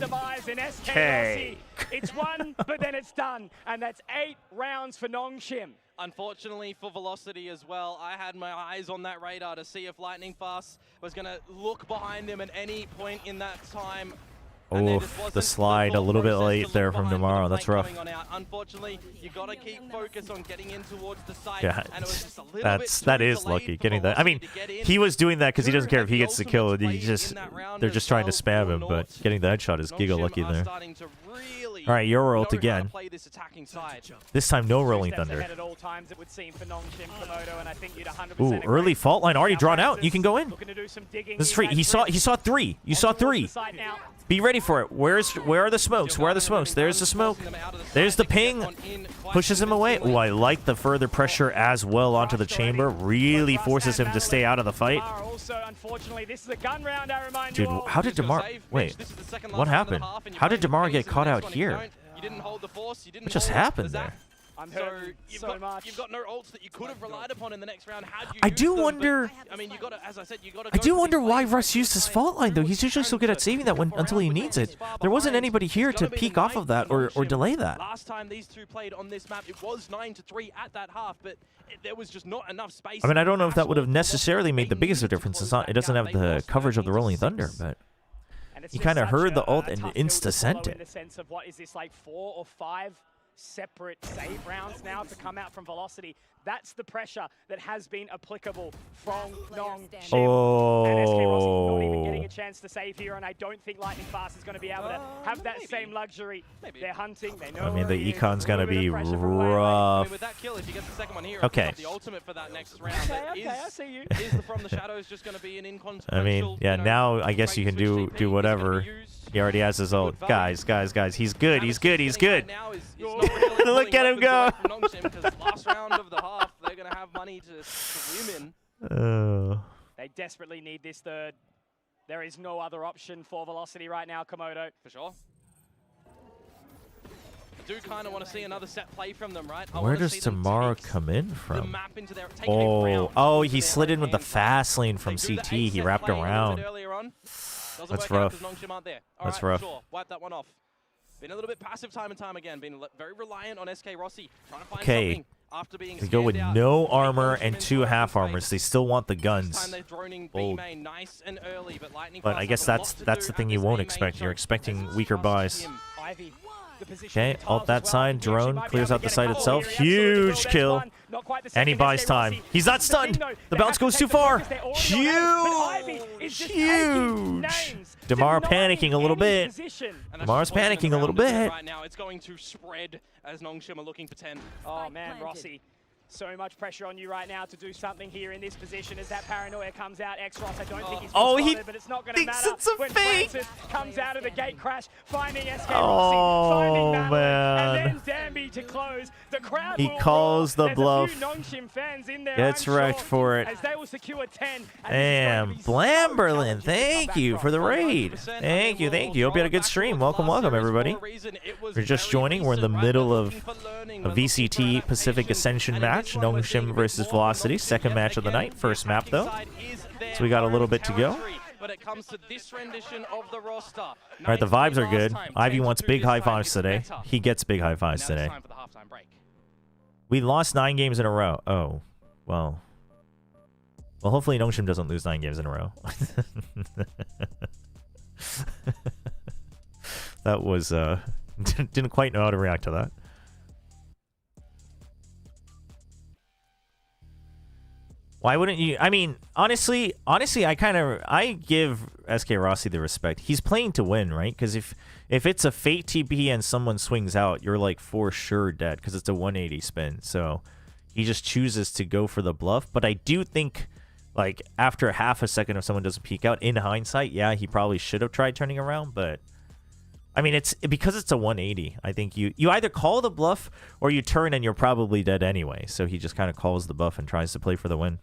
Okay. It's one, but then it's done. And that's 8 rounds for Nongshim. Unfortunately for Velocity as well, I had my eyes on that radar to see if Lightning Fast was going to look behind him at any point in that time. Oof, the slide a little bit late there from Damara. That's rough. Unfortunately, you got to keep focus on getting in towards the site. Yeah, that is lucky getting that. I mean, he was doing that because he doesn't care if he gets the kill. They're just trying to spam him, but getting the headshot is giga lucky there. All right, your ult again. This time, no Rolling Thunder. Ooh, early fault line already drawn out. You can go in. This is free. He saw 3. You saw 3. Be ready for it. Where are the smokes? Where are the smokes? There's the smoke. There's the ping. Pushes him away. Ooh, I like the further pressure as well onto the chamber. Really forces him to stay out of the fight. Dude, how did Damara... Wait, what happened? How did Damara get caught out here? What just happened there? So you've got no ults that you could have relied upon in the next round. I do wonder. I mean, as I said, you got to. I do wonder why Russ used his fault line though. He's usually so good at saving that until he needs it. There wasn't anybody here to peek off of that or delay that. Last time these two played on this map, it was 9-3 at that half, but there was just not enough space. I mean, I don't know if that would have necessarily made the biggest of difference. It doesn't have the coverage of the Rolling Thunder, but he kind of heard the ult and insta-sent it. In the sense of what is this, like 4 or 5 separate save rounds now to come out from Velocity. That's the pressure that has been applicable from Nongshim. Oh. And SK Rossi not even getting a chance to save here, and I don't think Lightning Fast is going to be able to have that same luxury. They're hunting. They know. I mean, the econ's going to be rough. With that kill, if you get the second one here, okay. The ultimate for that next round. Okay, I see you. Is the From the Shadows just going to be an inconsequential? I mean, yeah. Now I guess you can do whatever. He already has his ult. Guys. He's good. He's good. Look at him go. Last round of the half, they're going to have money to swim in. They desperately need this third. There is no other option for Velocity right now, Komodo. For sure. I do kind of want to see another set play from them, right? Where does Damara come in from? Oh, he slid in with the fast lane from CT. He wrapped around. That's rough. That's rough. Wipe that one off. Been a little bit passive time and time again. Been very reliant on SK Rossi. Trying to find okay, after being They go with no armor and 2 half armors. They still want the guns. Bold. But I guess that's the thing you won't expect. You're expecting weaker buys. Okay, ult that side. Drone clears out the site itself. Huge kill. And he buys time. He's not stunned. The bounce goes too far. Huge. Huge. Damar panicking a little bit. Damar's panicking a little bit. Right now, it's going to spread as Nongshim are looking for 10. Oh man, Rossi. So much pressure on you right now to do something here in this position as that paranoia comes out. X-Ross, I don't think he's spotted, but it's not going to matter. It's a when fake. Francis comes out of the gate crash, finding SK Rossi, finding Madeline, and then Danby to close. The crowd He will calls roar. the bluff. There's a few Nongshim fans in there, Gets I'm wrecked sure, for it. as they will secure 10. Damn, Blamberlin, thank you for the raid. Thank you, thank you. Hope you had a good stream. Welcome, welcome, everybody. If you're just joining, we're in the middle of a VCT Pacific Ascension match. Nongshim versus Velocity. Second match of the night. First map, though. So we got a little bit to go. All right, the vibes are good. Ivy wants big high fives today. He gets big high fives today. We lost 9 games in a row. Oh, well. Well, hopefully Nongshim doesn't lose 9 games in a row. That was, didn't quite know how to react to that. Why wouldn't you? I mean, honestly, I give SK Rossi the respect. He's playing to win, right? Because if it's a Fate TP and someone swings out, you're like for sure dead because it's a 180 spin. So he just chooses to go for the bluff. But I do think, like, after half a second if someone doesn't peek out, in hindsight, yeah, he probably should have tried turning around. But I mean, it's because it's a 180. I think you either call the bluff or you turn and you're probably dead anyway. So he just kind of calls the bluff and tries to play for the win.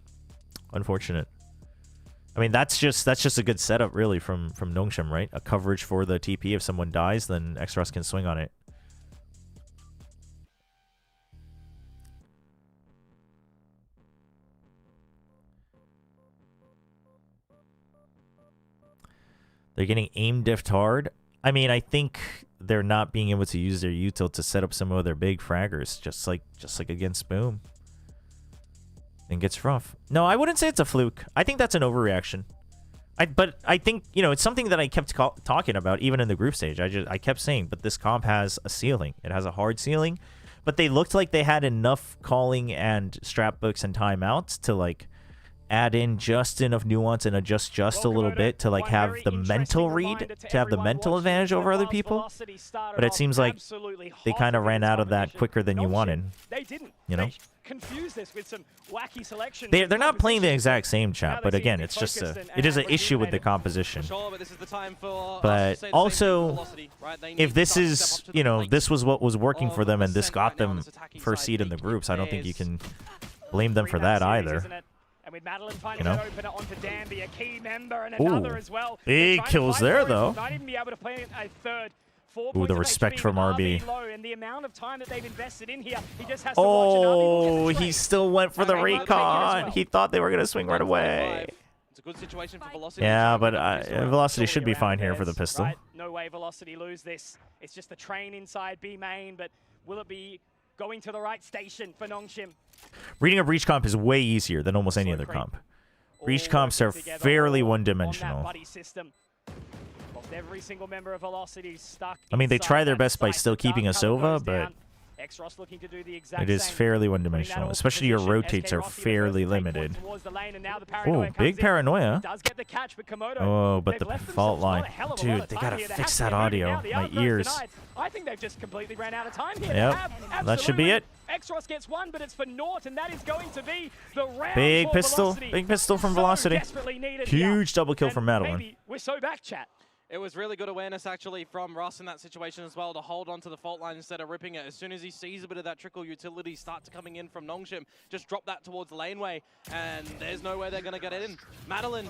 Unfortunate. I mean, that's just a good setup, really, from Nongshim, right? A coverage for the TP. If someone dies, then X-Ross can swing on it. They're getting aim diffed hard. I mean, I think they're not being able to use their util to set up some of their big fraggers, just like against Boom. And gets rough. No, I wouldn't say it's a fluke. I think that's an overreaction. But I think, you know, it's something that I kept talking about even in the group stage. I kept saying, but this comp has a ceiling. It has a hard ceiling. But they looked like they had enough calling and strap books and timeouts to, like, add in just enough nuance and adjust just a little bit to, like, have the mental read, to have the mental advantage over other people. But it seems like they kind of ran out of that quicker than you wanted. They didn't. You know? Confuse this with some wacky selection. They're not playing the exact same chat, but again, it's just it is an issue with the composition. But also, if this is, you know, this was what was working for them and this got them first seed in the groups, I don't think you can blame them for that either. And with Madeline finding that opener onto Danby, a key member, and another as well. Big kills there, though. Might even be able to play a third. Ooh, the respect from RB. And the amount of time that they've invested in here, he just has to watch he still went for the recon. He thought they were going to swing right away. It's a good situation for Velocity. Yeah, but Velocity should be fine here for the pistol. Right? No way Velocity lose this. It's just the train inside B main, but will it be going to the right station for Nongshim? Reading a Breach comp is way easier than almost any other comp. Breach comps are fairly one-dimensional. Every single member of Velocity stuck. I mean, they try their best by still keeping a Sova, but it is fairly one-dimensional. Especially your rotates are fairly limited. Oh, big paranoia. Oh, but the fault line. Dude, they gotta fix that audio. My ears. I think they've just completely ran out of time here. Yep, that should be it. X-Ross gets one, but it's for naught, and that is going to be the round. Big pistol from Velocity. Huge double kill from Madeline. We're so back, chat. It was really good awareness, actually, from Ross in that situation as well, to hold on to the fault line instead of ripping it. As soon as he sees a bit of that trickle utility start to coming in from Nongshim, just drop that towards the laneway, and there's no way they're going to get it in. Madeline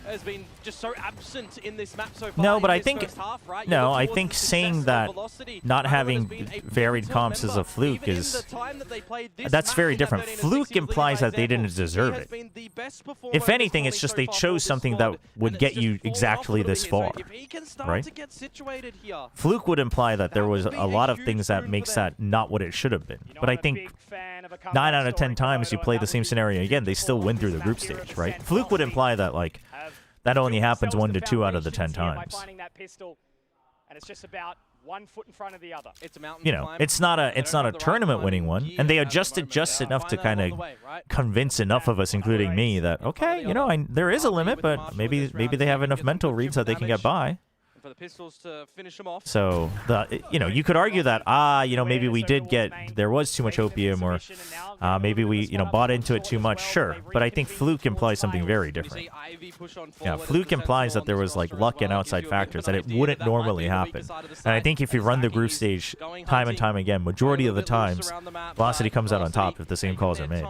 has been just so absent in this map so far. No, but I think I think saying that not having varied comps is a fluke is that's very different. Fluke implies that they didn't deserve it. If anything, it's just they chose something that would get you exactly this far. we can start right? to get situated here. Fluke would imply that there was a lot of things that makes that not what it should have been. But I think 9 out of 10 times you play the same scenario again, they still win through the group stage, right? Fluke would imply that like that only happens 1 to 2 out of the 10 times. And it's just about 1 foot in front of the other. It's a mountain You know, it's not a tournament-winning one, and they adjusted just enough to kind of convince enough of us, including me, that okay, you know, there is a limit, but maybe they have enough mental reads that they can get by. For the pistols to finish them off. So you know, you could argue that you know, maybe we did there was too much opium, or maybe we bought into it too much. Sure, but I think Fluke implies something very different. Yeah, Fluke implies that there was like luck and outside factors that it wouldn't normally happen. And I think if you run the group stage time and time again, majority of the times, Velocity comes out on top if the same calls are made.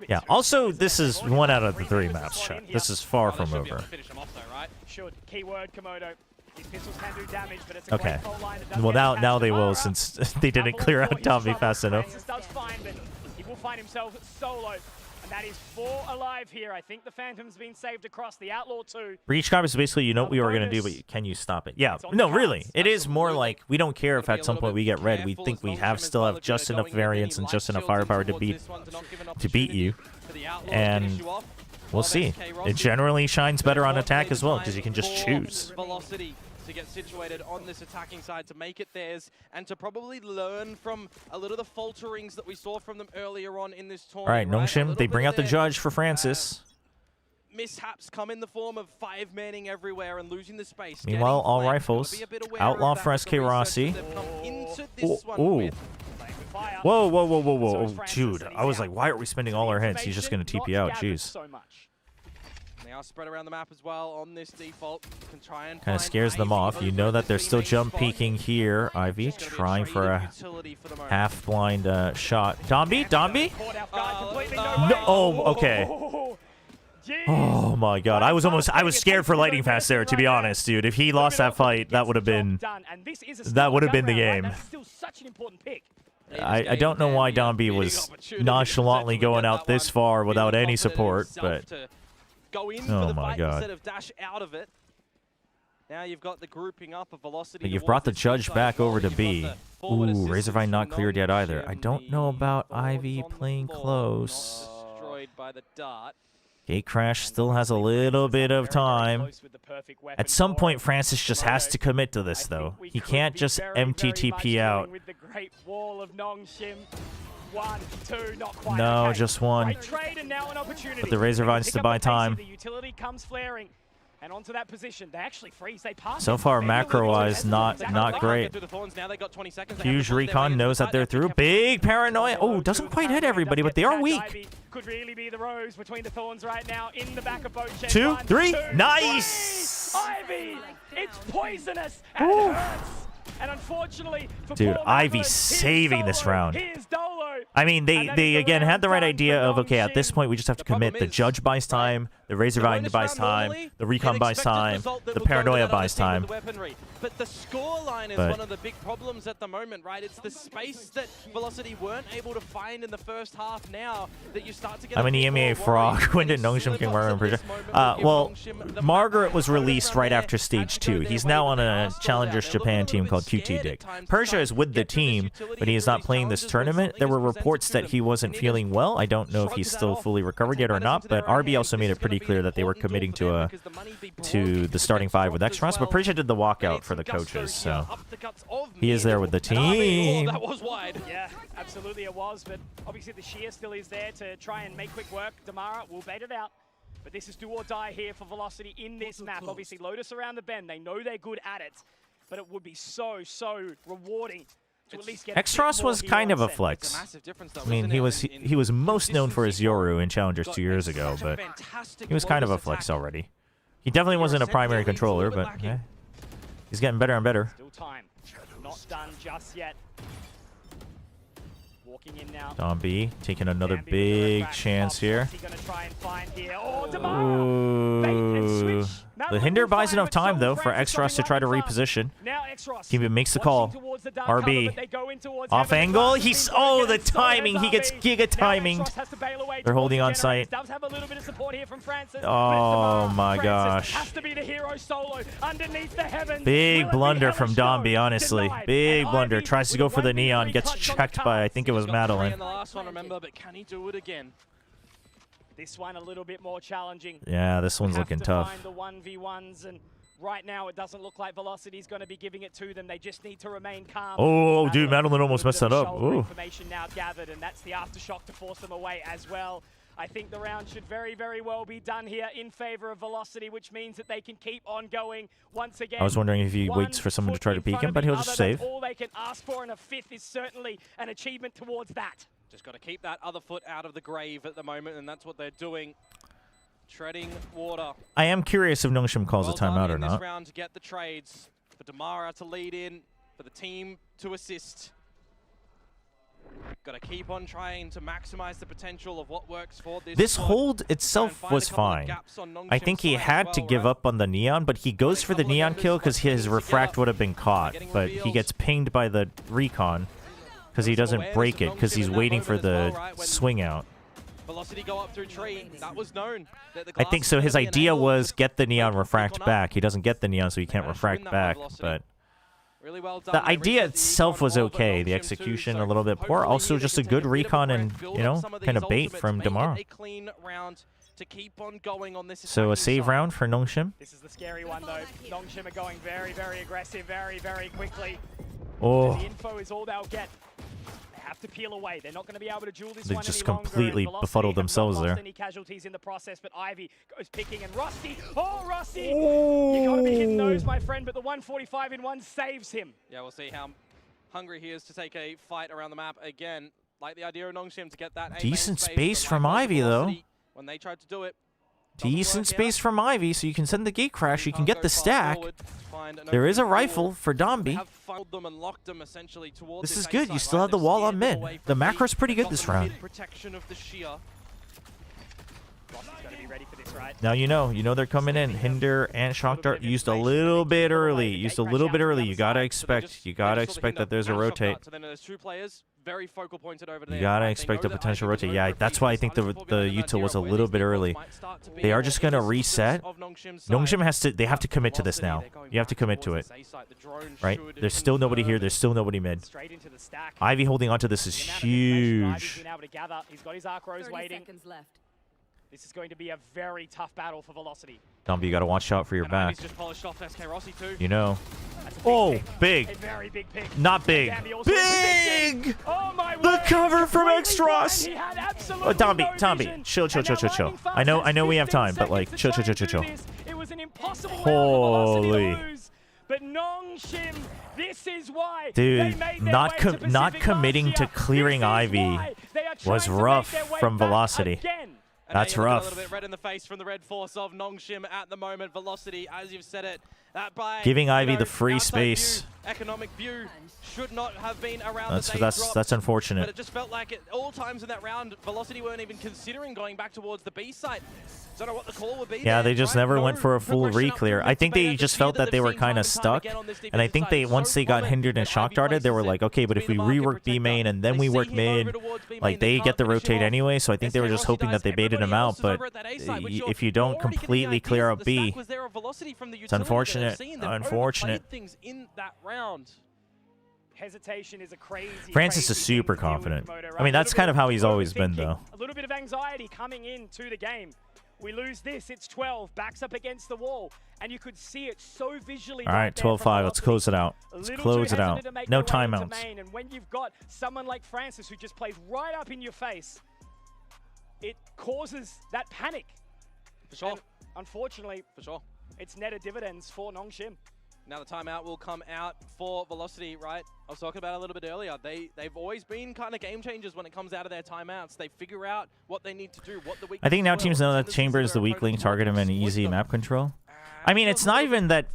Yeah. Also, this is 1 out of the 3 maps, chat. This is far from over. Should. Keyword Komodo. These pistols can do damage, but it's a Okay. great goal line. Well, now they will, since they didn't clear out Tommy fast enough. Francis does fine, but he will find himself solo. And that is 4 alive here. I think the Phantom's been saved across the Outlaw 2. Breach Cop is basically, you know what we were going to do, but can you stop it? Yeah. No, really. It is more like, we don't care if at some point we get red. We think we still have just enough variance and just enough firepower to beat you. And we'll see. It generally shines better on attack as well, because you can just choose. Velocity to get situated on this attacking side, to make it theirs, and to probably learn from a little of the falterings that we saw from them earlier on in this tournament. All right, Nongshim, they bring out the judge for Francis. Mishaps come in the form of 5-manning everywhere and losing the space. Meanwhile, all rifles. Outlaw for SK Rossi. Ooh. Whoa. Dude, I was like, why are we spending all our hits? He's just going to TP out. Jeez. They are spread around the map as well on this default. Can try and kind of scares them off. You know that they're still jump peeking here. Ivy trying for a half-blind shot. Dombi? No, oh, okay. Oh my god. I was scared for Lightning Fast there, to be honest, dude. If he lost that fight, that would have been the game. I don't know why Dombi was nonchalantly going out this far without any support, but go in oh for the my fight god. Instead of dash out of it. Now you've got the grouping up of Velocity. But you've brought the judge back over to B. Ooh, Razorvine not cleared yet either. I don't know about Ivy playing close. Destroyed by the dart. Gate Crash still has a little bit of time. At some point, Francis just has to commit to this, though. He can't just MTTP out. No, just one. But the Razorvines to buy time. And onto that position, they actually freeze. They pass. So far, macro-wise, not great. Huge Recon knows that they're through. Big Paranoia. Oh, doesn't quite hit everybody, but they are weak. Could really be the rose between the thorns right now in the back of boat. 2, 3, nice! Ivy, it's poisonous and it hurts. And unfortunately, for dude, Ivy saving this round. I mean, they again had the right idea of, okay, at this point we just have to commit. The judge buys time, the Razorvine buys time, the Recon buys time, the Paranoia buys time. But the scoreline is one of the big problems at the moment, right? It's the space that Velocity weren't able to find in the first half now that you start to get. I'm an EMEA frog. When did Nongshim King Margaret? Well, Margaret was released right after Stage 2. He's now on a Challengers Japan team called QT Dig. Persia is with the team, but he is not playing this tournament. There were reports that he wasn't feeling well. I don't know if he's still fully recovered yet or not, but RB also made it pretty clear that they were committing to the starting 5 with Extras, but Persia did the walkout for the coaches, so he is there with the team. That was wide. Yeah, absolutely it was, but obviously the shear still is there to try and make quick work. Damara will bait it out, but this is do or die here for Velocity in this map. Obviously Lotus around the bend, they know they're good at it, but it would be so rewarding to at least get Extras was kind of a flex. I mean, he was most known for his Yoru in Challengers 2 years ago, but he was kind of a flex already. He definitely wasn't a primary controller, but he's getting better and better. Still time. Not done just yet. Walking in now. Dombi taking another big chance here. Gonna try and find here. Oh, Damara! Bait and switch. The Hinder buys enough time, though, for Extros to try to reposition. Team makes the call. RB. Off angle. He's... Oh, the timing. He gets giga timing. They're holding on site. Oh, my gosh. Big blunder from Domby, honestly. Big blunder. Tries to go for the Neon. Gets checked by, I think it was Madeline. The last one, remember, but can he do it again? This one a little bit more challenging. Yeah, this one's looking tough. Find the 1v1s, and right now it doesn't look like Velocity's going to be giving it to them. They just need to remain calm. Oh, dude, Madeline almost messed that up. Ooh. Information now gathered, and that's the aftershock to force them away as well. I think the round should very, very well be done here in favor of Velocity, which means that they can keep on going once again. I was wondering if he waits for someone to try to peek him, but he'll just save. All they can ask for, and a fifth is certainly an achievement towards that. Just got to keep that other foot out of the grave at the moment, and that's what they're doing. Treading water. I am curious if Nongshim calls a timeout or not. This round to get the trades, for Damara to lead in, for the team to assist. Got to keep on trying to maximize the potential of what works for this. This hold itself was fine. I think he had to give up on the Neon, but he goes for the Neon kill because his refract would have been caught, but he gets pinged by the recon because he doesn't break it because he's waiting for the swing out. Velocity go up through tree. That was known. I think so. His idea was get the Neon refract back. He doesn't get the Neon, so he can't refract back. But the idea itself was okay. The execution a little bit poor. Also, just a good recon and, you know, kind of bait from Damara. So a save round for Nongshim. This is the scary one, though. Nongshim are going very, very aggressive, very, very quickly. Oh. The info is all they'll get. Have to peel away. They're not going to be able to duel this They one just any longer, completely befuddled themselves there. Any casualties in the process, but Ivy goes picking, and Rusty, oh Rusty, you got to be hitting those, my friend. But the 145 in one saves him. Yeah, we'll see how hungry he is to take a fight around the map again. Like the idea of Nongshim to get that Decent space from Ivy though. When they tried to do it. Decent space from Ivy, so you can send the gate crash, you can get the stack. There is a rifle for Domby. This is good, you still have the wall on mid. The macro's pretty good this round. Now you know they're coming in. Hinder and Shock Dart used a little bit early. You gotta expect that there's a rotate. You gotta expect a potential rotate. Yeah, that's why I think the util was a little bit early. They are just gonna reset. Nongshim they have to commit to this now. You have to commit to it. Right? There's still nobody here. There's still nobody mid. Ivy holding onto this is huge. He's got his arc rows waiting. This is going to be a very tough battle for Velocity. Domby, you gotta watch out for your back. Just polished off SK Rossi too. You know. Oh, big. A very big pick. Not big. Big! Oh my word. The cover from Extros! Oh, Domby, chill. I know we have time, but like, chill. It was an impossible holy. But Nongshim, this is why. Dude, not committing to clearing Ivy was rough from Velocity. That's rough. A little bit red in the face from the red force of Nongshim at the moment. Velocity, as you've said it, that by giving Ivy the free space. Economic view should not have been around. That's unfortunate. But it just felt like at all times in that round, Velocity weren't even considering going back towards the B site. Don't know what the call would be. Yeah, they just never went for a full re-clear. I think they just felt that they were kind of stuck, and I think once they got hindered and shock darted, they were like, okay, but if we rework B main and then we work mid, like they get the rotate anyway. So I think they were just hoping that they baited him out. But if you don't completely clear up B, it's unfortunate. Unfortunate. Hesitation is a crazy. Francis is super confident. I mean, that's kind of how he's always been, though. A little bit of anxiety coming into the game. We lose this, it's 12, backs up against the wall, and you could see it so visually. All right, 12-5, let's close it out. Let's close it out. No timeouts. And when you've got someone like Francis who just plays right up in your face, it causes that panic. For sure. And unfortunately, for sure, it's netted dividends for Nongshim. Now the timeout will come out for Velocity, right? I was talking about it a little bit earlier. They've always been kind of game changers when it comes out of their timeouts. They figure out what they need to do, what the weak. I think now teams know that Chamber is the weak link, target him in easy map control. I mean, it's not even that.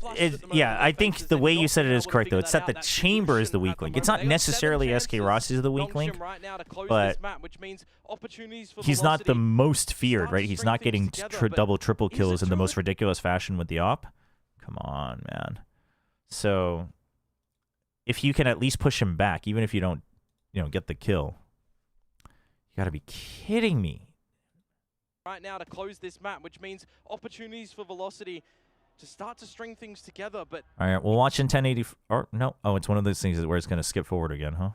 Yeah, I think the way you said it is correct, though. It's that the chamber is the weak link. It's not necessarily SK Rossi is the weak link, but he's not the most feared, right? He's not getting double, triple kills in the most ridiculous fashion with the op. Come on, man. So if you can at least push him back, even if you don't, get the kill, you got to be kidding me. Right now to close this map, which means opportunities for Velocity to start to string things together, but... All right, we'll watch in 1080... Or, no. Oh, it's one of those things where it's going to skip forward again, huh?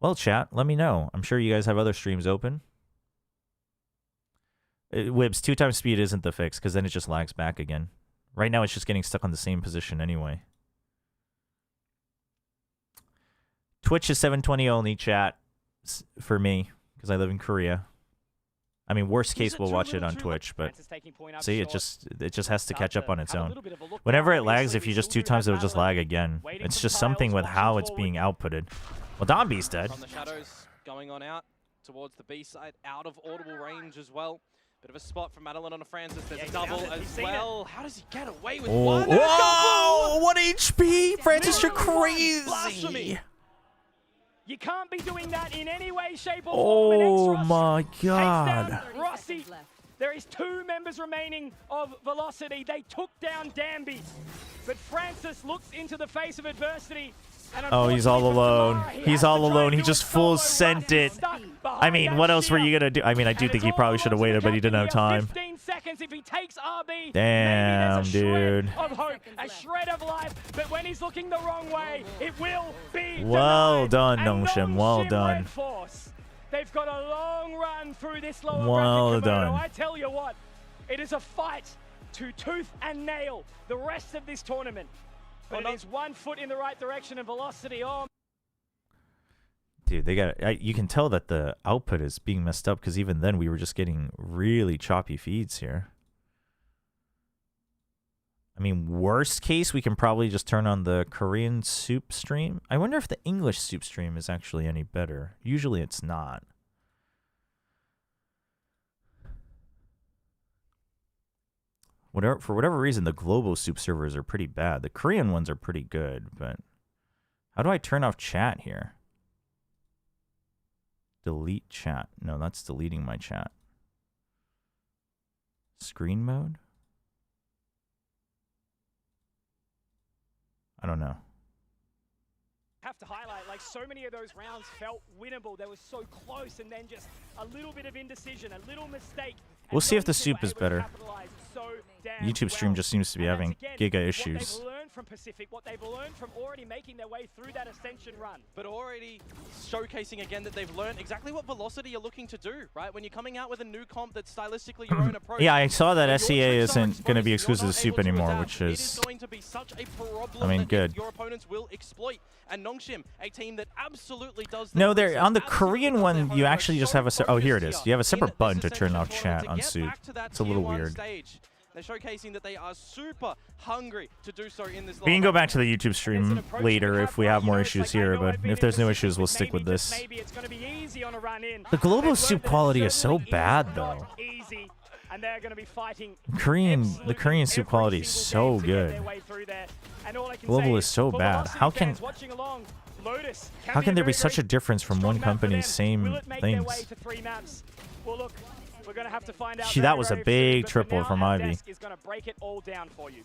Well, chat, let me know. I'm sure you guys have other streams open. Wibs, 2x speed isn't the fix, because then it just lags back again. Right now, it's just getting stuck on the same position anyway. Twitch is 720 only, chat, for me, because I live in Korea. I mean, worst case, we'll watch it on Twitch, but see, it just has to catch up on its own. Whenever it lags, if you just 2x, it'll just lag again. It's just something with how it's being outputted. Well, Domby's dead. On the shadows, going on out towards the B side, out of audible range as well. Bit of a spot from Madeline on a Francis. There's a double as well. How does he get away with one? Whoa! 1 HP! Francis, you're crazy! You can't be doing that in any way, shape, or Oh form. my god. Rossi. There is 2 members remaining of Velocity. They took down Danby. But Francis looks into the face of adversity. Oh, he's all alone. He's all alone. He just full sent it. I mean, what else were you going to do? I mean, I do think he probably should have waited, but he didn't have time. 15 seconds if he takes RB. Damn, dude. Of hope, a shred of life, but when he's looking the wrong way, it will be well done, Nongshim. Well done. They've got a long run through this lower well done. I tell you what, it is a fight to tooth and nail the rest of this tournament. But it is 1 foot in the right direction and Velocity. Oh, dude, they got. You can tell that the output is being messed up because even then we were just getting really choppy feeds here. I mean, worst case, we can probably just turn on the Korean soup stream. I wonder if the English soup stream is actually any better. Usually it's not. For whatever reason, the global soup servers are pretty bad. The Korean ones are pretty good, but how do I turn off chat here? Delete chat. No, that's deleting my chat. Screen mode? I don't know. Have to highlight, like so many of those rounds felt winnable. They were so close, and then just a little bit of indecision, a little mistake. We'll see if the soup is better. YouTube stream just seems to be having giga issues. What they've learned from Pacific, what they've learned from already making their way through that Ascension run. But already showcasing again that they've learned exactly what Velocity are looking to do, right? When you're coming out with a new comp that's stylistically your own approach. Yeah, I saw that SEA isn't going to be exclusive to soup anymore, which is, I mean, good. Your opponents will exploit. And Nongshim, a team that absolutely does. No, they're on the Korean one. You actually just have a. Oh, here it is. You have a separate button to turn off chat on soup. It's a little weird. They're showcasing that they are super hungry to do so in this. We can go back to the YouTube stream later if we have more issues here, but if there's no issues, we'll stick with this. The global soup quality is so bad, though. And they're going to be fighting. The Korean soup quality is so good. Global is so bad. How can there be such a difference from one company's same things? We're going to have to find out. Gee, that was a big triple from Ivy. Is going to break it all down for you.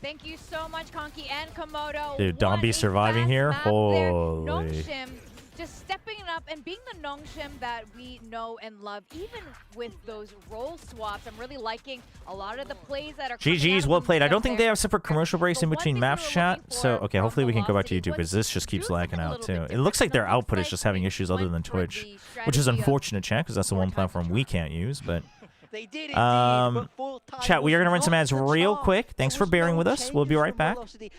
Thank you so much, Conky and Komodo. Dude, Domby surviving here? Holy. Nongshim just stepping it up and being the Nongshim that we know and love, even with those role swaps. I'm really liking a lot of the plays that are GG's, well played. I don't think they have separate commercial breaks in between maps, chat. So, okay, hopefully we can go back to YouTube because this just keeps lagging out, too. It looks like their output is just having issues other than Twitch, which is unfortunate, chat, because that's the one platform we can't use, but... They did indeed, chat, we are going to run some ads real quick. Thanks for bearing with us. We'll be right back.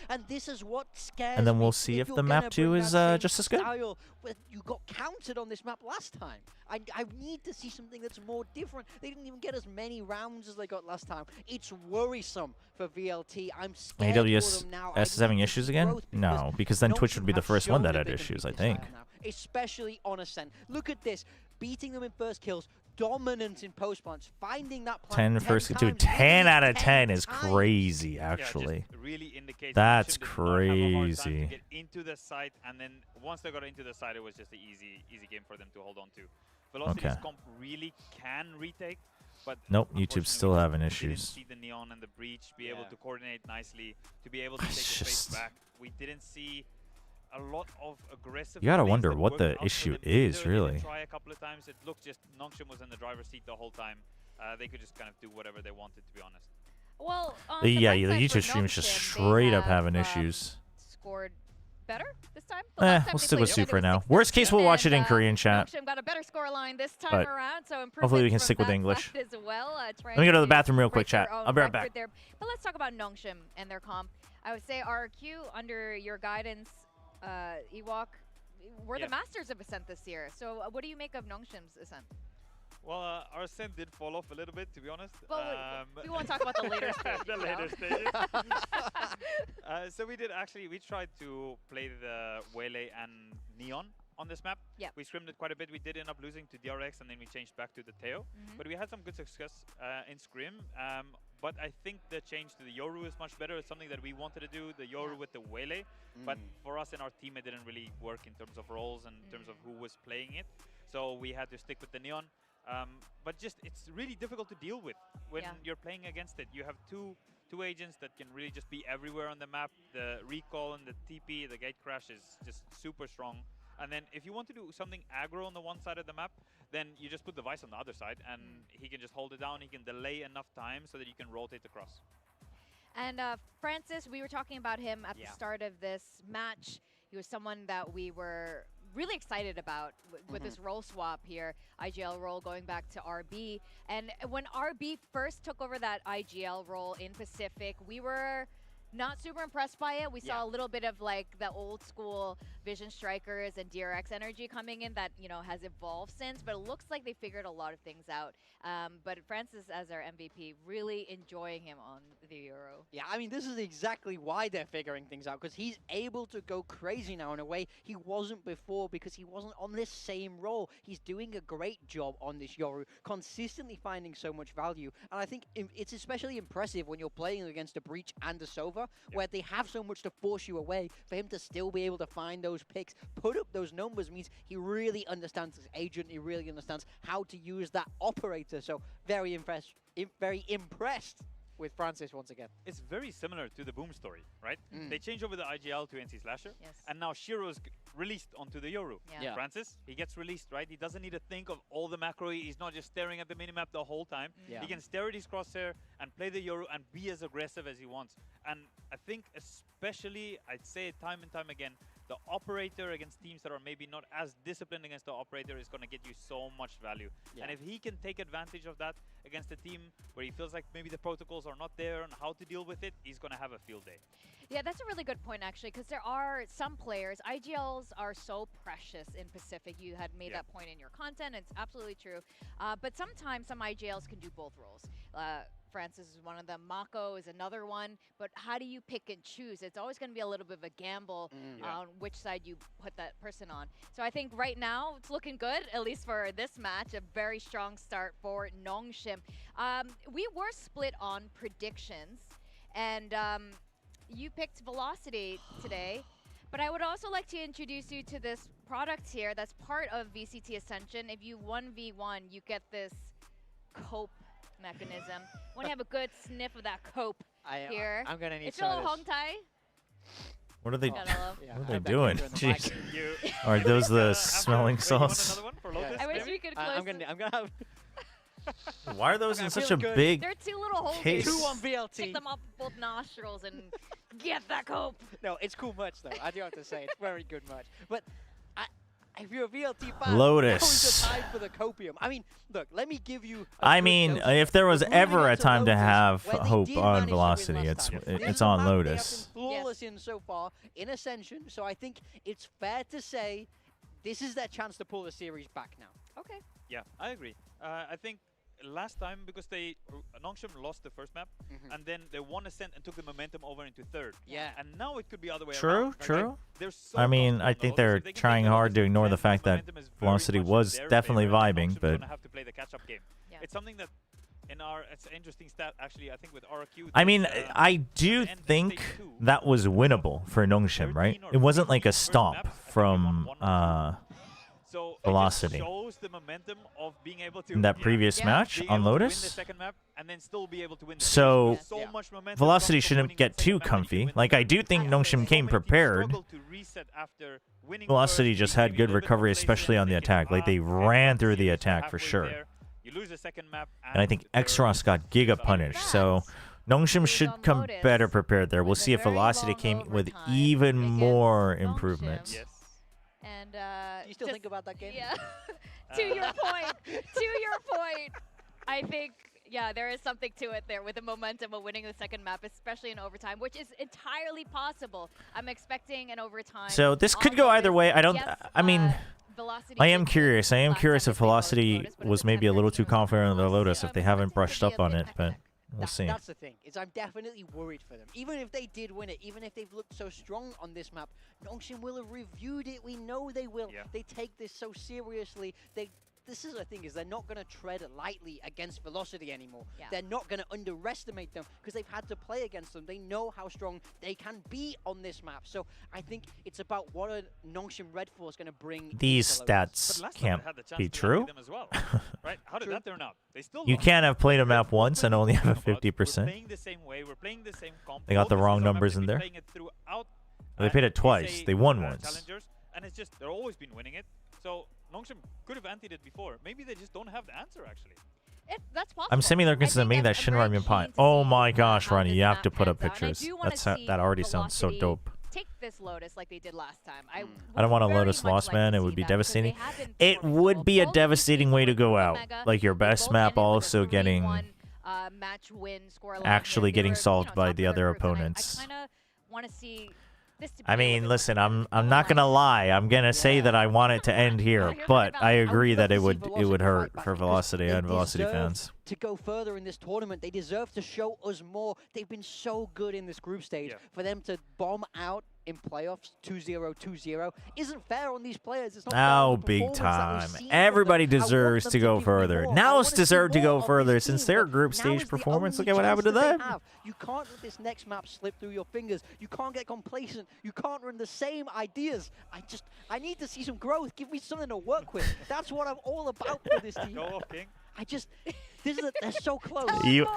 And this is what scares and then we'll see if the map 2 is just as good. You got counted on this map last time. I need to see something that's more different. They didn't even get as many rounds as they got last time. It's worrisome for VLT. I'm scared AWS for them now. is having issues again? No, because then Twitch would be the first one that had issues, I think. Especially on Ascent. Look at this. Beating them in first kills, dominant in post plants, finding that plant 10 first to 10 out of 10 is crazy, actually. Yeah, really indicates That's Nongshim did not have a hard time crazy. to get into the site, and then once they got into the site, it was just an easy game for them to hold on to. Velocity's Okay. comp really can retake, but Nope, YouTube's still having we issues. didn't see the neon and the breach be able to coordinate nicely, to be able to take the space back. We didn't see a lot of aggressive. You gotta plays wonder that what worked the out for issue them is, either. They really. did try a couple of times. It looked just Nongshim was in the driver's seat the whole time. They could just kind of do whatever they wanted, to be honest. Well, Yeah, the YouTube stream is just straight up having issues. Scored better this time. The last time We'll they stick with played, Soup for it was now. 6-7, Worst case, we'll watch it in and, Korean chat. Nongshim got a better score line this time But around, so hopefully we can improvement stick from with that English. side as well. Let me go to the bathroom real quick, break their chat. own I'll be right record back. there. But let's talk about Nongshim and their comp. I would say RQ, under your guidance, Ewok, we're the masters of Ascent this year. So what do you make of Nongshim's Ascent? Well, our ascent did fall off a little bit, to be honest. Well, we won't talk about the later stages. The later stages. So we tried to play the Wele and Neon on this map. Yeah. We scrimmed it quite a bit. We did end up losing to DRX, and then we changed back to the Teo. But we had some good success in scrim. But I think the change to the Yoru is much better. It's something that we wanted to do, the Yoru with the Wele. But for us in our team, it didn't really work in terms of roles and in terms of who was playing it. So we had to stick with the Neon. But just it's really difficult to deal with when you're playing against it. You have two agents that can really just be everywhere on the map. The recall and the TP, the gate crash is just super strong. And then if you want to do something aggro on the one side of the map, then you just put the Vice on the other side, and he can just hold it down. He can delay enough time so that you can rotate across. And Francis, we were talking about him at the start of this match. He was someone that we were really excited about with this role swap here, IGL role going back to RB. And when RB first took over that IGL role in Pacific, we were not super impressed by it. We saw a little bit of like the old school Vision Strikers and DRX energy coming in that, you know, has evolved since, but it looks like they figured a lot of things out. But Francis, as our MVP, really enjoying him on the Euro. Yeah, I mean, this is exactly why they're figuring things out, because he's able to go crazy now in a way he wasn't before, because he wasn't on this same role. He's doing a great job on this Yoru, consistently finding so much value. And I think it's especially impressive when you're playing against a Breach and a Sova, where they have so much to force you away. For him to still be able to find those picks, put up those numbers, means he really understands his agent, he really understands how to use that operator. So very impressed with Francis once again. It's very similar to the Boom story, right? They changed over the IGL to NC Slasher, and now Shiro's released onto the Yoru. Francis, he gets released, right? He doesn't need to think of all the macro. He's not just staring at the minimap the whole time. He can stare at his crosshair and play the Yoru and be as aggressive as he wants. And I think especially, I'd say it time and time again, the operator against teams that are maybe not as disciplined against the operator is going to get you so much value. And if he can take advantage of that against a team where he feels like maybe the protocols are not there and how to deal with it, he's going to have a field day. Yeah, that's a really good point, actually, because there are some players, IGLs are so precious in Pacific. You had made that point in your content. It's absolutely true. But sometimes some IGLs can do both roles. Francis is one of them. Mako is another one. But how do you pick and choose? It's always going to be a little bit of a gamble on which side you put that person on. So I think right now it's looking good, at least for this match. A very strong start for Nongshim. We were split on predictions. And you picked Velocity today. But I would also like to introduce you to this product here that's part of VCT Ascension. If you 1v1, you get this cope mechanism. Want to have a good sniff of that cope here. I'm gonna need it's some a of little this. Hong Tai. What are they? What are they doing? Jeez. Are those the smelling salts? I wish we could close. I'm gonna have. Why are those in such a big They're two little holes. case? 2 on VLT. Stick them up both nostrils and get that cope. No, it's cool merch though. I do have to say, it's very good merch. But if you're a VLT fan, Lotus. now is the time for the copium. I mean, look, let me give you. I mean, if there was ever a time to have hope on Velocity, it's on Lotus. Flawless in so far in Ascension, so I think it's fair to say this is their chance to pull the series back now. Okay. Yeah, I agree. I think last time, because Nongshim lost the first map, and then they won Ascent and took the momentum over into third. Yeah. And now it could be other way True, around. true. Like, I mean, I think they're trying hard to ignore the fact that Velocity was definitely vibing, but have to play the catch-up game. Yeah. It's something that it's an interesting stat actually. I think with RQ. I mean, I do think that was winnable for Nongshim, right? It wasn't like a stomp from Velocity. Shows the momentum of being able to in that previous match on Lotus. So Velocity shouldn't get too comfy. Like, I do think Nongshim came prepared. Velocity just had good recovery, especially on the attack. Like, they ran through the attack for sure. And I think Xros got giga punished. So Nongshim should come better prepared there. We'll see if Velocity came with even more improvements. And you still think about that game? Yeah. To your point, I think, yeah, there is something to it there with the momentum of winning the second map, especially in overtime, which is entirely possible. I'm expecting an overtime. So this could go either way. I don't. I mean, I am curious. I am curious if Velocity was maybe a little too confident on the Lotus if they haven't brushed up on it, but we'll see. That's the thing. I'm definitely worried for them. Even if they did win it, even if they've looked so strong on this map, Nongshim will have reviewed it. We know they will. Yeah. They take this so seriously. This is the thing, is they're not going to tread lightly against Velocity anymore. Yeah. They're not going to underestimate them because they've had to play against them. They know how strong they can be on this map. So I think it's about what a Nongshim Red Force going to bring. These stats can't be true. Well, right? How did that turn out? They still you can't have played a map once and only have a 50%. We're playing the same way. We're playing the same comp. They got the wrong numbers in there. They played it twice. They won once. And it's just, they've always been winning it. So Nongshim could have anteed it before. Maybe they just don't have the answer, actually. That's possible. I'm semi-convinced making that Shinra Ramen Pie. Oh my gosh, Ronnie, you have to put up pictures. That already sounds so dope. Take this Lotus like they did last time. I don't want a Lotus loss, man. It would be devastating. It would be a devastating way to go out. Like your best map also getting actually getting solved by the other opponents. I kind of want to see. I mean, listen, I'm not gonna lie. I'm gonna say that I want it to end here, but I agree that it would hurt for Velocity and Velocity fans. To go further in this tournament, they deserve to show us more. They've been so good in this group stage. Yeah. For them to bomb out in playoffs 2-0, 2-0 isn't fair on these players. It's not now big time. Everybody deserves to go further. NAOS deserve to go further since their group stage performance. Look at what happened to them. You can't let this next map slip through your fingers. You can't get complacent. You can't run the same ideas. I need to see some growth. Give me something to work with. That's what I'm all about for this team. Go off, King. They're so close. Dude,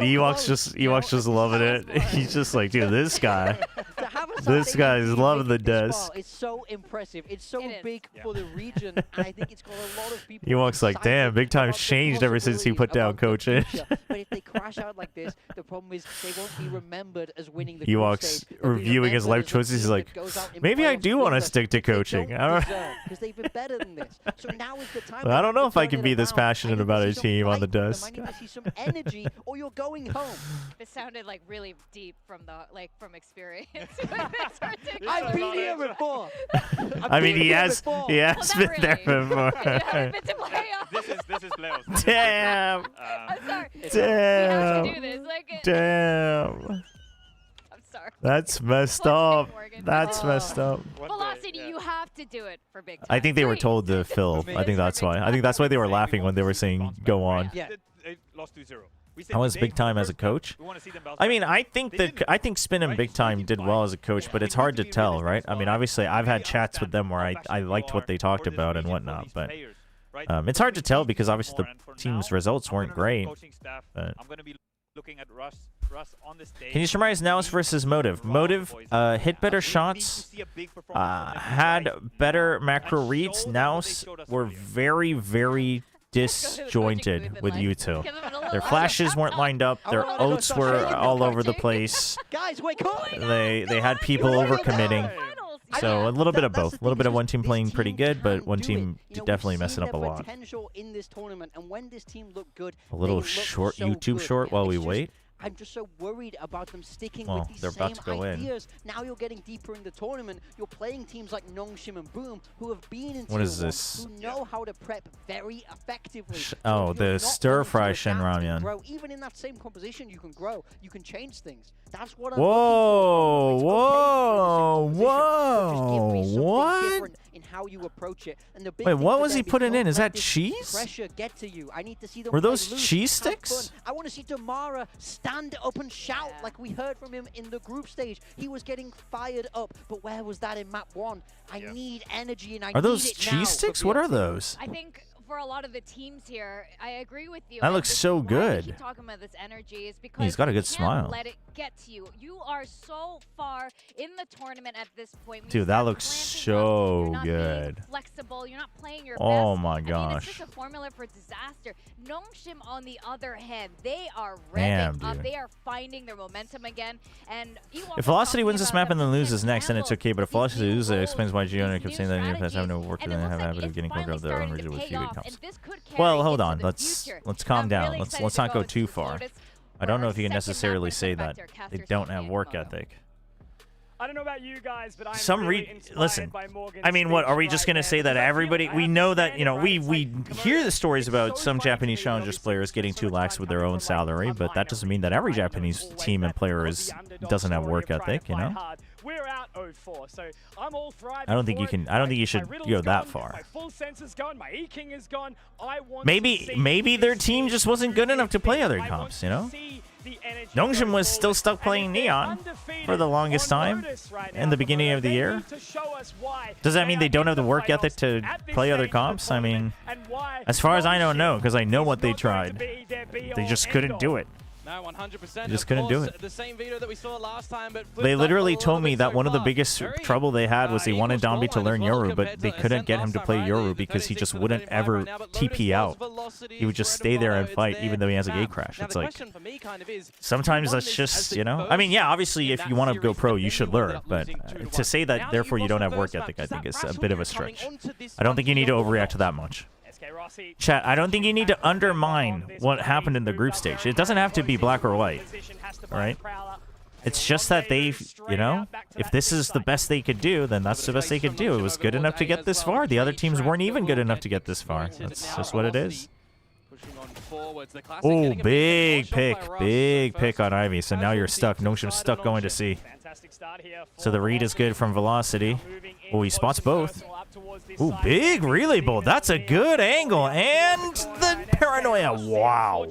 Ewok's just loving it. He's just like, dude, this guy is loving the desk. It's so impressive. It's so big for the region, and I think it's got a lot of people. Ewok's like, damn, big time's changed ever since he put down coaching. But if they crash out like this, the problem is they won't be remembered as winning the Ewok's reviewing his life choices. He's like, maybe I do want to stick to coaching. I don't know. Because they've been better than this. So now is the time. I don't know if I can be this passionate about a team on the desk. I need to see some energy, or you're going home. This sounded like really deep from experience. I've been here before. I mean, he has been there before. This is playoffs. Damn. I'm sorry. Damn. We have to do this. Damn. I'm sorry. That's messed up. That's messed up. Velocity, you have to do it for big time. I think they were told to fill. I think that's why. I think that's why they were laughing when they were saying go on. Yeah. They lost 2-0. How was Big Time as a coach? I mean, I think Spin and Big Time did well as a coach, but it's hard to tell, right? I mean, obviously, I've had chats with them where I liked what they talked about and whatnot, but it's hard to tell because obviously the team's results weren't great. But can you summarize NAOS versus Motive? Motive hit better shots, had better macro reads. NAOS were very, very disjointed with you two. Their flashes weren't lined up. Their ults were all over the place. Guys, wake up! They had people overcommitting. So a little bit of both. A little bit of one team playing pretty good, but one team definitely messing up a lot. In this tournament, and when this team looked good, a little short YouTube short while we wait. I'm just so worried about them sticking Well, with these they're about to go in. ideas. Now you're getting deeper in the tournament. You're playing teams like Nongshim and Boom, who have been in What is Tier 1, this? who know how to prep very effectively. Oh, the stir-fry Shin Adapt and Ramyun. grow. Even in that same composition, you can grow. You can change things. That's what I'm Whoa, looking for. whoa, what? Different in how you approach it. And the big Wait, thing what for was he them is putting don't in? Is let that this cheese? Pressure get to you. I need to see them Were play those loose, cheese have sticks? fun. I want to see Damara stand up and shout like we heard from him in the group stage. He was getting fired up, but where was that in map 1? I need energy, and I Are those need it cheese now sticks? for What are VLT. those? I think for a lot of the teams here, I agree with you. That and looks this is so why we good. keep talking about this energy is because He's got a you good can't smile. let it get to you. You are so far in the tournament at this point. When you Dude, that start looks clamping up, so you're not being good. flexible. You're not playing your Oh best. my I mean, gosh. it's just a formula for disaster. Nongshim, on the other hand, they are Damn, revving up. dude. They are finding their momentum again. And If Velocity wins this map and then loses next, then it's okay. But if Velocity loses, it explains why Giona kept saying that in the past, having to work and then have a habit of getting covered up their own region with few good comps. Well, hold on. Let's calm down. Let's not go too far. I don't know if you can necessarily say that they don't have work ethic. I don't know about you guys, but I'm listen. I mean, what are we just gonna say that everybody? We know that we hear the stories about some Japanese challengers players getting too lax with their own salary, but that doesn't mean that every Japanese team and player doesn't have work ethic. You know. We're out 0-4, so I'm all thriving. I don't think you can. I don't think you should go that far. My full sense is gone. My E-King is gone. I want Maybe their team just wasn't good enough to play other comps. You know. Nongshim was still stuck playing Neon for the longest time in the beginning of the year. Does that mean they don't have the work ethic to play other comps? I mean, as far as I know, no, because I know what they tried. They just couldn't do it. No, 100%. They just couldn't do it. The same veto that we saw last time, but They literally told me that one of the biggest trouble they had was they wanted Dombi to learn Yoru, but they couldn't get him to play Yoru because he just wouldn't ever TP out. He would just stay there and fight even though he has a gate crash. It's like, sometimes that's just, you know? I mean, yeah, obviously if you want to go pro, you should learn, but to say that therefore you don't have work ethic, I think is a bit of a stretch. I don't think you need to overreact to that much. Chat, I don't think you need to undermine what happened in the group stage. It doesn't have to be black or white, right? It's just that they've, you know, if this is the best they could do, then that's the best they could do. It was good enough to get this far. The other teams weren't even good enough to get this far. That's just what it is. Oh, big pick on Ivy. So now you're stuck. Nongshim's stuck going to C. So the read is good from Velocity. Oh, he spots both. Ooh, big relay bolt. That's a good angle. And the paranoia. Wow.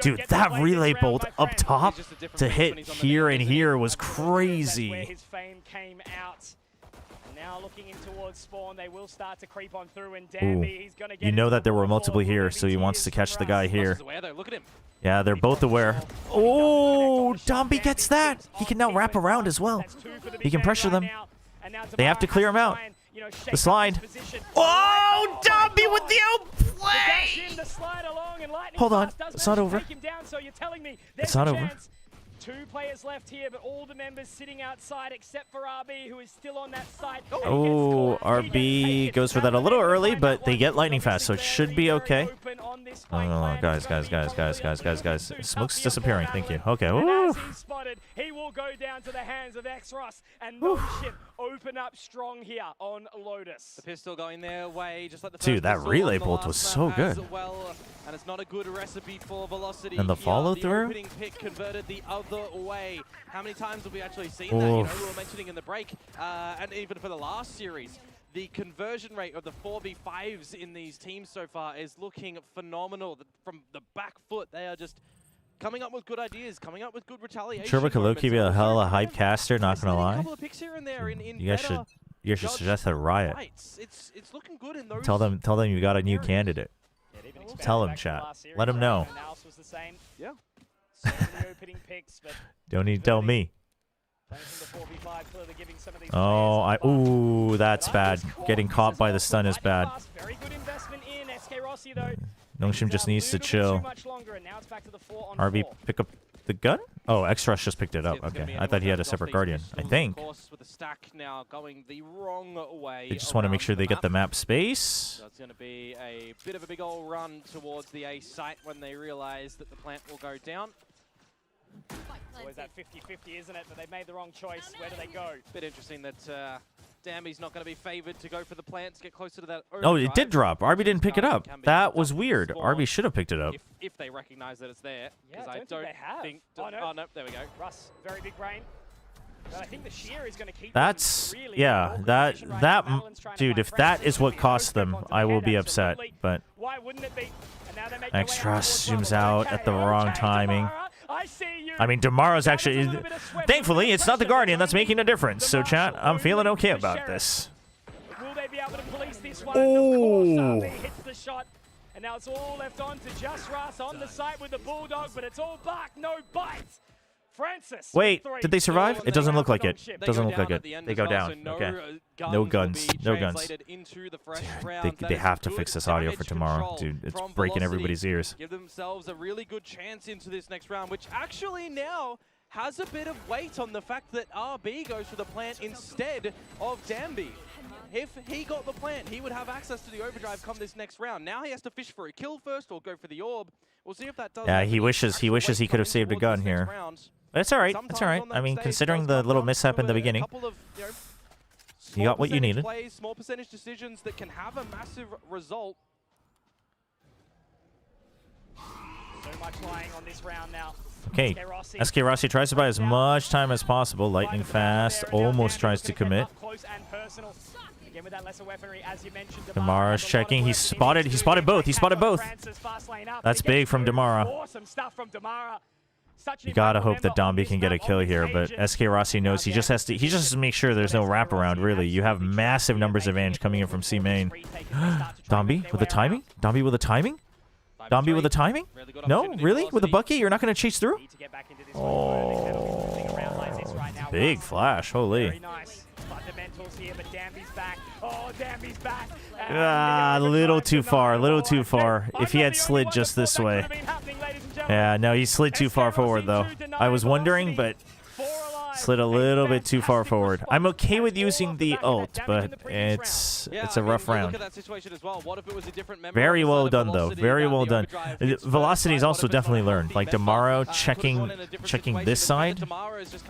Dude, that relay bolt up top to hit here and here was crazy. Ooh. You know that there were multiple here, so he wants to catch the guy here. Yeah, they're both aware. Oh, Dombi gets that. He can now wrap around as well. He can pressure them. They have to clear him out. The slide. Oh, Dombi with the outplay! Hold on. It's not over. It's not over. 2 players left here, but all the members sitting outside except for RB, who is still on that side. Oh, RB goes for that a little early, but they get lightning fast, so it should be okay. Oh, guys. Smoke's disappearing. Thank you. Okay. Woo. He will go down to the hands of X-Ross, and Nongshim open up strong here on Lotus. The pistol going their way, just like the Dude, that relay bolt was so good. Well, and it's not a good recipe for Velocity. And the follow through? The opening pick converted the other way. How many times have we actually seen that? You know, we were mentioning in the break, and even for the last series, the conversion rate of the 4v5s in these teams so far is looking phenomenal. From the back foot, they are just coming up with good ideas, coming up with good retaliation. Chobra could low-key be a hella hype caster, not gonna lie. You guys should suggest a riot. It's looking good in those. Tell them you got a new candidate. Tell them, chat. Let them know. Yeah. Don't need to tell me. Oh, ooh, that's bad. Getting caught by the stun is bad. Nongshim just needs to chill. RB, pick up the gun? Oh, X-Rush just picked it up. Okay, I thought he had a separate Guardian. I think. They just want to make sure they get the map space. So it's going to be a bit of a big old run towards the A site when they realize that the plant will go down. It's always that 50-50, isn't it? But they made the wrong choice. Where do they go? Bit interesting that Dambi's not going to be favored to go for the plant to get closer to that. Oh, it did drop. Arby didn't pick it up. That was weird. Arby should have picked it up. If they recognize that it's there. Yeah, I don't think they have. Oh, no, there we go. Russ, very big brain. But I think the shear is going to keep That's, really yeah, dude, if that is what cost them, I will be upset. But why wouldn't it be? And now they make Extra zooms out at the wrong timing. I mean, Damara's actually, thankfully, it's not the Guardian that's making a difference. So, chat, I'm feeling okay about this. Will they be able to police this one? Oh. Hits the shot. And now it's all left on to just Russ on the site with the Bulldog, but it's all bark, no bite. Francis. Wait, did they survive? It doesn't look like it. Doesn't look like it. They go down. Okay. No guns. No guns. Dude, they have to fix this audio for tomorrow. Dude, it's breaking everybody's ears. Give themselves a really good chance into this next round, which actually now has a bit of weight on the fact that RB goes for the plant instead of Dambi. If he got the plant, he would have access to the overdrive come this next round. Now he has to fish for a kill first or go for the orb. We'll see if that does. Yeah, he wishes he could have saved a gun here. It's all right. It's all right. I mean, considering the little mishap in the beginning, you got what you needed. Small percentage decisions that can have a massive result. So much lying on this round now. Okay, SK Rossi tries to buy as much time as possible. Lightning fast, almost tries to commit. Damara's checking. He spotted both. He spotted both. That's big from Damara. Awesome stuff from Damara. You gotta hope that Dambi can get a kill here, but SK Rossi knows he just has to make sure there's no wraparound, really. You have massive numbers advantage coming in from C main. Dambi with the timing? Dambi with the timing? Dambi with the timing? No? Really? With a bucket? You're not gonna chase through? Oh, big flash. Holy. Ah, a little too far. A little too far. If he had slid just this way. Yeah, no, he slid too far forward, though. I was wondering, but slid a little bit too far forward. I'm okay with using the ult, but it's a rough round. Very well done, though. Very well done. Velocity is also definitely learned. Like Damaro checking this side,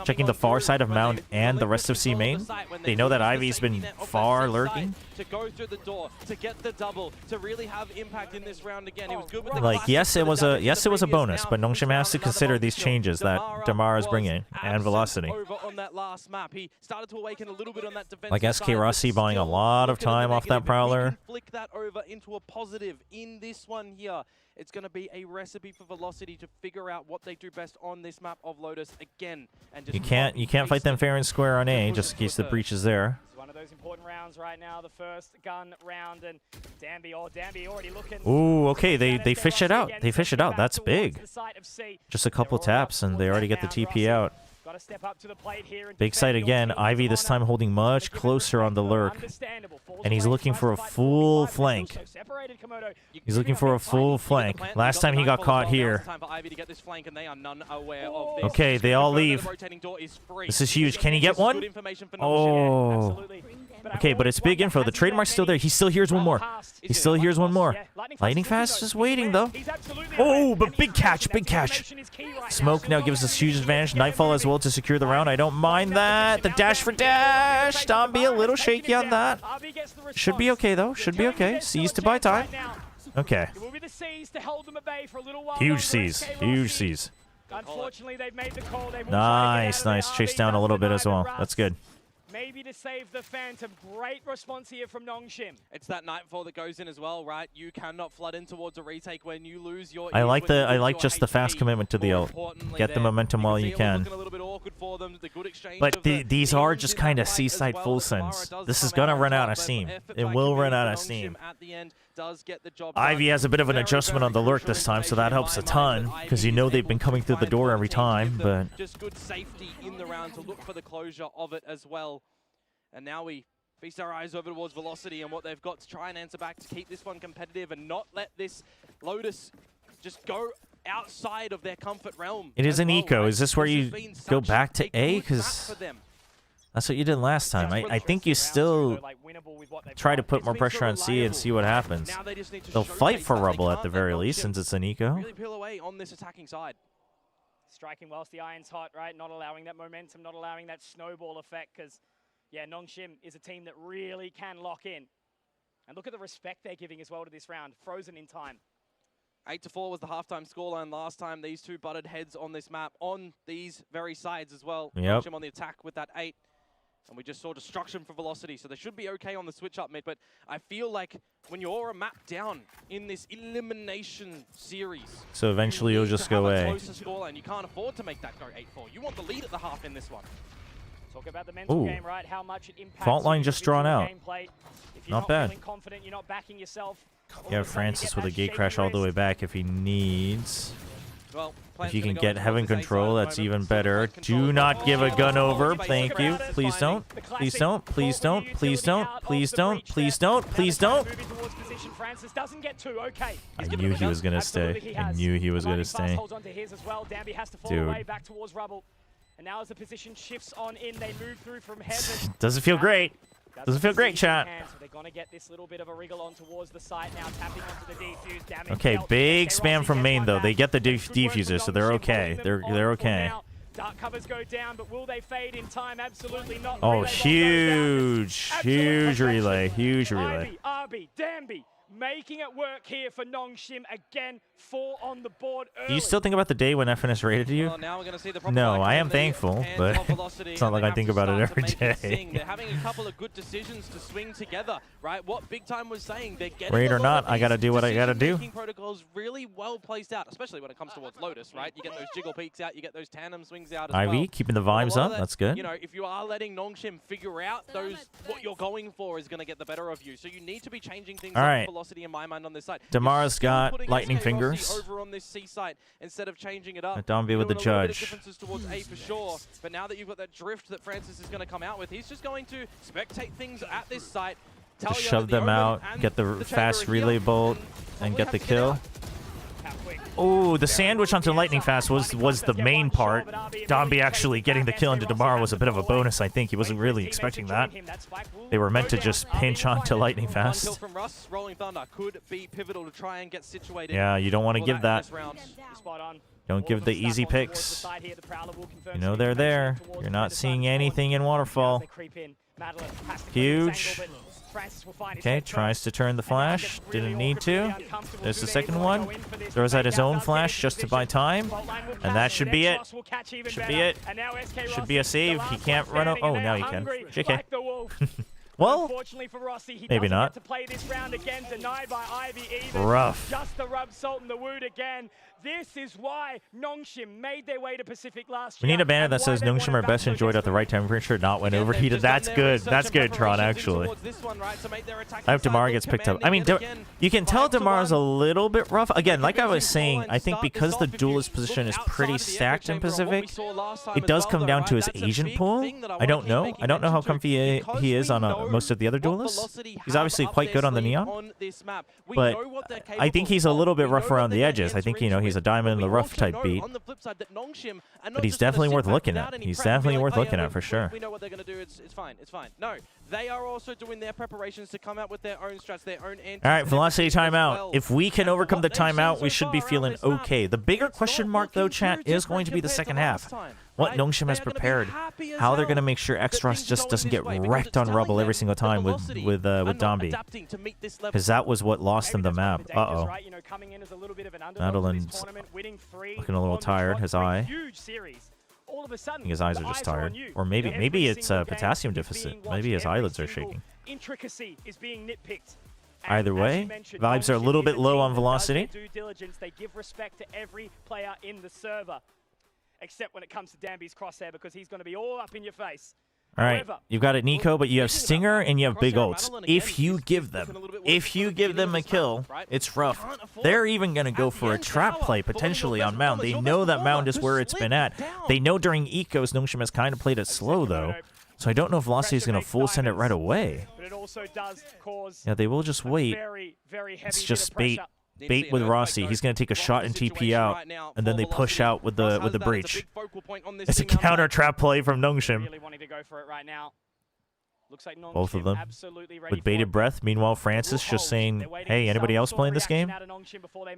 checking the far side of Mound and the rest of C main. They know that Ivy's been far lurking. To go through the door, to get the double, to really have impact in this round again. He was good with the like yes, it was a bonus, but Nongshim has to consider these changes that Damara's bringing and Velocity. Over on that last map. He started to awaken a little bit on that defensive like SK Rossi buying a lot of time off that Prowler. Flick that over into a positive in this one here. It's going to be a recipe for Velocity to figure out what they do best on this map of Lotus again. And just you can't fight them fair and square on A, just in case the breach is there. It's one of those important rounds right now, the first gun round, and Dambi already looking. Ooh, okay, they fish it out. They fish it out. That's big. Just a couple taps, and they already get the TP out. Big side again. Ivy this time holding much closer on the lurk. And he's looking for a full flank. He's looking for a full flank. Last time he got caught here. Okay, they all leave. This is huge. Can he get one? Oh. Okay, but it's big info. The trademark's still there. He still hears one more. He still hears one more. Lightning Fast is waiting, though. Oh, but big catch, big catch. Smoke now gives us huge advantage. Nightfall as well to secure the round. I don't mind that. The dash for dash. Dambi a little shaky on that. Should be okay, though. Should be okay. Seas to buy time. Okay. Huge seas. Huge seas. Unfortunately, they've made the call. Nice, nice. Chase down a little bit as well. That's good. Maybe to save the Phantom. Great response here from Nongshim. It's that Nightfall that goes in as well, right? You cannot flood in towards a retake when you lose your. I like just the fast commitment to the ult. Get the momentum while you can. But these are just kind of seaside full sends. This is gonna run out of steam. It will run out of steam. Ivy has a bit of an adjustment on the lurk this time, so that helps a ton because you know they've been coming through the door every time. But just good safety in the round to look for the closure of it as well. And now we feast our eyes over towards Velocity and what they've got to try and answer back to keep this one competitive and not let this Lotus just go outside of their comfort realm. It is an eco. Is this where you go back to A? Because that's what you did last time. I think you still try to put more pressure on C and see what happens. They'll fight for Rubble at the very least since it's an eco. Really peel away on this attacking side. Striking whilst the iron's hot, right? Not allowing that momentum, not allowing that snowball effect, because, yeah, Nongshim is a team that really can lock in. And look at the respect they're giving as well to this round. Frozen in time. 8-4 was the halftime scoreline last time. These two butted heads on this map on these very sides as well. Yep. Nongshim on the attack with that 8. And we just saw destruction for velocity, so they should be okay on the switch up mid. But I feel like when you're a map down in this elimination series, So eventually you'll just go a A. closer scoreline. You can't afford to make that go 8-4. You want the lead at the half in this one. Talk about the mental Ooh. game, right? How much it impacts Fault line your just drawn individual out. gameplay. If you're Not bad. feeling confident, you're not backing yourself. Yeah, Francis with a gate crash all the way back if he needs. Well, if you can get heaven control, that's even better. Do not give a gun over. Thank you. Please don't. Please don't. Please don't. Please don't. Please don't. Please don't. Please don't. Moving towards position. Francis doesn't get two. Okay. I knew he was gonna stay. I knew he was gonna stay. Holds on to his as well. Danby has to fall Dude. away back towards rubble. And now as the position shifts on in, they move through from heaven. Doesn't feel great. Doesn't feel great, chat. So they're gonna get this little bit of a wriggle on towards the site now, tapping onto the defuse. Damage Okay, dealt. big Okay, spam Rossi from gets main one though. back. They get the Good work from defuser, so they're Nongshim, okay. holding them on They're for okay. now. Dark covers go down, but will they fade in time? Absolutely not. Oh, Relay ball goes down. huge relay, huge relay. Ivy, Danby, making it work here for Nongshim again. 4 on the board early. Do you still think about the day when FNS rated you? Well, now we're gonna see the proper No, icon I am there, thankful, hands but off velocity, it's not and like they I have think to about it start to every make it day. sing. They're having a couple of good decisions to swing together, right? What Big Time was saying, they're getting Raid a or lot not, of I gotta these do what I gotta do. decision-making protocols really well placed out, especially when it comes towards Lotus, right? You get those jiggle peaks out, you get those tandem swings out as well. Ivy keeping the But a vibes lot up. of That's good. You know, if you are letting Nongshim figure out what you're going for is going to get the better of you. So you need to be changing things All up right. for velocity in my mind on this side. Damara's Still got putting lightning SK Rossi fingers. over on this C site instead of changing it up. Let Dom be with the Doing a little bit of judge. differences towards A for sure. But now that you've got that drift that Francis is going to come out with, he's just going to spectate things at this site. Tell Just you shove that the them Omen out, and get the chamber fast are relay here, bolt, and get the kill. Oh, the sandwich onto lightning fast was the main part. Domby actually getting the kill into Damara was a bit of a bonus, I think. He wasn't really expecting that. They were meant to just pinch onto lightning One kill fast. from Russ, Rolling Thunder could be pivotal to try and get situated. Yeah, you don't want to for give that. this round. Spot on. Don't give the easy picks. You know they're there. You're not seeing anything in Waterfall. Huge. Okay, tries to turn the flash. Didn't need to. There's the second one. Throws out his own flash just to buy time. And that should be it. Should be it. Should be a save. He can't run out. Oh, now he can. JK. Well, unfortunately for Rossi, he maybe doesn't not. get to play this round again, denied by Ivy even. Rough. Just the rub salt in the wound again. This is why Nongshim made their way to Pacific last We year. need a banner and that why says they Nongshim are wanted best back enjoyed at the right temperature, not when overheated. That's good. That's good, Tron, actually. I hope Damara gets picked up. I mean, you can tell Damara's a little bit rough. Again, like I was saying, I think because the duelist position is pretty stacked in Pacific, it does come down to his agent pool. I don't know. I don't know how comfy he is on most of the other duelists. He's obviously quite good on the Neon, but I think he's a little bit rough around the edges. I think, you know, he's a diamond in the rough type beat. But he's definitely worth looking at. He's definitely worth looking at for sure. We know what they're going to do. It's fine. It's fine. No, they are also doing their preparations to come out with their own strats, their own anti. All right, velocity timeout. If we can overcome the timeout, we should be feeling okay. The bigger question mark, though, chat, is going to be the second half. What Nongshim has prepared, how they're going to make sure X-Ross just doesn't get wrecked on rubble every single time with Domby. Because that was what lost them the map. Uh-oh. Madeline's looking a little tired, his eye. I think his eyes are just tired. Or maybe it's a potassium deficit. Maybe his eyelids are shaking. Intricacy is being nitpicked. Either way, vibes are a little bit low on velocity. They give respect to every player in the server. Except when it comes to Danby's crosshair, because he's going to be all up in your face. All right, you've got it Nico, but you have Stinger and you have Big Ults. If you give them a kill, it's rough. They're even going to go for a trap play, potentially, on Mound. They know that Mound is where it's been at. They know during Ecos, Nongshim has kind of played it slow, though. So I don't know if Velocity is going to full send it right away. Yeah, they will just wait. It's just bait. Bait with Rossi. He's going to take a shot and TP out, and then they push out with the breach. It's a counter trap play from Nongshim. Really wanting to go for it right now. Looks like Both of them. absolutely ready With bated breath. Meanwhile, Francis just saying, hey, anybody else playing this game?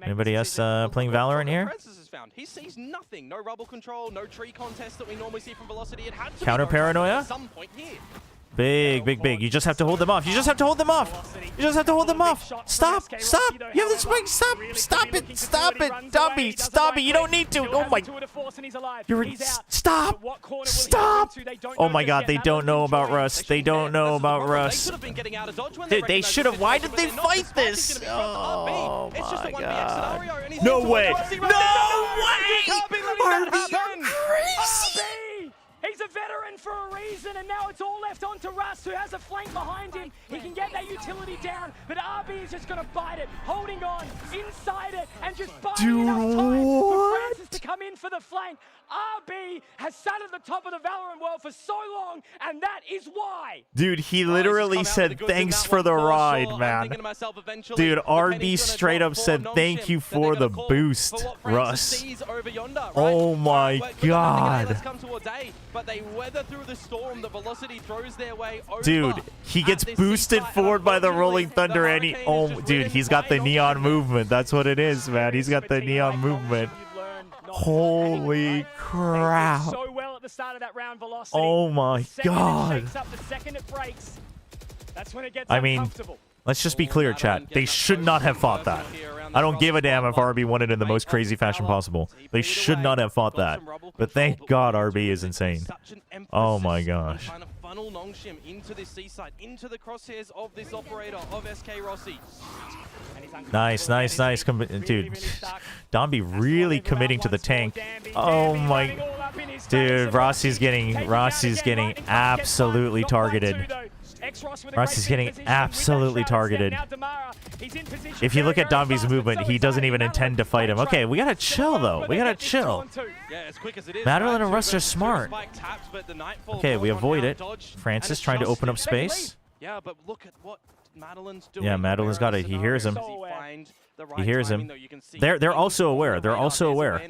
Anybody else playing Valorant here? Francis has found. He sees nothing. No rubble control, no tree contest that we normally see from Velocity. It had to Counter be paranoia? at some point here. Big, big, big. You just have to hold them off. You just have to hold them off. You just have to hold them off. Stop. Stop. You have the swing. Stop. Stop it. Stop it. Dobby. Stop it. You don't need to. Oh my. You're stop. Stop. Oh my God. They don't know about Rust. They don't know about Rust. They should have. Why did they fight this? Oh my God. No way. No way. Are you crazy? He's a veteran for a reason, and now it's all left on to Russ, who has a flank behind him. He can get that utility down, but RB is just going to bite it, holding on inside it, and just buying enough time for Francis to come in for the flank. RB has sat at the top of the Valorant world for so long, and that is why. Dude, he literally said thanks for the ride, man. Dude, RB straight up said thank you for the boost, Russ. Oh my God. But they weather through the storm. The Velocity throws their way over. Dude, he gets boosted forward by the Rolling Thunder, and he, oh, dude, he's got the neon movement. That's what it is, man. He's got the neon movement. Holy crap. So well at the start of that round, Velocity. Oh my God. That's when it gets I mean, let's just be clear, chat. They should not have fought that. I don't give a damn if RB won it in the most crazy fashion possible. They should not have fought that. But thank God RB is insane. Oh my gosh. Funnel Nongshim into this seaside, into the crosshairs of this operator of SK Rossi. Nice, nice, nice. Dude, Domby really committing to the tank. Oh my. Dude, Rossi's getting absolutely targeted. Rossi's getting absolutely targeted. If you look at Domby's movement, he doesn't even intend to fight him. Okay, we gotta chill though. We gotta chill. Madeline and Russ are smart. Okay, we avoid it. Francis trying to open up space. Yeah, but look at what Madeline's doing. Yeah, Madeline's got it. He hears him. He hears him. They're also aware. They're also aware.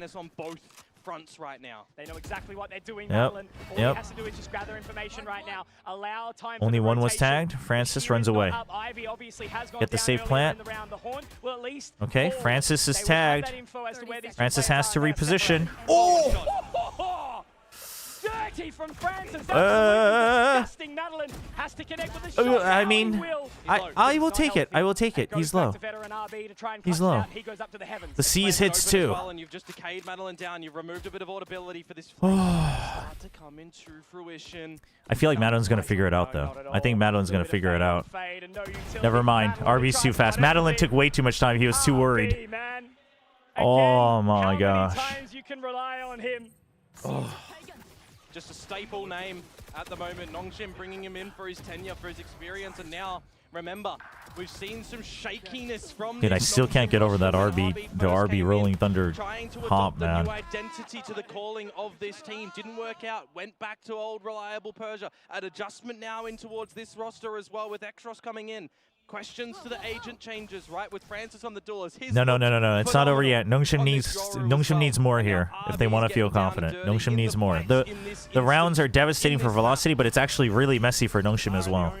Fronts right now. They know exactly what they're doing, yep. Madeline. All he has to do is just gather information right now. Allow time Only for one was rotation. tagged. Francis runs away. Ivy obviously has gone Get the safe plant. Well, at least okay, Francis is tagged. Francis has to reposition. Oh! Dirty from Francis. Disgusting. Madeline has to connect with the shot. I mean, I will take it. I will take it. He's low. He's low. The C's hits too. And you've just decayed Madeline down. You've removed a bit of audibility for this to come into fruition. I feel like Madeline's gonna figure it out though. I think Madeline's gonna figure it out. Never mind. RB's too fast. Madeline took way too much time. He was too worried. Oh my gosh. You can rely on him. Just a staple name at the moment. Nongshim bringing him in for his tenure, for his experience, and now, remember, we've seen some shakiness from Dude, I still can't get over that RB Rolling Thunder hop, man. New identity to the calling of this team. Didn't work out. Went back to old reliable Persia. An adjustment now in towards this roster as well, with Exros coming in. Questions to the agent changes, right? With Francis on the doors. No. It's not over yet. Nongshim needs more here if they want to feel confident. Nongshim needs more. The rounds are devastating for Velocity, but it's actually really messy for Nongshim as well.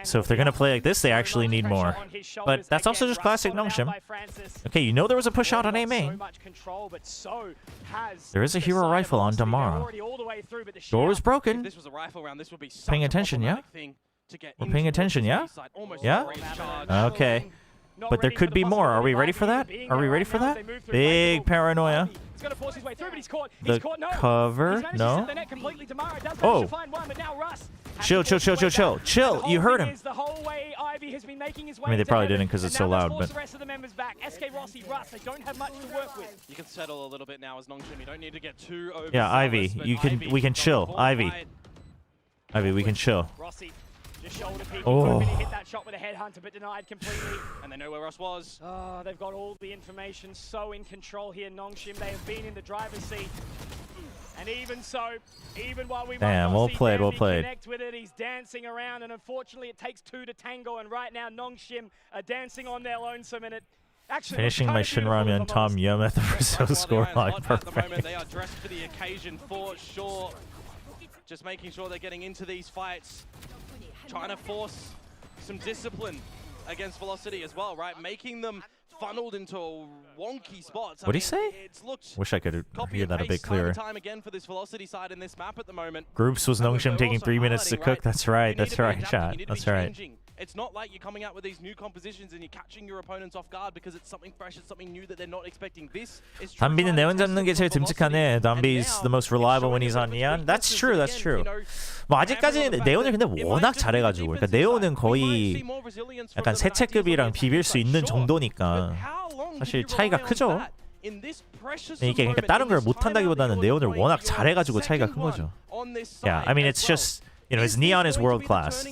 So if they're going to play like this, they actually need more. But that's also just classic Nongshim. Okay, you know there was a push out on A main. There is a hero rifle on Damara. Door was broken. Paying attention, yeah? We're paying attention, yeah? Yeah? Okay. But there could be more. Are we ready for that? Are we ready for that? Big paranoia. The cover? No? Oh. Chill. Chill. You heard him. I mean, they probably didn't because it's so loud, but... You can settle a little bit now as Nongshim. You don't need to get too over. Yeah, Ivy. We can chill. Ivy, we can chill. Oh. Hit that shot with a headhunter, but denied completely. And they know where Ross was. Oh, they've got all the information, so in control here. Nongshim, they have been in the driver's seat. And even so, even while we damn, well played. Connect with it, he's dancing around, and unfortunately it takes two to tango, and right now Nongshim are dancing on their lonesome, and it actually finishing my Shinrami and Tom Yum at the Brazil scoreline. Perfect. They are dressed for the occasion for sure. just making sure they're getting into these fights, trying to force some discipline against Velocity as well, right? Making them funneled into wonky spots. What did he say? Wish I could hear that a bit clearer. Time again for this Velocity side in this map at the moment. Groups was Nongshim taking 3 minutes to cook. That's right. That's right, chat. That's right. It's not like you're coming out with these new compositions and you're catching your opponents off guard because it's something fresh, it's something new that they're not expecting. This is 담비는 네온 잡는 게 제일 듬직하네. 담비's the most reliable when he's on Neon. That's true. That's true. 뭐 아직까지는 네온을 근데 워낙 잘해가지고, 그러니까 네온은 거의 약간 세체급이랑 비빌 수 있는 정도니까 사실 차이가 크죠. 이게 그러니까 다른 걸 못한다기보다는 네온을 워낙 잘해가지고 차이가 큰 거죠. Yeah, I mean it's just. You know, his Neon is world class,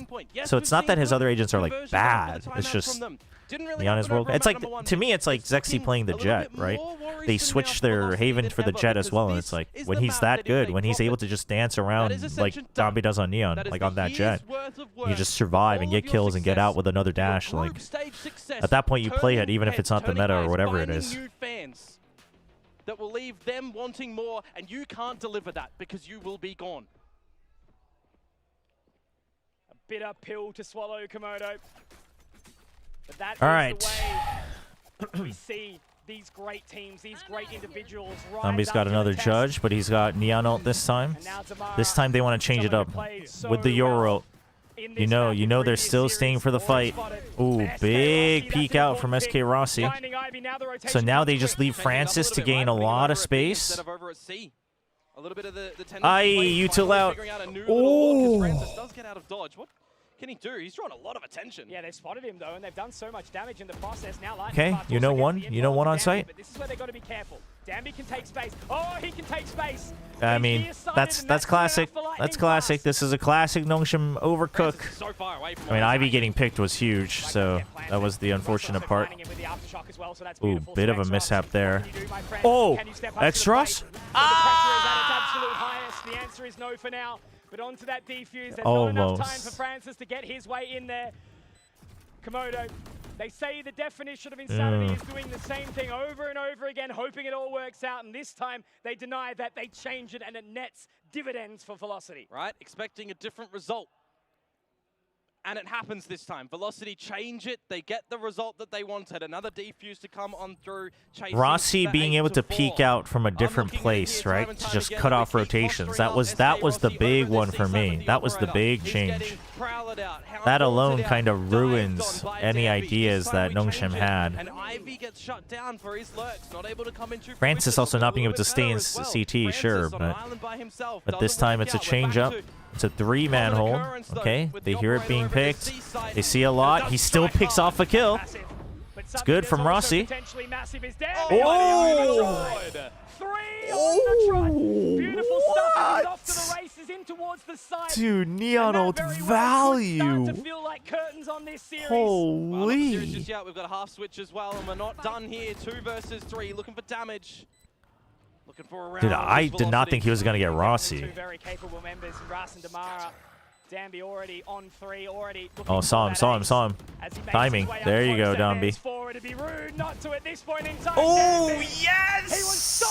so it's not that his other agents are like bad. It's just Neon is world. It's like to me, it's like Zexy playing the Jet, right? They switch their Haven for the Jet as well, and it's like when he's that good, when he's able to just dance around like Dambi does on Neon, like on that Jet, you just survive and get kills and get out with another dash. Like at that point, you play it even if it's not the meta or whatever it is. That will leave them wanting more, and you can't deliver that because you will be gone. Bitter pill to swallow, Komodo. But that all is right. The way we see these great teams, these great individuals. Dambi's got another judge, but he's got Neon ult this time. This time they want to change it up with the Yoru ult. You know they're still staying for the fight. Ooh, big peek out from SK Rossi. So now they just leave Francis to gain a lot of space. A little bit of the util out. Oh. Francis does get out of dodge. What can he do? He's drawn a lot of attention. Yeah, they've spotted him though, and they've done so much damage in the process. Now, okay, you know one on site. But this is where they got to be careful. Dambi can take space. Oh, he can take space. I mean, that's classic. That's classic. This is a classic Nongshim overcook. So far away from I mean, Ivy getting picked was huge, so that was the unfortunate part. Ooh, bit of a mishap there. Oh, Extras? The answer is no for now. But onto that defuse. There's not enough time for Francis to get his way in there. Komodo, they say the definition of insanity is doing the same thing over and over again, hoping it all works out. And this time, they deny that. They change it, and it nets dividends for Velocity. Right, expecting a different result. And it happens this time. Velocity change it. They get the result that they wanted. Another defuse to come on through. Rossi being able to peek out from a different place, right? To just cut off rotations. That was the big one for me. That was the big change. That alone kind of ruins any ideas that Nongshim had. And Ivy gets shut down for his lurks. Not able to come into Francis also not being able to stay in CT, sure, but this time it's a change up. It's a 3-man hold. Okay, they hear it being picked. They see a lot. He still picks off a kill. It's good from Rossi. Oh! Beautiful stuff. He's off to the races in towards the side. Dude, Neon ult value. Holy. We've got a half switch as well, and we're not done here. 2 versus 3, looking for damage. Dude, I did not think he was going to get Rossi. Two very capable members, Ras and Damara. Dambi already on 3, already. Oh, saw him. Timing. There you go, Dambi. Oh, yes! He was so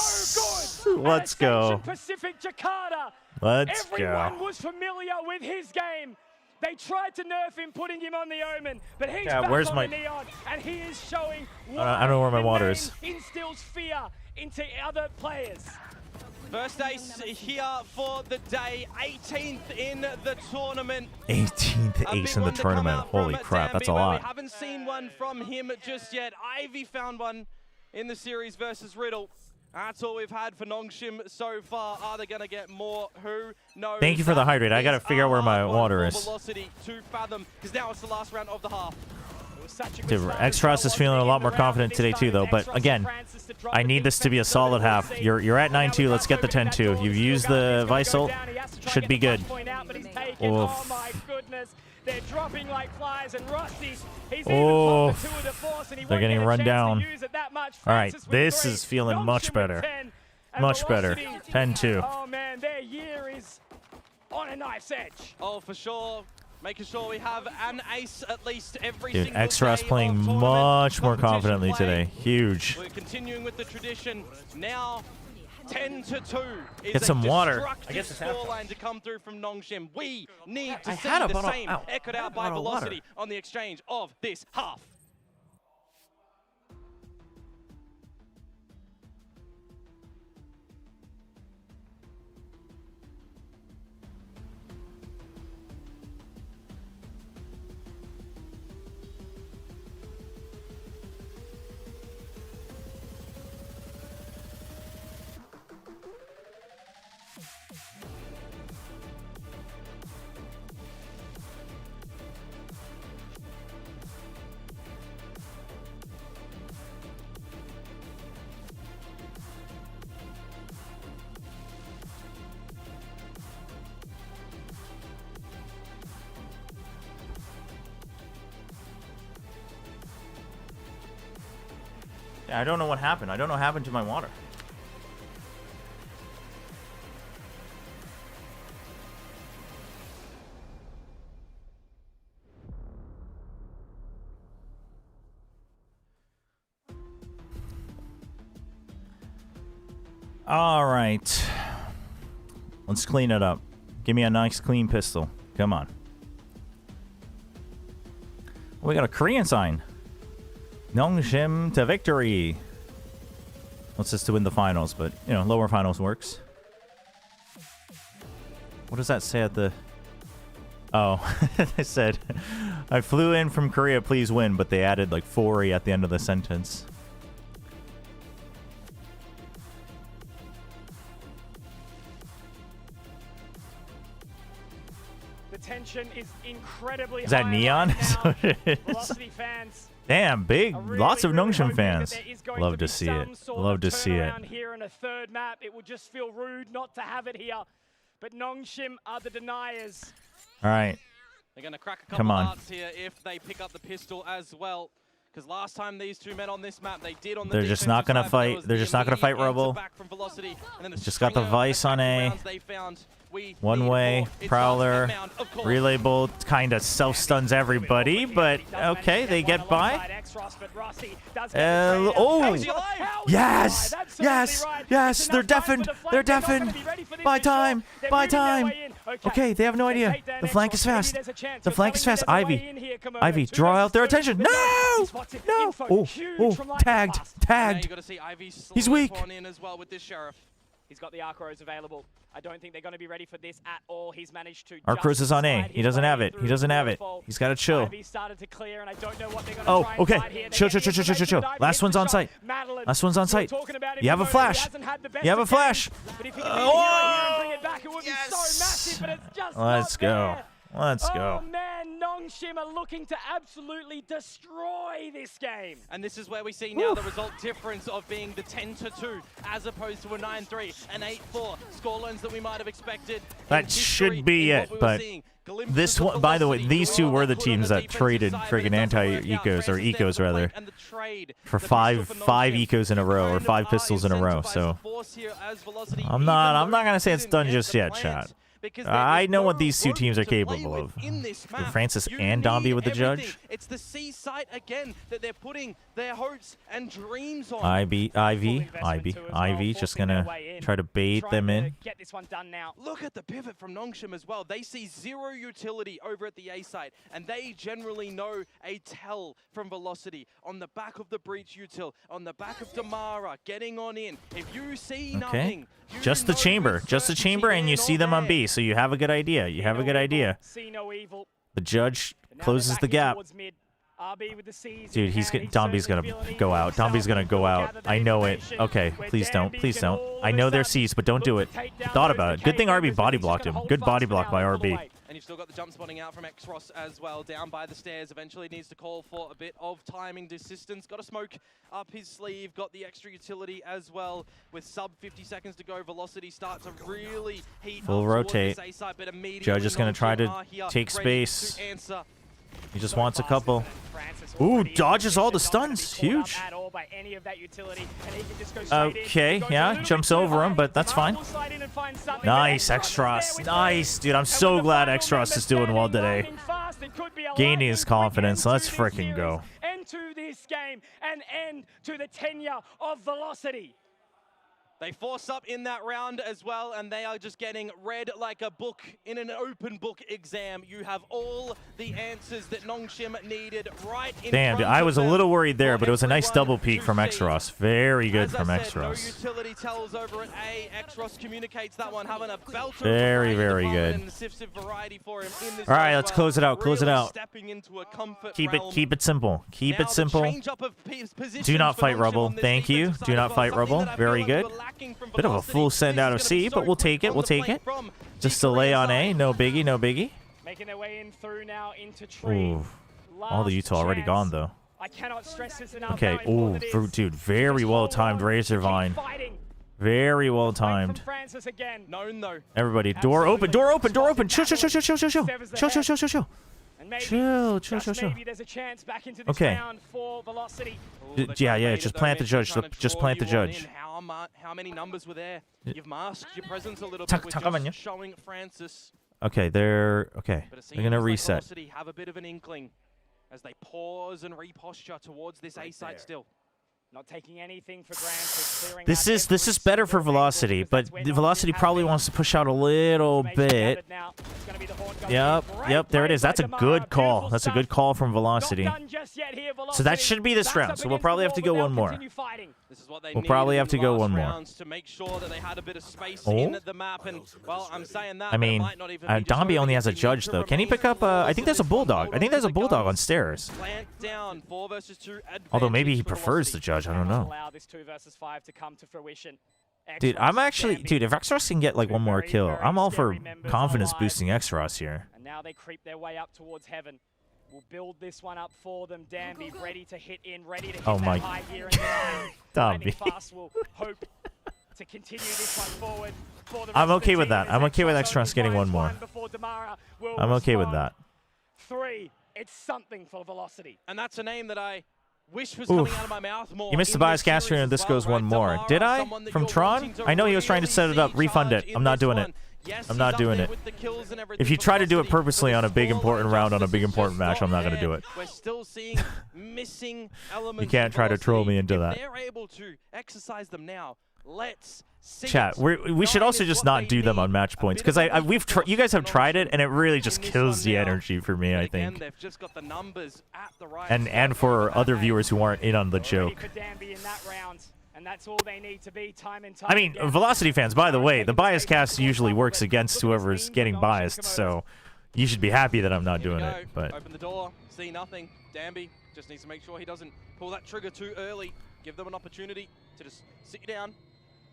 good. Let's go. Pacific Jakarta. Let's go. Everyone was familiar with his game. They tried to nerf him, putting him on the Omen, but he's back on the Neon, and he is showing I don't know where my water is. Instills fear into other players. First ace here for the day, 18th in the tournament. 18th ace in the tournament. Holy crap, that's a lot. We haven't seen one from him just yet. Ivy found one in the series versus Riddle. That's all we've had for Nongshim so far. Are they going to get more? Who knows? Thank you for the hydrate. I got to figure out where my water is. Velocity to fathom, because now it's the last round of the half. Dude, Extras is feeling a lot more confident today too, though. But again, I need this to be a solid half. You're at 9-2. Let's get the 10-2. You've used the Vice ult. Should be good. Oh my goodness. They're dropping like flies, and Rossi, he's oh, they're getting run down. All right, this is feeling much better. Much better. 10-2. Oh man, their year is on a knife's edge. Oh, for sure. Making sure we have an ace at least every Dude, single Extras day playing much more confidently today. Huge. We're continuing with the tradition. Now 10-2 is Get some a water. I guess destructive it's halftime. scoreline to come through from Nongshim. We need to I see had a the bottle- same ow. echoed I had out a by bottle of water. Velocity on the exchange of this half. I don't know what happened. I don't know what happened to my water. All right. Let's clean it up. Give me a nice clean pistol. Come on. We got a Korean sign. Nongshim to victory. What's this to win the finals? But, you know, lower finals works. What does that say at the... Oh, it said, I flew in from Korea, please win. But they added like 4 at the end of the sentence. The tension is incredibly Is that high neon? right now. Is Velocity fans Damn, big. Lots of Nongshim hoping fans. that there is going Love be to see some it. sort Love of to see it. turnaround here in a third map. It would just feel rude not to have it here. But Nongshim are the deniers. All right. They're going to crack a Come couple on. hearts here if they pick up the pistol as well. Because last time these two met on this map, they did on the They're just not defensive gonna side, but there fight. was They're the just not gonna fight immediate answer Rebel. back from Velocity, and then the Just got the stringer of Vice on attacking A. rounds they found. We One need way, more. It's Prowler, Amount, of course. Relay Bolt kind of self-stuns everybody, but okay, they get by. Oh! Yes! Yes! Yes! They're deafened! They're deafened! By time! By time! Okay, they have no idea. The flank is fast. The flank is fast. Ivy. Ivy, draw out their attention. No! No! Oh, oh, tagged. Tagged. He's weak. He's got the arc rows available. I don't think they're going to be ready for this at all. He's managed to Arc Rose is on A. slide He doesn't his have way it. He through doesn't have the it. fall. He's got to chill. Ivy started to clear, and I don't know what they're going to Oh, try and okay. fight here. Chill, chill, chill, chill, chill, chill. Last one's on site. Last one's on site. You have a flash. You have a flash. Oh! Yes. Let's go. Let's go. Oh man, Nongshim are looking to absolutely destroy this game. And this is where we see now the result difference of being the 10-2 as opposed to a 9-3, an 8-4 scorelines that we might have expected. That should be it, but this one, by the way, these two were the teams that traded friggin' anti-ecos, or ecos rather, for five ecos in a row, or 5 pistols in a row, so I'm not gonna say it's done just yet, chat. I know what these two teams are capable of. Francis and Dombey with the judge. It's the C site again that they're putting their hopes and dreams on. Ivy, just gonna try to bait them in. Get this one done now. Look at the pivot from Nongshim as well. They see 0 utility over at the A site, and they generally know a tell from Velocity on the back of the breach util, on the back of Damara, getting on in. If you see nothing, just the chamber, and you see them on B, so you have a good idea. You have a good idea. See no evil. The judge closes the gap. Dude, Dombey's gonna go out. Dombey's gonna go out. I know it. Okay, please don't. Please don't. I know they're C's, but don't do it. Thought about it. Good thing RB body blocked him. Good body block by RB. And you've still got the jump spotting out from X-Ross as well, down by the stairs. Eventually needs to call for a bit of timing distance. Got a smoke up his sleeve, got the extra utility as well. With sub 50 seconds to go, Velocity start to really heat Full up rotate. towards this A side, but immediately Judge is gonna try to Nongshim are here, take ready space. to answer. He just wants a couple. Ooh, dodges all the stuns. Huge. Okay, yeah, jumps over him, but that's fine. Nice, X-Ross. Nice, dude. I'm so glad X-Ross is doing well today. Gaining his confidence. Let's freaking go. End to this game and end to the tenure of Velocity. They force up in that round as well, and they are just getting read like a book in an open book exam. You have all the answers that Nongshim needed right in Damn, dude, I was a little worried there, but it was a nice double peek from X-Ross. Very good from X-Ross. No utility tells over at A. X-Ross communicates that one, having a belter. Very, very good. All right, let's close it out. Close it out. Keep it simple. Keep it simple. Do not fight Rubble. Thank you. Do not fight Rubble. Very good. Bit of a full send out of C, but we'll take it. We'll take it. Just delay on A. No biggie. No biggie. Making their way in through now into tree. Ooh. All the Utah already gone though. I cannot stress this enough. Okay. Ooh, dude, very well timed Razor Vine. Very well timed. Everybody, door open, door open, door open. Chill, chill, chill, chill, chill, chill, chill, chill, chill, chill, chill, chill. Chill, chill, chill, chill. Maybe there's a chance back into this Okay. round for Velocity. Yeah. Just plant the judge. Just plant the judge. How many numbers were there? You've masked your presence a little bit with 잠깐만요. just showing Francis. Okay, they're gonna reset. Velocity have a bit of an inkling as they pause and reposture towards this A site still. Not taking anything for granted. This is better for Velocity, but the Velocity probably wants to push out a little bit. Yep, there it is. That's a good call. That's a good call from Velocity. So that should be this round. So we'll probably have to go one more. We'll probably have to go one more. Oh. I mean, Domby only has a judge though. Can he pick up? I think there's a Bulldog. I think there's a Bulldog on stairs. Although maybe he prefers the judge. I don't know. Allow this 2 versus 5 to come to fruition. Dude, I'm actually, if X-Ross can get like one more kill, I'm all for confidence boosting X-Ross here. And now they creep their way up towards heaven. We'll build this one up for them. Danby ready to hit in, ready to hit that high gear in line. Danby. Fast will hope to continue this one forward. For the I'm okay with that. I'm okay with X-Ross getting one more. I'm okay with that. 3. It's something for Velocity. And that's a name that I wish was coming out of my mouth more. You missed the bias caster and this goes one more. Did I? From Tron? I know he was trying to set it up. Refund it. I'm not doing it. I'm not doing it. If you try to do it purposely on a big important round on a big important match, I'm not going to do it. We're still seeing missing elements. You can't try to troll me into that. They're able to exercise them now. Let's see. Chat, we should also just not do them on match points because you guys have tried it and it really just kills the energy for me, I think. And for other viewers who aren't in on the joke. And that's all they need to be time and time. I mean, Velocity fans, by the way, the bias cast usually works against whoever's getting biased, so you should be happy that I'm not doing it. But open the door, see nothing. Danby just needs to make sure he doesn't pull that trigger too early. Give them an opportunity to just sit you down.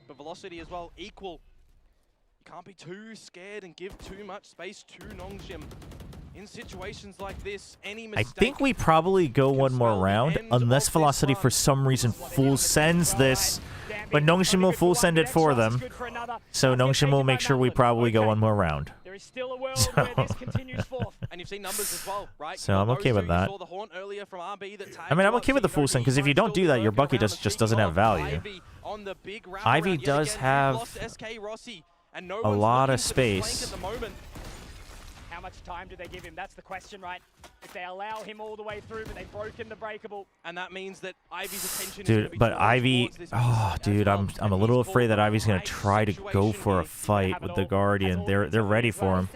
But Velocity as well, equal. You can't be too scared and give too much space to Nongshim. In situations like this, any mistake... I think we probably go one more round, unless Velocity for some reason full sends this. But Nongshim will full send it for them. So Nongshim will make sure we probably go one more round. There is still a world where this continues forth. And you've seen numbers as well, right? So I'm okay with that. I mean, I'm okay with the full send, because if you don't do that, your Bucky just doesn't have value. Ivy does have a lot of space. How much time do they give him? That's the question, right? If they allow him all the way through, but they've broken the breakable. And that means that Ivy's attention Dude, is going but Ivy, oh, dude, I'm a little afraid that Ivy's gonna try to go for a fight with the Guardian. They're ready for him.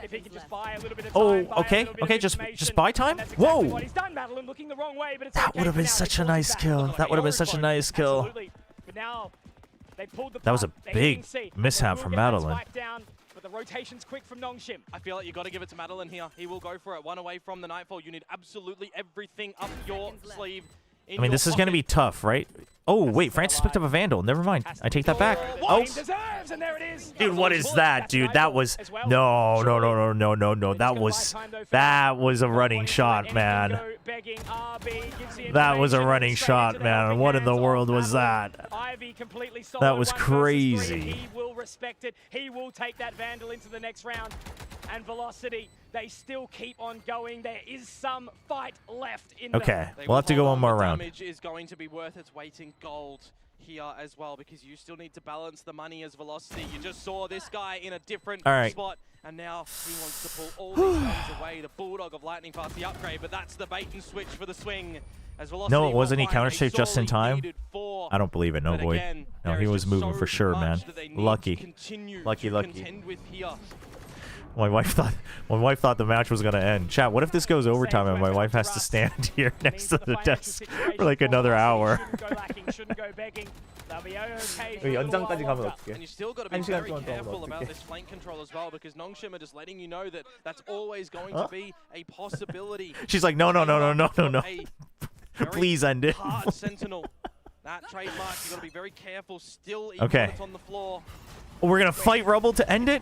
Oh, okay, just buy time. Whoa! That would have been such a nice kill. That would have been such a nice kill. That was a big mishap from Madeline. But the rotation's quick from Nongshim. I feel like you got to give it to Madeline here. He will go for it. One away from the Nightfall. You need absolutely everything up your sleeve. I mean, this is going to be tough, right? Oh, wait, Francis picked up a Vandal. Never mind. I take that back. Oh. Dude, what is that, dude? That was... No. That was a running shot, man. That was a running shot, man. What in the world was that? That was crazy. He will respect it. He will take that Vandal into the next round. And Velocity, they still keep on going. There is some fight left in them. Okay, we'll have to go one more round. Damage is going to be worth its weight in gold. here as well, because you still need to balance the money as Velocity. You just saw this guy in a different spot, and now he wants to pull all these guns away. The Bulldog of Lightning Fast, the upgrade, but that's the bait and switch for the swing. As Velocity No, wasn't he counter-strafed just in time? I don't believe it, no Void. No, he was moving for sure, man. Lucky. Lucky. My wife thought the match was gonna end. Chat, what if this goes overtime and my wife has to stand here next to the desk for like another hour? 연장까지 가면 어떡해? And you still got to be very careful about this flank control as well, because Nongshim are just letting you know that that's always going to be a possibility. She's like, no. Please end it. Hard Sentinel. That trademark, you got to be very careful. Still, okay. On the floor. We're gonna fight Rubble to end it.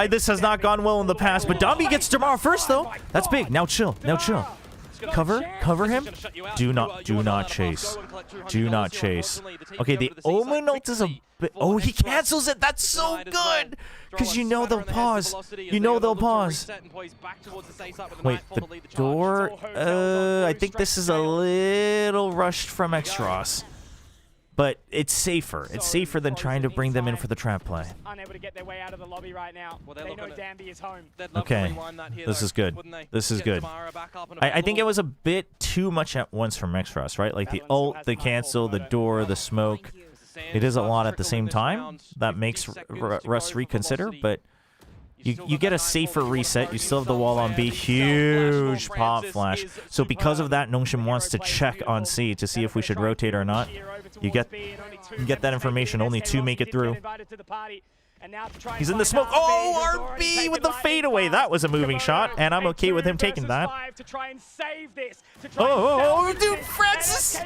This has not gone well in the past, but Dambi gets tomorrow first though. That's big. Now chill. Cover him. Do not chase. Do not chase. Okay, the Omen ult is a bit. Oh, he cancels it. That's so good. Because you know they'll pause. You know they'll pause. Wait, the door. I think this is a little rushed from Extros. But it's safer. It's safer than trying to bring them in for the trap play. Unable to get their way out of the lobby right now. They know Dambi is home. Okay, this is good. This is good. I think it was a bit too much at once from Extros, right? Like the ult, the cancel, the door, the smoke. It is a lot at the same time. That makes Russ reconsider, but you get a safer reset. You still have the wall on B. Huge pop flash. So because of that, Nongshim wants to check on C to see if we should rotate or not. You get that information. Only 2 make it through. He's in the smoke. Oh, RB with the fadeaway. That was a moving shot, and I'm okay with him taking that. Oh, dude, Francis,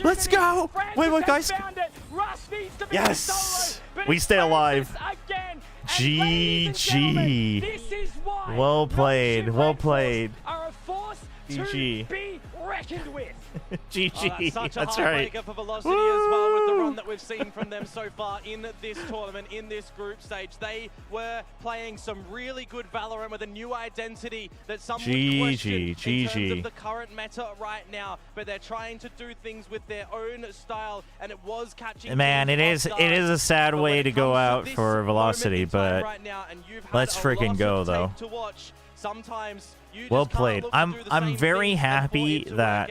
let's go. Wait, guys. Yes, we stay alive. GG. Well played. GG. GG. That's right. For Velocity as well, with the run that we've seen from them so far in this tournament, in this group stage. They were playing some really good Valorant with a new identity that some would question in terms of the current meta right now. But they're trying to do things with their own style, and it was catching. Man, it is a sad way to go out for Velocity, but let's freaking go though. Well played. I'm very happy that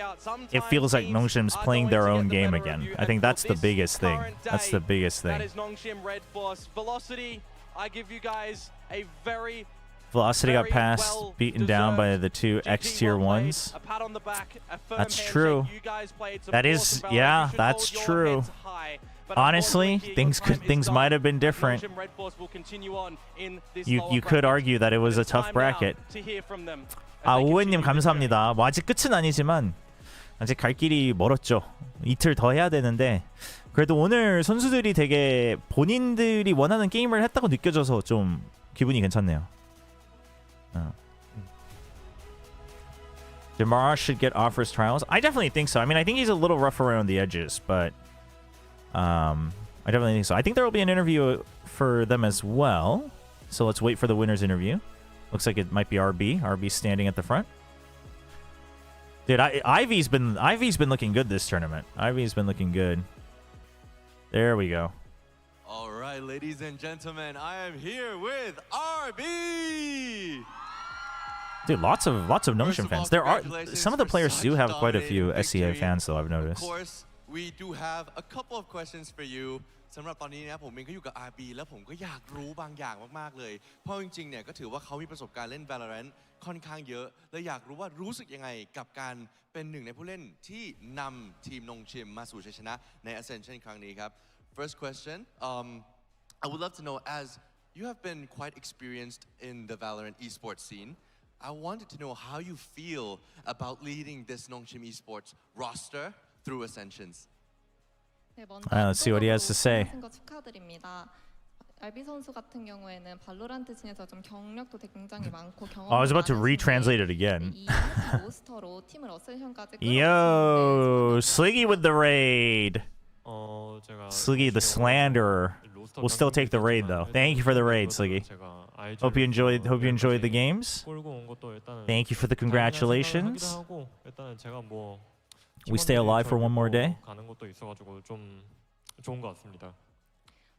it feels like Nongshim's playing their own game again. I think that's the biggest thing. That's the biggest thing. That is Nongshim Red Force. Velocity, I give you guys a very Velocity got passed, beaten down by the 2 X tier 1s. That's true. That is, yeah, that's true. Honestly, things might have been different. You could argue that it was a tough bracket. 오은님 감사합니다. 뭐 아직 끝은 아니지만 아직 갈 길이 멀었죠. 이틀 더 해야 되는데 그래도 오늘 선수들이 되게 본인들이 원하는 게임을 했다고 느껴져서 좀 기분이 괜찮네요. Demara should get offers trials. I definitely think so. I mean, I think he's a little rough around the edges, but I definitely think so. I think there will be an interview for them as well. So let's wait for the winner's interview. Looks like it might be RB. RB standing at the front. Dude, Ivy's been looking good this tournament. Ivy's been looking good. There we go. All right, ladies and gentlemen, I am here with RB. Dude, lots of Nongshim fans. There are some of the players do have quite a few SEA fans, though. I've noticed. Of course, we do have a couple of questions for you. สำหรับตอนนี้นะผมเองก็อยู่กับ RB แล้วผมก็อยากรู้บางอย่างมากๆเลยเพราะจริงๆเนี่ยก็ถือว่าเขามีประสบการณ์เล่น Valorant ค่อนข้างเยอะและอยากรู้ว่ารู้สึกยังไงกับการเป็นหนึ่งในผู้เล่นที่นำทีมนงชิมมาสู่ชัยชนะใน Ascension ครั้งนี้ครับ First question I would love to know as you have been quite experienced in the Valorant esports scene I wanted to know how you feel about leading this Nongshim esports roster through Ascensions let's see what he has to say. I was about to retranslate it again. Yo, Sliggy with the raid. Sliggy the slanderer. We'll still take the raid though. Thank you for the raid, Sliggy. Hope you enjoyed the games. Thank you for the congratulations. We stay alive for one more day. 가는 것도 있어가지고 좀 좋은 것 같습니다.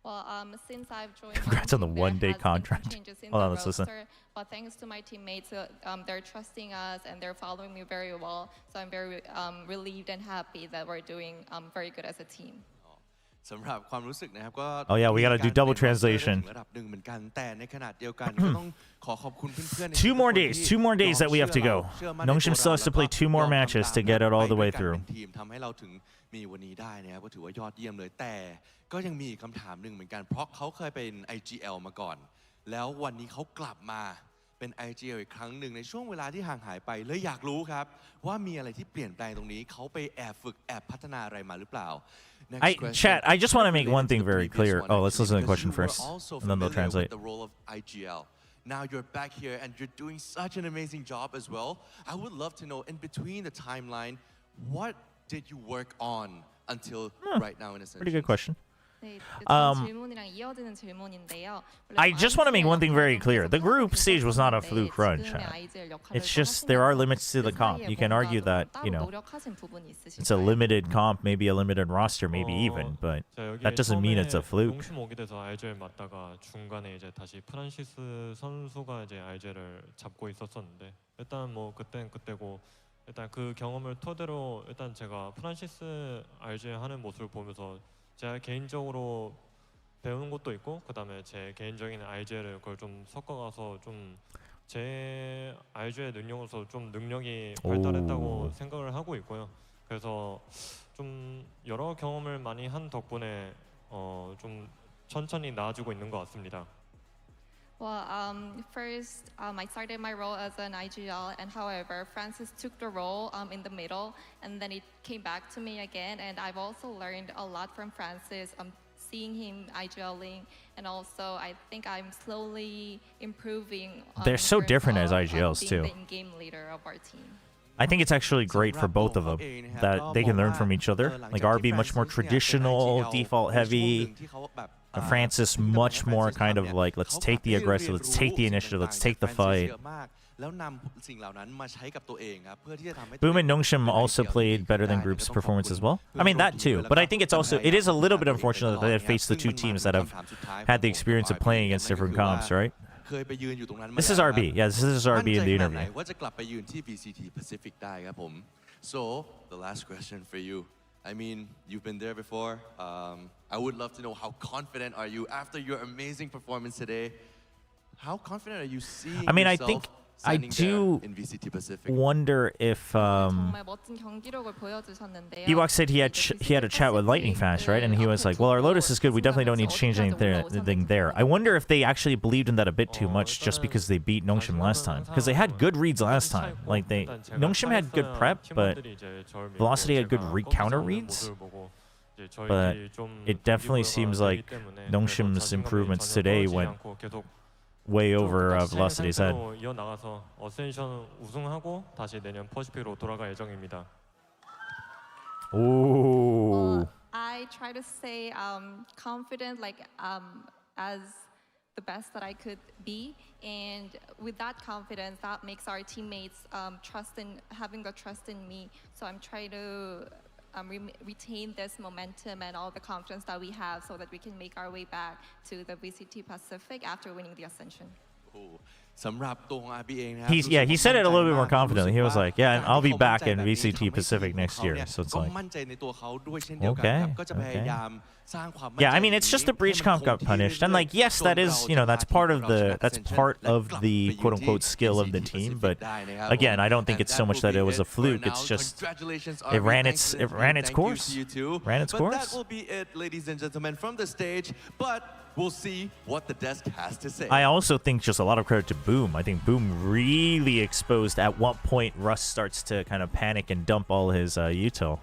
Well, since I've joined, Congrats on the one-day contract. Hold on, let's listen. But thanks to my teammates, they're trusting us and they're following me very well. So I'm very relieved and happy that we're doing very good as a team. สำหรับความรู้สึกนะครับก็ Oh yeah, we gotta do double translation. ระดับหนึ่งเหมือนกันแต่ในขณะเดียวกันก็ต้องขอขอบคุณเพื่อนๆ Two more days that we have to go. Nongshim still has to play 2 more matches to get it all the way through. ทีมทำให้เราถึงมีวันนี้ได้นะครับก็ถือว่ายอดเยี่ยมเลยแต่ก็ยังมีคำถามหนึ่งเหมือนกันเพราะเขาเคยเป็น IGL มาก่อนแล้ววันนี้เขากลับมาเป็น IGL อีกครั้งหนึ่งในช่วงเวลาที่ห่างหายไปเลยอยากรู้ครับว่ามีอะไรที่เปลี่ยนแปลงตรงนี้เขาไปแอบฝึกแอบพัฒนาอะไรมาหรือเปล่า Chat, I just want to make one thing very clear. Oh, let's listen to the question first, and then they'll translate. The role of IGL. Now you're back here and you're doing such an amazing job as well. I would love to know, in between the timeline, what did you work on until right now in Ascension? Pretty good question. 질문이랑 이어지는 질문인데요. I just want to make one thing very clear. The group stage was not a fluke run, chat. It's just there are limits to the comp. You can argue that, you know, it's a limited comp, maybe a limited roster, maybe even, but that doesn't mean it's a fluke. 농심 오게 돼서 IGL 맡다가 중간에 이제 다시 프란시스 선수가 이제 IGL을 잡고 있었었는데 일단 뭐 그땐 그때고 일단 그 경험을 토대로 일단 제가 프란시스 IGL 하는 모습을 보면서 제가 개인적으로 배우는 것도 있고 그다음에 제 개인적인 IGL을 그걸 좀 섞어가서 좀 제 IGL 능력으로서 좀 능력이 발달했다고 생각을 하고 있고요. 그래서 좀 여러 경험을 많이 한 덕분에 좀 천천히 나아지고 있는 것 같습니다. Well, first, I started my role as an IGL, and however, Francis took the role in the middle, and then it came back to me again, and I've also learned a lot from Francis, seeing him IGLing, and also I think I'm slowly improving. They're so different as IGLs being too. the in-game leader of our team. I think it's actually great for both of them that they can learn from each other. Like RB much more traditional, default heavy. Francis much more kind of like, let's take the aggressive, let's take the initiative, let's take the fight. Boom and Nongshim also played better than group's performance as well. I mean, that too. But I think it is a little bit unfortunate that they faced the two teams that have had the experience of playing against different comps, right? This is RB. Yeah, this is RB in the interview. VCT Pacific ได้ครับผม So the last question for you. I mean, you've been there before. I would love to know how confident are you after your amazing performance today? How confident are you seeing I mean, I yourself think I do in VCT Pacific? wonder if Ewok said he had a chat with Lightning Fast, right? And he was like, well, our Lotus is good. We definitely don't need to change anything there. I wonder if they actually believed in that a bit too much just because they beat Nongshim last time. Because they had good reads last time. Like Nongshim had good prep, but Velocity had good counter reads. But it definitely seems like Nongshim's improvements today went way over Velocity's head. 이어나가서 어센션 우승하고 다시 내년 퍼시픽으로 돌아갈 예정입니다. Ooh. I try to stay confident, like as the best that I could be, and with that confidence, that makes our teammates having the trust in me. So I'm trying to retain this momentum and all the confidence that we have so that we can make our way back to the VCT Pacific after winning the Ascension. He said it a little bit more confidently. He was like, yeah, I'll be back in VCT Pacific next year. So it's like, okay. Yeah, I mean, it's just the breach comp got punished. And like, yes, that is, that's part of the quote unquote skill of the team. But again, I don't think it's so much that it was a fluke. It's just, it ran its course. Ran its course. That will be it, ladies and gentlemen, from the stage. But we'll see what the desk has to say. I also think just a lot of credit to Boom. I think Boom really exposed at what point Russ starts to kind of panic and dump all his util,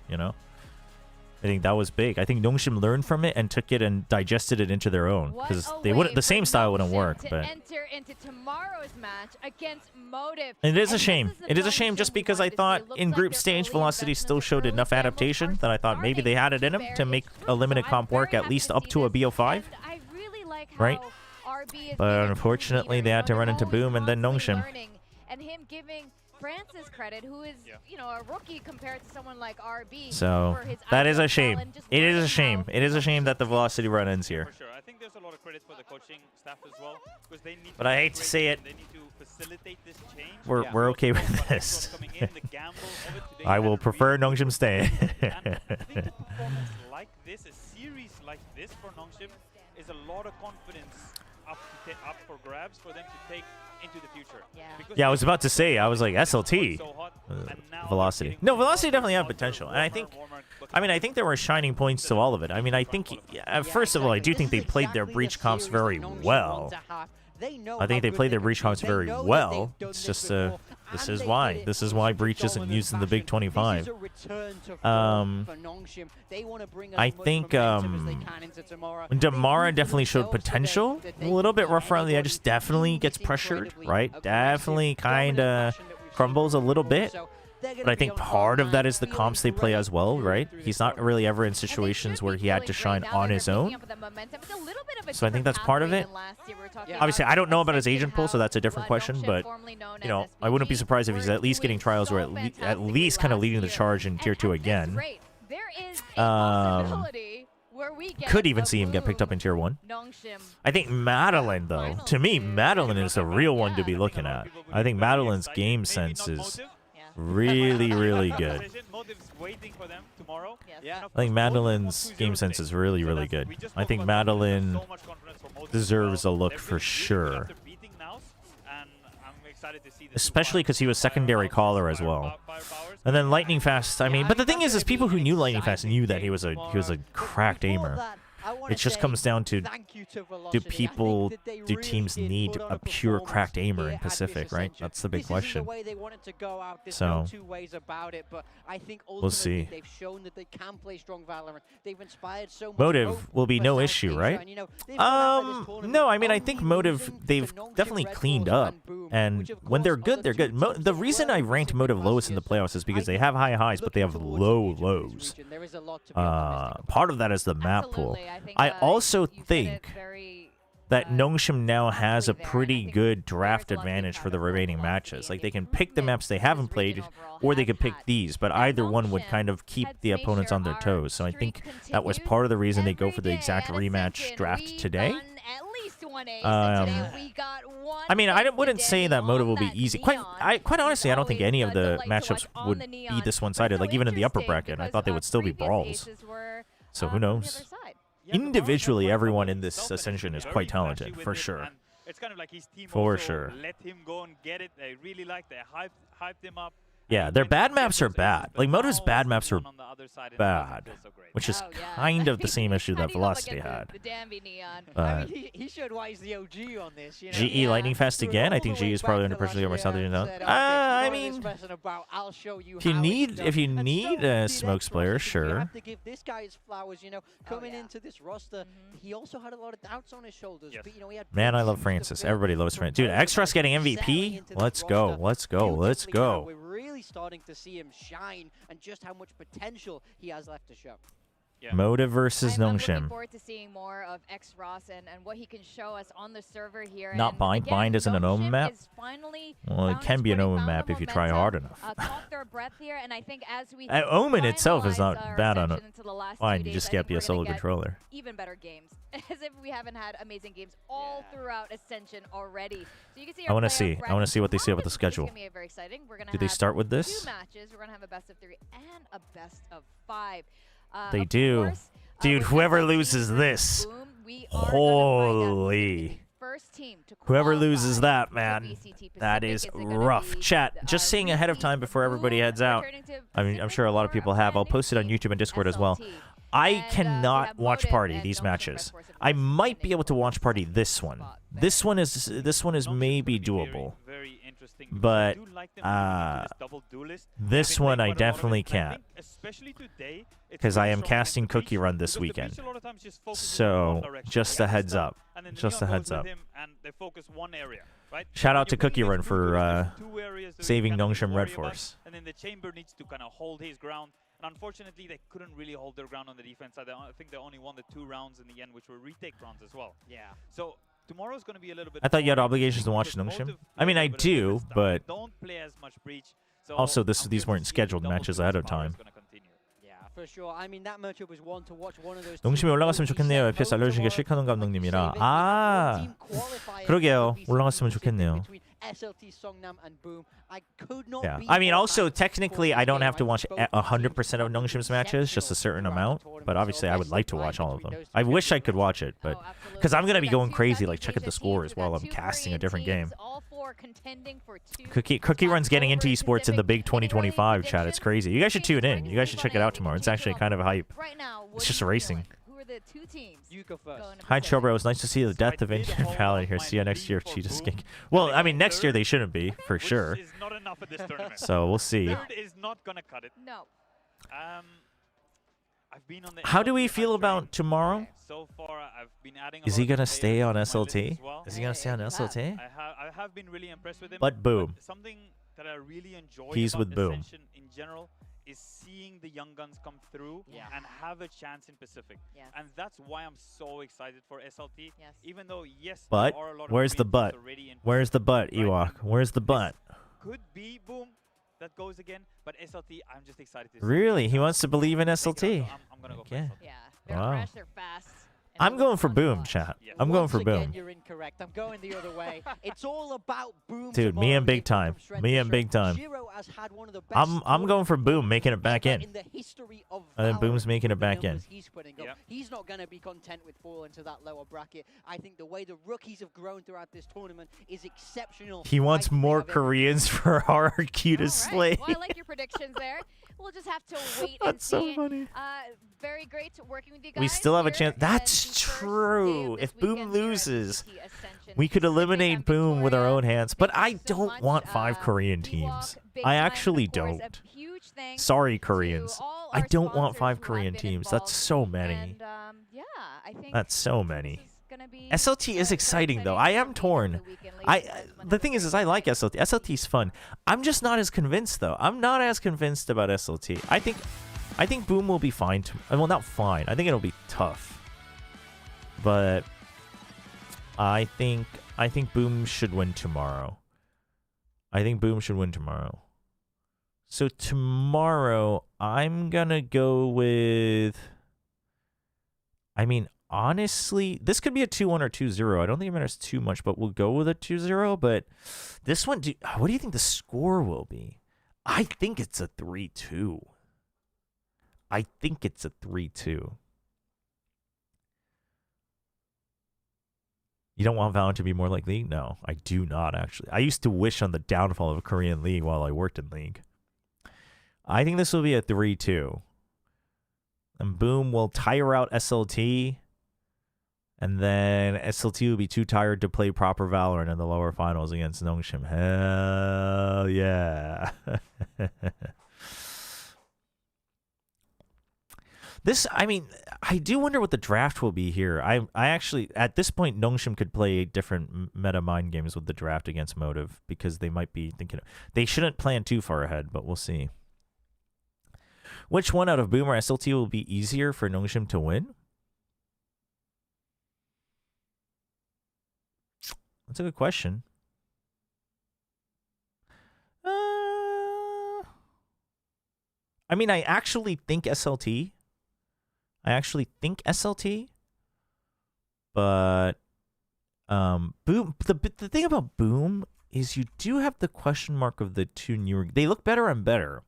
I think that was big. I think Nongshim learned from it and took it and digested it into their own, because the same style wouldn't work. But enter into tomorrow's match against Motive. it is a shame. It is a shame just because I thought in group stage Velocity still showed enough adaptation that I thought maybe they had it in them to make a limited comp work at least up to a BO5. Right? But unfortunately, they had to run into Boom and then Nongshim. And him giving Francis credit, who is, you know, a rookie compared to someone like RB. So for his that is a outfield shame. talent, just It is a learning shame. how It is a shame that the velocity run ends here. For sure. I think there's a lot of credit for the coaching staff as well, because they need But I hate to say it. They need to facilitate this change. We're okay with this. I will prefer Nongshim stay. And I think a performance like this, a series like this for Nongshim, is a lot of confidence up for grabs for them to take into the future. Yeah, I was about to say, I was like, SLT. Velocity. No, Velocity definitely have potential. And I think, I think there were shining points to all of it. I mean, I think, first of all, I do think they played their breach comps very well. I think they played their breach comps very well. It's just, this is why. This is why breach isn't used in the Big 25. I think Damara definitely showed potential. A little bit rough around the edges. Definitely gets pressured, right? Definitely kind of crumbles a little bit. But I think part of that is the comps they play as well, right? He's not really ever in situations where he had to shine on his own. So I think that's part of it. Obviously, I don't know about his agent pool, so that's a different question. But, you know, I wouldn't be surprised if he's at least getting trials or at least kind of leading the charge in Tier 2 again. Could even see him get picked up in Tier 1. I think Madeline, though, to me, Madeline is the real one to be looking at. I think Madeline's game sense is really, really good. I think Madeline's game sense is really, really good. I think Madeline deserves a look for sure. Especially because he was secondary caller as well. And then Lightning Fast, I mean, but the thing is people who knew Lightning Fast knew that he was a cracked aimer. It just comes down to, do teams need a pure cracked aimer in Pacific, right? That's the big question. So, we'll see. Motive will be no issue, right? No, I mean, I think Motive, they've definitely cleaned up. And when they're good, they're good. The reason I ranked Motive lowest in the playoffs is because they have high highs, but they have low lows. Part of that is the map pool. I also think that Nongshim now has a pretty good draft advantage for the remaining matches. Like, they can pick the maps they haven't played, or they could pick these, but either one would kind of keep the opponents on their toes. So I think that was part of the reason they go for the exact rematch draft today. I mean, I wouldn't say that Motive will be easy. Quite honestly, I don't think any of the matchups would be this one-sided. Like, even in the upper bracket, I thought they would still be brawls. So who knows? Individually, everyone in this Ascension is quite talented, for sure. It's kind of like his team for sure. Let him go and get it. They really like, they hyped him up. Yeah, their bad maps are bad. Like, Motive's bad maps are bad, which is kind of the same issue that Velocity had. I mean, he showed why he's the OG on this. You know? GE Lightning Fast again. I think GE is probably under pressure to get myself down. I mean, if you need a smokes player, sure. You have to give this guy his flowers. You know, coming into this roster, he also had a lot of doubts on his shoulders. But, you know, he had man, I love Francis. Everybody loves Francis. Dude, Extras getting MVP. Let's go. Let's go. Let's go. Really starting to see him shine and just how much potential he has left to show. Yeah. Motive versus I'm Nongshim. looking forward to seeing more of X Ross and what he can show us on the server here. Not Bind. Bind isn't an Omen map. Well, it can be an Omen map if you try hard enough. Omen itself is not bad on it. Fine, you just get the solo controller. Even better games, as if we haven't had amazing games all throughout Ascension already. So you can see I want to see. I want to see what they say about the schedule. Very exciting. We're gonna Do they start with this? 2 matches. We're gonna have a best of 3 and a best of 5. They do. Dude, whoever loses this, holy. Whoever loses that, man, that is rough. Chat, just saying ahead of time before everybody heads out. I mean, I'm sure a lot of people have. I'll post it on YouTube and Discord as well. I cannot watch party these matches. I might be able to watch party this one. This one is maybe doable. But this one I definitely can't, because I am casting Cookie Run this weekend. So just a heads up. Just a heads up. Shout out to Cookie Run for saving Nongshim Red Force. And then the Chamber needs to kind of hold his ground. And unfortunately, they couldn't really hold their ground on the defense side. I think they only won the 2 rounds in the end, which were retake rounds as well. Yeah. So tomorrow's going to be a little bit. I thought you had boring obligations to watch because Nongshim. Motive I mean, play a I little bit of do, different style. but Don't play as much breach. So also I'm these curious weren't to see scheduled if matches Double ahead of Duel's power time. is gonna continue. Yeah, for sure. I mean, that matchup was one to watch. One of those. 농심이 올라갔으면 좋겠네요. 옆에서 알려주신 게 실카논 감독님이라. 아, 그러게요. 올라갔으면 좋겠네요. SLT, Songnam, and Boom. I could not Yeah, be I mean, more also happy technically, for I this don't game. have to I watch think both 100% of Nongshim's matches, just a certain amount. But obviously, I would like to watch all of them. I wish I could watch it, but because I'm gonna be going crazy, like checking the scores while I'm casting a different game. Cookie Run's getting into esports in the big 2025 chat. It's crazy. You guys should tune in. You guys should check it out tomorrow. It's actually kind of hype. It's just racing. The two teams. You go first. Hi, Chobra. It was nice to see the death of Indian Valley here. See you next year, Cheetah Skink. Well, I mean, next year they shouldn't be, for sure. Is not enough at this tournament. So we'll see. Third is not gonna cut it. No. I've been on the. How do we feel about tomorrow? So far, I've been adding. Is he gonna stay on SLT? Is he gonna stay on I SLT? have been really impressed with him. But Boom. Something that I really enjoy. He's about with Boom. Ascension in general is seeing the young guns come through and have a chance in Pacific. And that's why I'm so excited for SLT. Even though, yes, But there are a lot of where's the Korean but? teams already in Where's the but, Pacific, right? Ewok? Where's the but? Could be Boom that goes again, but SLT, I'm just excited to see. Really? He wants to believe in SLT. I'm gonna go for Okay. SLT. Yeah. They're Wow. fresh, they're fast. I'm going for Boom, chat. I'm going for Once again, Boom. You're incorrect. I'm going the other way. It's all about Boom. Dude, me and big time. Me and big time. Shiro has had one of the best I'm going for Boom, making it back in. the history of And then Valorant Boom's making it with the back in. numbers He's putting up. He's not going to be content with falling to that lower bracket. I think the way the rookies have grown throughout this tournament is exceptional. He wants I think they more have every- Koreans for RRQ to slay. Well, I like your predictions there. We'll just have to wait and That's so see. funny. Very great working with you guys. We still have a here chance. in That's the first day true. of this If Boom weekend here at loses, VCT Ascension. we could eliminate Boom with our own hands. But I so don't much, want 5 Korean teams. Big I Time, actually of course, don't. a huge thanks Sorry, to Koreans. all I our don't want sponsors 5 who have Korean been teams. involved. That's so many. And yeah, I think That's so many. gonna be SLT is exciting though. I am torn. The thing is I like SLT. SLT's fun. I'm just not as convinced though. I'm not as convinced about SLT. I think Boom will be fine. Well, not fine. I think it'll be tough. But I think Boom should win tomorrow. I think Boom should win tomorrow. So tomorrow I'm gonna go with. I mean, honestly, this could be a 2-1 or 2-0. I don't think it matters too much, but we'll go with a 2-0. But this one, what do you think the score will be? I think it's a 3-2. I think it's a 3-2. You don't want Valorant to be more like League? No, I do not, actually. I used to wish on the downfall of a Korean League while I worked in League. I think this will be a 3-2. And Boom will tire out SLT. And then SLT will be too tired to play proper Valorant in the lower finals against Nongshim. Hell yeah. I mean, I do wonder what the draft will be here. I actually, at this point, Nongshim could play different meta mind games with the draft against Motive because they might be thinking, they shouldn't plan too far ahead, but we'll see. Which one out of Boom or SLT will be easier for Nongshim to win? That's a good question. I mean, I actually think SLT. But Boom. The thing about Boom is you do have the question mark of the two newer. They look better and better.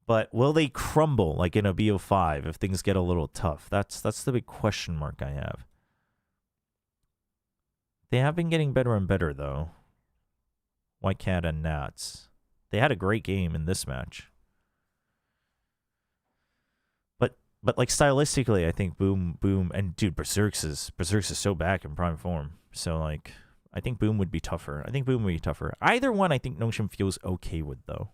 But will they crumble like in a BO5 if things get a little tough? That's the big question mark I have. They have been getting better and better, though. White Cat and Nats. They had a great game in this match. But like stylistically, I think Boom, and dude, Berserks is so back in prime form. So like, I think Boom would be tougher. Either one, I think Nongshim feels okay with though.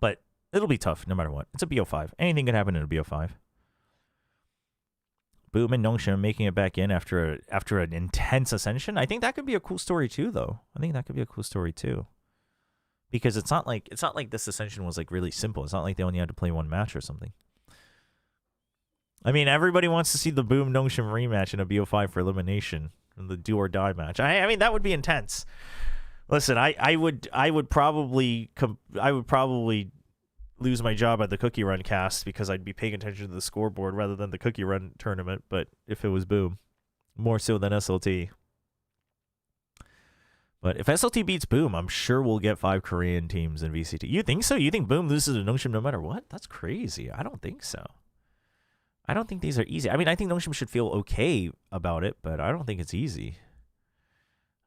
But it'll be tough no matter what. It's a BO5. Anything can happen in a BO5. Boom and Nongshim making it back in after an intense ascension. I think that could be a cool story too, though. Because it's not like this ascension was like really simple. It's not like they only had to play one match or something. I mean, everybody wants to see the Boom Nongshim rematch in a BO5 for elimination, the do or die match. I mean, that would be intense. Listen, I would probably lose my job at the Cookie Run cast because I'd be paying attention to the scoreboard rather than the Cookie Run tournament. But if it was Boom, more so than SLT. But if SLT beats Boom, I'm sure we'll get 5 Korean teams in VCT. You think so? You think Boom loses to Nongshim no matter what? That's crazy. I don't think so. I don't think these are easy. I mean, I think Nongshim should feel okay about it, but I don't think it's easy.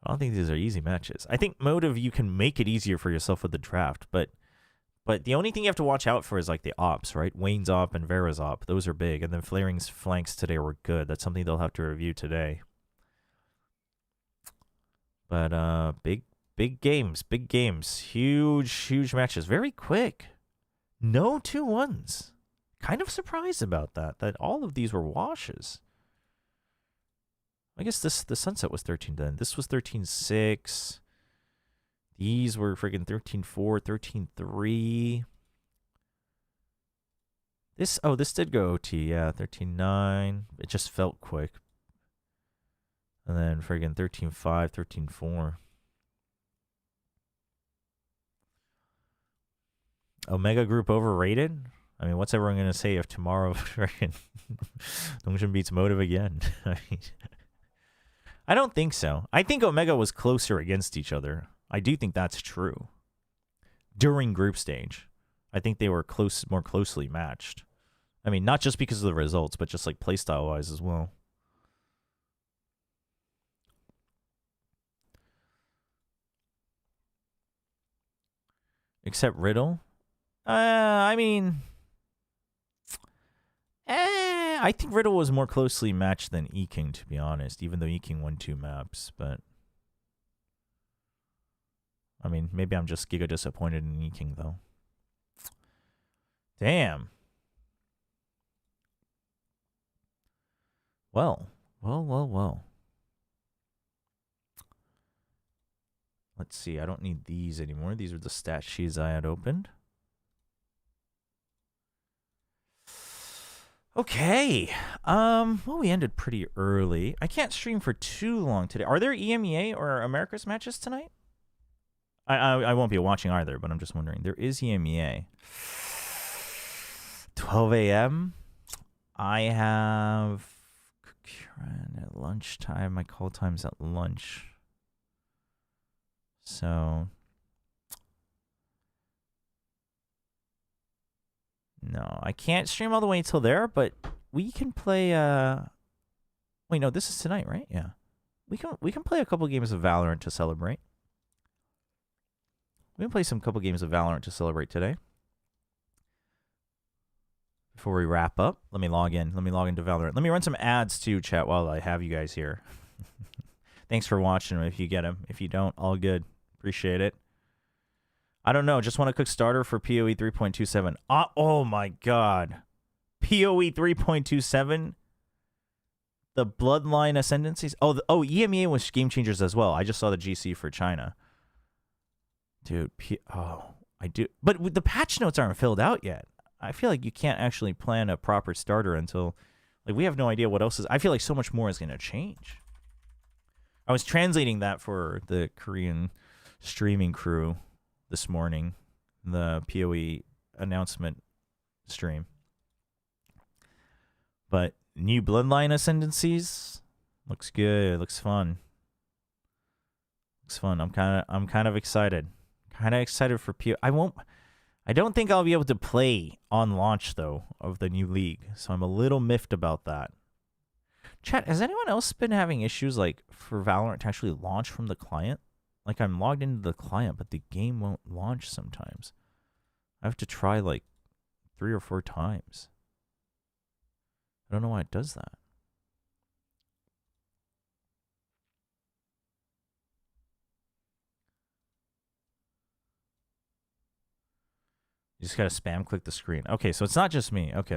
I don't think these are easy matches. I think Motive, you can make it easier for yourself with the draft, but the only thing you have to watch out for is like the ops, right? Wayne's op and Vera's op. Those are big. And then Flaring's flanks today were good. That's something they'll have to review today. But big games. Huge matches. Very quick. No 2-1s. Kind of surprised about that all of these were washes. I guess the Sunset was 13-10. This was 13-6. These were friggin' 13-4, 13-3. This did go OT, yeah, 13-9. It just felt quick. And then friggin' 13-5, 13-4. Omega Group overrated? I mean, what's everyone going to say if tomorrow friggin' Nongshim beats Motive again? I mean, I don't think so. I think Omega was closer against each other. I do think that's true. During group stage, I think they were more closely matched. I mean, not just because of the results, but just like playstyle-wise as well. Except Riddle? I mean... I think Riddle was more closely matched than Eking, to be honest, even though Eking won 2 maps, but... I mean, maybe I'm just giga disappointed in Eking, though. Damn. Well. Let's see, I don't need these anymore. These are the stat sheets I had opened. Okay. Well, we ended pretty early. I can't stream for too long today. Are there EMEA or Americas matches tonight? I won't be watching either, but I'm just wondering. There is EMEA. 12 a.m. I have at lunchtime. My call time's at lunch. So no, I can't stream all the way until there, but we can play wait, no, this is tonight, right? Yeah. We can play a couple games of Valorant to celebrate. We can play some couple games of Valorant to celebrate today. Before we wrap up, let me log in. Let me log into Valorant. Let me run some ads too, chat, while I have you guys here. Thanks for watching them if you get them. If you don't, all good. Appreciate it. I don't know. Just want a quick starter for PoE 3.27. Oh my god. PoE 3.27? The Bloodline Ascendancies? Oh, EMEA was Game Changers as well. I just saw the GC for China. Dude, I do. But the patch notes aren't filled out yet. I feel like you can't actually plan a proper starter until... Like, we have no idea what else is... I feel like so much more is going to change. I was translating that for the Korean streaming crew this morning. The PoE announcement stream. But new Bloodline Ascendancies... Looks good. Looks fun. Looks fun. I'm kind of excited. Kind of excited for PoE. I don't think I'll be able to play on launch, though, of the new league. So I'm a little miffed about that. Chat, has anyone else been having issues, like, for Valorant to actually launch from the client? Like, I'm logged into the client, but the game won't launch sometimes. I have to try, like, 3 or 4 times. I don't know why it does that. You just gotta spam click the screen. Okay, so it's not just me. Okay.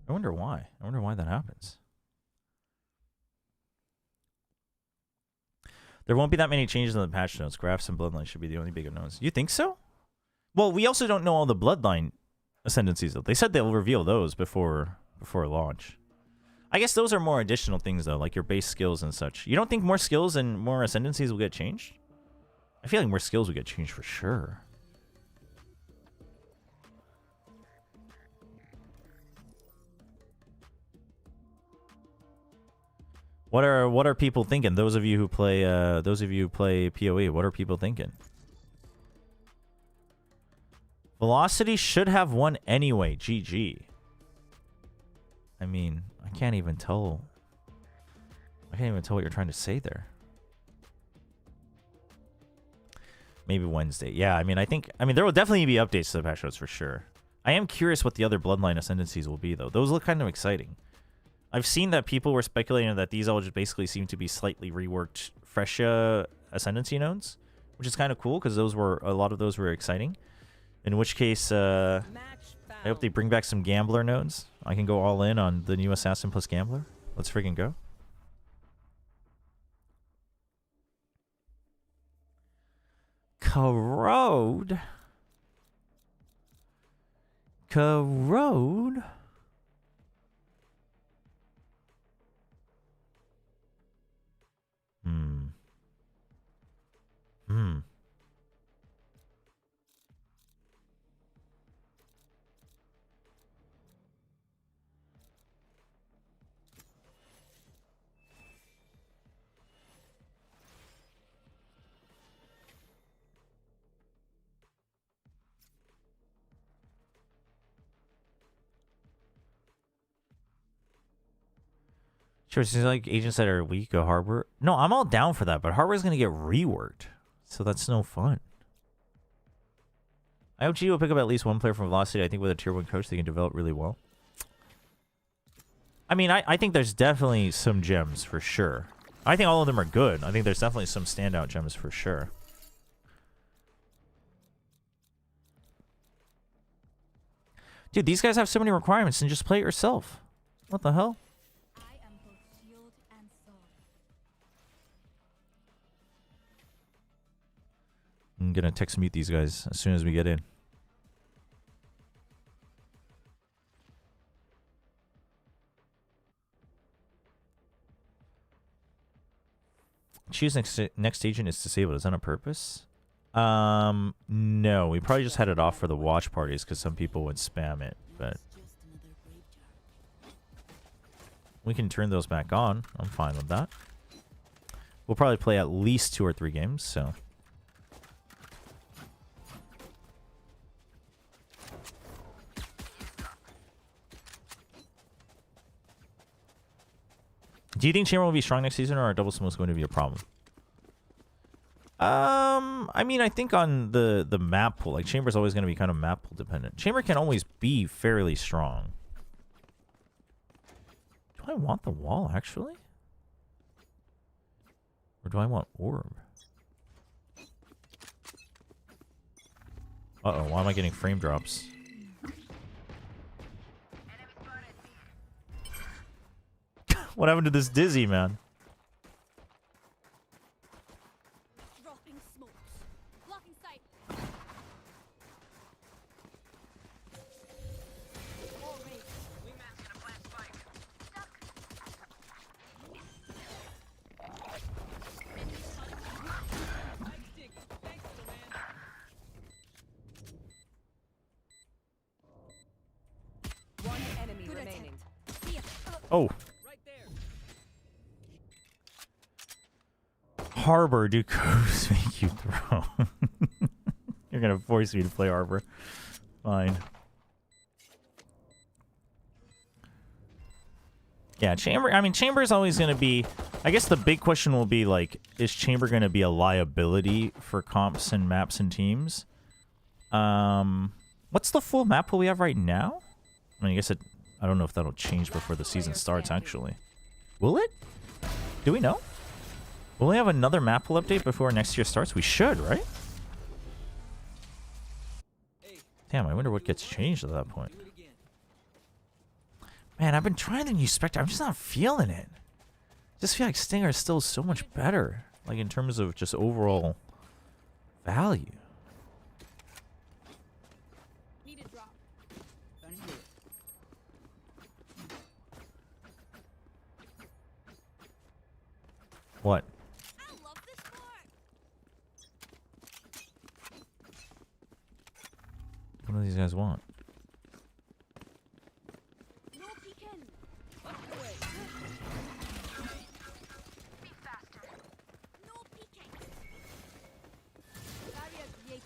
I wonder why. I wonder why that happens. There won't be that many changes in the patch notes. Graphs and Bloodline should be the only big unknowns. You think so? Well, we also don't know all the Bloodline Ascendancies, though. They said they'll reveal those before before launch. I guess those are more additional things though, like your base skills and such. You don't think more skills and more ascendancies will get changed? I feel like more skills will get changed for sure. What are people thinking? Those of you who play PoE, what are people thinking? Velocity should have won anyway. GG. I mean, I can't even tell what you're trying to say there. Maybe Wednesday. Yeah, I mean, there will definitely be updates to the patch notes for sure. I am curious what the other Bloodline Ascendancies will be, though. Those look kind of exciting. I've seen that people were speculating that these all just basically seem to be slightly reworked fresh Ascendancy nodes, which is kind of cool because a lot of those were exciting. In which case, I hope they bring back some Gambler nodes. I can go all in on the new Assassin plus Gambler. Let's freaking go. Corrode. Sure, it seems like agents that are weak go Harbor. No, I'm all down for that, but Harbor is going to get reworked, so that's no fun. I hope G will pick up at least one player from Velocity. I think with a tier 1 coach, they can develop really well. I mean, I think there's definitely some gems for sure. I think all of them are good. I think there's definitely some standout gems for sure. Dude, these guys have so many requirements and just play it yourself. What the hell? I'm gonna text mute these guys as soon as we get in. Choose next agent is disabled. Is that on purpose? No. We probably just had it off for the watch parties because some people would spam it, but we can turn those back on. I'm fine with that. We'll probably play at least 2 or 3 games, so. Do you think Chamber will be strong next season, or are double smoke going to be a problem? I mean, I think on the map pool, like Chamber's always going to be kind of map pool dependent. Chamber can always be fairly strong. Do I want the wall actually, or do I want orb? Uh-oh, why am I getting frame drops? What happened to this Dizzy, man? Dropping smokes. Blocking sight. One enemy remaining. Oh. Harbor, do codes make you throw? You're gonna force me to play Harbor. Fine. Yeah, Chamber. I mean, Chamber is always gonna be. I guess the big question will be like, is Chamber gonna be a liability for comps and maps and teams? What's the full map pool we have right now? I mean, I guess it. I don't know if that'll change before the season starts. Actually, will it? Do we know? Will we have another map pool update before next year starts? We should, right? Damn, I wonder what gets changed at that point. Man, I've been trying the new Spectre. I'm just not feeling it. I just feel like Stinger is still so much better. Like, in terms of just overall value. What? What do these guys want? No peeking. No peeking. Barrier created.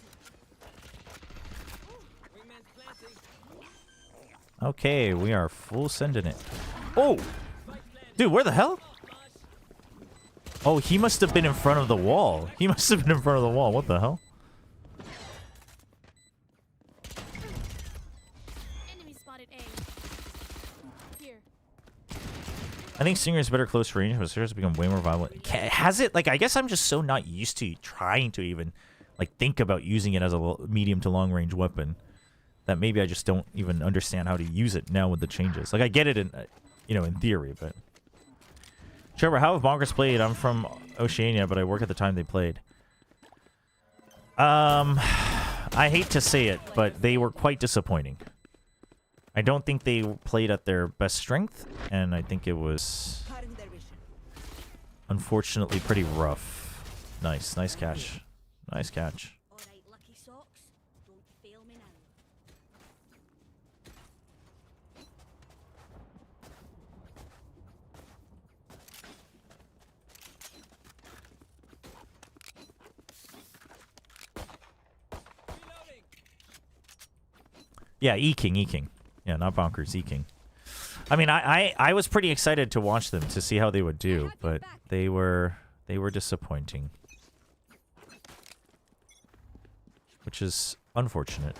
Wingman's planting. Okay, we are full sending it. Oh! Dude, where the hell? Oh, he must have been in front of the wall. He must have been in front of the wall. What the hell? Enemy spotted A. Here. I think Stinger's better close range, but Stinger's become way more viable. Has it? Like, I guess I'm just so not used to trying to even, like, think about using it as a medium to long range weapon that maybe I just don't even understand how to use it now with the changes. Like, I get it in, you know, in theory, but... Chobra, how have Bonkers played? I'm from Oceania, but I work at the time they played. I hate to say it, but they were quite disappointing. I don't think they played at their best strength, and I think it was unfortunately pretty rough. Nice, nice catch. Nice catch. Alright, lucky socks. Don't fail me now. Yeah, E-King, E-King. Yeah, not Bonkers, E-King. I mean, I was pretty excited to watch them to see how they would do, but they were disappointing. Which is unfortunate.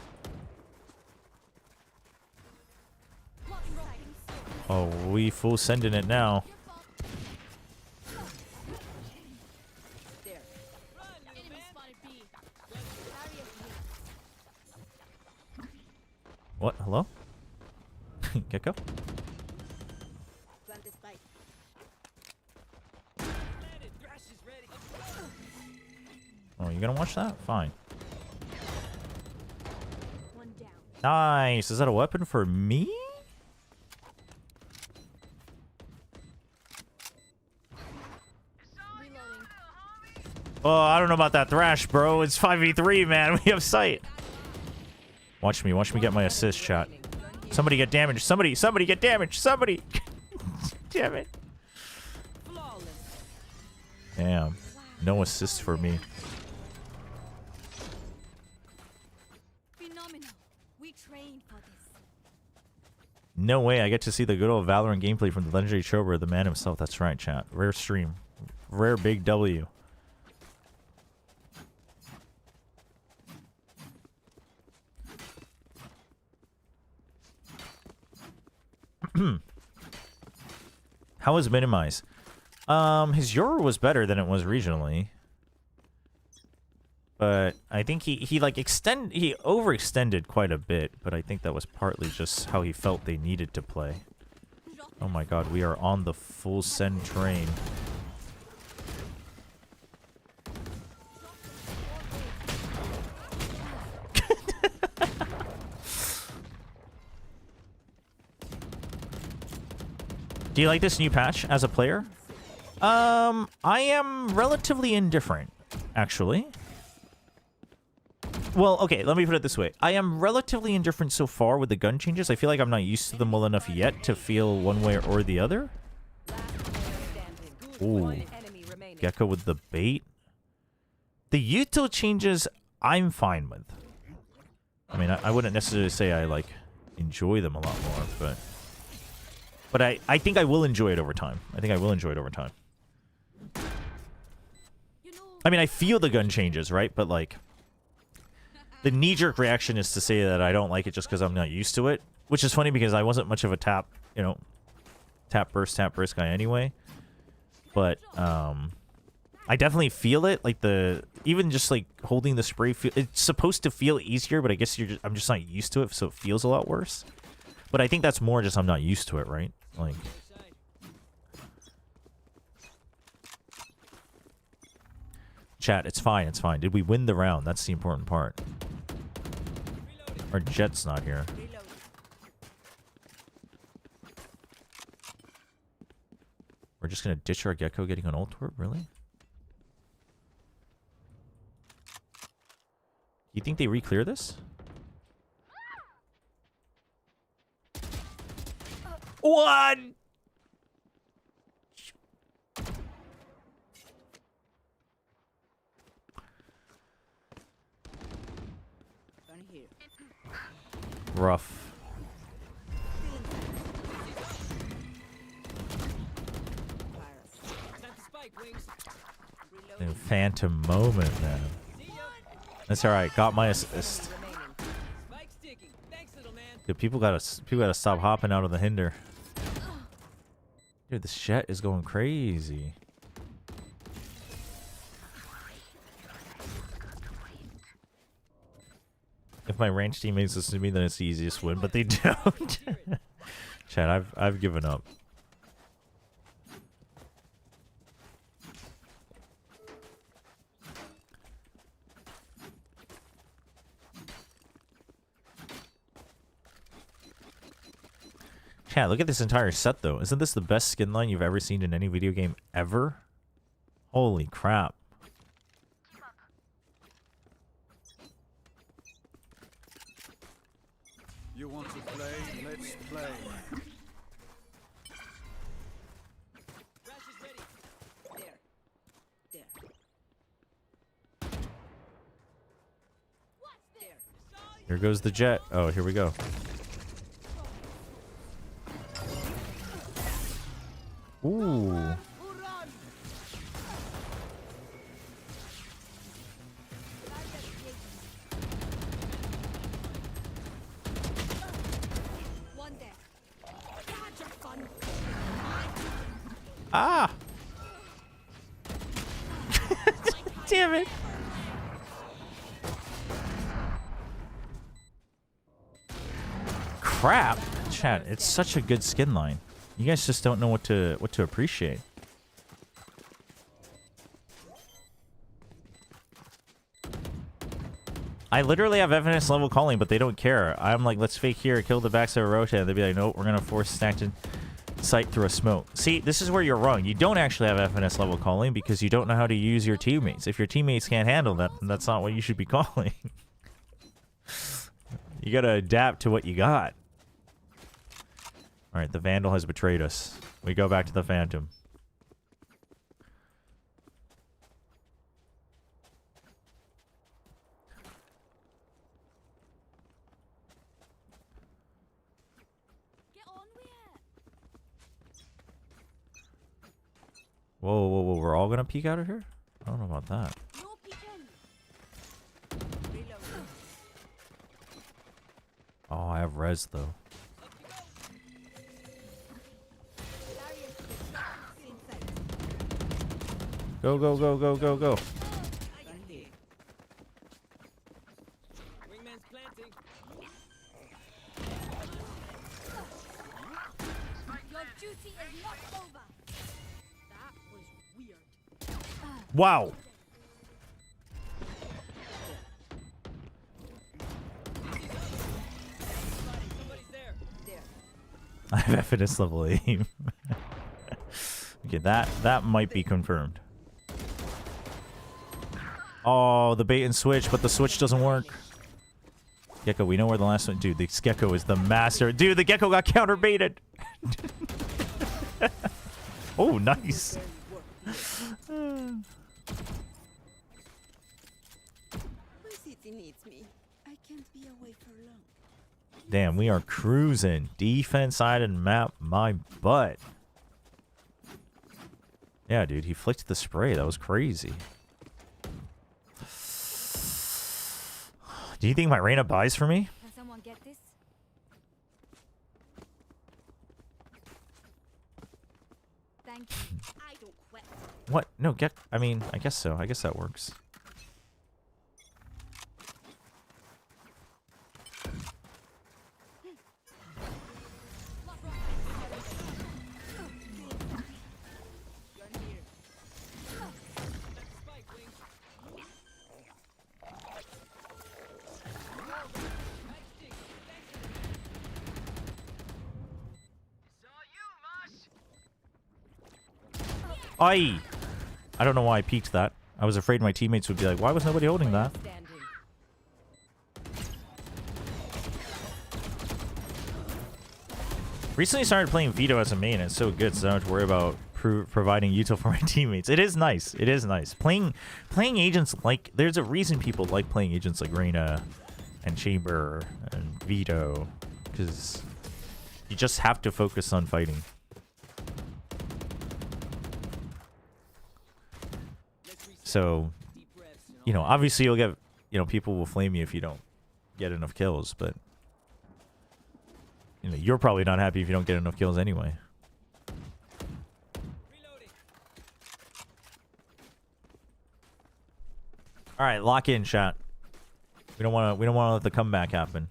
Oh, we full sending it now. What? Hello? Gecko? Oh, you gonna watch that? Fine. Nice. Is that a weapon for me? Oh, I don't know about that thrash, bro. It's 5v3, man. We have sight. Watch me get my assist, chat. Somebody get damaged. Somebody get damaged. Somebody. Damn it. Damn. No assist for me. Phenomenal. We trained for this. No way I get to see the good old Valorant gameplay from the legendary Chobra, the man himself. That's right, chat. Rare stream. Rare big W. How was Minimize? His Yoru was better than it was regionally. But I think he overextended quite a bit, but I think that was partly just how he felt they needed to play. Oh my god, we are on the full send train. Do you like this new patch as a player? I am relatively indifferent, actually. Well, okay, let me put it this way. I am relatively indifferent so far with the gun changes. I feel like I'm not used to them well enough yet to feel one way or the other. Ooh. Gecko with the bait. The util changes, I'm fine with. I mean, I wouldn't necessarily say I, like, enjoy them a lot more, but... But I think I will enjoy it over time. I think I will enjoy it over time. I mean, I feel the gun changes, right? But, like, the knee-jerk reaction is to say that I don't like it just because I'm not used to it. Which is funny because I wasn't much of a tap burst guy anyway. But, I definitely feel it. Like, even just, like, holding the spray, it's supposed to feel easier, but I guess I'm just not used to it, so it feels a lot worse. But I think that's more just I'm not used to it, right? Like... Chat, it's fine, it's fine. Did we win the round? That's the important part. Our Jet's not here. Our just gonna ditch our Gecko getting an ult orb? Really? You think they re-clear this? One! Rough. Phantom moment, man. That's all right. Got my assist. Dude, people gotta stop hopping out of the hinder. Dude, this Jet is going crazy. If my range teammates listen to me, then it's the easiest win, but they don't. Chat, I've given up. Chat, look at this entire set, though. Isn't this the best skin line you've ever seen in any video game ever? Holy crap. You want to play? Let's play. Here goes the Jet. Oh, here we go. Ooh. Ah! Damn it! Crap! Chat, it's such a good skin line. You guys just don't know what to appreciate. I literally have FNS level calling, but they don't care. I'm like, let's fake here, kill the backside of Rota, and they'd be like, nope, we're gonna force stacked in sight through a smoke. See, this is where you're wrong. You don't actually have FNS level calling because you don't know how to use your teammates. If your teammates can't handle that, then that's not what you should be calling. You gotta adapt to what you got. Alright, the Vandal has betrayed us. We go back to the Phantom. Whoa, whoa, whoa, we're all gonna peek out of here? I don't know about that. Oh, I have res though. Go, go, go, go, go, go. Wow. I have FNS level aim. Okay, that might be confirmed. Oh, the bait and switch, but the switch doesn't work. Gecko, we know where the last one... Dude, this Gecko is the master. Dude, the Gecko got counter-baited. Oh, nice. Damn, we are cruising. Defense side and map my butt. Yeah, dude, he flicked the spray. That was crazy. Do you think my Reyna buys for me? Can someone get this? Thank you. I don't quit. What? No, get... I mean, I guess so. I guess that works. I don't know why I peeked that. I was afraid my teammates would be like, why was nobody holding that? Recently started playing Vito as a main. It's so good, so I don't have to worry about providing util for my teammates. It is nice. It is nice. Playing agents like... There's a reason people like playing agents like Reyna and Chamber and Vito. Because you just have to focus on fighting. So, you know, obviously you'll get... You know, people will flame you if you don't get enough kills, but... You know, you're probably not happy if you don't get enough kills anyway. All right, lock in, chat. We don't want to let the comeback happen.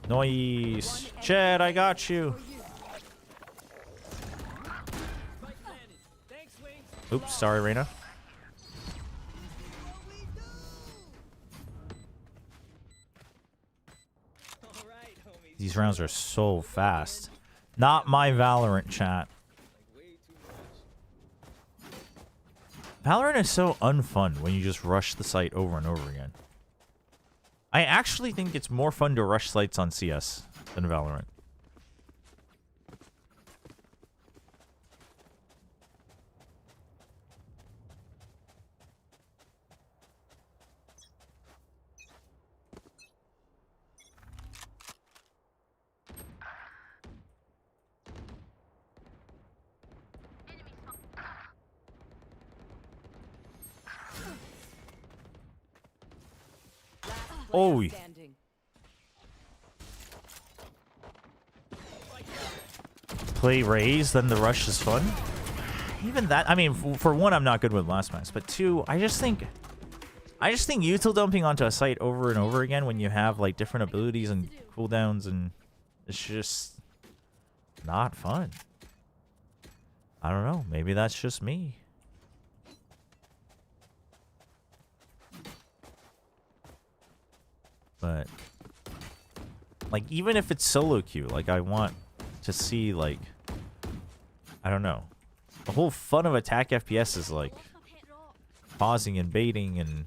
Nice. Chad, I got you. Oops, sorry, Reyna. These rounds are so fast. Not my Valorant, chat. Valorant is so unfun when you just rush the site over and over again. I actually think it's more fun to rush sites on CS than Valorant. Oh. Play Raze, then the rush is fun. Even that, I mean, for one, I'm not good with last match, but two, I just think util dumping onto a site over and over again when you have like different abilities and cooldowns, and it's just not fun. I don't know. Maybe that's just me. But like, even if it's solo queue, like I want to see, like, I don't know. The whole fun of attack FPS is like pausing and baiting and,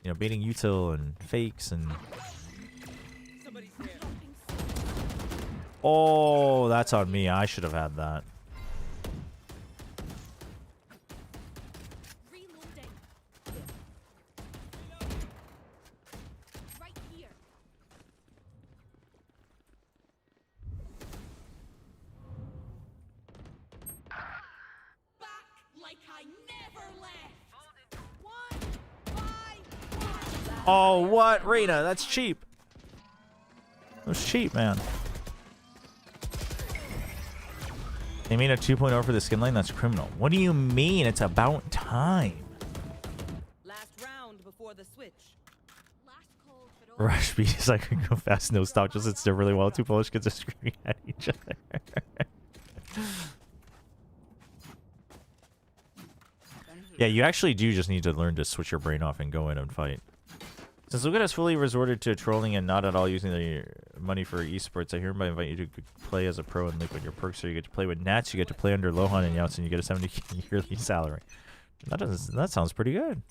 you know, baiting util and fakes and... Oh, that's on me. I should have had that. Oh, what? Reyna, that's cheap. That was cheap, man. They made a 2.0 for the skin lane? That's criminal. What do you mean? It's about time. Last round before the switch. Rush speed is like go fast, no stop, just sits there really well. Two Polish kids are screaming at each other. Yeah, you actually do just need to learn to switch your brain off and go in and fight. Since Lucas has fully resorted to trolling and not at all using the money for esports, I hereby invite you to play as a pro in Liquid. Your perks are you get to play with Nats, you get to play under Lohan and Yauts, and you get a 70k yearly salary. That sounds pretty good.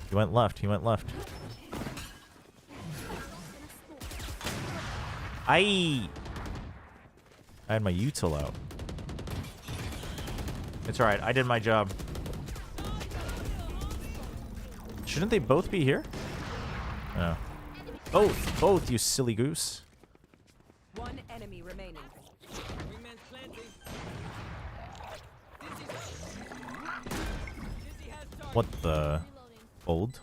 He went left. He went left. I had my util out. It's alright. I did my job. Shouldn't they both be here? No. Both! Both, you silly goose. One enemy remaining. What the? Old?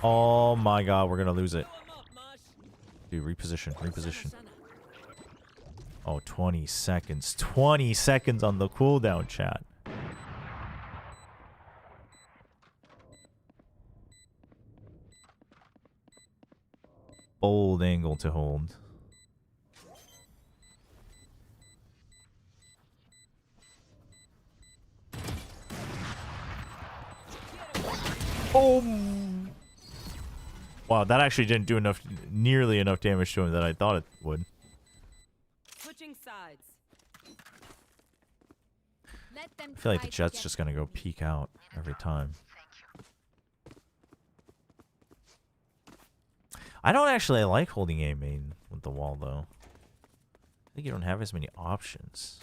Oh my god, we're gonna lose it. Dude, reposition, reposition. Oh, 20 seconds. 20 seconds on the cooldown, chat. Bold angle to hold. Boom! Wow, that actually didn't do nearly enough damage to him that I thought it would. Switching sides. I feel like the Jet's just gonna go peek out every time. I don't actually like holding A main with the wall though. I think you don't have as many options.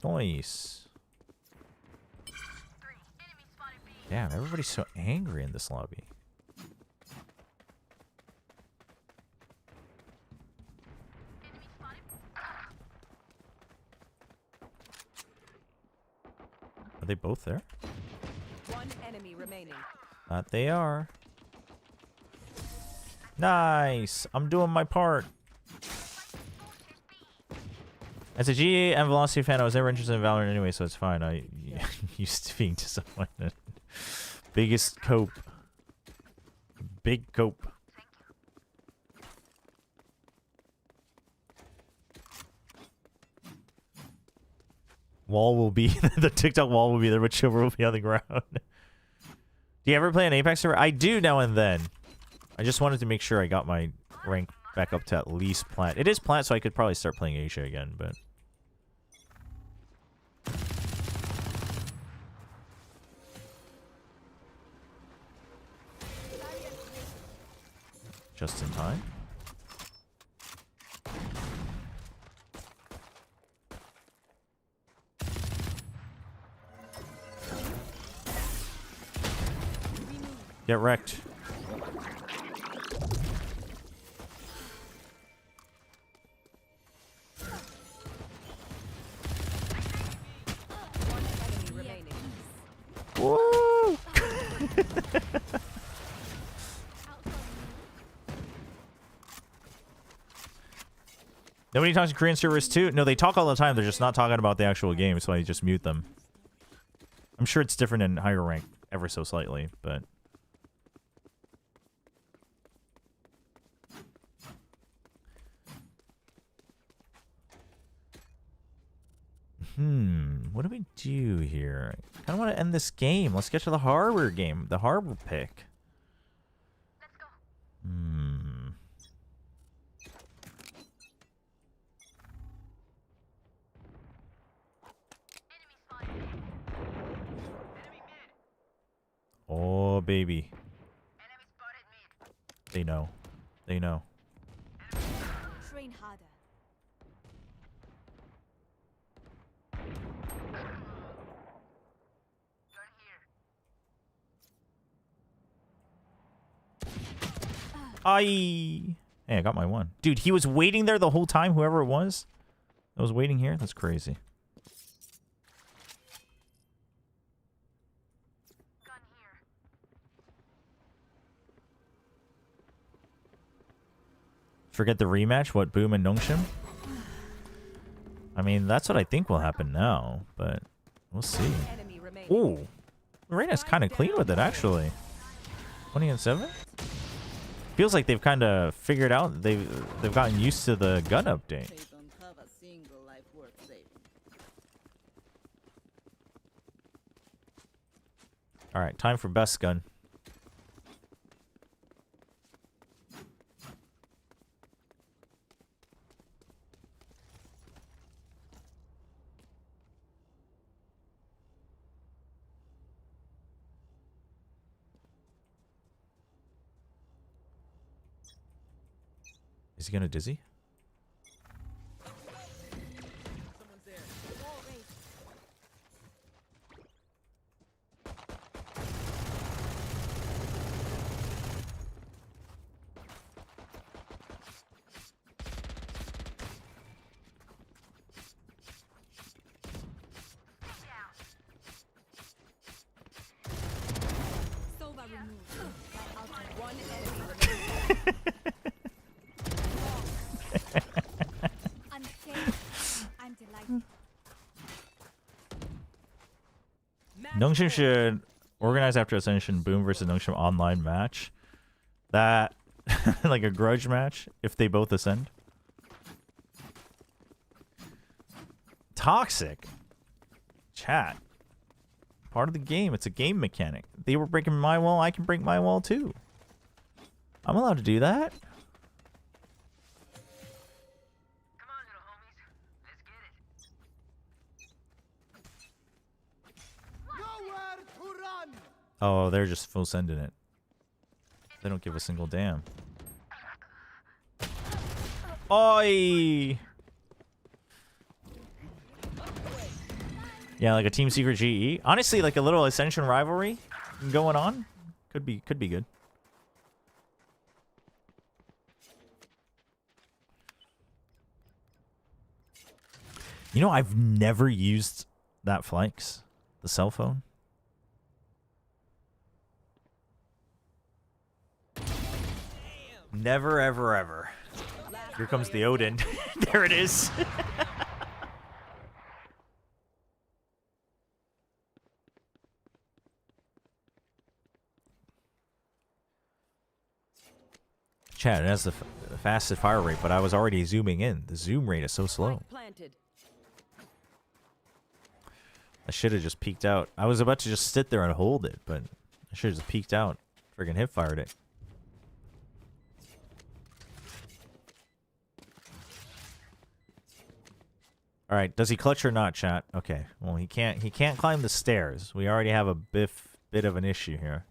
Nice. Damn, everybody's so angry in this lobby. Are they both there? One enemy remaining. That they are. Nice. I'm doing my part. As a GA and Velocity fan, I was never interested in Valorant anyway, so it's fine. I used to being disappointed. Biggest cope. Big cope. Wall will be the TikTok wall will be there, but Chobra will be on the ground. Do you ever play an Apex server? I do now and then. I just wanted to make sure I got my rank back up to at least plat. It is plat, so I could probably start playing Asia again, but just in time. Get wrecked. Woo! Nobody talks to Korean servers too? No, they talk all the time. They're just not talking about the actual game, so I just mute them. I'm sure it's different in higher rank ever so slightly, but... What do we do here? I kind of want to end this game. Let's get to the harbor game. The harbor pick. Let's go. Oh, baby. They know. They know. Train harder. Aye. Hey, I got my one. Dude, he was waiting there the whole time, whoever it was. I was waiting here? That's crazy. Forget the rematch? What, Boom and Nongshim? I mean, that's what I think will happen now, but we'll see. Ooh. Reina's kind of clean with it, actually. 20 and 7? Feels like they've kind of figured out, they've gotten used to the gun update. Alright, time for best gun. Is he gonna dizzy? One enemy remaining. I'm safe. I'm delighted. Nongshim should organize after Ascension Boom versus Nongshim online match. That, like a grudge match, if they both ascend. Toxic. Chat. Part of the game. It's a game mechanic. They were breaking my wall. I can break my wall too. I'm allowed to do that. Oh, they're just full sending it. They don't give a single damn. Oi! Yeah, like a Team Secret GE. Honestly, like a little Ascension rivalry going on. Could be good. You know, I've never used that Flex, the cell phone. Never, ever, ever. Here comes the Odin. There it is. Chat, it has the fastest fire rate, but I was already zooming in. The zoom rate is so slow. I should have just peeked out. I was about to just sit there and hold it, but I should have just peeked out. Friggin' hip fired it. All right, does he clutch or not, chat? Okay. Well, he can't climb the stairs. We already have a bit of an issue here.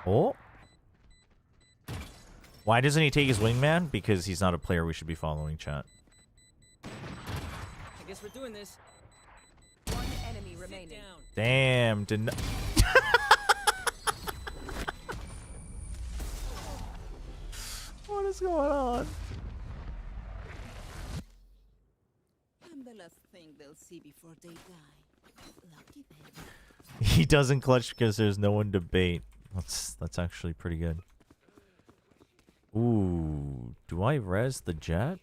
Oh. Why doesn't he take his wingman? Because he's not a player we should be following, chat. I guess we're doing this. One enemy remaining. Damn, What is going on? I'm the last thing they'll see before they die. Lucky them. He doesn't clutch because there's no one to bait. That's actually pretty good. Ooh, do I res the jet?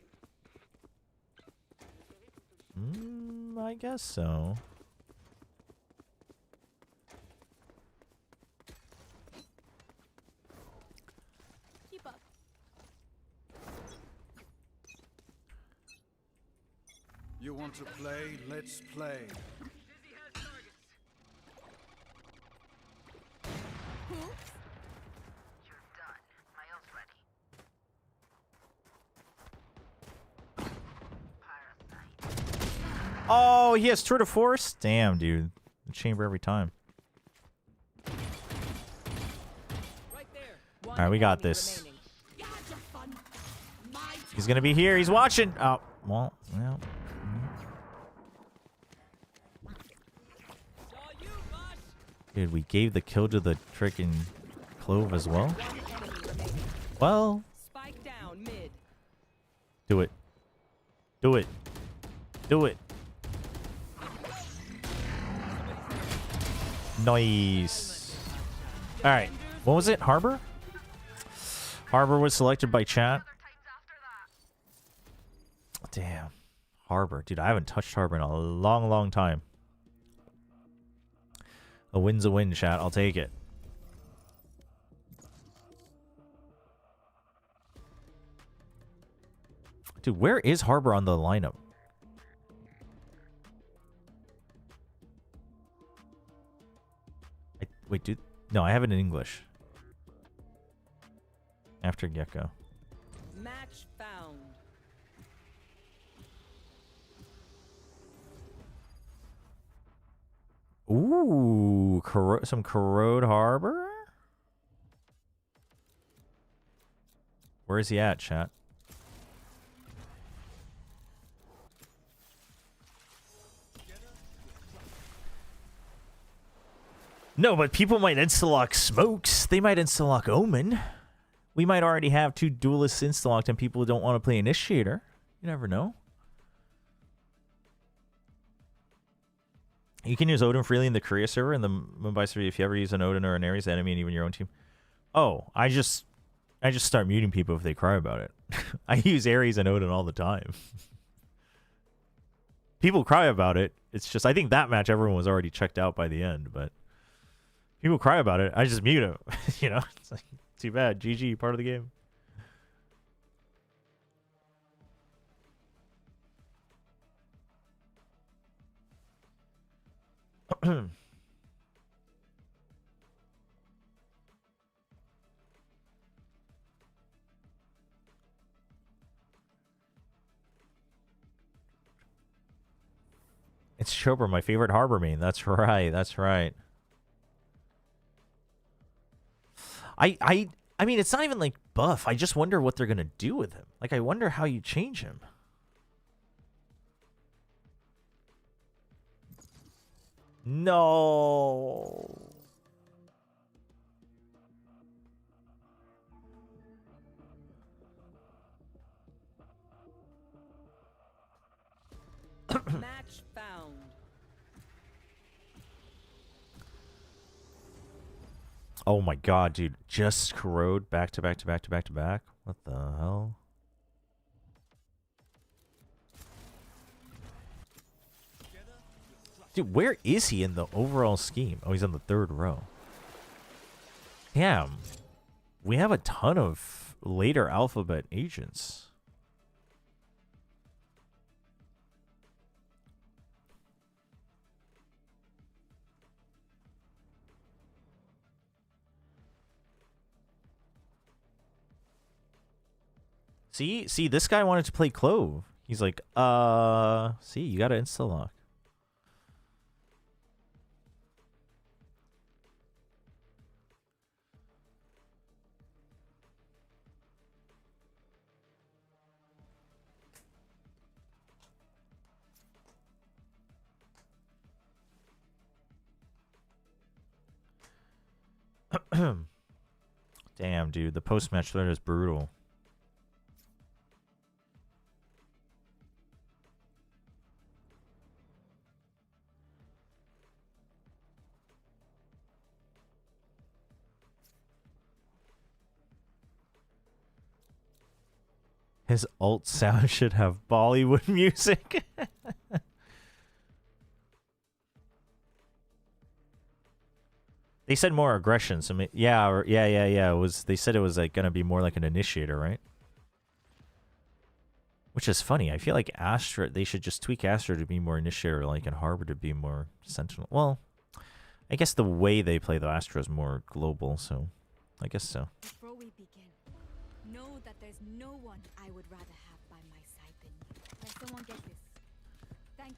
I guess so. Keep up. You want to play? Let's play. Oh, he has Tour de Force? Damn, dude. The chamber every time. Alright, we got this. He's gonna be here. He's watching. Oh, well. Dude, we gave the kill to the frickin' Clove as well. Well. Spike down mid. Do it. Do it. Do it. Nice. Alright. What was it? Harbor? Harbor was selected by chat. Damn. Harbor. Dude, I haven't touched Harbor in a long, long time. A win's a win, chat. I'll take it. Dude, where is Harbor on the lineup? Wait, dude. No, I have it in English. After Gecko. Match found. Ooh, some corrode harbor. Where is he at, chat? No, but people might insta-lock Smokes. They might insta-lock Omen. We might already have 2 duelists insta-locked and people who don't want to play Initiator. You never know. You can use Odin freely in the Korea server and the Mumbai server if you ever use an Odin or an Ares enemy and even your own team. Oh, I just start muting people if they cry about it. I use Ares and Odin all the time. People cry about it. It's just, I think that match everyone was already checked out by the end, but people cry about it. I just mute them. You know, it's like, too bad. GG, part of the game. It's Chobra, my favorite harbor main. That's right. That's right. I mean, it's not even like buff. I just wonder what they're gonna do with him. Like, I wonder how you change him. No. Match found. Oh my god, dude. Just corrode back to back to back to back to back. What the hell? Dude, where is he in the overall scheme? Oh, he's on the 3rd row. Damn. We have a ton of later alphabet agents. See, this guy wanted to play Clove. He's like, see, you gotta insta-lock. Damn, dude, the post-match thread is brutal. His alt sound should have Bollywood music. They said more aggression, so yeah. It was, they said it was like gonna be more like an initiator, right? Which is funny. I feel like Astra, they should just tweak Astra to be more initiator, like, and Harbor to be more sentinel. Well, I guess the way they play the Astra is more global, so I guess so. Before we begin, know that there's no one I would rather have by my side than you. Let someone get this. Thank you.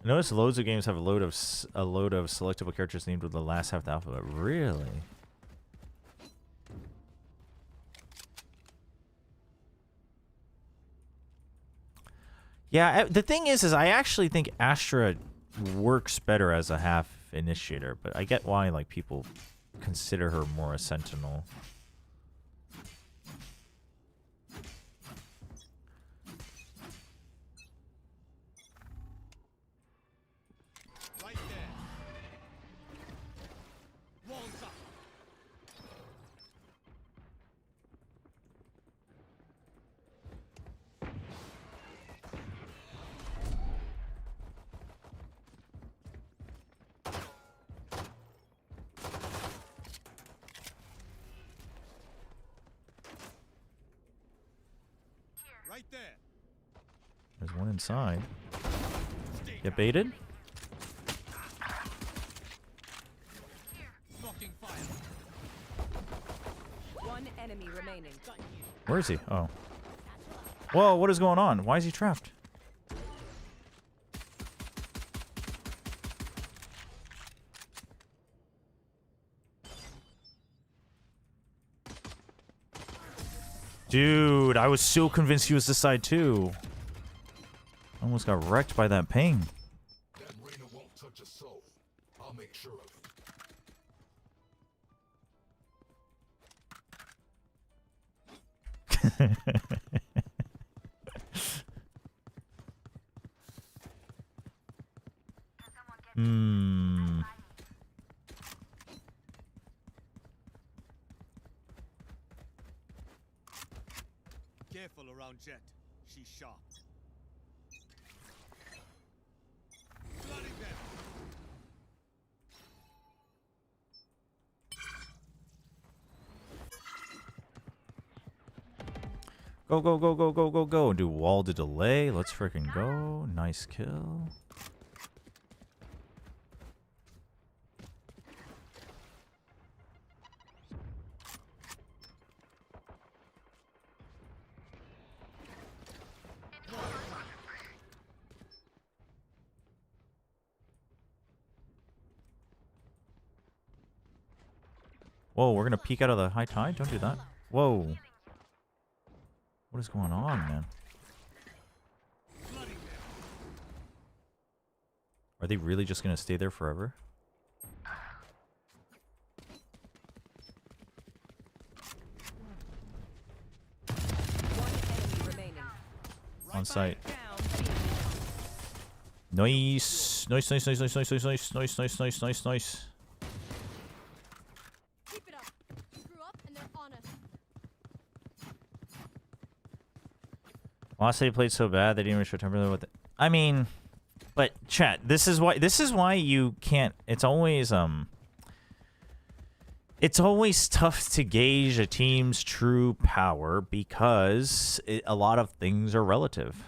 I noticed loads of games have a load of selectable characters named with the last half of the alphabet. Really? Yeah, the thing is I actually think Astra works better as a half initiator, but I get why like people consider her more a sentinel. Right there. There's one inside. Get baited? One enemy remaining. Where is he? Oh. Whoa, what is going on? Why is he trapped? Dude, I was so convinced he was this side too. Almost got wrecked by that ping. That Reyna won't touch a soul. I'll make sure of it. Hmm. Careful around Jet. She's sharp. Flooding them. Go, go, go, go, go, go, go. Do wall to delay. Let's freaking go. Nice kill. Whoa, we're gonna peek out of the high tide? Don't do that. Whoa. What is going on, man? Are they really just gonna stay there forever? On site. Nice. Nice, nice, nice, nice, nice, nice, nice, nice, nice, nice, nice, nice. Velocity played so bad they didn't even show temporarily with it. I mean, but chat, this is why you can't. It's always tough to gauge a team's true power because a lot of things are relative.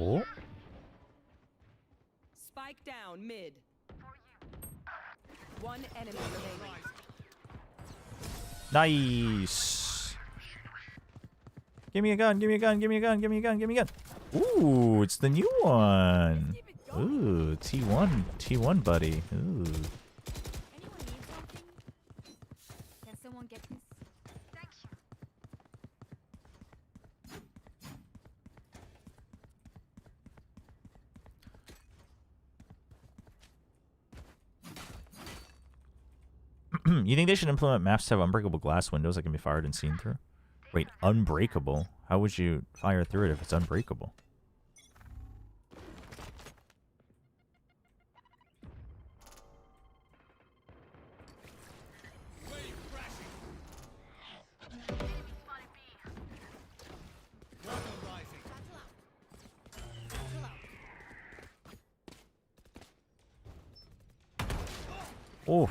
Oh. Spike down mid. One enemy remaining. Nice. Give me a gun, give me a gun, give me a gun, give me a gun, give me a gun. Ooh, it's the new one. Ooh, T1 buddy. Ooh. Can someone get this? You think they should implement maps to have unbreakable glass windows that can be fired and seen through? Wait, unbreakable? How would you fire through it if it's unbreakable? Oh.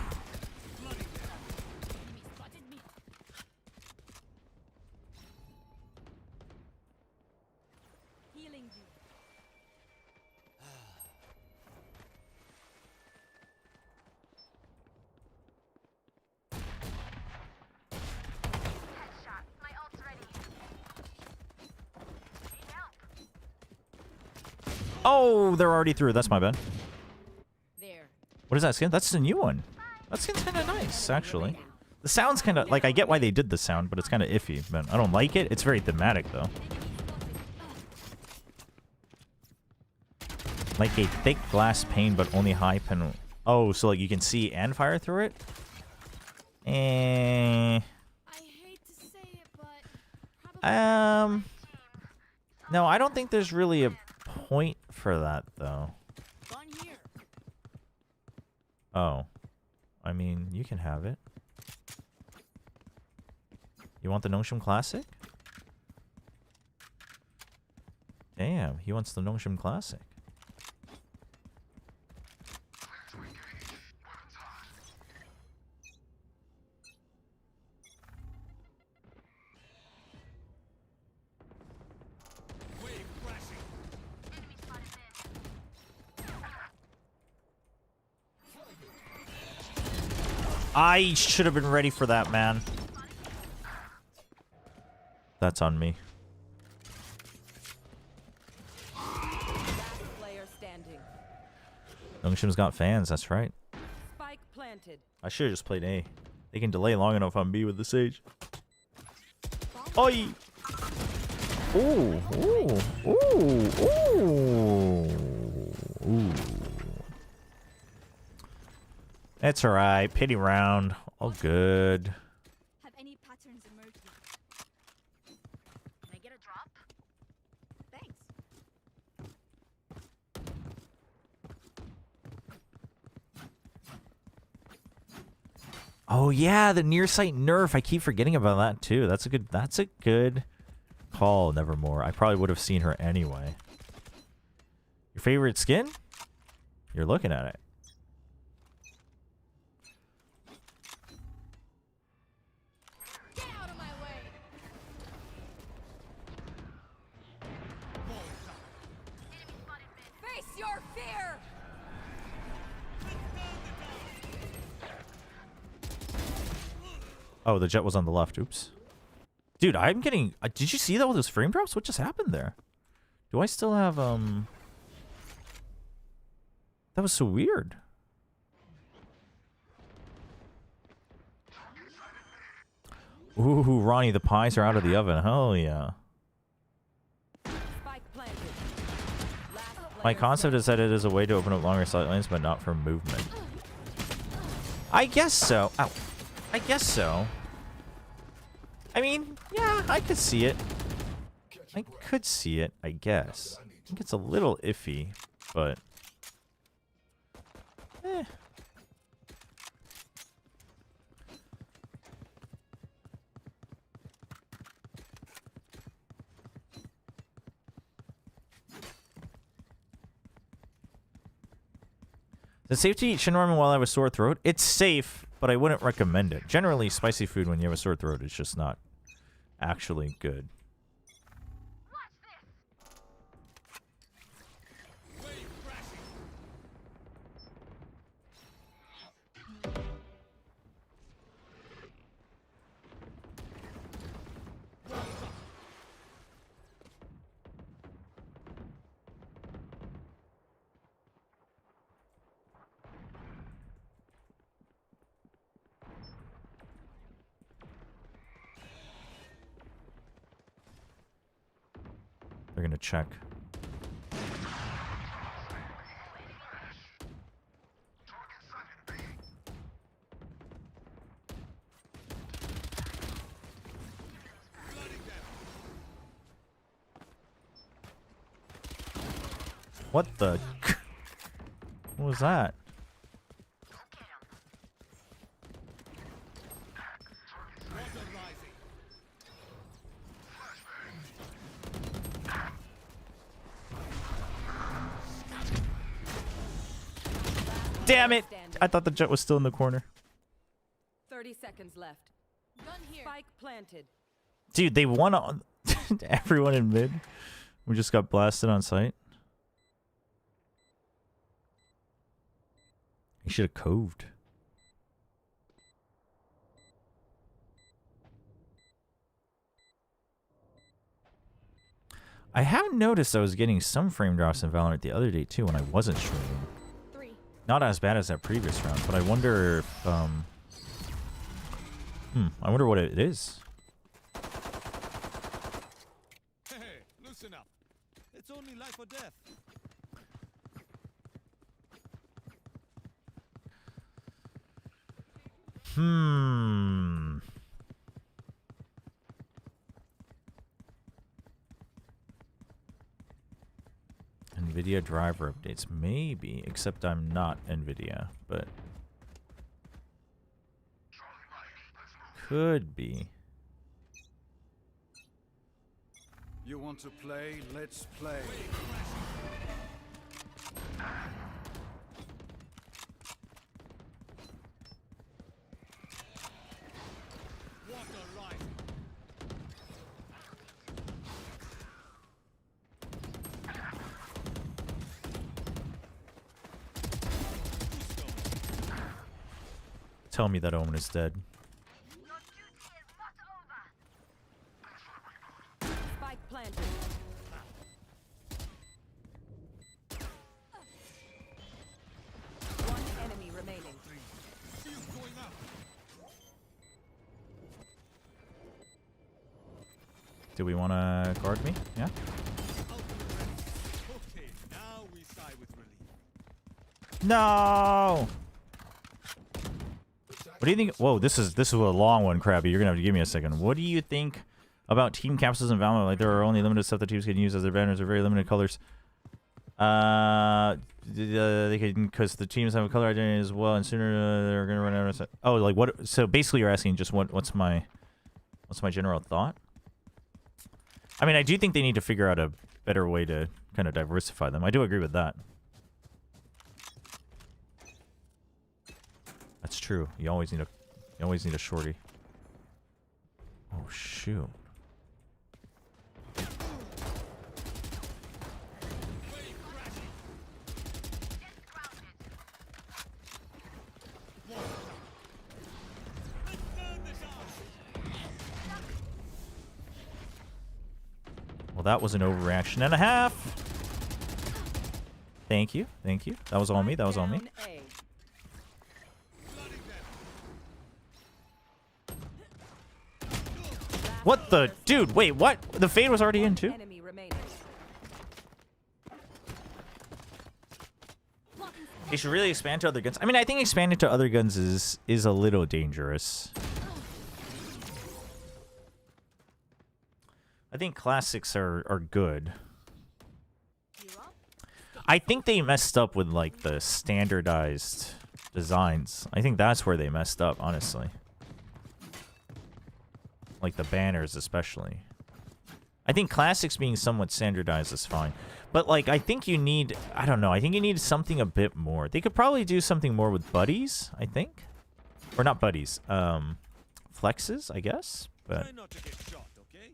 Oh, they're already through. That's my bad. What is that skin? That's a new one. That skin's kind of nice, actually. The sound's kind of like, I get why they did the sound, but it's kind of iffy. But I don't like it. It's very thematic, though. Like a thick glass pane, but only high pen. Oh, so like you can see and fire through it? No, I don't think there's really a point for that, though. Oh. I mean, you can have it. You want the Nongshim Classic? Damn, he wants the Nongshim Classic. I should have been ready for that, man. That's on me. Nongshim's got fans, that's right. Spike planted. I should have just played A. They can delay long enough on B with the Sage. Oi! Ooh, ooh, ooh, ooh, ooh. It's alright. Pity round. All good. Have any patterns emerged yet? Can I get a drop? Thanks. Oh yeah, the near sight nerf. I keep forgetting about that too. That's a good call, Nevermore. I probably would have seen her anyway. Your favorite skin? You're looking at it. Face your fear. Oh, the jet was on the left. Oops. Dude, I'm getting... did you see that with those frame drops? What just happened there? Do I still have, That was so weird. Ooh, Ronnie, the pies are out of the oven. Hell yeah. My concept is that it is a way to open up longer sight lanes, but not for movement. I guess so. Ow. I guess so. I mean, yeah, I could see it. I could see it, I guess. I think it's a little iffy, but... eh. Is it safe to eat shin ramen while I have a sore throat? It's safe, but I wouldn't recommend it. Generally, spicy food when you have a sore throat is just not actually good. They're gonna check. What the? What was that? Damn it! I thought the jet was still in the corner. 30 seconds left. Gun here. Spike planted. Dude, they won on everyone in mid. We just got blasted on sight. He should have coved. I have noticed I was getting some frame drops in Valorant the other day too when I wasn't streaming. Not as bad as that previous round, but I wonder if, I wonder what it is. Hey, loosen up. It's only life or death. NVIDIA driver updates, maybe, except I'm not NVIDIA, but could be. You want to play? Let's play. Tell me that Omen is dead. Spike planted. One enemy remaining. Do we want to guard me? Yeah. Okay, now we sigh with relief. No. What do you think? Whoa, this is a long one, Krabby. You're gonna have to give me a second. What do you think about team capsules and Valorant? Like, there are only limited stuff that teams can use as their banners, or very limited colors. They can, because the teams have a color identity as well, and sooner they're gonna run out of stuff. Oh, like what? So basically, you're asking just what's my general thought? I mean, I do think they need to figure out a better way to kind of diversify them. I do agree with that. That's true. You always need a shorty. Oh shoot. Well, that was an overreaction and a half. Thank you. Thank you. That was all me. That was all me. What the? Dude, wait, what? The fade was already in too? They should really expand to other guns. I mean, I think expanding to other guns is a little dangerous. I think classics are good. I think they messed up with, like, the standardized designs. I think that's where they messed up, honestly. Like the banners, especially. I think classics being somewhat standardized is fine. But, like, I think you need... I don't know. I think you need something a bit more. They could probably do something more with buddies, I think. Or not buddies. Flexes, I guess. But... Try not to get shot, okay?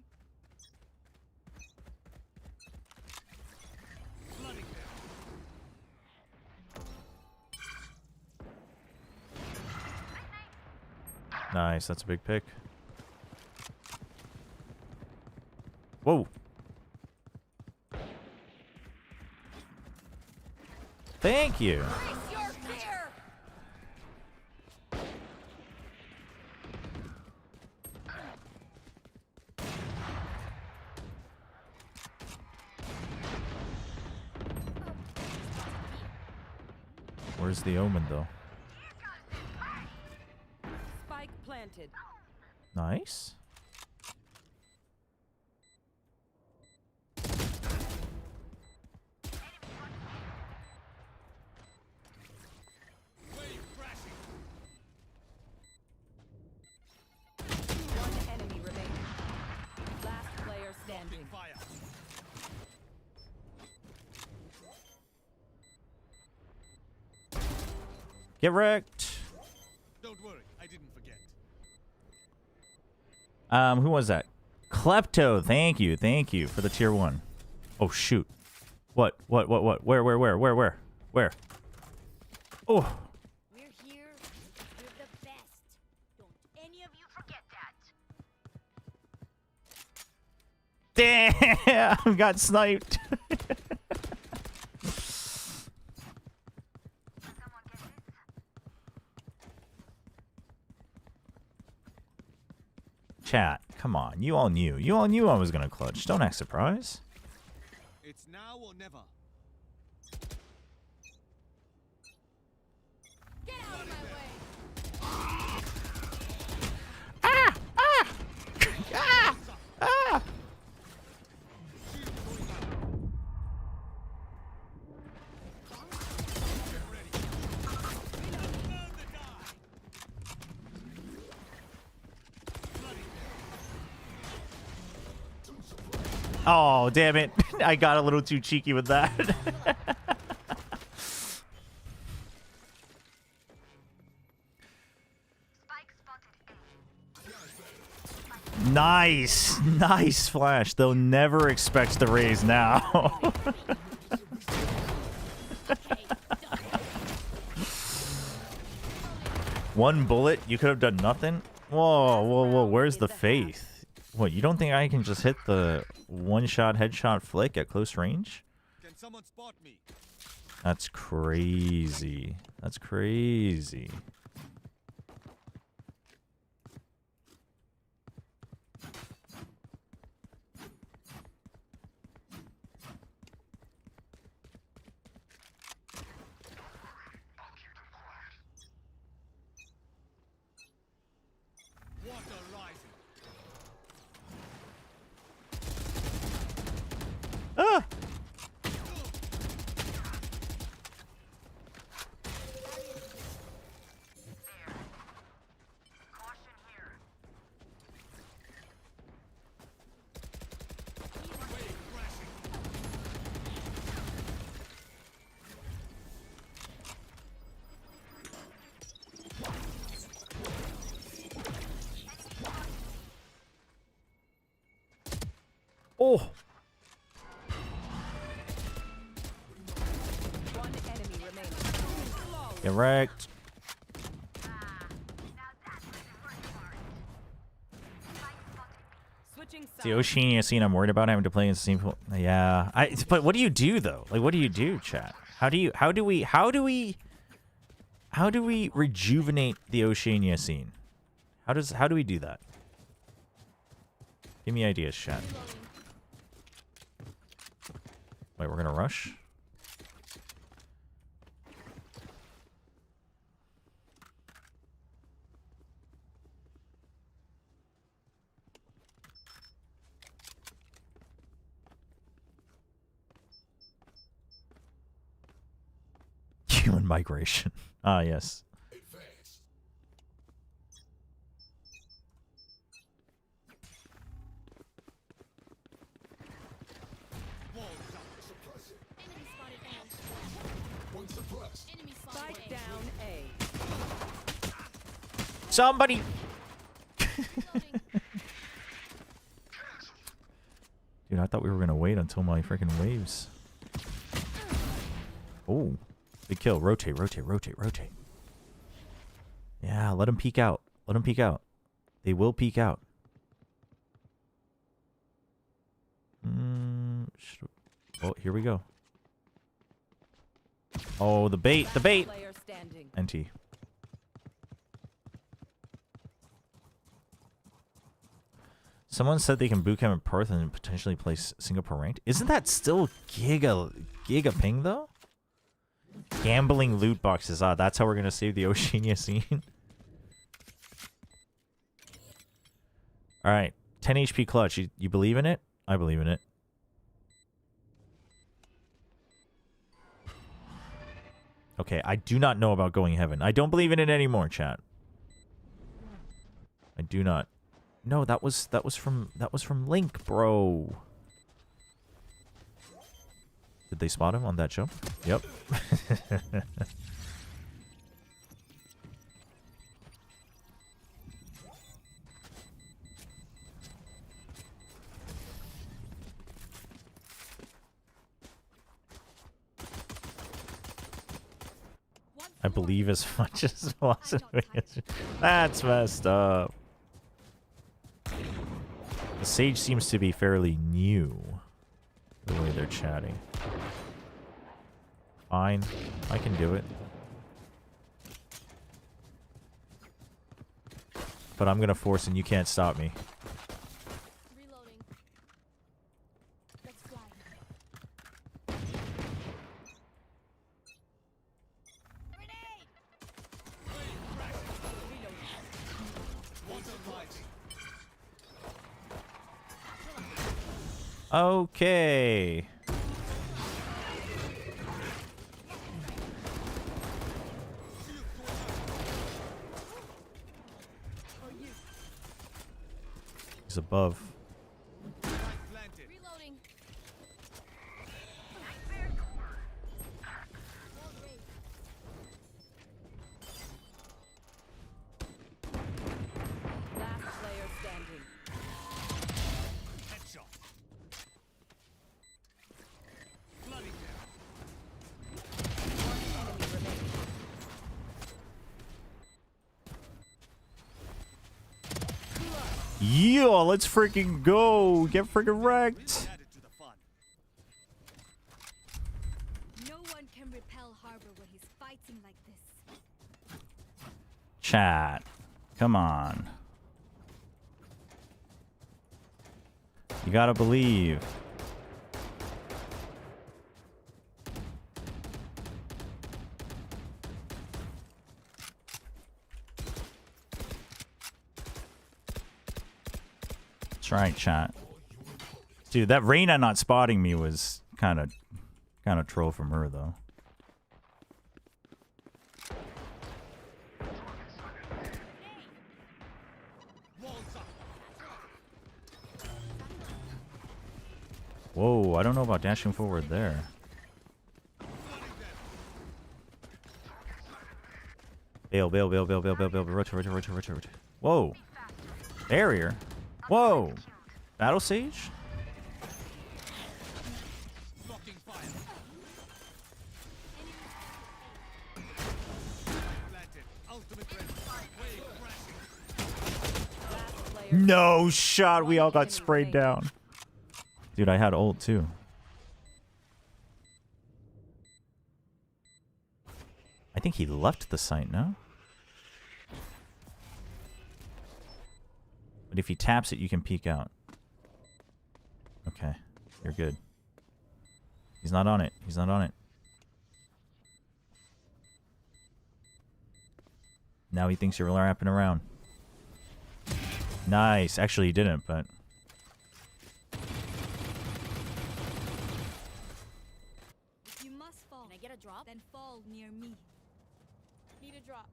Flooding them. Nice. That's a big pick. Whoa. Thank you. Where's the Omen, though? Spike planted. Nice. Get wrecked. Don't worry, I didn't forget. Who was that? Klepto. Thank you for the tier 1. Oh shoot. What? Where? Oh. We're here. We're the best. Don't any of you forget that. Damn, got sniped. Chat, come on. You all knew. You all knew I was gonna clutch. Don't act surprised. It's now or never. Get out of my way. Ah! Ah! Ah! Ah! Oh, damn it. I got a little too cheeky with that. Nice. Nice flash. They'll never expect the raise now. One bullet? You could have done nothing? Whoa, whoa, whoa. Where's the faith? What, you don't think I can just hit the one-shot headshot flick at close range? Can someone spot me? That's crazy. That's crazy. Ah! Oh! One enemy remaining. Get wrecked. Switching It's the Oceania scene I'm worried about having to play in the same. Yeah, but what do you do though? Like, what do you do, chat? How do we rejuvenate the Oceania scene? How do we do that? Give me ideas, chat. Wait, we're gonna rush? Human migration. Ah, yes. Spike down A. Somebody. Dude, I thought we were gonna wait until my freaking waves. Oh, big kill. Rotate, rotate, rotate, rotate. Yeah, let them peek out. Let them peek out. They will peek out. Oh, here we go. Oh, the bait, the bait. NT. Someone said they can bootcamp in Perth and potentially play Singapore ranked. Isn't that still giga ping though? Gambling loot boxes. Ah, that's how we're gonna save the Oceania scene. All right, 10 HP clutch. You believe in it? I believe in it. Okay, I do not know about going heaven. I don't believe in it anymore, chat. I do not. No, that was from Link, bro. Did they spot him on that jump? Yep. I believe as much as possible. That's messed up. The Sage seems to be fairly new, the way they're chatting. Fine, I can do it. But I'm gonna force and you can't stop me. Okay. He's above. Reloading. Yeah, let's freaking go. Get freaking wrecked. No one can repel Harbor when he's fighting like this. Chat. Come on. You gotta believe. That's right, chat. Dude, that Reyna not spotting me was kind of troll from her, though. Whoa, I don't know about dashing forward there. Bail. Rotate. Whoa. Barrier. Whoa. Battle Sage? No shot. We all got sprayed down. Dude, I had ult too. I think he left the site, no? But if he taps it, you can peek out. Okay, you're good. He's not on it. He's not on it. Now he thinks you're wrapping around. Nice. Actually, he didn't, but... You must fall. Can I get a drop? Then fall near me. Need a drop.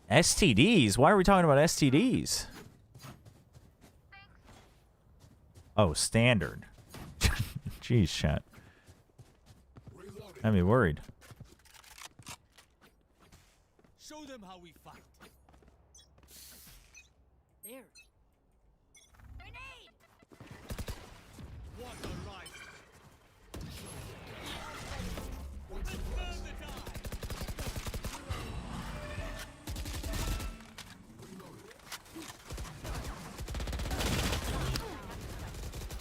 STDs? Why are we talking about STDs? Oh, standard. Jeez, chat. Had me worried. Show them how we fight. There. What a life.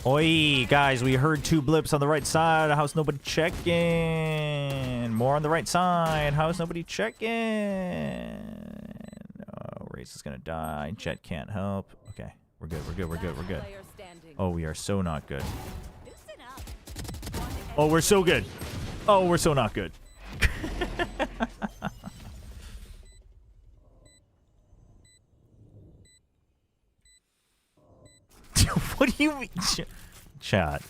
Oi, guys, we heard 2 blips on the right side. How's nobody checking? More on the right side. How's nobody checking? Oh, Raze is gonna die. Jet can't help. Okay, we're good. Oh, we are so not good. Oh, we're so good. Oh, we're so not good. What do you mean? Chat.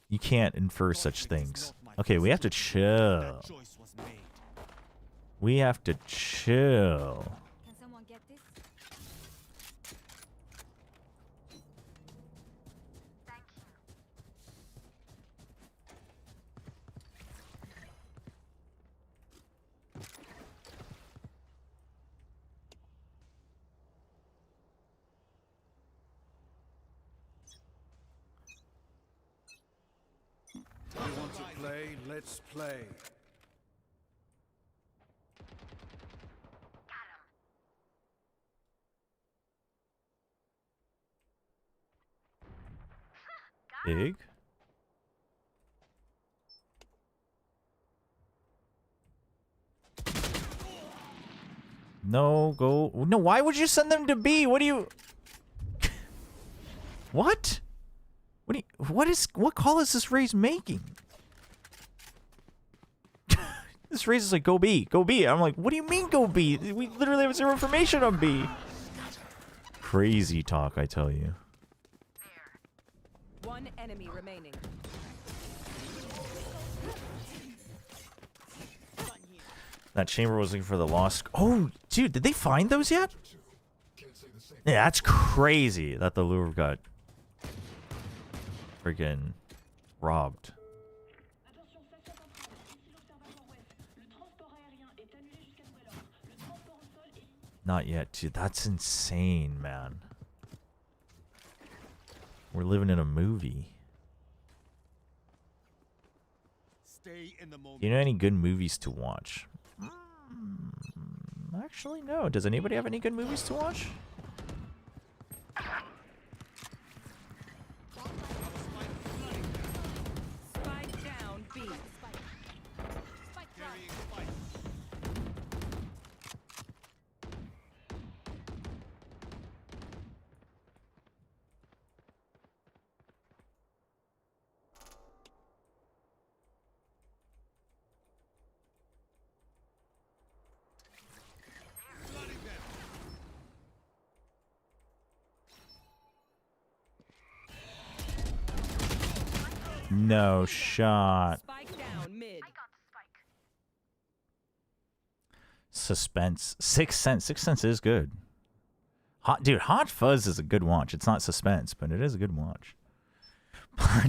You can't infer such things. Okay, we have to chill. We have to chill. Can someone get this? You want to play? Let's play. Big. No, go. No, why would you send them to B? What do you... What? What call is this Raze making? This Raze is like, go B, go B. I'm like, what do you mean go B? We literally have 0 information on B. Crazy talk, I tell you. One enemy remaining. That chamber was looking for the lost... Oh, dude, did they find those yet? Yeah, that's crazy that the lure got freaking robbed. Not yet, dude. That's insane, man. We're living in a movie. stay in the moment. Do you know any good movies to watch? Actually, no. Does anybody have any good movies to watch? Spike down B. No shot. Spike down mid. Suspense. Sixth Sense. Sixth Sense is good. Dude, Hot Fuzz is a good watch. It's not suspense, but it is a good watch.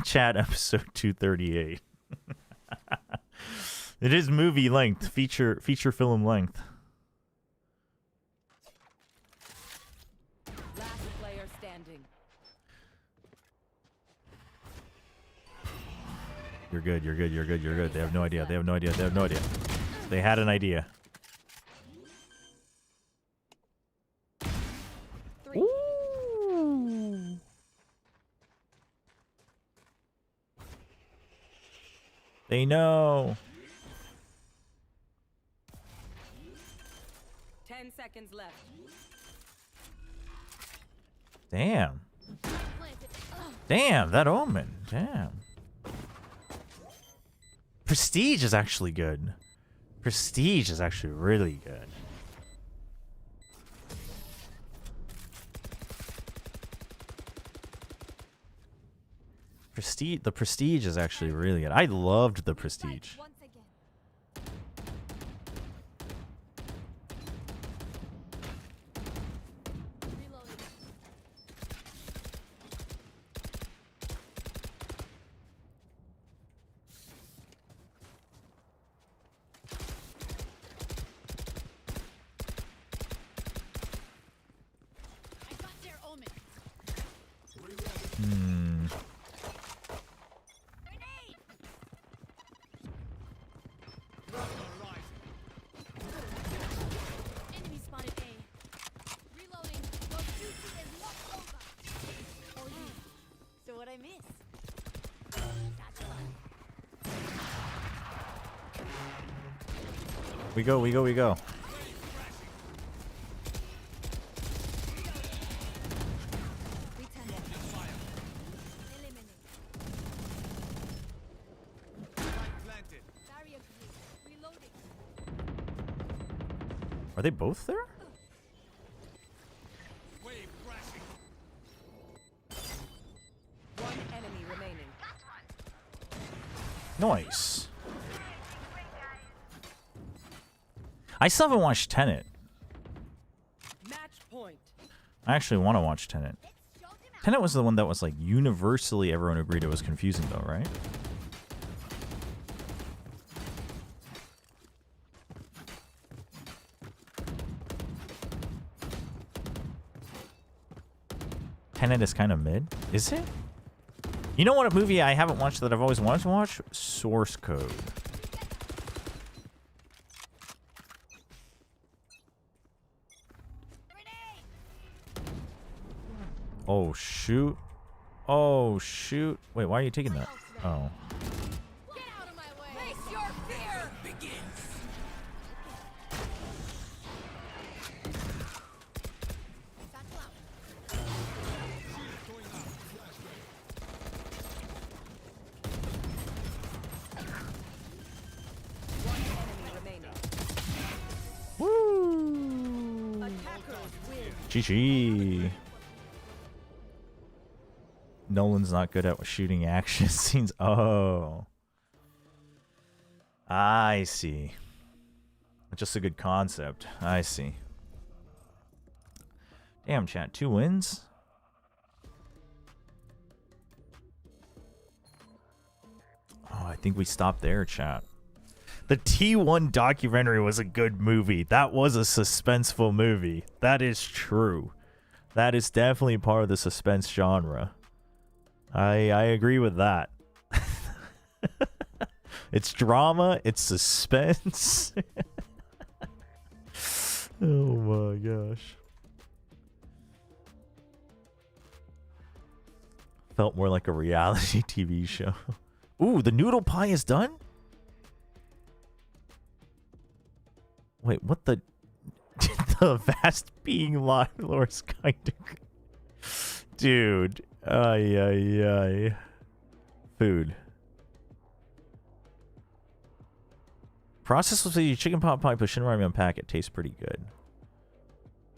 Chat episode 238. It is movie length, feature film length. Last player standing. You're good, you're good, you're good, you're good. They have no idea. They have no idea. They have no idea. They had an idea. Ooh. They know. 10 seconds left. Damn. Damn, that Omen. Damn. Prestige is actually good. Prestige is actually really good. Prestige, the Prestige is actually really good. I loved the Prestige. Enemy spotted A. Reloading. Your duty is not over. Oh, you. So what I miss? That's fun. We go, we go, we go. Are they both there? One enemy remaining. Nice. I still haven't watched Tenet. Match point. I actually want to watch Tenet. Tenet was the one that was like universally everyone agreed it was confusing though, right? Tenet is kind of mid. Is it? You know what a movie I haven't watched that I've always wanted to watch? Source Code. Oh, shoot. Oh, shoot. Wait, why are you taking that? Oh. Get out of my way. Face your fear. Begins. One enemy remaining. Woo! Attackers win. GG. Nolan's not good at shooting action scenes. Oh. I see. Just a good concept. I see. Damn, chat. 2 wins? Oh, I think we stopped there, chat. The T1 documentary was a good movie. That was a suspenseful movie. That is true. That is definitely part of the suspense genre. I agree with that. It's drama. It's suspense. Oh my gosh. Felt more like a reality TV show. Ooh, the noodle pie is done? Wait, what the... the vast being live lores kind of... Dude. Ay, ay, ay. Food. Processed with chicken pot pie, push in ramen packet. Tastes pretty good.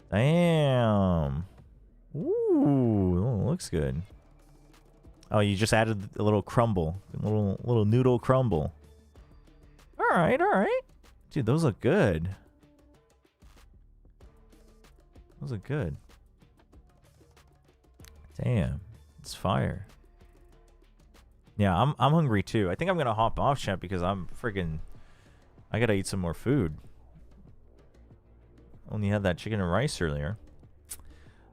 Damn. Ooh, looks good. Oh, you just added a little crumble. A little noodle crumble. Alright, alright. Dude, those look good. Those look good. Damn. It's fire. Yeah, I'm hungry too. I think I'm gonna hop off, chat, because I'm freaking... I gotta eat some more food. Only had that chicken and rice earlier.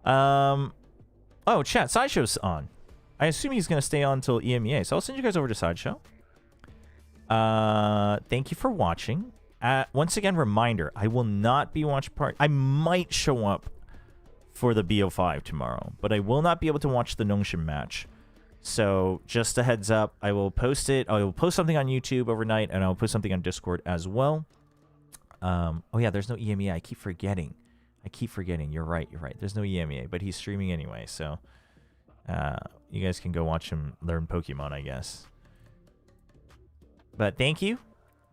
Oh, chat, Sideshow's on. I assume he's gonna stay on until EMEA, so I'll send you guys over to Sideshow. Thank you for watching. Once again, reminder, I will not be watch party. I might show up for the BO5 tomorrow, but I will not be able to watch the Nongshim match. So just a heads up, I will post it. I will post something on YouTube overnight, and I'll post something on Discord as well. Oh yeah, there's no EMEA. I keep forgetting. You're right. There's no EMEA, but he's streaming anyway, so you guys can go watch him learn Pokemon, I guess. But thank you.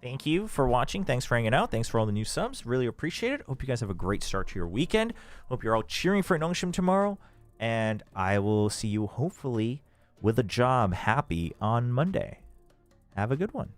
Thank you for watching. Thanks for hanging out. Thanks for all the new subs. Really appreciate it. Hope you guys have a great start to your weekend. Hope you're all cheering for Nongshim tomorrow. And I will see you hopefully with a job happy on Monday. Have a good one.